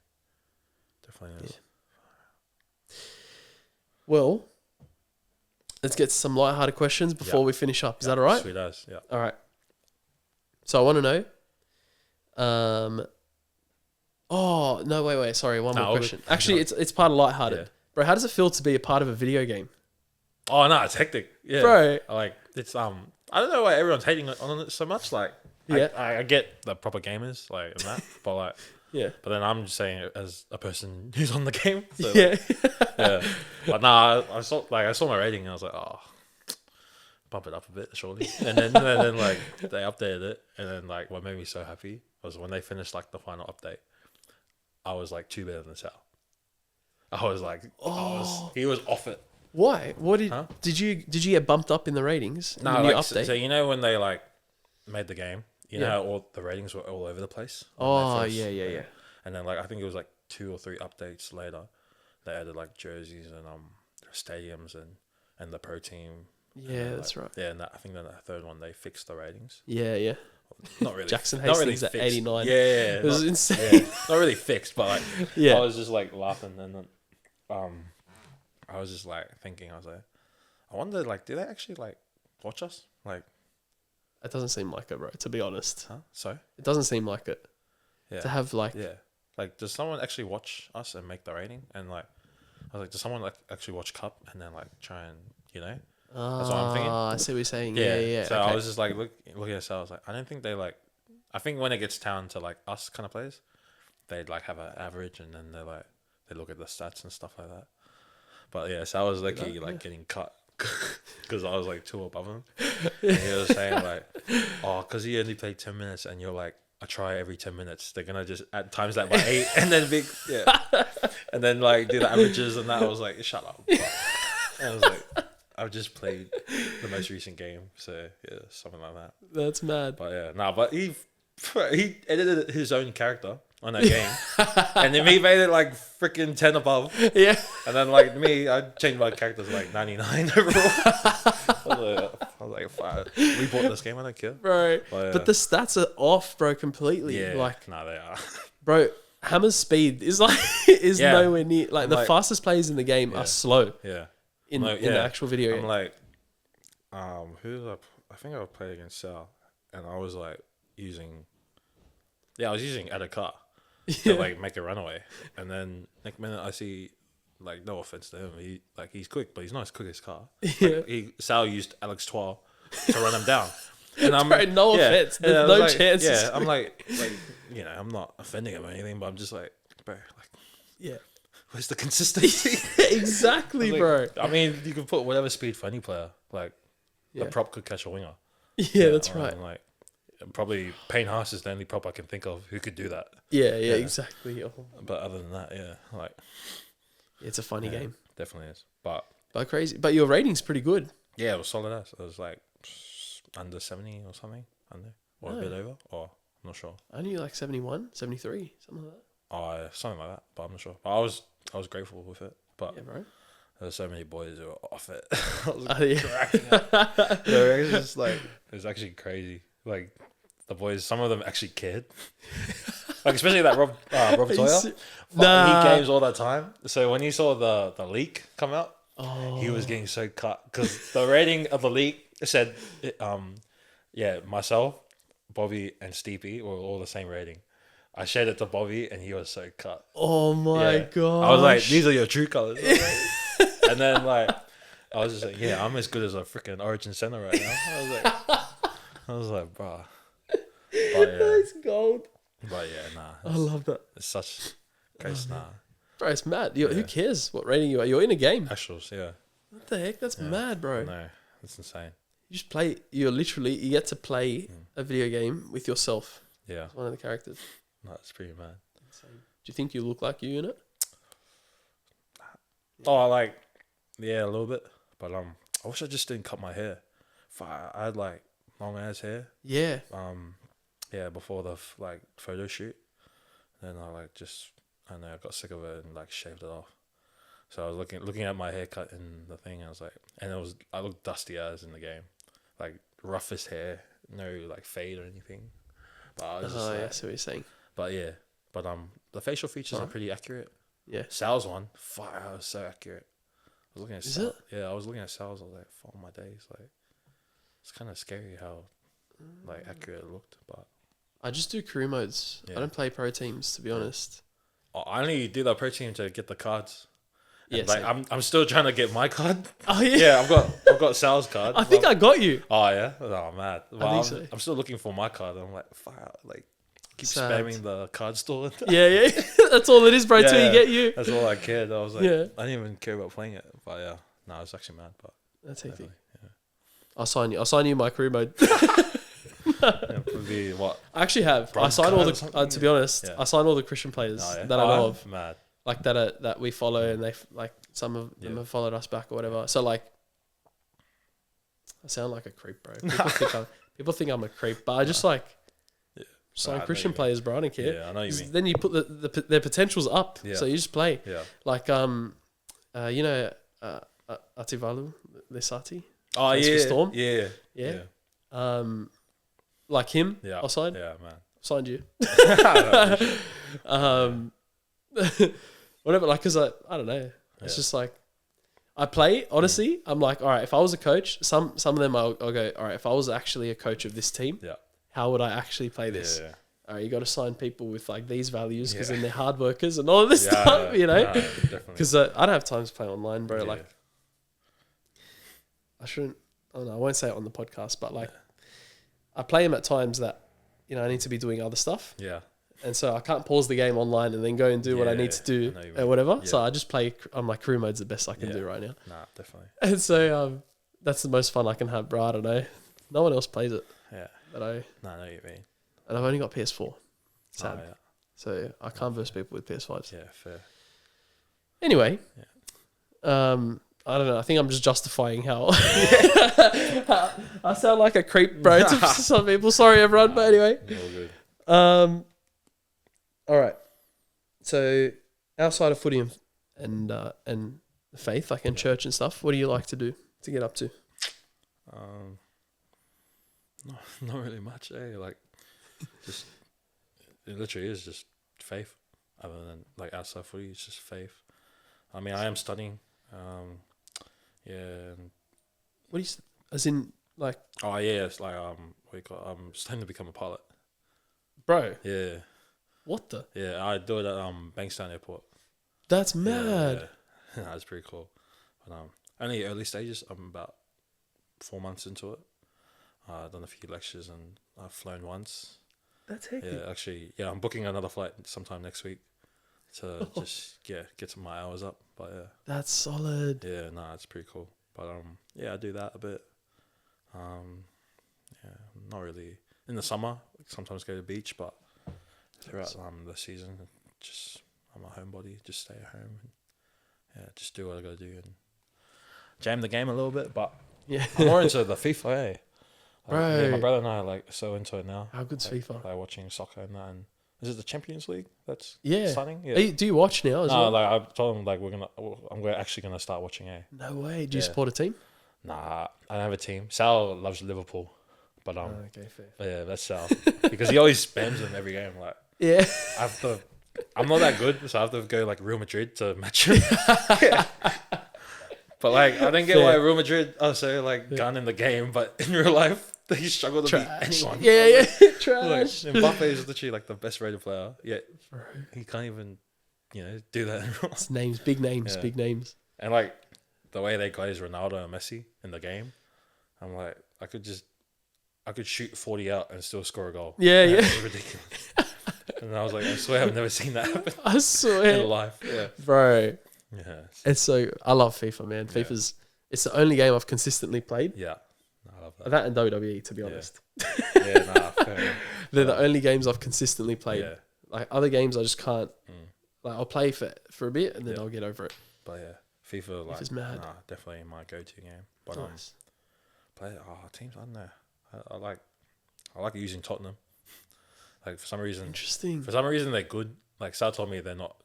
is. Yeah. Well, let's get some lighthearted questions before we finish up. Is that all right? Sweet as. Yeah. All right. So I want to know. Oh no! Wait. Sorry, one more question. Actually, it's part of lighthearted, bro. How does it feel to be a part of a video game? Oh no, it's hectic. Yeah, bro. Like it's I don't know why everyone's hating on it so much. Like Yeah. I get the proper gamers like and that, but like, Yeah. but then I'm just saying it as a person who's on the game. So, like, Yeah. yeah. But nah, I saw my rating and I was like, oh, bump it up a bit, surely. And then like they updated it, and then like what made me so happy was when they finished like the final update. I was like 2 better than Sal. I was like, he was off it. Why? What Huh? did you get bumped up in the ratings? No, in the new like update? so you know when they like made the game, you know Yeah. how all the ratings were all over the place. when Oh, they first- yeah. And then like I think it was like 2 or 3 updates later, they added like jerseys and stadiums and the pro team. Yeah, then, that's like, right. Yeah, and I think then the third one they fixed the ratings. Yeah. Not really. Jackson not really Hastings at fixed. 89. Yeah, It was not, insane. yeah, not really fixed, but like Yeah. I was just like laughing and then I was just like thinking, I was like, I wonder like do they actually like watch us? Like, It doesn't seem like it, bro, to be honest. huh? So It doesn't seem like it. yeah. To have like Yeah. Like, does someone actually watch us and make the rating? And like, I was like, does someone like actually watch Cup and then like try and That's what I'm thinking. I see what you're saying. Yeah. So okay. I was just like looking at Sal. I was like, I don't think they like. I think when it gets down to like us kind of players, they'd like have an average and then they look at the stats and stuff like that. But yeah, so I was like getting cut because I was like 2 above him. And he was saying like, oh, because he only played 10 minutes and you're like, I try every 10 minutes. They're gonna just add times that by 8 and then and then like do the averages and that. I was like, shut up. And I was like, I've just played the most recent game, so yeah, something like that. That's mad. But yeah, but he edited his own character on that game, and then he made it like freaking 10 above. Yeah. And then like me, I changed my character to like 99 overall. I was like, fine. We bought this game, I don't care. Bro. But the stats are off, bro, completely. Yeah, Like, no, they are. bro, Hammer's speed is like nowhere near like the fastest players in the game are slow Yeah. in the actual video. I'm like, who was I think I played against Sal, and I was like using Adaka to like make a runaway, and then next minute I see, like, no offense to him, he's quick, but he's not as quick as Car. Yeah. Sal used Alex Twa to run him down, and I'm Bro, no offense, and I there's was no like, chance. Yeah, I'm like I'm not offending him or anything, but I'm just like, bro, like, Yeah. where's the consistency? Exactly, Like, bro. I mean, you can put whatever speed for any player. Like, Yeah. the prop could catch a winger. Yeah, that's right. And like, probably Payne Haas is the only prop I can think of who could do that. Yeah, exactly. Oh. But other than that, yeah, like, It's a funny game. definitely is. But But crazy. But your rating's pretty good. yeah, it was solid as. It was like under 70 or something, or a bit over, or I'm not sure. I knew like 71, 73, something like that. Oh, yeah, something like that, but I'm not sure. But I was grateful with it. But Yeah, bro. there were so many boys who were off it. I was Yeah. cracking up. It was just like, it was actually crazy. Like, the boys, some of them actually cared. Like, especially that Rob Toyer. Nah. He games all that time. So when he saw the leak come out, he was Oh. getting so cut because the rating of the leak said, myself, Bobby, and Steepy were all the same rating. I shared it to Bobby, and he was so cut. Oh my god. I was like, these are your true colors. And then like, I was just like, yeah, I'm as good as a freaking Origin center right now. I was like, bro. But yeah, That's gold. but yeah, nah. I love that. It's such case, nah. Bro, it's mad. Who cares what rating you are? You're in a game. Actuals, yeah. What the heck? That's mad, bro. No, that's insane. You just play. You get to play a video game with yourself. Yeah, One of the characters. no, it's pretty mad. Do you think you look like you in it? Oh, I like, yeah, a little bit. But I wish I just didn't cut my hair. I had like long ass hair. Yeah. Yeah, before the like photo shoot. Then I like I got sick of it and like shaved it off. So I was looking at my haircut in the thing. I was like, and I looked dusty as in the game, like roughest hair, no like fade or anything. But I was just I like, see what you're saying. but yeah, but the facial features are pretty accurate. Yeah. Sal's one, fire, was so accurate. I was looking at Is Sal. it? Yeah, I was looking at Sal's. I was like, for all my days, like, it's kind of scary how like accurate it looked. But I just do career modes. Yeah. I don't play pro teams, to be honest. I only do that pro team to get the cards, Yeah, And, like same. I'm still trying to get my card. Oh yeah. Yeah, I've got Sal's card. I think I got you. Oh yeah, oh man. Well, think so. I'm still looking for my card. I'm like, fuck, like keep Sad. spamming the card store. Yeah. That's all it is, bro. Till you get you. That's all I cared. I was like, Yeah. I didn't even care about playing it. But yeah, no, I was actually mad. But That's hectic. definitely, yeah. I'll sign you in my career mode. Yeah, probably what? I actually have. I Bronze signed all card or the. something? To be honest, Yeah. I signed all the Christian players Oh, yeah? that I know of, Mad. like that we follow, and like some of them Yeah. have followed us back or whatever. So like, I sound like a creep, bro. People think I'm a creep, but I just like sign I know Christian you mean. players, bro. I don't care. Yeah, I know you 'Cause mean. then you put their potentials up, Yeah. so you just play. Yeah. Like Ativalu Lesati. Oh Plays for yeah. Storm? Yeah. Yeah. Like him. Yeah. I'll sign. Yeah, man. Signed you. Yeah. Whatever. Like, cause I don't know. It's just like I play. Honestly, I'm like, all right. If I was a coach, some of them I'll go. All right. If I was actually a coach of this team, Yeah. how would I actually play this? Yeah. All right, you got to sign people with like these values because Yeah. then they're hard workers and all of this Yeah, stuff, you know. no, definitely. Because I don't have time to play online, bro. Yeah. Like, I shouldn't. I don't know. I won't say it on the podcast, but like, I play them at times that I need to be doing other stuff, Yeah. and so I can't pause the game online and then go and do what I need to do I know you or mean. whatever. Yeah. So I just play on my career mode's the best I can Yeah. do right now, Nah, definitely. and so that's the most fun I can have, bro. I don't know. No one else plays it, Yeah. but I Nah, I know what you mean. and I've only got PS4. Sad. Oh, yeah. So I can't verse people with PS5s. Yeah, fair. Anyway, I don't know. I think I'm just justifying how I sound like a creep, bro, to some people. Sorry, everyone, but anyway. All good. All right. So outside of footy and faith, like in church and stuff, what do you like to do to get up to? Not really much, eh? Like, just it literally is just faith. Other than like outside footy, it's just faith. I mean, I am studying. Yeah. And, What do you, as in, like, oh yeah, it's like what do you call it? I'm starting to become a pilot. bro, Yeah. what the? Yeah, I do it at Bankstown Airport. That's mad. Yeah. That's pretty cool. But only early stages. I'm about 4 months into it. I've done a few lectures and I've flown once. That's hectic. Yeah, actually, I'm booking another flight sometime next week to just get some my hours up. But yeah, That's solid. yeah, nah, it's pretty cool. But yeah, I do that a bit. Yeah, not really in the summer. Sometimes go to the beach, but throughout the season, just I'm a homebody. Just stay at home and just do what I gotta do and jam the game a little bit. But Yeah. I'm more into the FIFA, eh? Bro. Yeah, my brother and I are like so into it now. How good's like, FIFA? Like watching soccer and that. And is it the Champions League that's Yeah. starting? Are you- do you watch now as No, well? like I told him, like I'm actually gonna start watching. No way. Do you Yeah. support a team? Nah, I don't have a team. Sal loves Liverpool, but Okay, fair. yeah, that's Sal because he always spams them every game. Like Yeah. I'm not that good, so I have to go like Real Madrid to match him. But like I don't get why Fair. Real Madrid are so like gun in the game, but in real life they struggle to beat Trash. anyone. Yeah. Like, Trash. Mbappe is literally like the best rated player, yet Bro. he can't even, do that in real life. It's names, big names, Yeah. big names. And like the way they glaze Ronaldo and Messi in the game, I'm like, I could shoot 40 out and still score a goal. Yeah, Like, yeah. it's ridiculous. And I was like, I swear I've never seen that happen I in swear. life. Yeah. Bro. Yeah. It's so I love FIFA, man. Yeah. It's the only game I've consistently played. Yeah. I love that. That and WWE, to be honest. Yeah, nah, fair enough. They're the only games I've consistently played. Yeah. Like other games I just can't Mm. like I'll play for a bit and then Yeah. I'll get over it. But yeah, FIFA like FIFA's mad. Nah, definitely my go-to game. But Nice. teams, I don't know. I like using Tottenham. Like for some reason Interesting. they're good. Like Sal told me they're not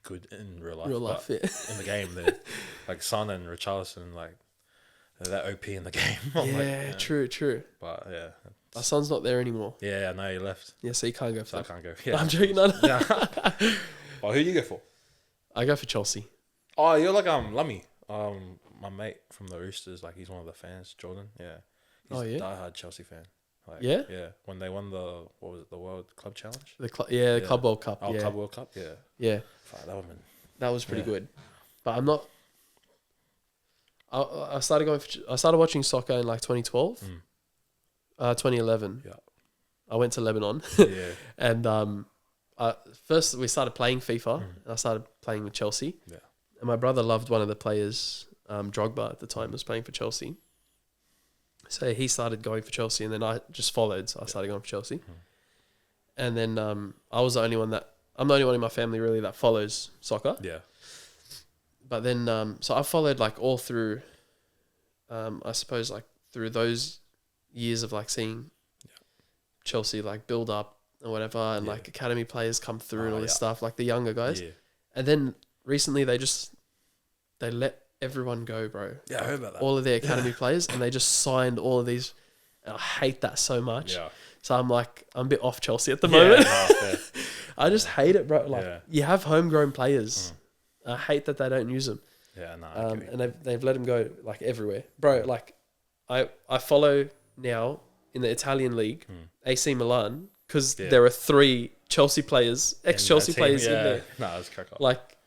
good in real life. Real life, but yeah. in the game they're like Son and Richarlison, like they're that OP in the game. I'm like, Yeah, true. But yeah. My son's not there anymore. Yeah, I know he left. Yeah, so you can't go for So I that. can't go. No, Yeah. I'm joking. No. Yeah. Well, who do you go for? I go for Chelsea. Oh, you're like Lummy. My mate from the Roosters, like he's one of the fans, Jordan. Yeah. He's Oh, yeah? a diehard Chelsea fan. Like, Yeah? Yeah. When they won the World Club Challenge? The Yeah. Club World Cup. Oh, Yeah. Club World Cup, yeah. Yeah. Fuck, that would have been That was pretty Yeah. good. but I'm not. I started I started watching soccer in like 2012, 2011. Yeah. I went to Lebanon, Yeah. and first we started playing FIFA. And I started playing with Chelsea. Yeah. And my brother loved one of the players, Drogba at the time, was playing for Chelsea. So he started going for Chelsea, and then I just followed. So I started going for Chelsea. And then I'm the only one in my family really that follows soccer. Yeah. But then, so I followed like all through, I suppose like through those years of like seeing Chelsea like build up and whatever, and like academy players come through and all this stuff, like the younger guys. Yeah. And then recently they let everyone go, bro. Yeah, I heard about that. All of their academy players, and they just signed all of these. And I hate that so much. Yeah. So I'm a bit off Chelsea at the moment. Fair. I just hate it, bro. Like, Yeah. you have homegrown players. I hate that they don't use them. Yeah, no. And they've let them go like everywhere, bro. Like, I follow now in the Italian league, AC Milan, because there are 3 Chelsea players, ex-Chelsea players in there. No, it's crack up. Like,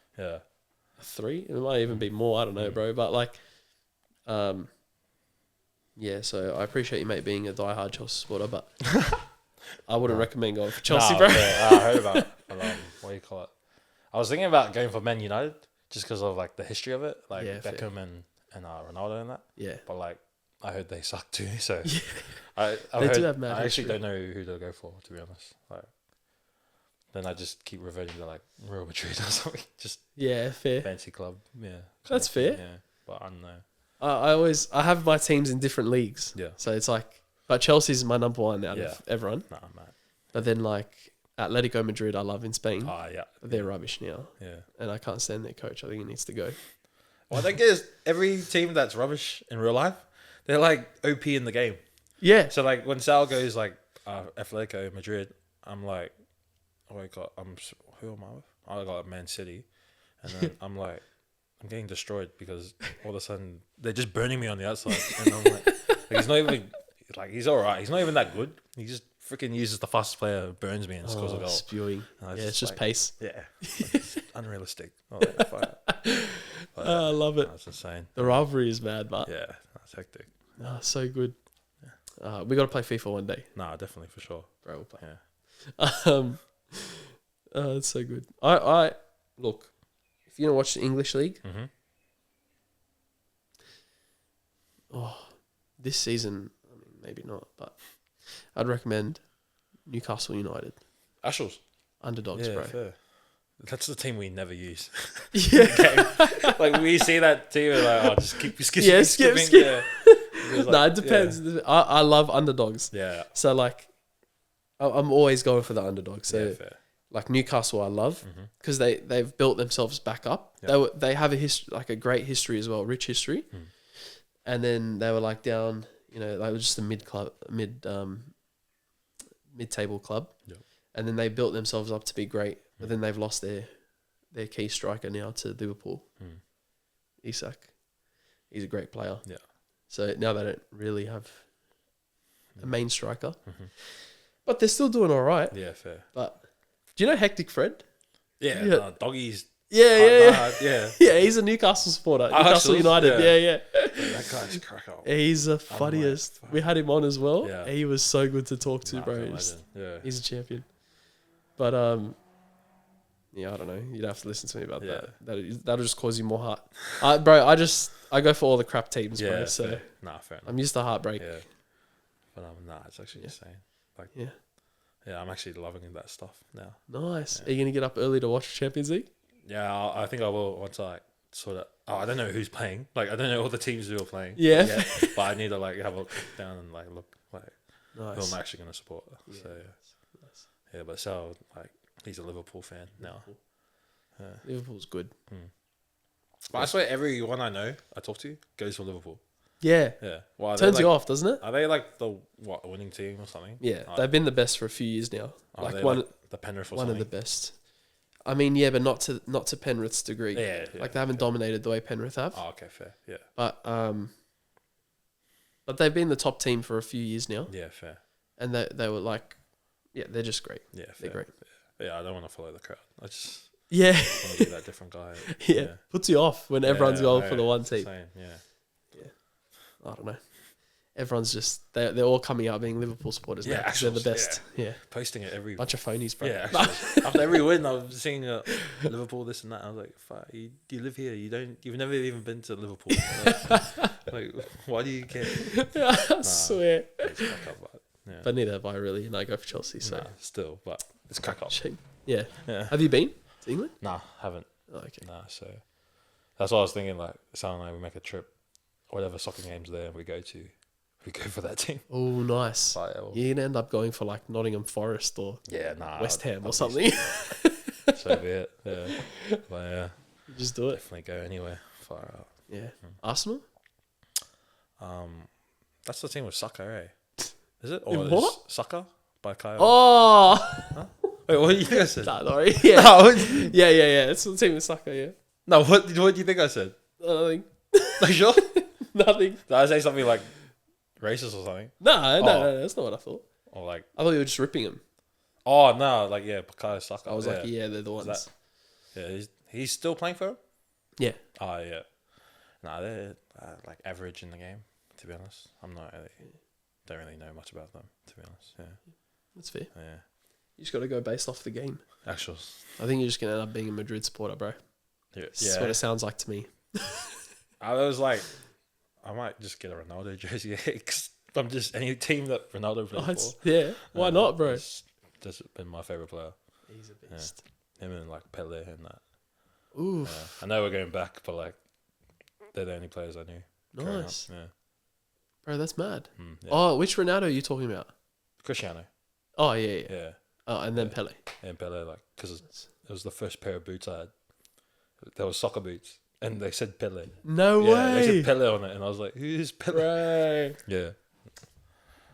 3? It might even be more. I don't know, bro. But like, yeah. So I appreciate you, mate, being a diehard Chelsea supporter, but I wouldn't recommend going for Chelsea, bro. I heard about it. What do you call it? I was thinking about going for Man United just because of like the history of it, like Beckham and Ronaldo and that. Yeah. But like, I heard they suck too, so They do have mad I actually history. don't know who to go for, to be honest. Like, then I just keep reverting to like Real Madrid or something, just Yeah, fair. fancy club. Yeah, That's fair. Yeah, but I don't know. I have my teams in different leagues. Yeah. So it's like, but Chelsea's my number one out of everyone. Nah, man. But then like Atletico Madrid, I love in Spain. Oh yeah, But they're rubbish now, yeah. and I can't stand their coach. I think he needs to go. Well, I think is every team that's rubbish in real life, they're like OP in the game. Yeah. So like when Sal goes like Atletico Madrid, I'm like, who am I with? I got Man City, and then I'm like, I'm getting destroyed because all of a sudden they're just burning me on the outside, and I'm like he's not even like, he's all right. He's not even that good. He just freaking uses the fastest player, burns me, and scores a goal. Spewing. And It's just like, pace. Yeah, it's unrealistic. Oh, like, fuck. But, I love it. that's insane. The rivalry is mad, but Yeah, that's hectic. so good. We got to play FIFA one day, Nah, definitely for sure. bro. We'll play. Yeah. It's so good. I look, if you don't watch the English league, this season, I mean, maybe not, but I'd recommend Newcastle United. Ashles. Underdogs, bro. Fair. That's the team we never use. Yeah. Like we see that team, we're like, oh, just skip. Skip. Yeah. It depends. I love underdogs. Yeah. So like, I'm always going for the underdog. So Fair. like Newcastle, I love because they've built themselves back up. Yeah. They have a history, like a great history as well, rich history. And then they were like down, like just a mid-table club. Yep. And then they built themselves up to be great. But then they've lost their key striker now to Liverpool. Isak. He's a great player. Yeah. So now they don't really have a main striker. But they're still doing all right. Yeah, fair. But do you know Hectic Fred? Yeah. Doggies. Yeah. Yeah. Yeah, he's a Newcastle supporter. Newcastle Ashles? United. Yeah. That guy's crack up. He's the funniest. We had him on as well. Yeah. He was so good to talk to, Nah, I bro. can imagine. Yeah. He's a champion. But yeah, I don't know. You'd have to listen to me about that. That'll just cause you more heart. I go for all the crap teams, bro. So fair. Nah, fair enough. I'm used to heartbreak. Yeah. But nah, it's actually insane. Like, Yeah. Yeah, I'm actually loving that stuff now. Nice. Are you gonna get up early to watch Champions League? Yeah, I think I will once I sort of. Oh, I don't know who's playing. Like, I don't know all the teams who are playing. Yeah. But I need to like have a look down and like look like who Nice. I'm actually going to support. So yeah, but Sal, like, he's a Liverpool fan now. Liverpool's good. But I swear everyone I know I talk to goes for Liverpool. Yeah. Yeah. Well, are Turns they, you like, off, doesn't it? Are they like the winning team or something? Yeah. Oh, They've been the best for a few years now. are they one like the Penrith or one something? of the best. I mean, yeah, but not to Penrith's degree. Yeah. Like they haven't dominated the way Penrith have. Oh, okay, fair. Yeah. But they've been the top team for a few years now. Yeah, fair. And they were like, yeah, they're just great. Yeah, fair. They're great. Yeah, I don't want to follow the crowd. I just Yeah. I want to be that different guy. Yeah. Puts you off when everyone's going for the one team. Yeah. I don't know. Everyone's just they're all coming out being Liverpool supporters now because they're the best. Yeah. Posting it every Bunch of phonies, bro. Yeah, actually, after every win, I was seeing Liverpool this and that. I was like, "Fuck, you live here. You've never even been to Liverpool. Like, why do you care?" I swear. It's crack up, But neither have I really, and I go for Chelsea. So still, but it's crack up. Yeah. Yeah. Have you been to England? Nah, haven't. Oh, okay. Nah, so that's what I was thinking. Like, sounding like we make a trip, whatever soccer games there we go to, we go for that team. Oh, nice. But, You're gonna end up going for like Nottingham Forest or West Ham or something. So be it. Yeah, but yeah, just do it. definitely go anywhere far out. Yeah. Arsenal. That's the team with Saka, eh? Is it? Or In is what? Saka by Kyle? Oh. Huh? Wait, what do you think I said? Nah, sorry. Yeah. No, Yeah. It's the team with Saka. Yeah. no, what do you think I said? Nothing. Like, sure? Nothing. Did I say something like racist or something? No, that's not what I thought. Or like, I thought you were just ripping him. oh no, like Bukayo Saka. I was like, yeah, they're the ones. Yeah, he's still playing for him. Yeah. Oh yeah. Nah, they're like average in the game. To be honest, don't really know much about them. To be honest, yeah. That's fair. Yeah. You just got to go based off the game. Actual. I think you're just gonna end up being a Madrid supporter, bro. Yeah. That's what it sounds like to me. I was like, I might just get a Ronaldo jersey because I'm just any team that Ronaldo plays for. Yeah. Why not, bro? That's been my favorite player. He's a beast. Him and like Pele and that. Ooh. I know we're going back, but like they're the only players I knew. Nice. Yeah. Bro, that's mad. Yeah. Oh, which Ronaldo are you talking about? Cristiano. Oh, yeah. Yeah. Oh, and then Pele. And Pele, like, because it was the first pair of boots I had. They were soccer boots, and they said Pele. No Yeah, they way. said Pele on it, and I was like, "Who's Pele?" Bro. Yeah.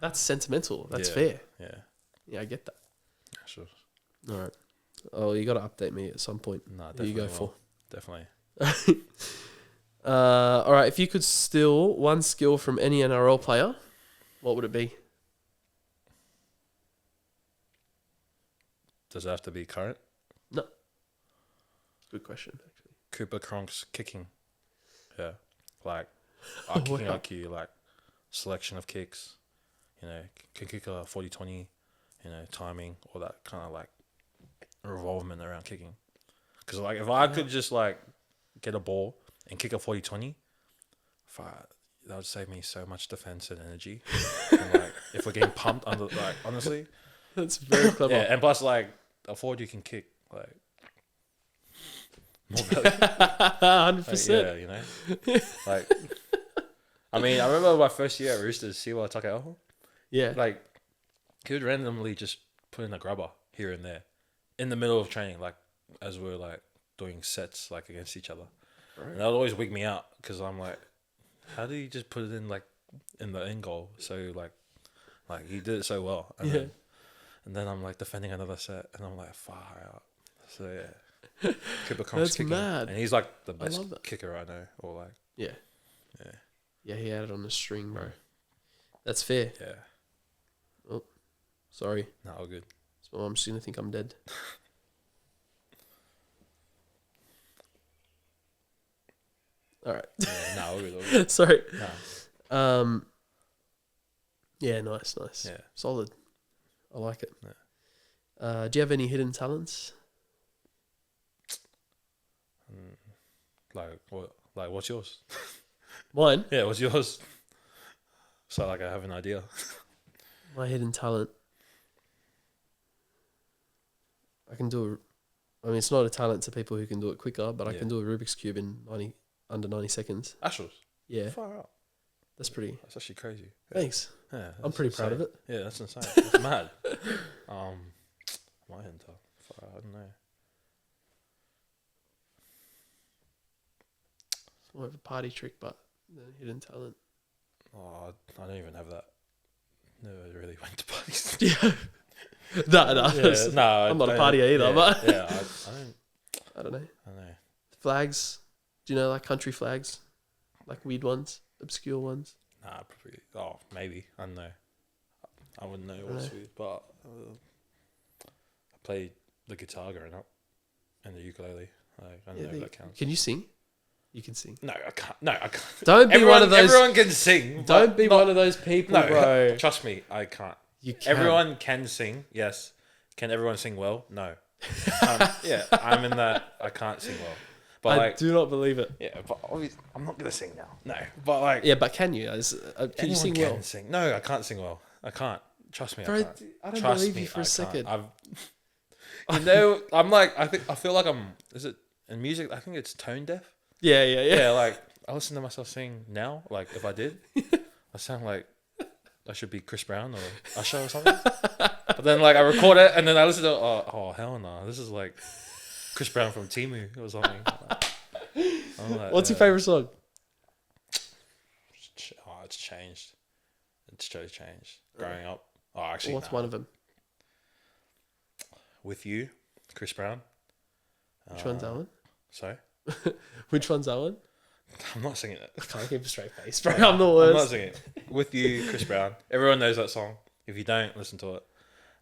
That's sentimental. That's Yeah. fair. Yeah. Yeah, I get that. Sure. All right. Oh, you got to update me at some point. Nah, Who definitely. you go for? Definitely. All right. If you could steal one skill from any NRL player, what would it be? Does it have to be current? Good question, actually. Cooper Cronk's kicking. Yeah. Like, Wow. kicking IQ, like, selection of kicks. You know, can kick a 40-20, you know, timing, all that kind of, like, revolvement around kicking. Because, like, if I could just, like, get a ball and kick a 40-20, that would save me so much defense and energy. And, like, if we're getting pumped under, like, honestly. That's very clever. Yeah, and plus, like, a forward you can kick, like, more value. 100%. Yeah, you know? Like, I mean, I remember my first year at Roosters, Siwa Takao. Yeah. Like, he would randomly just put in a grubber here and there in the middle of training, like, as we were, like, doing sets, like, against each other. Right. And that would always wig me out because I'm like, how do you just put it in, like, in the end goal? So, like he did it so well. And then I'm, like, defending another set, and I'm like, far out. So, yeah. Cooper Cronk's That's kicking. mad. And he's, like, the best that. kicker I know. Or, like, Yeah. yeah. Yeah, he had it on the string, bro. That's fair. Yeah. Oh, sorry. No, all good. So my mom's just going to think I'm dead. All right. Yeah, no, all good, all good. Sorry. No. Yeah, nice. Yeah. Solid. I like it. Yeah. Do you have any hidden talents? Like what? Like what's yours? Mine? Yeah, what's yours? So like I have an idea. My hidden talent. I can do it's not a talent to people who can do it quicker, but I can do a Rubik's Cube in under 90 seconds. Astros. Yeah. Far out. That's pretty. That's actually crazy. Thanks. Yeah, I'm pretty proud of it. Yeah, that's insane. That's mad. My hidden talent. Far out, I don't know. It's more of a party trick, but the hidden talent. Oh, I don't even have that. Never really went to parties. Yeah. No, I'm not a partier either, yeah, but yeah, I don't know. I don't know. Flags. Do you know like country flags? Like weird ones, obscure ones? Nah, probably. Oh, maybe. I don't know. I wouldn't know what's weird, but I played the guitar growing up. and the ukulele. Like, I don't Yeah, know if that counts. can you sing? You can sing. No, I can't. No, I can't. Don't be one of those. Everyone can sing. Don't be one of those people, No, bro. trust me, I can't. You can. Everyone can sing. Yes. Can everyone sing well? No. Yeah, I'm in that. I can't sing well. But I do not believe it. yeah, but obviously, I'm not gonna sing now. No, but like, Yeah, but can you? Can you sing well? Sing. No, I can't sing well. I can't. Trust me, Bro, I can't. I don't Trust believe me, you for a I second. can't. You know, I'm like, I feel like I'm. Is it in music? I think it's tone deaf. Yeah. Yeah, like I listen to myself sing now. Like if I did, I sound like I should be Chris Brown or Usher or something. But then like I record it and then I listen to it, oh hell no, this is like Chris Brown from Timu or something. I'm like, What's your favorite song? Oh, it's changed. It's totally changed. Growing up. Oh, actually, What's one of them? With You, Chris Brown. Which one's that one? Sorry, Which one's that one? I'm not singing it. Can't keep a straight face, bro. I'm the worst. I'm not singing it. With You, Chris Brown. Everyone knows that song. If you don't, listen to it.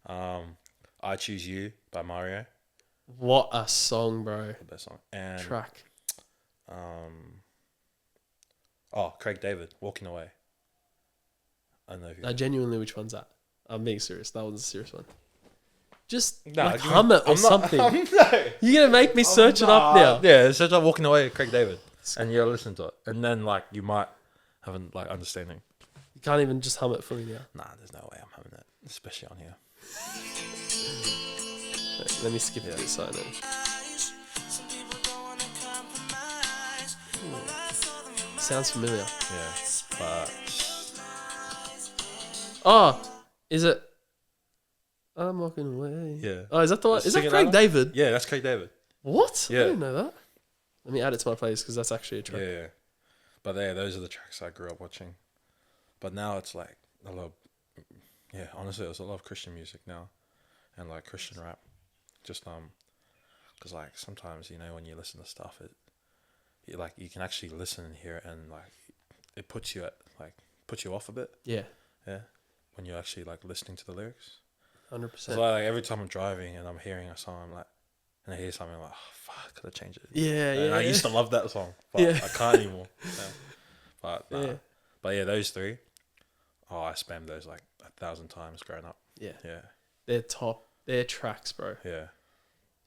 I Choose You by Mario. What a song, bro. The best song. And Track. Craig David, Walking Away. I don't know if you. No, genuinely, which one's that? I'm being serious. That one's a serious one. Just No, like hum it or something. No. You're gonna make me search it up now. Yeah, search up Walking Away, Craig David, and you'll listen to it, and then like you might have an like understanding. You can't even just hum it for me now. Nah, there's no way I'm having it, especially on here. Wait, let me skip this side then. Sounds familiar. Yeah, but Oh, is it? I'm walking away. yeah. Oh, is that the one? Is that Singing Craig that David? Yeah, that's Craig David. What? Yeah. I didn't know that. Let me add it to my playlist because that's actually a track. Yeah. But yeah, those are the tracks I grew up watching. But now it's like a lot. Yeah, honestly, there's a lot of Christian music now, and like Christian rap. Just because like sometimes when you listen to stuff, you can actually listen and hear it, and like it puts you off a bit. Yeah. Yeah. When you're actually like listening to the lyrics. 100%. So like every time I'm driving and I'm hearing a song, I'm like, and I hear something, I'm like, oh fuck, could I change it? Yeah, And yeah. I used to love that song, but Yeah. I can't anymore. Yeah. But Yeah. but yeah, those three. Oh, I spammed those like 1,000 times growing up. Yeah. Yeah, They're top. They're tracks, bro. yeah.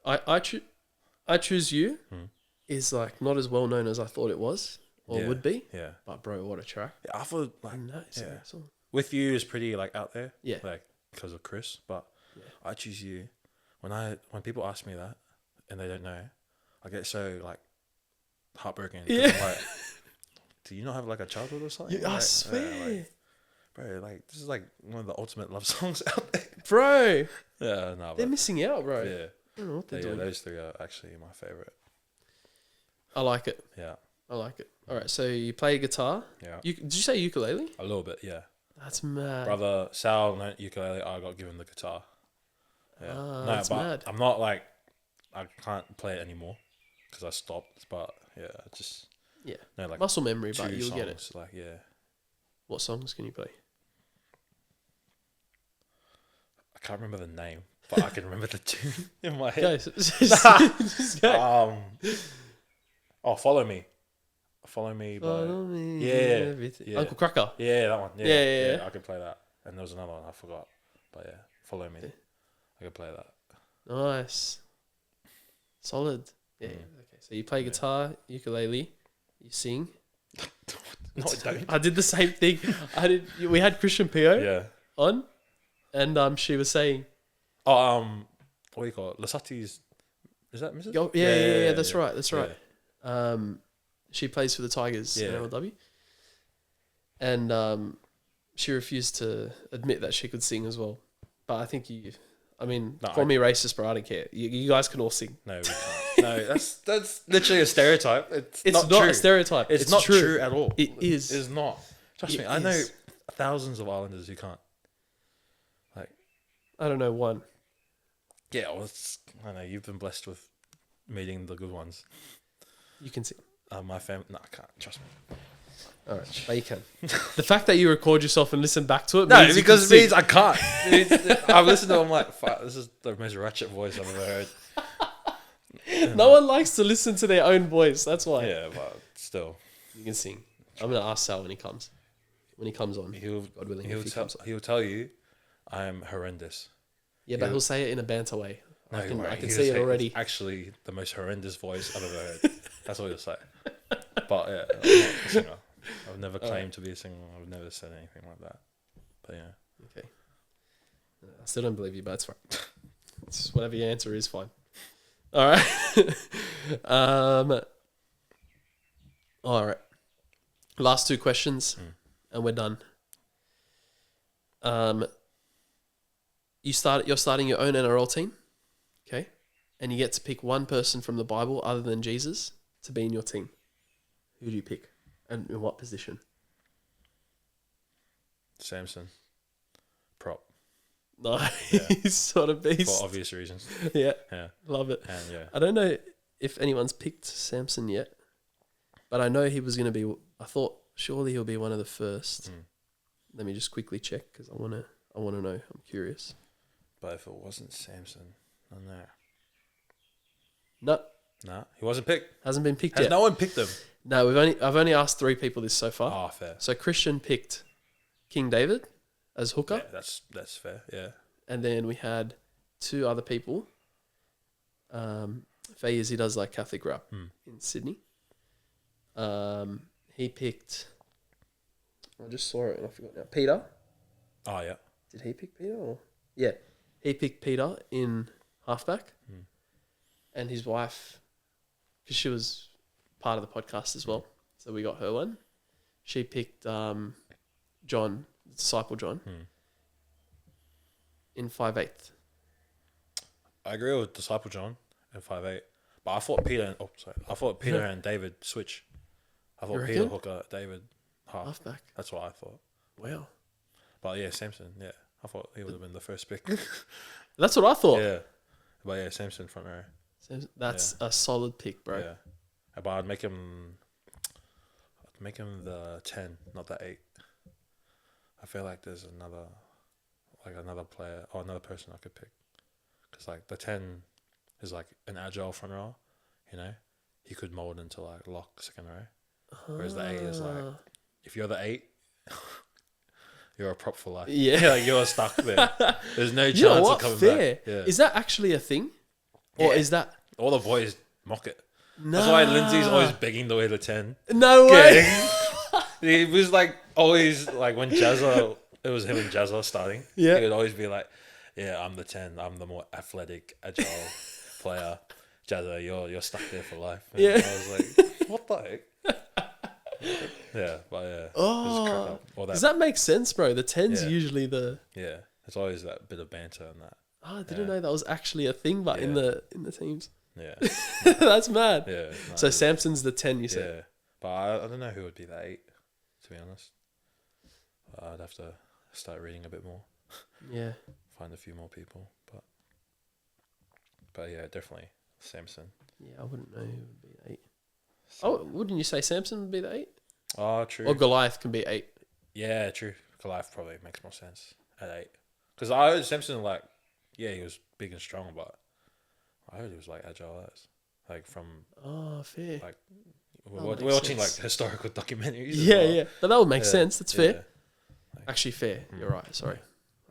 I Choose You Hmm. is like not as well known as I thought it was or Yeah. would be. Yeah, But bro, what a track. yeah. I thought like No, it's a yeah. great song. With You is pretty like out there. Yeah. Like because of Chris, but Yeah. I Choose You. When people ask me that and they don't know, I get so like heartbroken. 'Cause Yeah. I'm like, do you not have like a childhood or something? I Like, swear. like, bro, like this is like one of the ultimate love songs out there. Bro, Yeah, no, they're but missing out, bro. yeah, I don't know what they're yeah, doing. those three are actually my favorite. I like it. Yeah, I like it. All right, so you play guitar. yeah, Did you say ukulele? a little bit. Yeah, That's mad. brother Sal learned ukulele. I got given the guitar. Yeah, Ah, no, that's but mad. I'm not like I can't play it anymore because I stopped. But yeah, just Yeah. no like Muscle memory, two but you'll songs. get it. Like yeah, What songs can you play? I can't remember the name, but I can remember the tune in my head. Guys, just go. Follow me. Follow me by Follow me, Yeah, everything. yeah. Uncle Cracker. yeah, that one. Yeah, Yeah. I could play that. And there was another one I forgot. But yeah, follow me. Yeah. I could play that. Nice. Solid. Yeah. Mm. Okay. So you play Yeah. guitar, ukulele, you sing. No, I don't. I did the same thing. We had Christian Pio Yeah. on, and she was saying, Oh, what do you call it? Lasati's. Is that Mrs.? oh, yeah. That's right. That's right. Yeah. She plays for the Tigers in Yeah. MLW, and she refused to admit that she could sing as well. But I think No, call me racist, bro. I don't care. You guys can all sing. No, we can't. No, that's literally a stereotype. It's It's not true. a stereotype. It's not true at all. It is. It's not. Trust It me, I know is. thousands of islanders who can't. Like, I don't know one. yeah, well, I know you've been blessed with meeting the good ones. You can sing. My family, no, I can't. Trust me. All right, but you can. The fact that you record yourself and listen back to it No, means because you it can means sing. I can't. I've listened to it, I'm like, fuck, this is the most ratchet voice I've ever heard. No one likes to listen to their own voice. That's why. Yeah, but still, You can sing. I'm gonna ask Sal when he comes. When he comes on, he'll God willing, if he comes on. he'll tell you, I'm horrendous. Yeah, but he'll say it in a banter way. No, I can he'll see it say already. It's actually the most horrendous voice I've ever heard. That's what he'll say. But yeah, I'm not a singer. I've never claimed to be a singer. I've never said anything like that. But yeah. Okay. I still don't believe you, but it's fine. It's whatever your answer is, fine. All right. All right. Last two questions, and we're done. You're starting your own NRL team, okay? And you get to pick one person from the Bible other than Jesus to be in your team. Who do you pick, and in what position? Samson. Prop. Nice sort of beast. For obvious reasons. Yeah, Yeah. love it. And yeah. I don't know if anyone's picked Samson yet, but I know he was going to be. I thought surely he'll be one of the first. Let me just quickly check because I want to know. I'm curious. But if it wasn't Samson, I don't know. No, Nah, he wasn't picked. hasn't been picked Has yet. no one picked him? No, I've only asked 3 people this so far. Oh, fair. So Christian picked King David as hooker, Yeah, that's fair. Yeah. and then we had 2 other people. Fayez, he does like Catholic rap in Sydney. He picked. I just saw it and I forgot now. Peter. Oh yeah. Did he pick Peter? Or? Yeah, he picked Peter in halfback, and his wife, because she was part of the podcast as well, so we got her one. She picked John, disciple John, in 5'8". I agree with Disciple John in 5'8", but I thought Peter and David switch. I thought You Peter reckon? hooker, David Halfback. That's what I thought. Wow, But yeah, Samson. Yeah, I thought he would have been the first pick. that's what I thought. Yeah, but yeah, Samson front row. That's a solid pick, bro. Yeah, but I'd make him the 10, not the 8. I feel like there's another player or another person I could pick, because like the 10 is like an agile front row, you know, he could mold into like lock second row, whereas the 8 is like, if you're the 8, you're a prop for life. Yeah. Like you're stuck there. There's no chance You know of what? coming Fair. back. Yeah. Is that actually a thing, or Yeah. is that? All the boys mock it. No. That's why Lindsay's always begging to wear the 10. No way. He was like always like when Jazza, it was him and Jazza starting. Yeah. He would always be like, "Yeah, I'm the 10. I'm the more athletic, agile player. Jazza, you're stuck there for life." And Yeah. I was like, "What the heck?" Yeah, but yeah. Oh, All does that make sense, bro? The 10's Yeah. usually the. Yeah, there's always that bit of banter and that. Oh, I didn't know that was actually a thing, but in Yeah. the teams, Yeah, that's mad. yeah. No, So Samson's the 10, you said. yeah, but I don't know who would be the 8. To be honest, I'd have to start reading a bit more. Yeah. Find a few more people, but yeah, definitely Samson. Yeah, I wouldn't know who would be the 8. Oh, wouldn't you say Samson would be the 8? Oh, true. Or Goliath can be 8. Yeah, true. Goliath probably makes more sense at 8. Because I heard Samson, like, yeah, he was big and strong, but I heard he was like agile as, like from Oh, fair. like That we're makes watching sense. like historical documentaries. as Yeah, well. yeah. But that would make Yeah, sense. That's yeah. fair. Actually, fair. You're right. Sorry.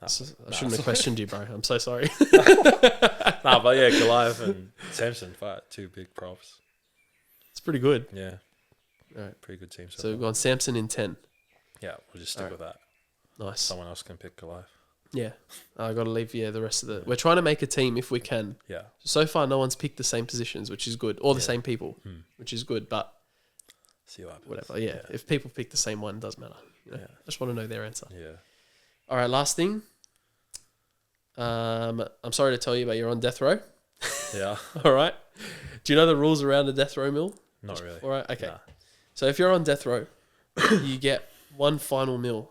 Nah, I nah, shouldn't have questioned you, bro. I'm so sorry. nah, but yeah, Goliath and Samson fight 2 big props. It's pretty good. Yeah, All right. pretty good team. So we've far. gone Samson in 10. Yeah, we'll just stick Alright. with that. Nice. Someone else can pick Goliath. Yeah. I got to leave, the rest of the... We're trying to make a team if we can. Yeah, So far, no one's picked the same positions, which is good. Or the Yeah. same people, which is good. But see what happens. whatever. Yeah. If people pick the same one, it doesn't matter. You know? Yeah. I just want to know their answer. Yeah. All right, last thing. I'm sorry to tell you, but you're on death row. Yeah. All right. Do you know the rules around a death row meal? Not really. All right. Okay. Nah. So if you're on death row, you get one final meal.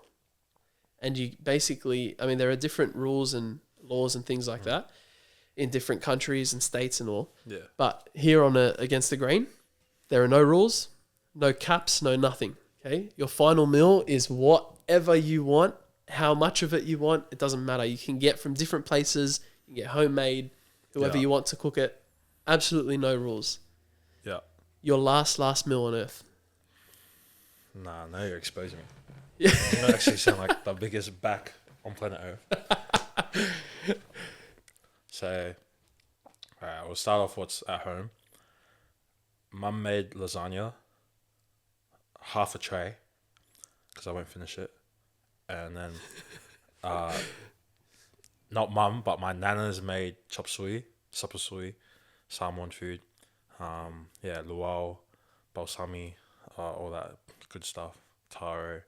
And you basically, I mean, there are different rules and laws and things like that in different countries and states and all. Yeah. But here on Against the Grain, there are no rules, no caps, no nothing. Okay. Your final meal is whatever you want, how much of it you want. It doesn't matter. You can get from different places. You can get homemade, whoever Yeah. you want to cook it. absolutely no rules. Yeah. Your last meal on earth. Nah, now you're exposing me. Yeah. You actually sound like the biggest back on planet Earth. So, alright, we'll start off what's at home. Mum made lasagna, half a tray, because I won't finish it. And then, not mum, but my nana's made chop suey, supper suey, salmon food. Luau, balsami, all that good stuff. Taro.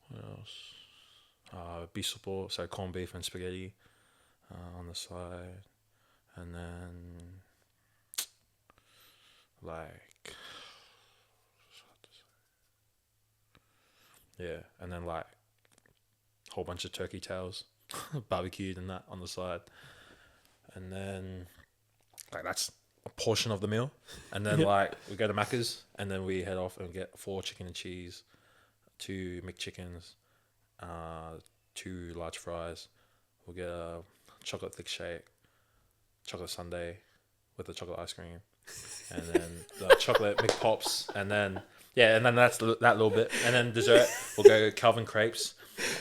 What else? Beef support, so corned beef and spaghetti on the side. And then, like, yeah, and then, like, a whole bunch of turkey tails, barbecued and that on the side. And then, like, that's a portion of the meal. And then, like, we go to Macca's, and then we head off and get 4 chicken and cheese, 2 McChickens, 2 large fries. We'll get a chocolate thick shake, chocolate sundae with the chocolate ice cream, and then the chocolate McPops, and then that's that little bit, and then dessert we'll go Calvin Crepes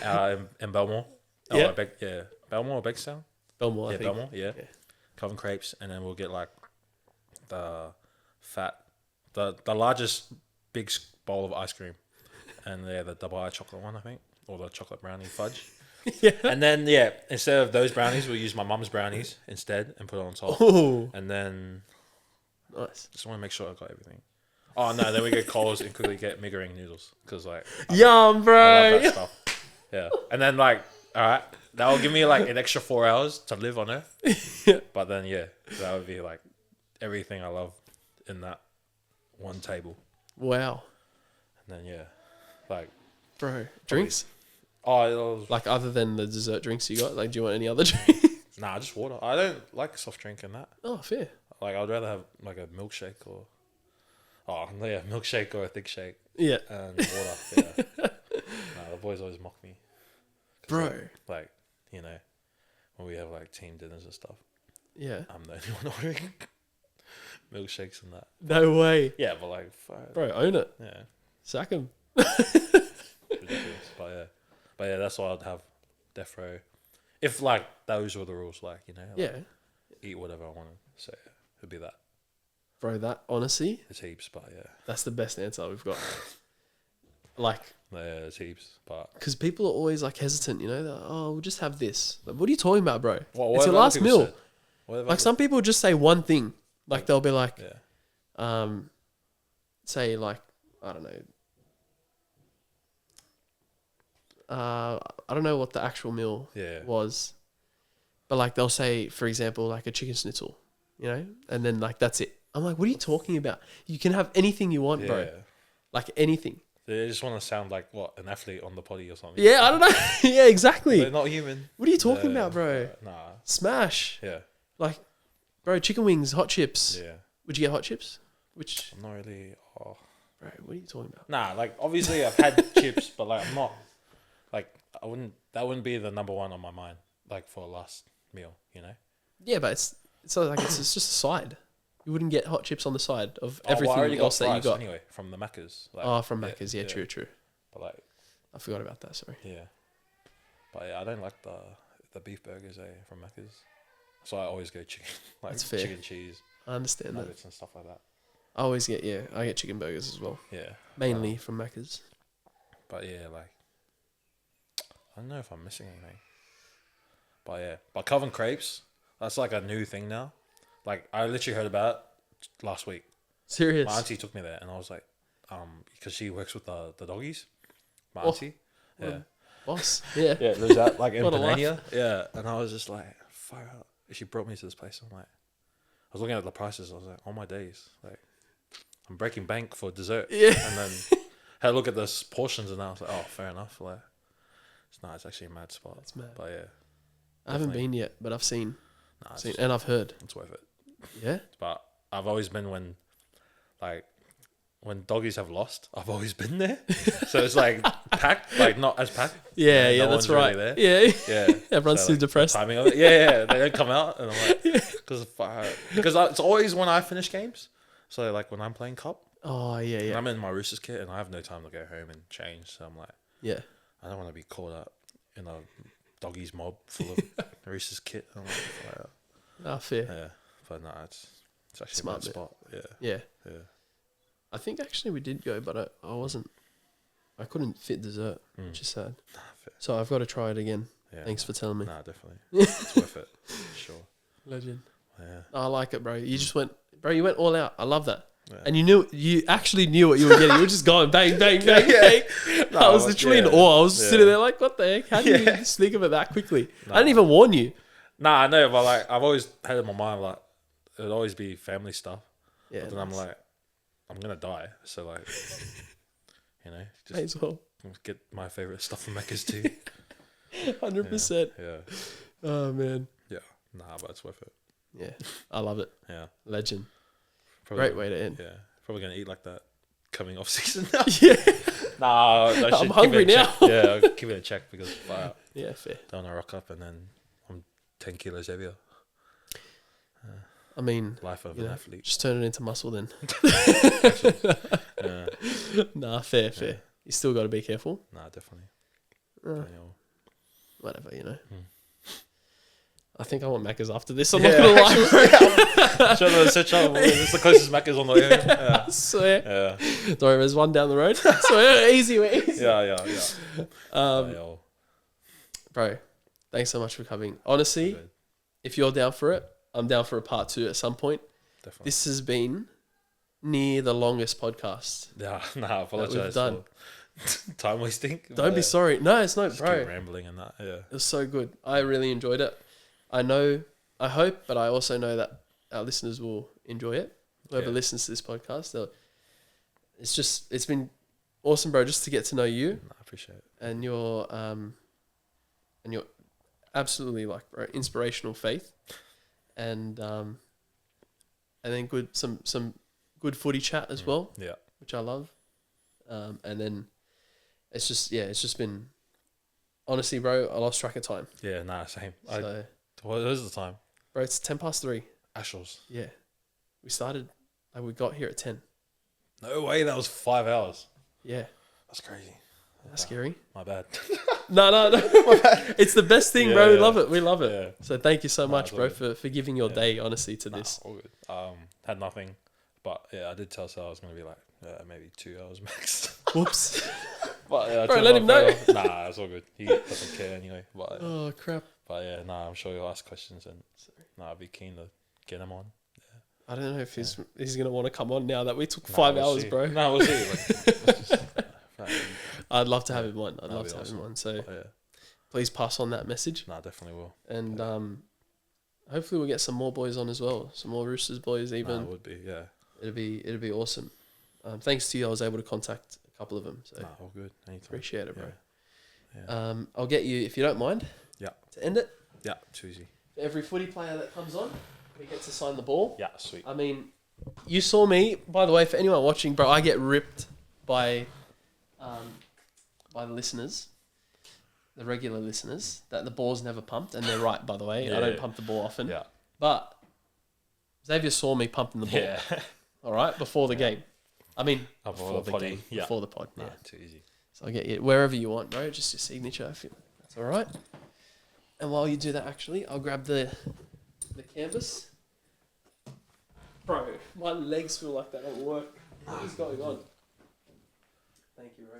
in Belmore. Belmore or Bankstown? Belmore, I think. Belmore, yeah. Calvin Crepes, and then we'll get like the largest big bowl of ice cream, and the Dubai chocolate one, I think, or the chocolate brownie fudge. Yeah. And then instead of those brownies, we'll use my mum's brownies instead and put it on top. Oh, And then nice. just want to make sure I got everything. Oh no, then we get Coles and quickly get Miggering noodles because like Yum, bro. I love that stuff. Yeah, and then like all right, that will give me like an extra 4 hours to live on Earth. But then that would be like everything I love in that one table. Wow. And then like Bro, drinks? Like other than the dessert drinks you got, like, do you want any other drinks? Nah, just water. I don't like soft drink and that. Oh, fair. Like I'd rather have like a milkshake or milkshake or a thick shake. Yeah. And water. Yeah. Nah, the boys always mock me. Bro. Like, you know, when we have like team dinners and stuff. Yeah. I'm the only one ordering milkshakes and that. No way. Yeah, but like, fuck. Bro, own it. Yeah. Sack him. Ridiculous. But yeah, that's why I'd have death row. If like those were the rules, like, you know, like, eat whatever I wanted. So it'd be that. Bro, that honestly, It's heaps, but that's the best answer we've got. Like, it's heaps, but because people are always like hesitant, you know. They're like, oh, we'll just have this. Like, what are you talking about, bro? what it's have your last other people meal. said? What have Like, other- some people just say one thing. Like, they'll be like, yeah, say like, I don't know. I don't know what the actual meal was, but like they'll say, for example, like a chicken schnitzel, you know, and then like that's it. I'm like, what are you talking about? You can have anything you want, bro. Like anything. They just want to sound like what, an athlete on the potty or something. Yeah, I don't know. Yeah, exactly. They're not human. What are you talking about, bro? Nah. Smash. Yeah. Like, bro, chicken wings, hot chips. Yeah. Would you get hot chips? Which? I'm not really. Bro, what are you talking about? Nah, like obviously I've had chips, but like I'm not. Like that wouldn't be the number one on my mind. Like for a last meal, you know. Yeah, but it's like it's just a side. You wouldn't get hot chips on the side of everything well, I else that you got. Anyway, from the Macca's. Like, From Macca's. Yeah, true. But like, I forgot about that. Sorry. yeah. But yeah, I don't like the beef burgers from Macca's. So I always go chicken, like That's fair. chicken cheese, I understand that. nuggets and stuff like that. I always get I get chicken burgers as well. Yeah. Mainly from Macca's. But yeah, like I don't know if I'm missing anything. But yeah, but Calvin Crepes, that's like a new thing now. Like I literally heard about it last week. Serious. My auntie took me there, and I was like, because she works with the doggies. My Oh, auntie, yeah, boss. Yeah. yeah, lives out like in What a life. Penania, yeah. And I was just like, fire out. She brought me to this place. I'm like, I was looking at the prices. I was like, oh my days, like I'm breaking bank for dessert. Yeah. And then had a look at the portions, and I was like, oh, fair enough. Like, it's actually a mad spot. It's mad. But yeah, I haven't been yet, but I've seen it's and I've heard. worth it. Yeah. But I've always been when when doggies have lost, I've always been there. So it's like packed, like not as packed. Yeah, No that's one's really right. there. Yeah, Yeah, everyone's so, too like, the depressed. timing of it. Yeah, they don't come out, and I'm like, because it's always when I finish games. So like when I'm playing cup, Oh yeah, and yeah, I'm in my Roosters kit, and I have no time to go home and change. So I'm like, yeah. I don't want to be caught up in a doggies mob full of Roosters kit. I'm like, Ah, fair. yeah, but no, it's actually Smart a good bit. spot. Yeah, Yeah, yeah. I think actually we did go, but I wasn't. I couldn't fit dessert, which is sad. Nah, fair. So I've got to try it again. Yeah, Thanks for telling me. Nah, definitely. It's worth it. Sure. Legend. Yeah. I like it, bro. You just went, bro. You went all out. I love that. Yeah. And you actually knew what you were getting. You were just going bang, bang, bang, bang. No, I was literally in awe. I was sitting there like, what the heck? How did you just think of it that quickly? No. I didn't even warn you. Nah, I know, but like I've always had in my mind like it would always be family stuff. Yeah. But then I'm like, I'm gonna die, so like, may just as well. get my favorite stuff from Macca's too. 100%. Yeah. Oh man. Yeah. Nah, but it's worth it. Yeah. I love it. Yeah. Legend. Probably, Great way to end. Yeah. Probably gonna eat like that coming off season. Yeah. Nah, I should I'm hungry keep it a now. check. Yeah, I'll keep it a check because Yeah, fair. don't wanna rock up and then I'm 10 kilos heavier. I mean, Life of you an know, athlete. just turn it into muscle then. Yeah. Nah, fair. You still got to be careful. Nah, definitely. Whatever, you know. Hmm. I think I want Macca's after this. I'm not gonna lie. Show the search up. It's the closest Macca's on the way home. Yeah. I swear. Yeah. Don't worry, there's one down the road. So easy. Yeah. Bro, thanks so much for coming. Honestly, Good. if you're down for it, I'm down for a part 2 at some point. Definitely. This has been near the longest podcast. Yeah, nah, I apologize done. for time wasting. Don't be sorry. No, it's not, Just bro. keep rambling and that. Yeah. It was so good. I really enjoyed it. I hope, but I also know that our listeners will enjoy it. Whoever listens to this podcast, it's been awesome, bro, just to get to know you. Nah, I appreciate it. And your absolutely like, bro, inspirational faith. And then some good footy chat as well. Yeah. Which I love. And then it's just been, honestly, bro, I lost track of time. Yeah, nah, same. So, What is the time? bro, it's 3:10. Ashles. Yeah. We started, we got here at 10. No way, that was 5 hours. Yeah. That's crazy. That's scary. My bad. No. It's the best thing, bro. Yeah. We love it. Yeah. So thank you so much, it's bro, all good. for giving your day, honestly, to this. All good. Had nothing. But yeah, I did tell Sal I was going to be like, maybe 2 hours max. Whoops. But yeah, Bro, let him know. Nah, it's all good. He doesn't care anyway. But Oh, crap. yeah, nah, I'm sure he'll ask questions and I'll be keen to get him on. I don't know if he's going to want to come on now that we took Nah, 5 we'll hours, see. bro. No, we'll see. I'd love to have him on. I'd That'd love be to have awesome. him on. So Yeah. please pass on that message. Nah, definitely will. And hopefully we'll get some more boys on as well. Some more Roosters boys Nah, even. it would be, yeah. It'll be awesome. Thanks to you, I was able to contact a couple of them. So Nah, all good. Anytime. appreciate it, bro. Yeah. I'll get you, if you don't mind, to end it. Yeah, too easy. Every footy player that comes on, we get to sign the ball. Yeah, sweet. I mean, you saw me, by the way, for anyone watching, bro, I get ripped by the listeners, the regular listeners, that the ball's never pumped, and they're right, by the way. I don't pump the ball often. Yeah. But Xavier saw me pumping the ball. Yeah. All right, before the game. I mean, Before the game, potty. before the pod. Yeah. Nah, too easy. So I'll get you wherever you want, bro. Just your signature, if that's all right. And while you do that, actually, I'll grab the canvas. Bro, my legs feel like they don't work. What is going on? Thank you, bro.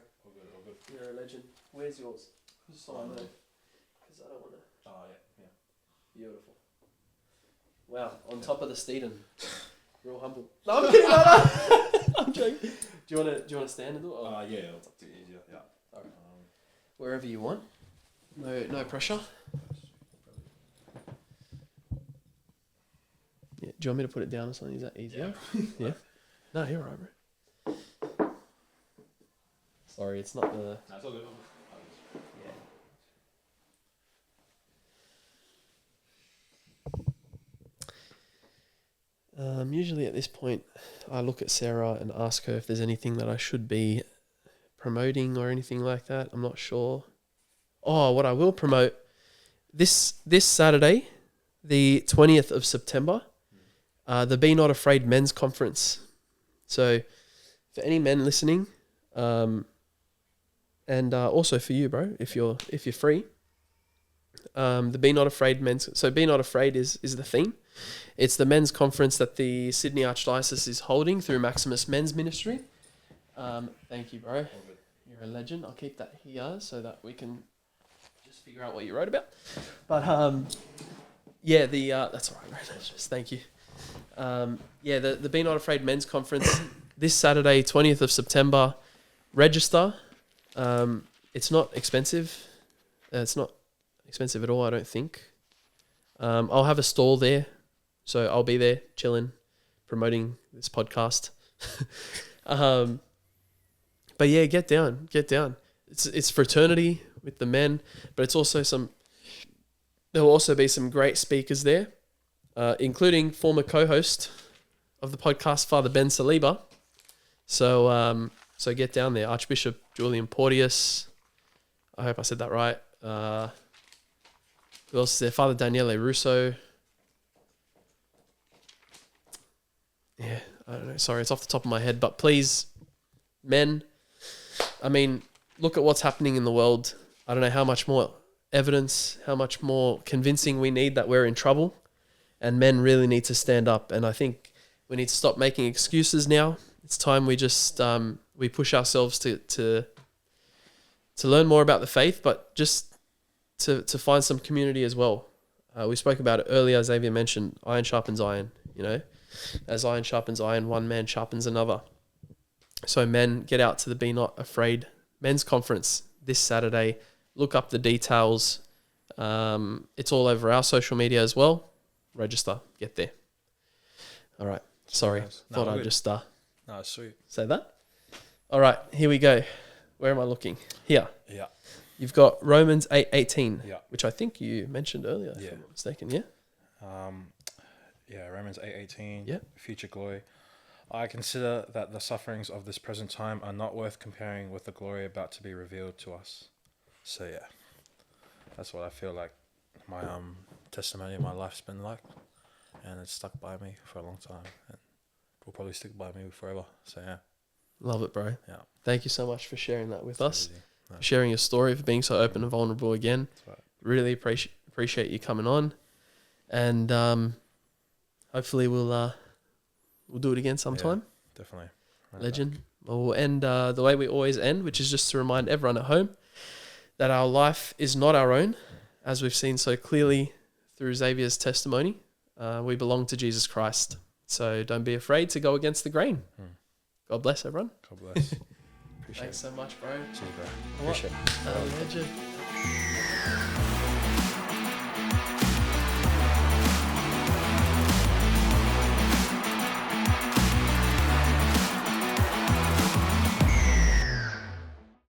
All good. You're a legend. Where's yours? Just so I know. Because I don't want to. Oh, yeah. Beautiful. Wow, on top of the Steeden. Real humble. No, I'm kidding. No. I'm joking. Do you want to stand and do it? Or? Yeah, it's too easier. Yeah. All right. Wherever you want. No pressure. Yeah. Do you want me to put it down or something? Is that easier? Yeah. No, you're right, bro. Sorry, it's not the. That's all good. Yeah. Usually at this point, I look at Sarah and ask her if there's anything that I should be promoting or anything like that. I'm not sure. Oh, what I will promote this Saturday, the 20th of September, the Be Not Afraid Men's Conference. So for any men listening, and also for you, bro, if you're free, the Be Not Afraid Men's. So Be Not Afraid is the theme. It's the men's conference that the Sydney Archdiocese is holding through Maximus Men's Ministry. Thank you, bro. You're a legend. I'll keep that here so that we can just figure out what you wrote about. But yeah, that's all right, bro. Just thank you. Yeah, the Be Not Afraid Men's Conference this Saturday, 20th of September. Register. It's not expensive. It's not expensive at all, I don't think. I'll have a stall there, so I'll be there chilling, promoting this podcast. But yeah, get down. It's fraternity with the men, but it's also there will also be some great speakers there, including former co-host of the podcast, Father Ben Saliba. So get down there. Archbishop Julian Porteous. I hope I said that right. Who else is there? Father Daniele Russo. Yeah, I don't know. Sorry, it's off the top of my head. But please, men, I mean, look at what's happening in the world. I don't know how much more evidence, how much more convincing we need that we're in trouble. And men really need to stand up. And I think we need to stop making excuses now. It's time we just we push ourselves to learn more about the faith, but just to find some community as well. We spoke about it earlier. Xavier mentioned iron sharpens iron, as iron sharpens iron, one man sharpens another. So men, get out to the Be Not Afraid Men's Conference this Saturday. Look up the details. It's all over our social media as well. Register, get there. All right. Sorry. Nice. Thought I'd just No, sweet. say that. All right, here we go. Where am I looking? Here. Yeah. You've got Romans 8:18, Yeah. which I think you mentioned earlier, if I'm not mistaken, yeah? Yeah, Romans 8:18. Yeah. Future glory. I consider that the sufferings of this present time are not worth comparing with the glory about to be revealed to us. So yeah, that's what I feel like my testimony of my life's been like, and it's stuck by me for a long time, and will probably stick by me forever. So yeah. Love it, bro. Yeah. Thank you so much for sharing that with us, No. for sharing your story, for being so open and vulnerable again. That's right. Really appreciate you coming on, and hopefully we'll do it again sometime. Yeah, definitely. Legend. Well, we'll end the way we always end, which is just to remind everyone at home that our life is not our own, as we've seen so clearly through Xavier's testimony. We belong to Jesus Christ. So don't be afraid to go against the grain. God bless everyone. God bless. Appreciate Thanks so much, bro. it. See you, bro. Appreciate it. Legend.